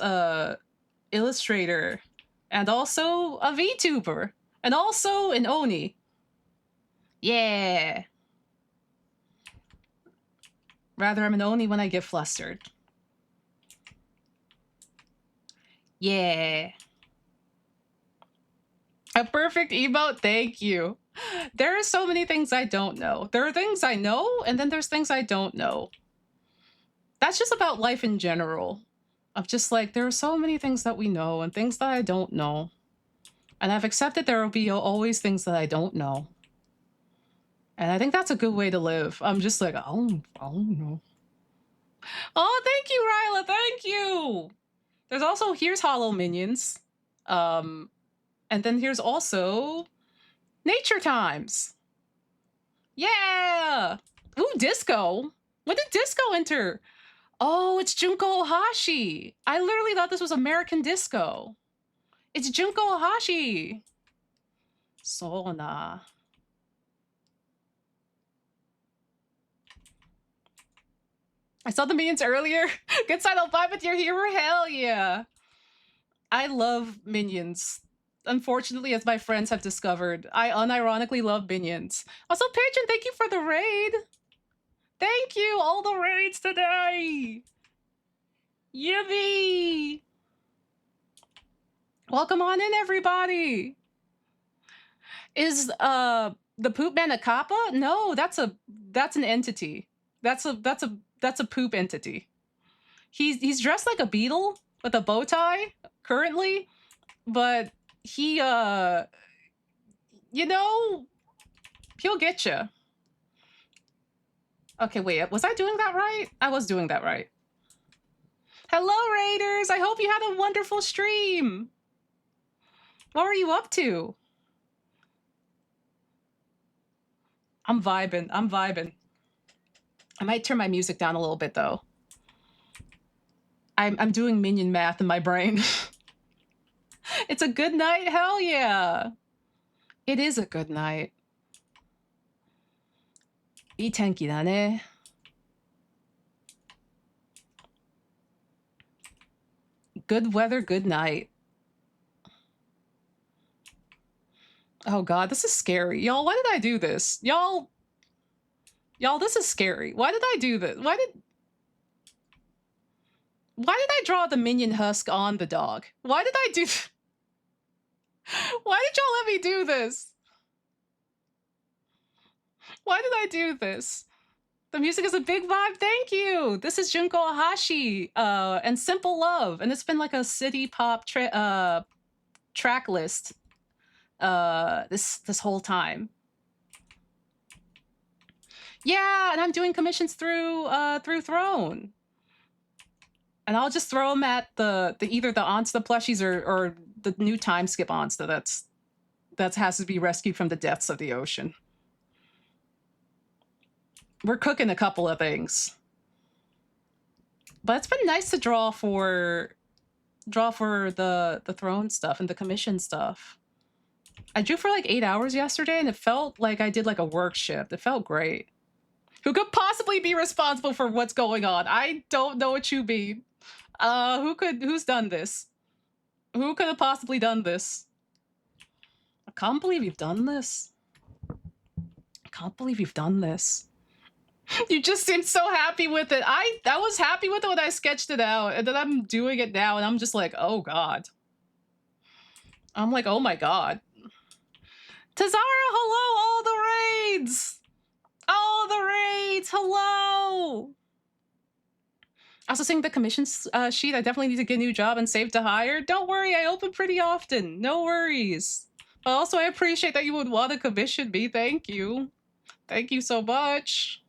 illustrator and also a VTuber and also an Oni. Yeah. Rather, I'm an Oni when I get flustered. Yeah. A perfect emote, thank you. There are so many things I don't know. There are things I know, and then there's things I don't know. That's just about life in general. Of just like, there are so many things that we know and things that I don't know. And I've accepted there will be always things that I don't know. And I think that's a good way to live. I'm just like, I don't know. Oh, thank you, Ryla. Thank you. There's also, here's Hollow Minions. And then here's also Nature Times. Yeah. Ooh, Disco. When did Disco enter? Oh, it's Junko Ohashi. I literally thought this was American Disco. It's Junko Ohashi. Sona. I saw the minions earlier. Good side, I'll vibe with your hero. Hell yeah. I love minions. Unfortunately, as my friends have discovered, I unironically love minions. Also, Patron, thank you for the raid. Thank you, all the raids today. Yippee. Welcome on in, everybody. Is the poop man a kappa? No, that's an entity. That's a poop entity. He's dressed like a beetle with a bow tie currently, but he you know, he'll get you. Okay, wait, was I doing that right? I was doing that right. Hello, Raiders! I hope you had a wonderful stream! What were you up to? I'm vibing. I'm vibing. I might turn my music down a little bit, though. I'm doing minion math in my brain. It's a good night? Hell yeah! It is a good night. いい天気だね. Good weather, good night. Oh god, this is scary. Y'all, why did I do this? Y'all, this is scary. Why did I do this? Why did I draw the minion husk on the dog? Why did I do Why did y'all let me do this? Why did I do this? The music is a big vibe. Thank you. This is Junko Ahashi and Simple Love, and it's been like a city pop track list this whole time. Yeah, and I'm doing commissions through Throne, and I'll just throw them at the either the Onsta plushies or the new time skip Onsta that has to be rescued from the depths of the ocean. We're cooking a couple of things, but it's been nice to draw for the Throne stuff and the commission stuff. I drew for like 8 hours yesterday, and it felt like I did like a work shift. It felt great. Who could possibly be responsible for what's going on? I don't know what you mean. Who's done this? Who could have possibly done this? I can't believe you've done this. I can't believe you've done this. You just seemed so happy with it. I was happy with it when I sketched it out, and then I'm doing it now, and I'm just like, oh god. I'm like, oh my god. Tazara, hello, all the raids! All the raids, hello! Also seeing the commission sheet, I definitely need to get a new job and save to hire. Don't worry, I open pretty often. No worries. But also, I appreciate that you would want to commission me. Thank you. Thank you so much.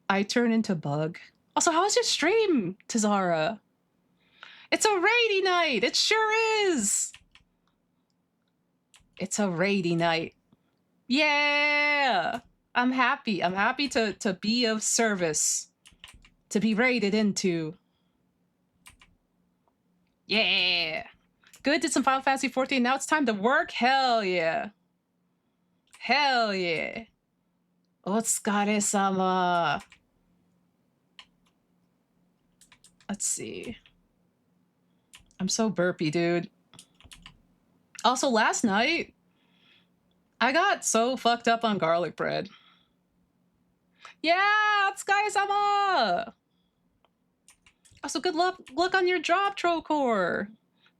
I turn into bug. Also, how was your stream, Tazara? It's a raidy night. It sure is. It's a raidy night. Yeah. I'm happy. I'm happy to be of service. To be raided into. Yeah. Good, did some Final Fantasy 14. Now it's time to work? Hell yeah. Hell yeah. Otsukare-sama. Let's see. I'm so burpy, dude. Also, last night, I got so fucked up on garlic bread. Yeah, Otsukare-sama! Also, good luck on your job, Trocor.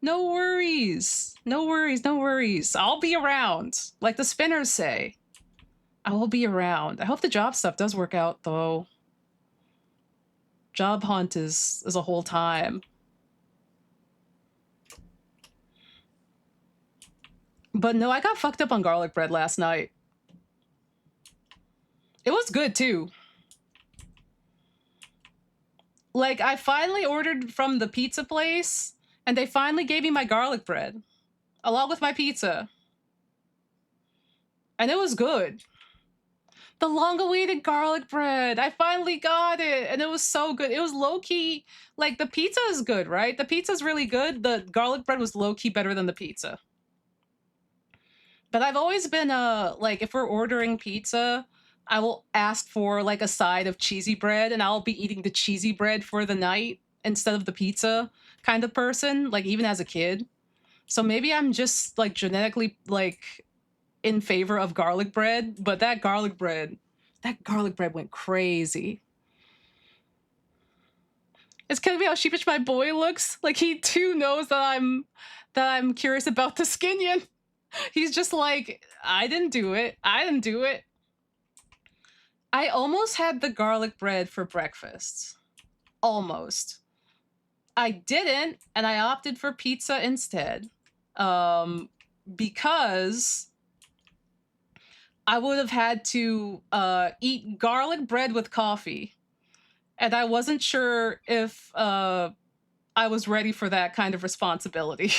No worries. No worries, no worries. I'll be around. Like the spinners say. I will be around. I hope the job stuff does work out, though. Job hunt is a whole time. But no, I got fucked up on garlic bread last night. It was good, too. Like, I finally ordered from the pizza place, and they finally gave me my garlic bread, along with my pizza. And it was good. The long-awaited garlic bread. I finally got it, and it was so good. It was low-key. Like, the pizza is good, right? The pizza's really good. The garlic bread was low-key better than the pizza. But I've always been, like, if we're ordering pizza, I will ask for, like, a side of cheesy bread, and I'll be eating the cheesy bread for the night instead of the pizza kind of person, like, even as a kid. So maybe I'm just, like, genetically, like, in favor of garlic bread, but that garlic bread went crazy. It's gonna be how sheepish my boy looks. Like, he too knows that I'm curious about the Skinion. He's just like, I didn't do it. I didn't do it. I almost had the garlic bread for breakfast. Almost. I didn't, and I opted for pizza instead. Because I would have had to eat garlic bread with coffee. And I wasn't sure if I was ready for that kind of responsibility.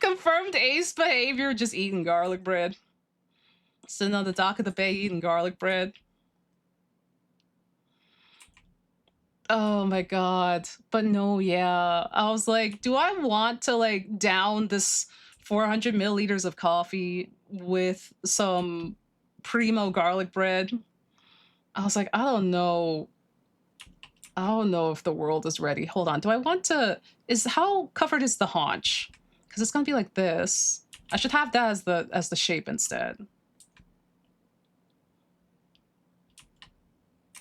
Confirmed ace behavior, just eating garlic bread. Sitting on the dock of the bay eating garlic bread. Oh my god. But no, yeah. I was like, do I want to like down this 400 milliliters of coffee with some primo garlic bread? I was like, I don't know. I don't know if the world is ready. Hold on. Do I want to how covered is the haunch? Because it's gonna be like this. I should have that as the shape instead.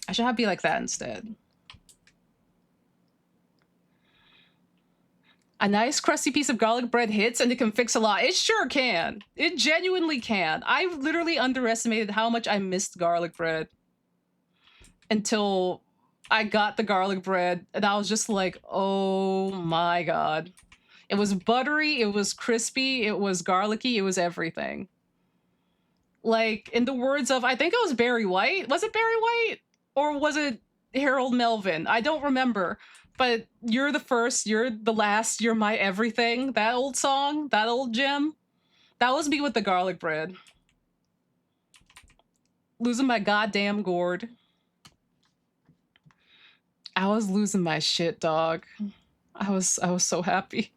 I should have it be like that instead. A nice crusty piece of garlic bread hits and it can fix a lot. It sure can. It genuinely can. I literally underestimated how much I missed garlic bread until I got the garlic bread and I was just like, oh my god. It was buttery, it was crispy, it was garlicky, it was everything. Like, in the words of, I think it was Barry White. Was it Barry White? Or was it Harold Melvin? I don't remember. But you're the first, you're the last, you're my everything. That old song, that old gem. That was me with the garlic bread. Losing my goddamn gourd. I was losing my shit, dog. I was so happy.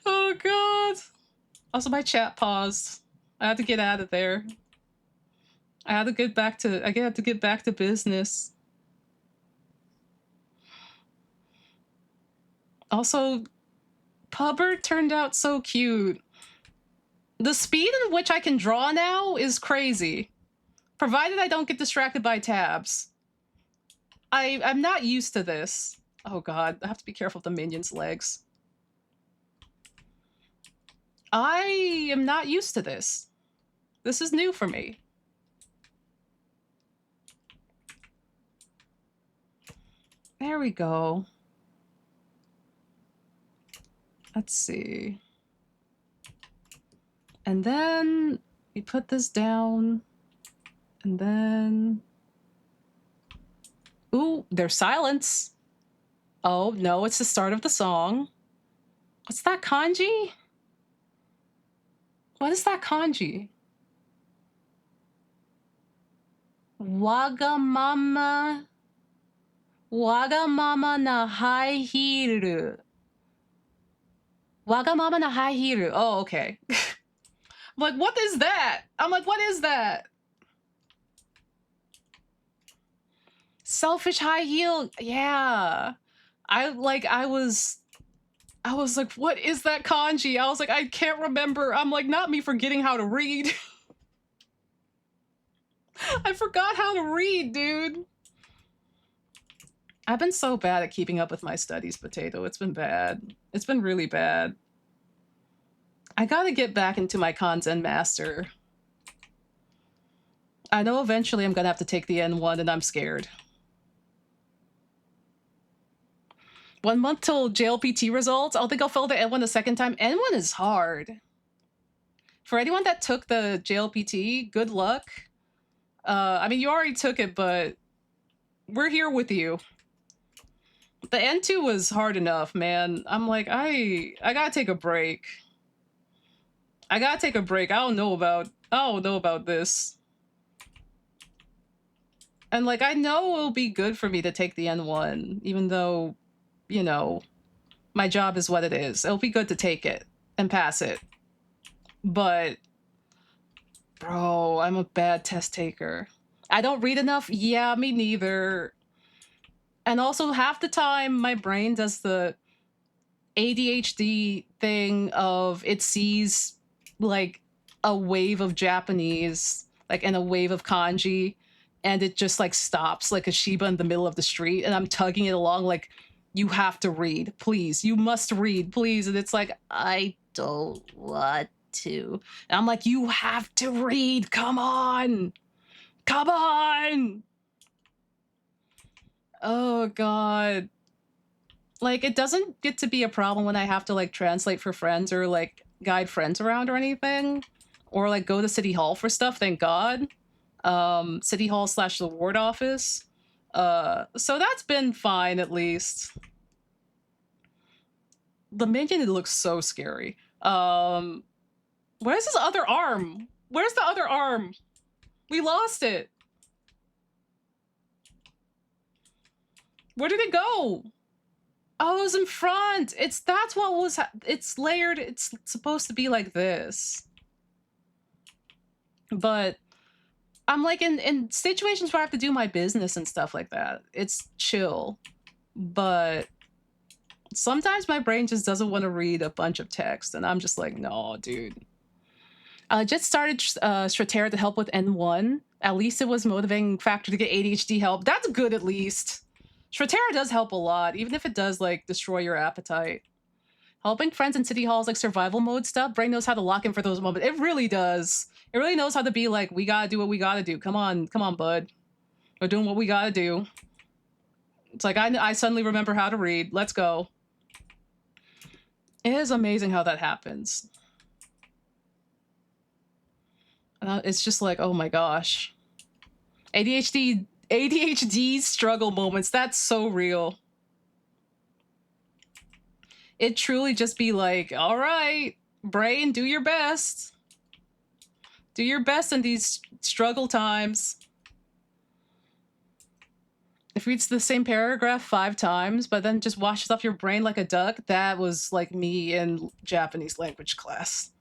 Oh god. Also, my chat paused. I had to get out of there. I had to get back to business. Also, Pubbert turned out so cute. The speed in which I can draw now is crazy. Provided I don't get distracted by tabs. I'm not used to this. Oh god, I have to be careful of the minion's legs. I am not used to this. This is new for me. There we go. Let's see. And then we put this down. And then... Ooh, there's silence. Oh, no, it's the start of the song. What's that kanji? What is that kanji? Wagamama. Wagamama na high heel. Wagamama na high heel. Oh, okay. I'm like, what is that? I'm like, what is that? Selfish high heel. Yeah. I was like, what is that kanji? I was like, I can't remember. I'm like, not me forgetting how to read. I forgot how to read, dude. I've been so bad at keeping up with my studies, Potato. It's been bad. It's been really bad. I gotta get back into my Kanzen Master. I know eventually I'm gonna have to take the N1 and I'm scared. 1 month till JLPT results. I don't think I'll fail the N1 a second time. N1 is hard. For anyone that took the JLPT, good luck. I mean, you already took it, but we're here with you. The N2 was hard enough, man. I'm like, I gotta take a break. I gotta take a break. I don't know about this. And like, I know it'll be good for me to take the N1, even though, you know, my job is what it is. It'll be good to take it and pass it. But, bro, I'm a bad test taker. I don't read enough? Yeah, me neither. And also, half the time, my brain does the ADHD thing of it sees, like, a wave of Japanese, like, and a wave of kanji, and it just, like, stops like a Shiba in the middle of the street, and I'm tugging it along, like, You have to read, please. You must read, please. And it's like, I don't want to. And I'm like, you have to read. Come on. Come on. Oh, God. Like, it doesn't get to be a problem when I have to, like, translate for friends or, like, guide friends around or anything. Or, like, go to City Hall for stuff, thank God. City Hall / the ward office. So that's been fine, at least. The minion, it looks so scary. Where's his other arm? Where's the other arm? We lost it. Where did it go? Oh, it was in front. That's what was, it's layered. It's supposed to be like this. But I'm like in situations where I have to do my business and stuff like that, it's chill. But sometimes my brain just doesn't want to read a bunch of text, and I'm just like, no, dude. I just started Stratera to help with N1. At least it was motivating factor to get ADHD help. That's good, at least. Stratera does help a lot, even if it does, like, destroy your appetite. Helping friends in city halls, like, survival mode stuff, brain knows how to lock in for those moments. It really does. It really knows how to be like, we gotta do what we gotta do. Come on, bud. We're doing what we gotta do. It's like, I suddenly remember how to read. Let's go. It is amazing how that happens. It's just like, oh my gosh. ADHD struggle moments. That's so real. It truly just be like, all right, brain, do your best. Do your best in these struggle times. If reads the same paragraph 5 times, but then just washes off your brain like a duck, that was like me in Japanese language class.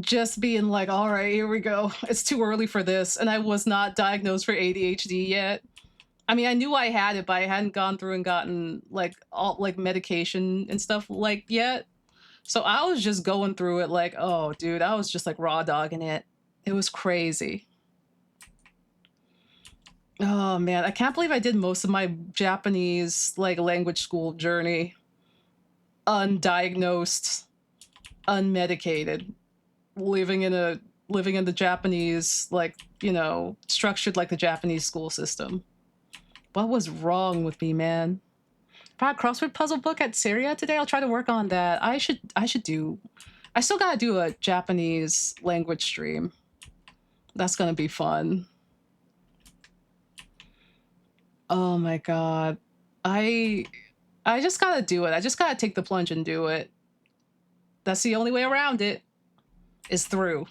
Just being like, all right, here we go. It's too early for this. And I was not diagnosed for ADHD yet. I mean, I knew I had it, but I hadn't gone through and gotten like all like medication and stuff like yet. So I was just going through it like, oh, dude, I was just like raw dogging it. It was crazy. Oh man, I can't believe I did most of my Japanese like language school journey undiagnosed, unmedicated, living in the Japanese, like, you know, structured like the Japanese school system. What was wrong with me, man? Brought a crossword puzzle book at Syria today. I'll try to work on that. I still gotta do a Japanese language stream. That's gonna be fun. Oh my god. I just gotta do it. I just gotta take the plunge and do it. That's the only way around it. Is through.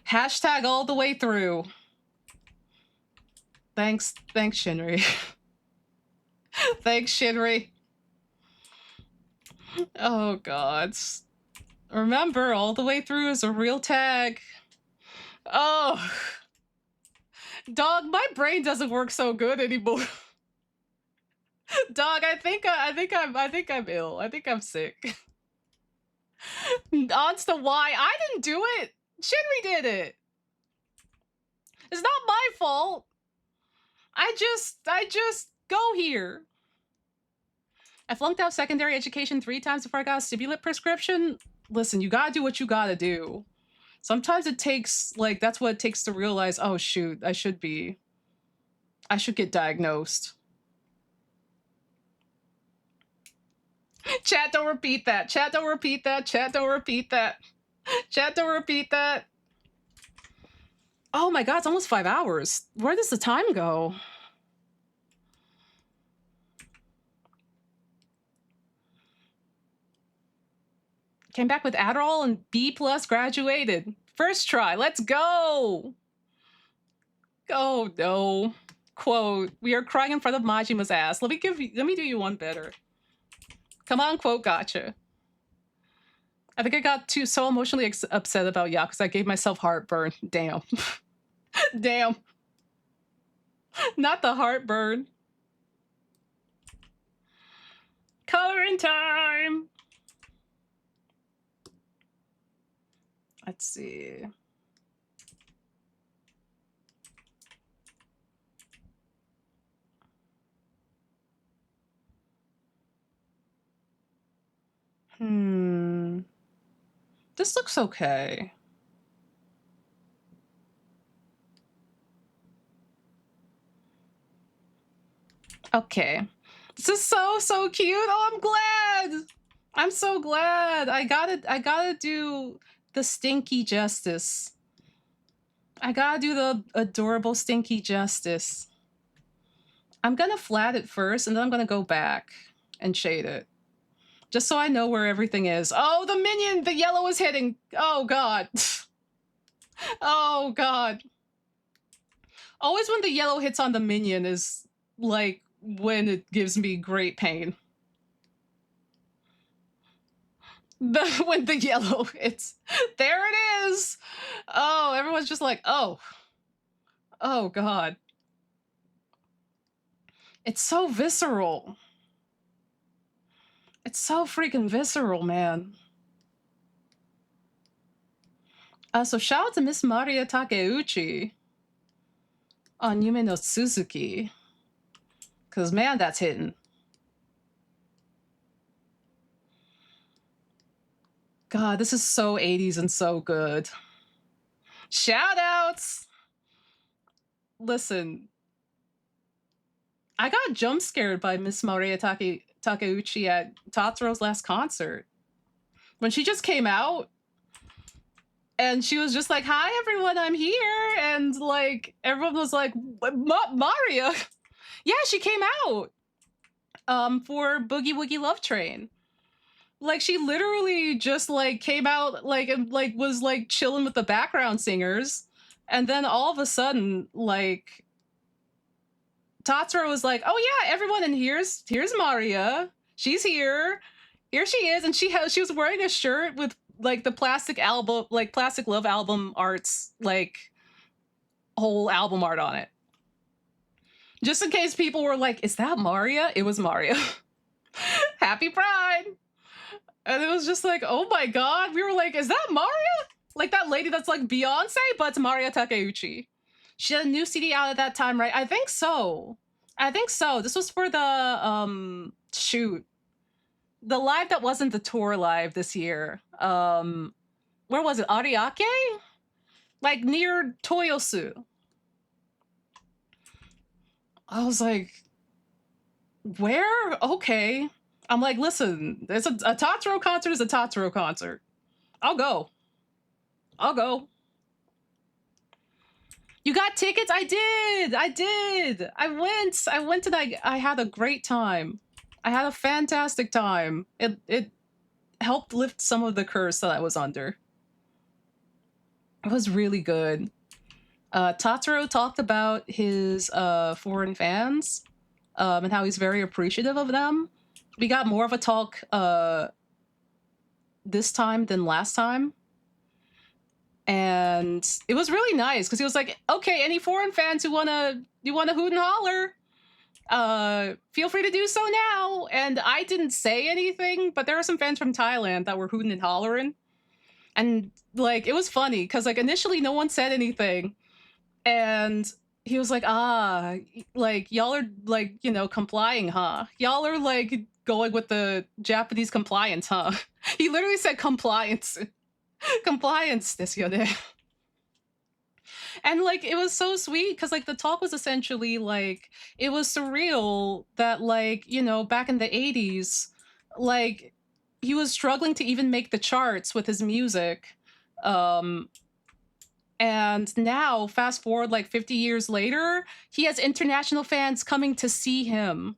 Hashtag all the way through. Thanks, Shinri. Thanks, Shinri. Oh god. Remember, all the way through is a real tag. Oh. Dog, my brain doesn't work so good anymore. Dog, I think I'm ill. I think I'm sick. Onsta, why? I didn't do it. Shinri did it. It's not my fault. I just go here. I flunked out secondary education 3 times before I got a stimulant prescription. Listen, you gotta do what you gotta do. Sometimes it takes, like, that's what it takes to realize, oh shoot, I should get diagnosed. Chat, don't repeat that. Chat, don't repeat that. Chat, don't repeat that. Chat, don't repeat that. Oh my god, it's almost 5 hours. Where does the time go? Came back with Adderall and B+ graduated. First try, let's go! Oh no. Quote, we are crying in front of Majima's ass. Let me do you one better. Come on, quote, gotcha. I think I got so emotionally upset about Yakuza I gave myself heartburn. Damn. Damn. Not the heartburn. Coloring time! Let's see. Hmm. This looks okay. Okay. This is so cute. Oh, I'm glad. I'm so glad. I gotta do the stinky justice. I gotta do the adorable stinky justice. I'm gonna flat it first and then I'm gonna go back and shade it. Just so I know where everything is. Oh, the minion! The yellow is hitting! Oh god. Oh god. Always when the yellow hits on the minion is like when it gives me great pain. When the yellow hits. There it is! Oh, everyone's just like, oh. Oh god. It's so visceral. It's so freaking visceral, man. So shout out to Miss Maria Takeuchi on Yume no Suzuki. Cause man, that's hitting. God, this is so 80s and so good. Shout outs! Listen, I got jump scared by Miss Maria Takeuchi at Tatsuro's last concert. When she just came out, and she was just like, "Hi everyone, I'm here," and like everyone was like, "Maria." Yeah, she came out for Boogie Woogie Love Train. Like she literally just like came out like and like was like chilling with the background singers, and then all of a sudden like Tatsuro was like, "Oh yeah, everyone, and here's Maria. She's here. Here she is," and she was wearing a shirt with like the plastic album, like Plastic Love album arts, like whole album art on it. Just in case people were like, "Is that Maria?" It was Maria. Happy Pride. And it was just like, oh my god. We were like, is that Maria? Like that lady that's like Beyonce, but it's Maria Takeuchi. She had a new CD out at that time, right? I think so. This was for the shoot. The live that wasn't the tour live this year. Where was it? Ariake? Like near Toyosu. I was like, where? Okay. I'm like, listen, it's a Tatsuro concert is a Tatsuro concert. I'll go. You got tickets? I did. I went and I had a great time. I had a fantastic time. It helped lift some of the curse that I was under. It was really good. Tatsuro talked about his foreign fans and how he's very appreciative of them. We got more of a talk this time than last time. And it was really nice because he was like, okay, any foreign fans who you wanna hoot and holler, feel free to do so now. And I didn't say anything, but there were some fans from Thailand that were hooting and hollering. And like it was funny because like initially no one said anything. And he was like, like y'all are like, you know, complying, huh? Y'all are like going with the Japanese compliance, huh? He literally said compliance. Compliance desu yone. And like it was so sweet because like the talk was essentially like it was surreal that like, you know, back in the 80s, like he was struggling to even make the charts with his music. And now fast forward like 50 years later, he has international fans coming to see him.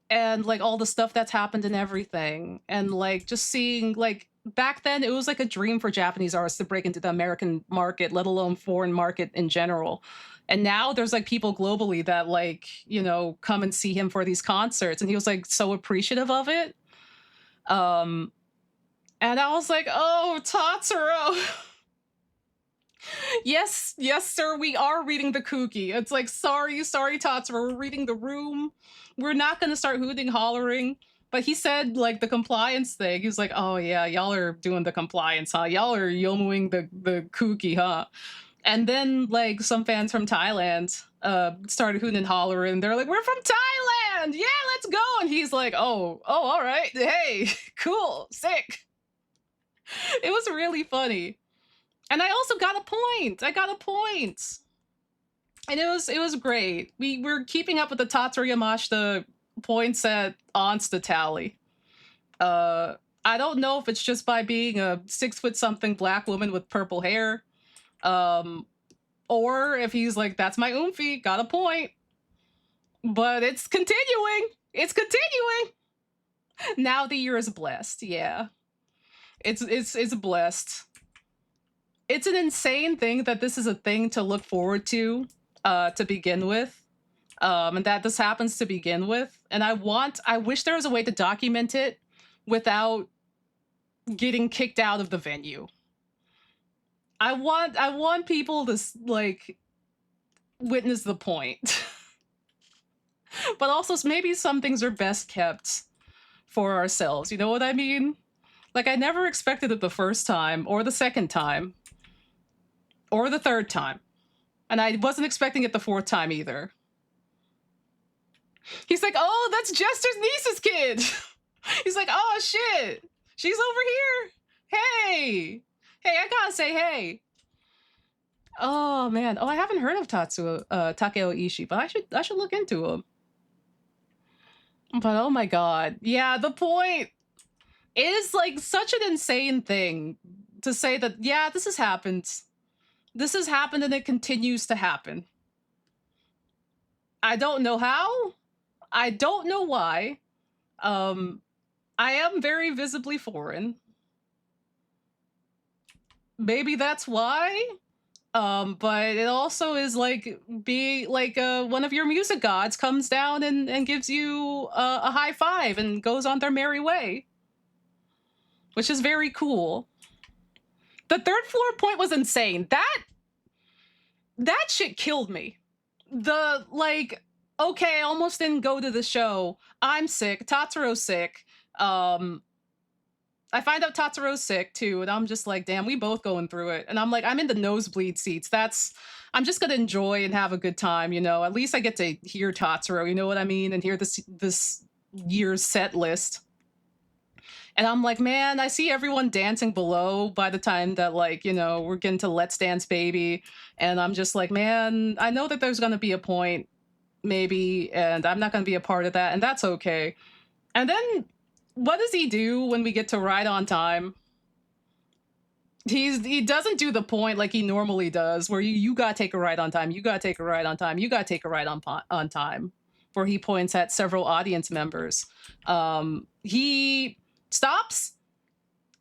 And like all the stuff that's happened and everything. And like just seeing like back then it was like a dream for Japanese artists to break into the American market, let alone foreign market in general. And now there's like people globally that like, you know, come and see him for these concerts. And he was like so appreciative of it. And I was like, oh, Tatsuro. Yes, sir, we are reading the cookie. It's like, sorry, Tatsuro, we're reading the room. We're not gonna start hooting, hollering. But he said like the compliance thing. He was like, oh yeah, y'all are doing the compliance, huh? Y'all are yomuing the cookie, huh? And then like some fans from Thailand started hooting and hollering. They're like, "We're from Thailand! Yeah, let's go!" And he's like, "Oh, all right. Hey, cool, sick." It was really funny. And I also got a point. I got a point. And it was great. We were keeping up with the Tatsuya Yamashita points at Onsta tally. Uh I don't know if it's just by being a 6 foot something black woman with purple hair. Um or if he's like, that's my oomphy, got a point. But it's continuing. It's continuing. Now the year is blessed. Yeah. It's blessed. It's an insane thing that this is a thing to look forward to begin with. And that this happens to begin with. And I wish there was a way to document it without getting kicked out of the venue. I want people to like witness the point. But also maybe some things are best kept for ourselves. You know what I mean? Like, I never expected it the first time, or the second time, or the third time. And I wasn't expecting it the fourth time either. He's like, "Oh, that's Jester's niece's kid." He's like, "Oh, shit. She's over here. Hey. Hey, I gotta say hey." Oh, man. Oh, I haven't heard of Takeo Ishii, but I should look into him. But oh my god. Yeah, the point is like such an insane thing to say that, yeah, this has happened. This has happened and it continues to happen. I don't know how. I don't know why. I am very visibly foreign. Maybe that's why. But it also is like being like one of your music gods comes down and gives you a high five and goes on their merry way, which is very cool. The third floor point was insane. That shit killed me. The like, okay, I almost didn't go to the show. I'm sick. Tatsuro's sick. I find out Tatsuro's sick too, and I'm just like, damn, we both going through it. And I'm like, I'm in the nosebleed seats. I'm just gonna enjoy and have a good time, you know. At least I get to hear Tatsuro, you know what I mean, and hear this year's set list. And I'm like, man, I see everyone dancing below by the time that, like, you know, we're getting to Let's Dance Baby. And I'm just like, man, I know that there's gonna be a point, maybe, and I'm not gonna be a part of that, and that's okay. And then what does he do when we get to Ride on Time? He doesn't do the point like he normally does, where you gotta take a ride on time, you gotta take a ride on time, you gotta take a ride on time, where he points at several audience members. He stops.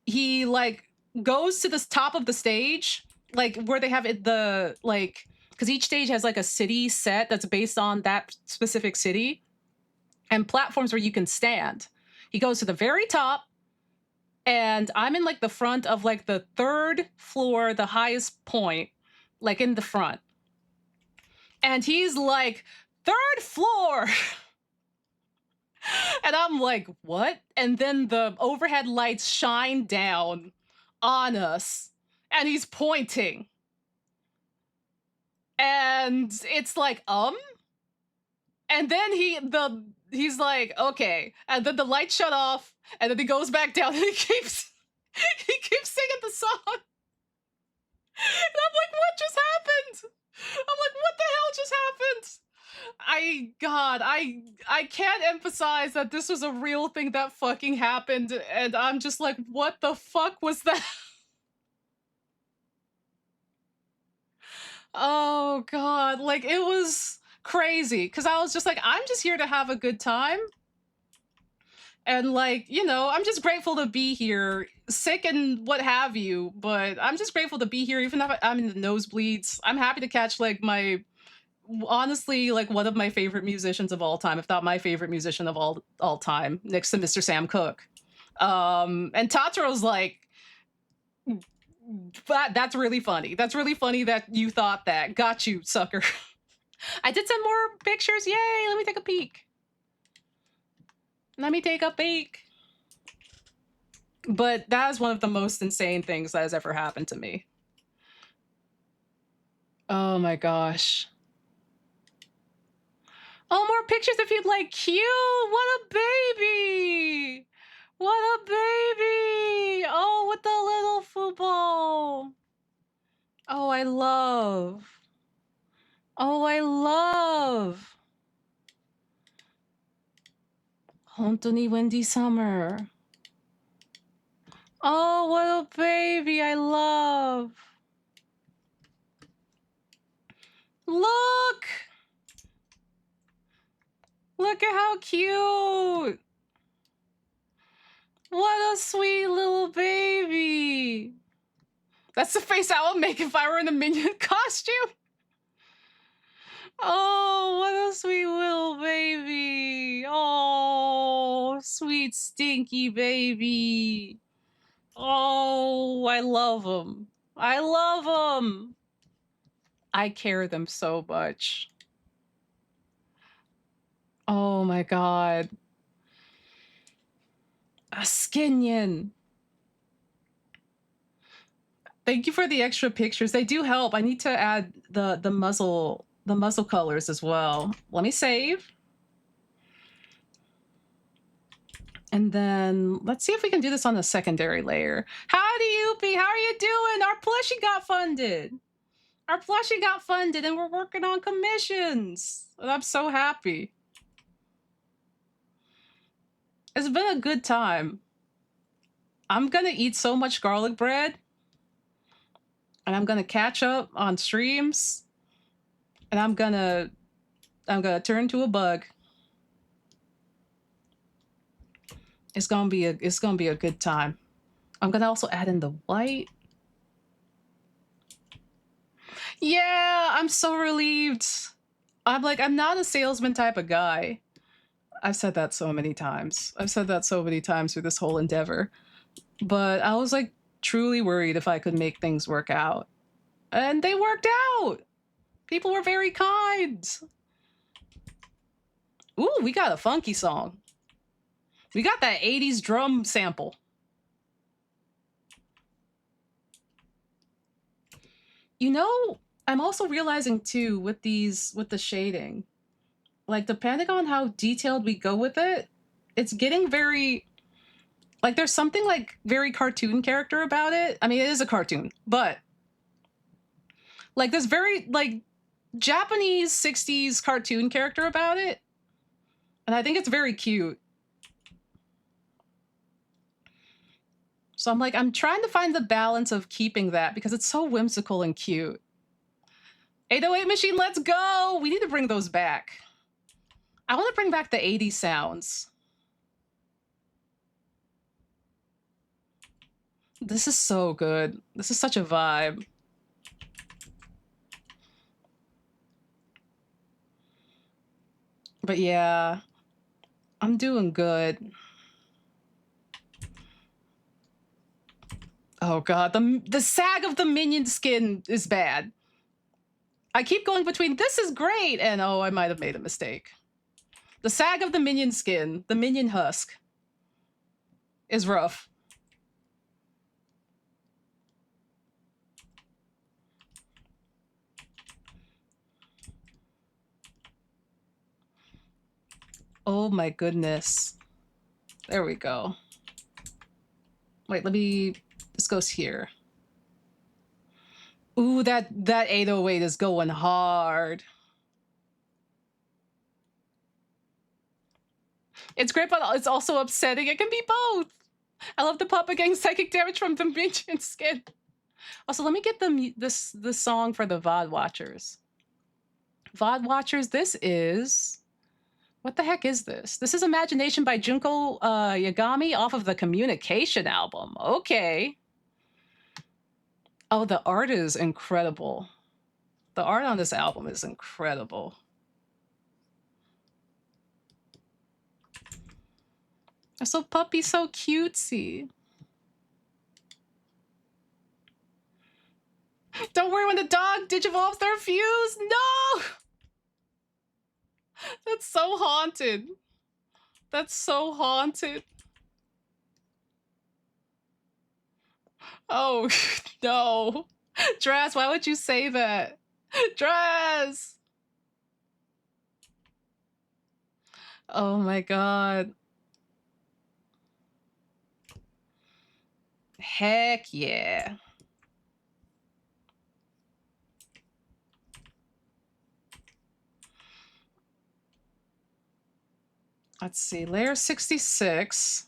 He like goes to the top of the stage, like where they have it, the like, because each stage has like a city set that's based on that specific city, and platforms where you can stand. He goes to the very top, and I'm in like the front of like the third floor, the highest point, like in the front. And he's like, "Third floor." And I'm like, "What?" And then the overhead lights shine down on us, and he's pointing. And it's like, and then he's like, "Okay." And then the lights shut off, and then he goes back down and he keeps singing the song. And I'm like, "What just happened?" I'm like, "What the hell just happened?" I can't emphasize that this was a real thing that fucking happened, and I'm just like, what the fuck was that? Oh god, like it was crazy, because I was just like, I'm just here to have a good time. And like, you know, I'm just grateful to be here, sick and what have you, but I'm just grateful to be here, even if I'm in the nosebleeds. I'm happy to catch like my, honestly, like one of my favorite musicians of all time, if not my favorite musician of all time, next to Mr. Sam Cooke. And Tatsuro's like, that's really funny. That's really funny that you thought that. Got you, sucker. I did send more pictures. Yay, let me take a peek. Let me take a peek. But that is one of the most insane things that has ever happened to me. Oh my gosh. Oh, more pictures if you'd like. Cute. What a baby. What a baby. Oh, with the little football. Oh, I love. Oh, I love. 本当に windy summer. Oh, what a baby. I love. Look. Look at how cute. What a sweet little baby. That's the face I would make if I were in a minion costume. Oh, what a sweet little baby. Oh, sweet stinky baby. Oh, I love them. I love them. I carry them so much. Oh my god. A Skinion. Thank you for the extra pictures. They do help. I need to add the muzzle colors as well. Let me save. And then let's see if we can do this on the secondary layer. Howdy, Youpie. How are you doing? Our plushie got funded. Our plushie got funded and we're working on commissions. And I'm so happy. It's been a good time. I'm gonna eat so much garlic bread. And I'm gonna catch up on streams. And I'm gonna turn to a bug. It's gonna be a good time. I'm gonna also add in the white. Yeah, I'm so relieved. I'm not a salesman type of guy. I've said that so many times. I've said that so many times through this whole endeavor. But I was like truly worried if I could make things work out. And they worked out. People were very kind. Ooh, we got a funky song. We got that 80s drum sample. You know, I'm also realizing too with the shading, like depending on how detailed we go with it, it's getting very like there's something like very cartoon character about it. I mean, it is a cartoon, but like there's very like Japanese 60s cartoon character about it. And I think it's very cute. So I'm trying to find the balance of keeping that because it's so whimsical and cute. 808 machine, let's go. We need to bring those back. I want to bring back the 80s sounds. This is so good. This is such a vibe. But yeah, I'm doing good. Oh god, the sag of the minion skin is bad. I keep going between this is great and oh, I might have made a mistake. The sag of the minion skin, the minion husk, is rough. Oh my goodness. There we go. Wait, this goes here. Ooh, that 808 is going hard. It's great, but it's also upsetting. It can be both. I love the puppet getting psychic damage from the minion skin. Also, let me get the song for the VOD watchers. VOD watchers, this is... What the heck is this? This is Imagination by Junko Yagami off of the Communication album. Okay. Oh, the art is incredible. The art on this album is incredible. So puppy's so cutesy. Don't worry when the dog digivolves their fuse. No! That's so haunted. That's so haunted. Oh, no. Draz, why would you say that? Dress! Oh my god. Heck yeah. Let's see, layer 66.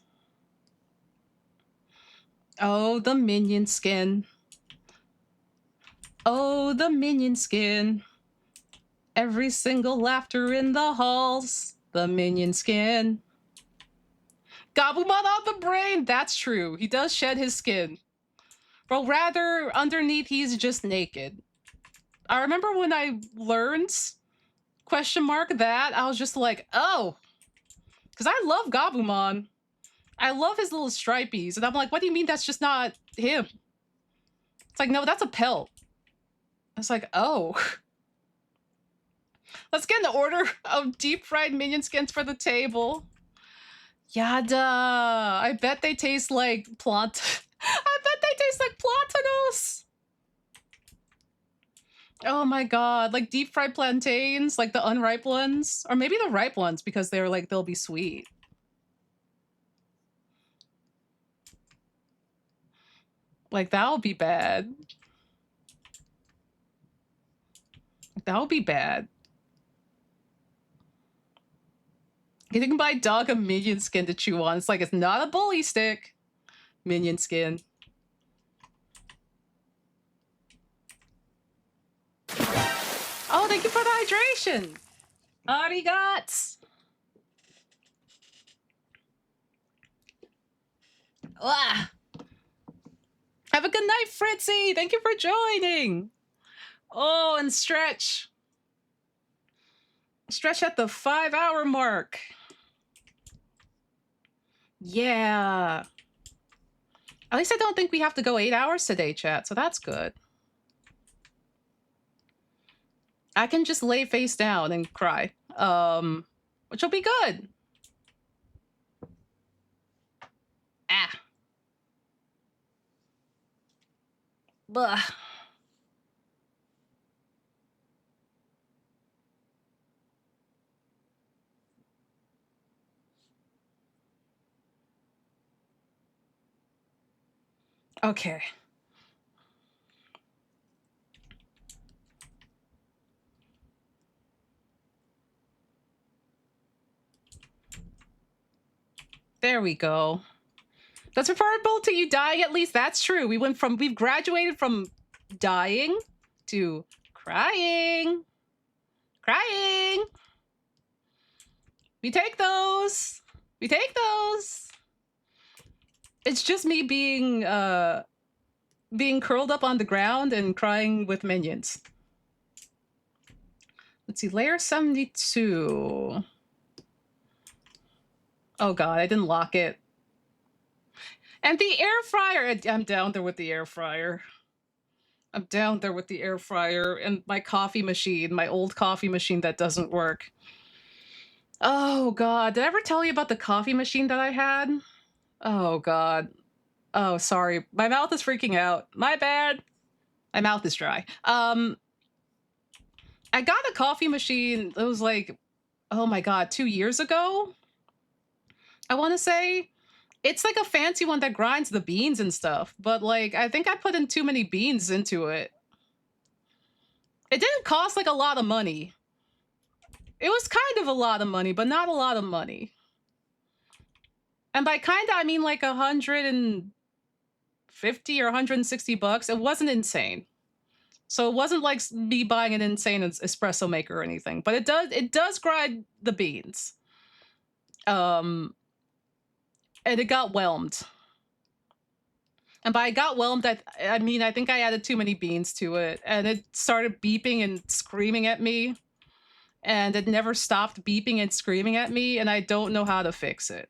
Oh, the minion skin. Oh, the minion skin. Every single laughter in the halls. The minion skin. Gabumon on the brain! That's true. He does shed his skin. Well, rather, underneath, he's just naked. I remember when I learned question mark that, I was just like, oh. Because I love Gabumon. I love his little stripies. And I'm like, what do you mean that's just not him? It's like, no, that's a pelt. It's like, oh. Let's get an order of deep fried minion skins for the table. Yada. I bet they taste like I bet they taste like Platanos. Oh my god, like deep fried plantains, like the unripe ones, or maybe the ripe ones because they're like they'll be sweet. Like that would be bad. That would be bad. You can buy dog a minion skin to chew on. It's like it's not a bully stick. Minion skin. Oh, thank you for the hydration. Arigats. Ah. Have a good night, Fritzy. Thank you for joining. Oh, and stretch. Stretch at the 5-hour mark. Yeah. At least I don't think we have to go 8 hours today, chat, so that's good. I can just lay face down and cry, which will be good. Ah. Blah. Okay. There we go. That's preferable to you dying at least. That's true. We've graduated from dying to crying. Crying. We take those. We take those. It's just me being curled up on the ground and crying with minions. Let's see, layer 72. Oh god, I didn't lock it. And the air fryer, I'm down there with the air fryer. I'm down there with the air fryer and my coffee machine, my old coffee machine that doesn't work. Oh god, did I ever tell you about the coffee machine that I had? Oh god. Oh, sorry. My mouth is freaking out. My bad. My mouth is dry. I got a coffee machine, it was like, oh my god, 2 years ago? I want to say. It's like a fancy one that grinds the beans and stuff, but like, I think I put in too many beans into it. It didn't cost like a lot of money. It was kind of a lot of money, but not a lot of money. And by kinda, I mean like 150 or 160 bucks. It wasn't insane. So it wasn't like me buying an insane espresso maker or anything, but it does grind the beans. And it got whelmed. And by got whelmed, I mean, I think I added too many beans to it, and it started beeping and screaming at me, and it never stopped beeping and screaming at me, and I don't know how to fix it.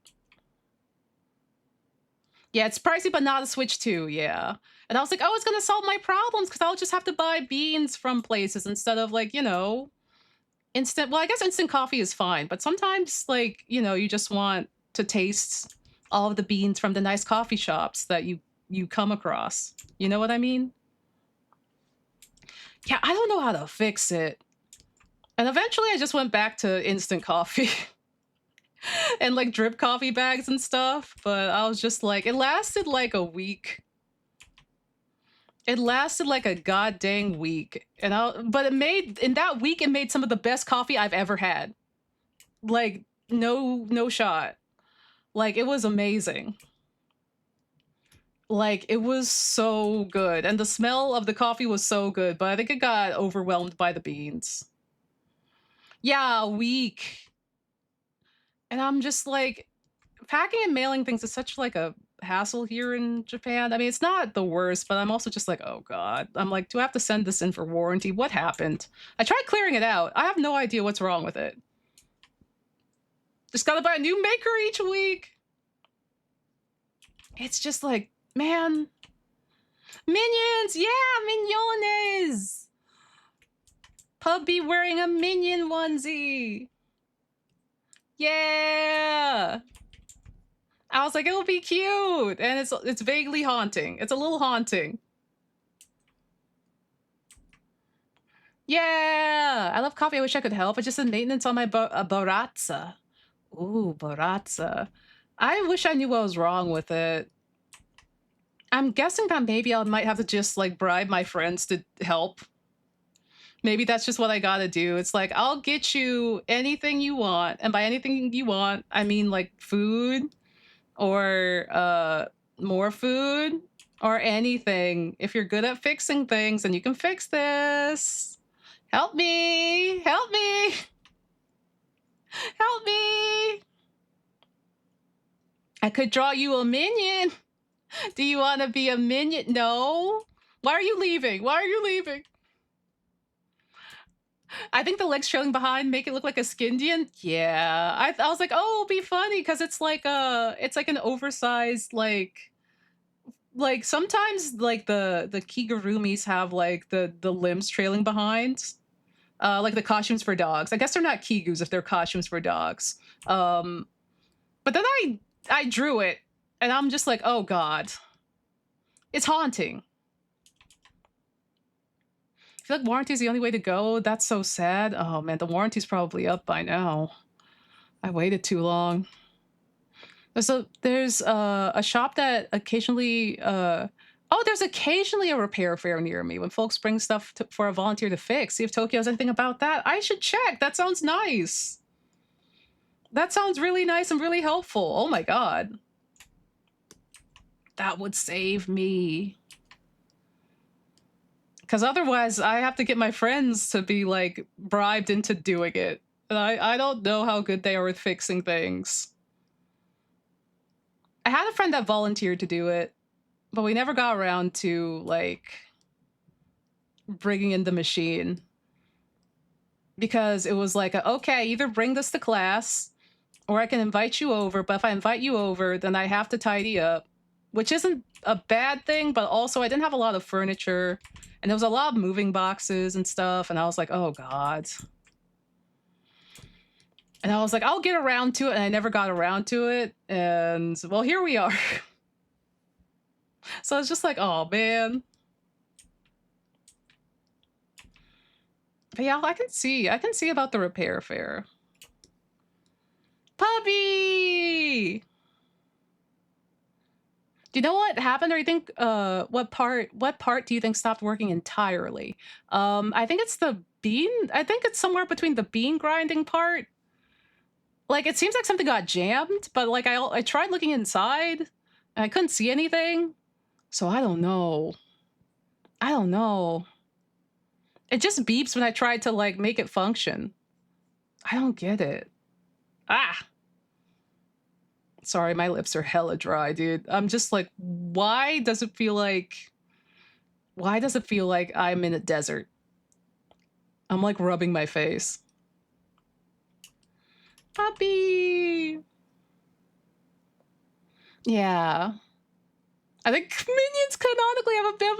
Yeah, it's pricey, but not a Switch 2, yeah. And I was like, oh, it's gonna solve my problems, because I'll just have to buy beans from places instead of, like, you know, instant... Well, I guess instant coffee is fine, but sometimes, like, you know, you just want to taste all of the beans from the nice coffee shops that you come across. You know what I mean? Yeah, I don't know how to fix it. And eventually I just went back to instant coffee and like drip coffee bags and stuff. But I was just like, it lasted like a week. It lasted like a god dang week. But it made, in that week, it made some of the best coffee I've ever had. Like, no shot. Like, it was amazing. Like, it was so good. And the smell of the coffee was so good, but I think it got overwhelmed by the beans. Yeah, a week. And I'm just like, packing and mailing things is such like a hassle here in Japan. I mean, it's not the worst, but I'm also just like, oh God. I'm like, do I have to send this in for warranty? What happened? I tried clearing it out. I have no idea what's wrong with it. Just gotta buy a new maker each week. It's just like, man. Minions! Yeah, Miniones! Puppy wearing a minion onesie. Yeah! I was like, it'll be cute. And it's vaguely haunting. It's a little haunting. Yeah! I love coffee. I wish I could help. I just did maintenance on my baratza. Ooh, baratza. I wish I knew what was wrong with it. I'm guessing that maybe I might have to just like bribe my friends to help. Maybe that's just what I gotta do. It's like, I'll get you anything you want. And by anything you want, I mean like food or more food or anything. If you're good at fixing things and you can fix this, help me, help me, help me. I could draw you a minion. Do you want to be a minion? No. Why are you leaving? Why are you leaving? I think the legs trailing behind make it look like a Skindian. Yeah, I was like, oh, it'll be funny because it's like an oversized like sometimes like the kigurumis have like the limbs trailing behind, like the costumes for dogs. I guess they're not kigus if they're costumes for dogs. But then I drew it, and I'm just like, oh god, it's haunting. I feel like warranty is the only way to go. That's so sad. Oh man, the warranty's probably up by now. I waited too long. There's a shop that occasionally there's occasionally a repair fair near me when folks bring stuff for a volunteer to fix. See if Tokyo has anything about that. I should check. That sounds nice. That sounds really nice and really helpful. Oh my god. That would save me. Because otherwise I have to get my friends to be like bribed into doing it. And I don't know how good they are with fixing things. I had a friend that volunteered to do it, but we never got around to like bringing in the machine because it was like, okay, either bring this to class or I can invite you over. But if I invite you over, then I have to tidy up, which isn't a bad thing. But also I didn't have a lot of furniture and there was a lot of moving boxes and stuff. And I was like, oh God. And I was like, I'll get around to it. And I never got around to it. And well, here we are. So it's just like, oh man. But yeah, I can see about the repair fair. Puppy! Do you know what happened? Or you think what part do you think stopped working entirely? I think it's the bean. I think it's somewhere between the bean grinding part. Like it seems like something got jammed, but like I tried looking inside and I couldn't see anything. So I don't know. I don't know. It just beeps when I try to like make it function. I don't get it. Ah. Sorry, my lips are hella dry, dude. I'm just like, why does it feel like I'm in a desert? I'm like rubbing my face. Puppy. Yeah. I think minions canonically have a bit of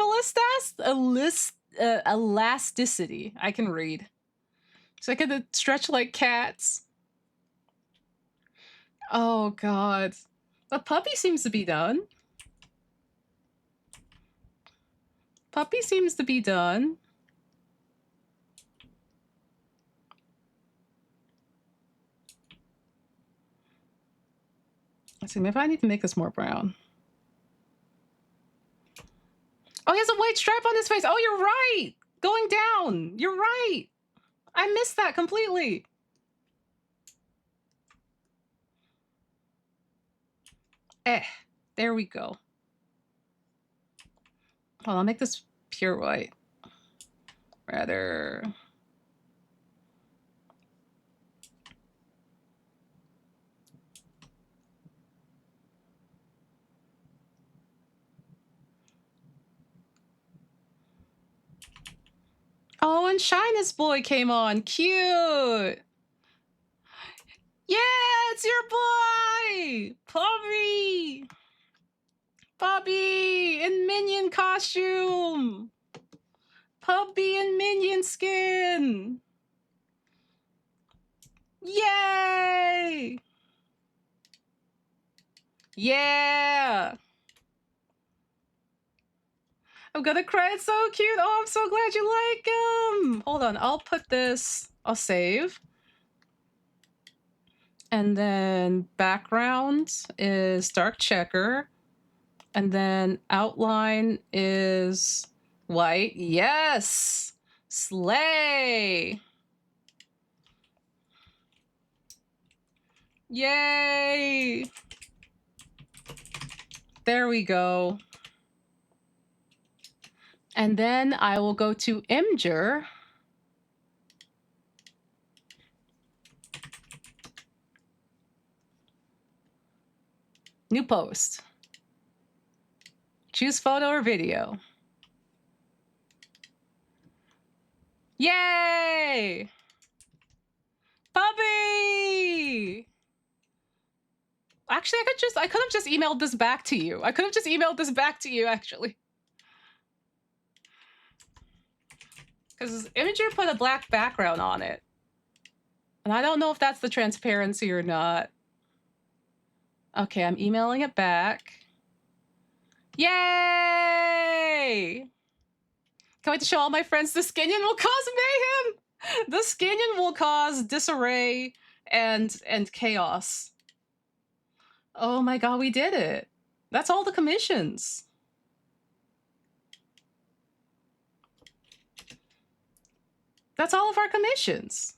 elasticity. I can read. So I can stretch like cats. Oh god. The puppy seems to be done. Puppy seems to be done. Let's see, maybe I need to make this more brown. Oh, he has a white stripe on his face. Oh, you're right. Going down. You're right. I missed that completely. There we go. Well, I'll make this pure white. Rather... Oh, and Shyness Boy came on. Cute. Yeah, it's your boy! Puppy! Puppy in minion costume! Puppy in minion skin! Yay! Yeah! I'm gonna cry, it's so cute! Oh, I'm so glad you like him! Hold on, I'll put this... I'll save. And then background is dark checker. And then outline is white. Yes! Slay! Yay! There we go. And then I will go to Imgur. New post. Choose photo or video. Yay! Puppy! Actually, I could have just emailed this back to you. I could have just emailed this back to you, actually. Because Imgur put a black background on it. And I don't know if that's the transparency or not. Okay, I'm emailing it back. Yay! Can't wait to show all my friends the Skinion will cause mayhem! The Skinion will cause disarray and chaos. Oh my god, we did it. That's all the commissions. That's all of our commissions.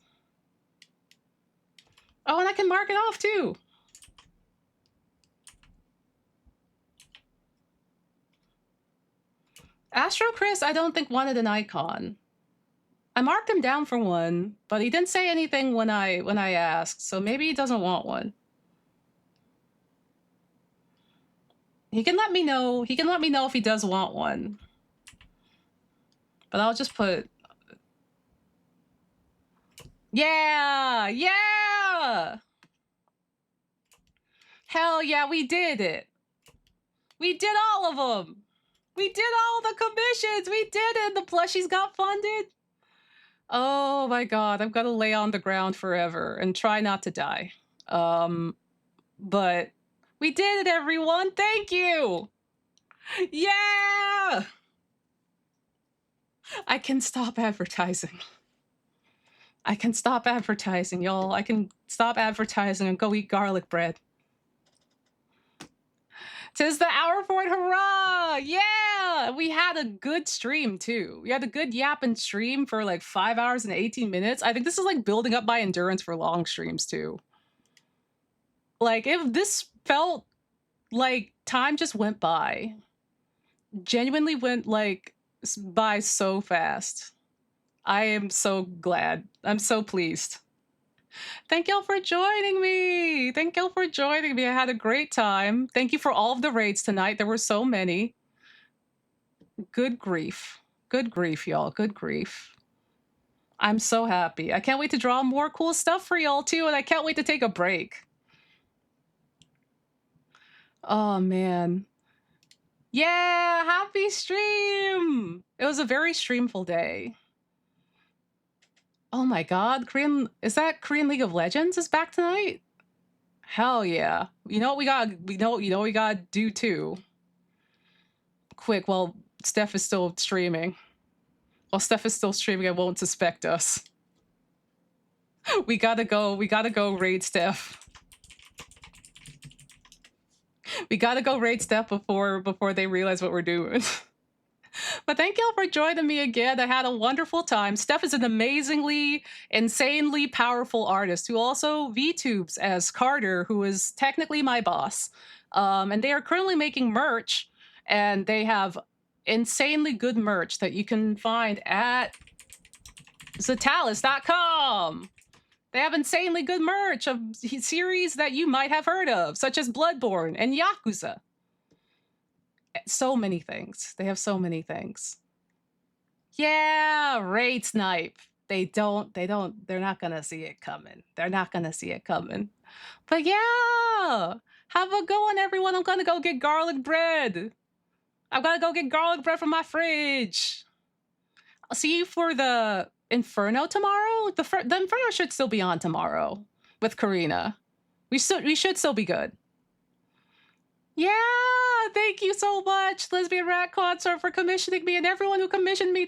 Oh, and I can mark it off too. Astro Chris, I don't think wanted an icon. I marked him down for one, but he didn't say anything when I asked, so maybe he doesn't want one. He can let me know. He can let me know if he does want one. But I'll just put... Yeah! Yeah! Hell yeah, we did it. We did all of them. We did all the commissions. We did it. The plushies got funded. Oh my god, I'm gonna lay on the ground forever and try not to die. But we did it, everyone. Thank you. Yeah! I can stop advertising. I can stop advertising, y'all. I can stop advertising and go eat garlic bread. 'Tis the hour for it, hurrah! Yeah! We had a good stream, too. We had a good yapping stream for like 5 hours and 18 minutes. I think this is like building up my endurance for long streams, too. Like, if this felt like time just went by. Genuinely went, like, by so fast. I am so glad. I'm so pleased. Thank y'all for joining me. Thank y'all for joining me. I had a great time. Thank you for all of the raids tonight. There were so many. Good grief. Good grief, y'all. Good grief. I'm so happy. I can't wait to draw more cool stuff for y'all, too, and I can't wait to take a break. Oh, man. Yeah, happy stream! It was a very streamful day. Oh my god, is that Korean League of Legends is back tonight? Hell yeah. You know what we gotta do too. Quick, while Steph is still streaming. While Steph is still streaming, I won't suspect us. We gotta go raid Steph. We gotta go raid Steph before they realize what we're doing. But thank y'all for joining me again. I had a wonderful time. Steph is an amazingly, insanely powerful artist who also VTubes as Carter, who is technically my boss. And they are currently making merch, and they have insanely good merch that you can find at Zatalis.com. They have insanely good merch of series that you might have heard of, such as Bloodborne and Yakuza. So many things. They have so many things. Yeah, raid snipe. They're not gonna see it coming. They're not gonna see it coming. But yeah, have a good one, everyone. I'm gonna go get garlic bread. I'm gonna go get garlic bread from my fridge. I'll see you for the Inferno tomorrow. The Inferno should still be on tomorrow with Karina. We should still be good. Yeah, thank you so much, Lesbian Rat Concert, for commissioning me and everyone who commissioned me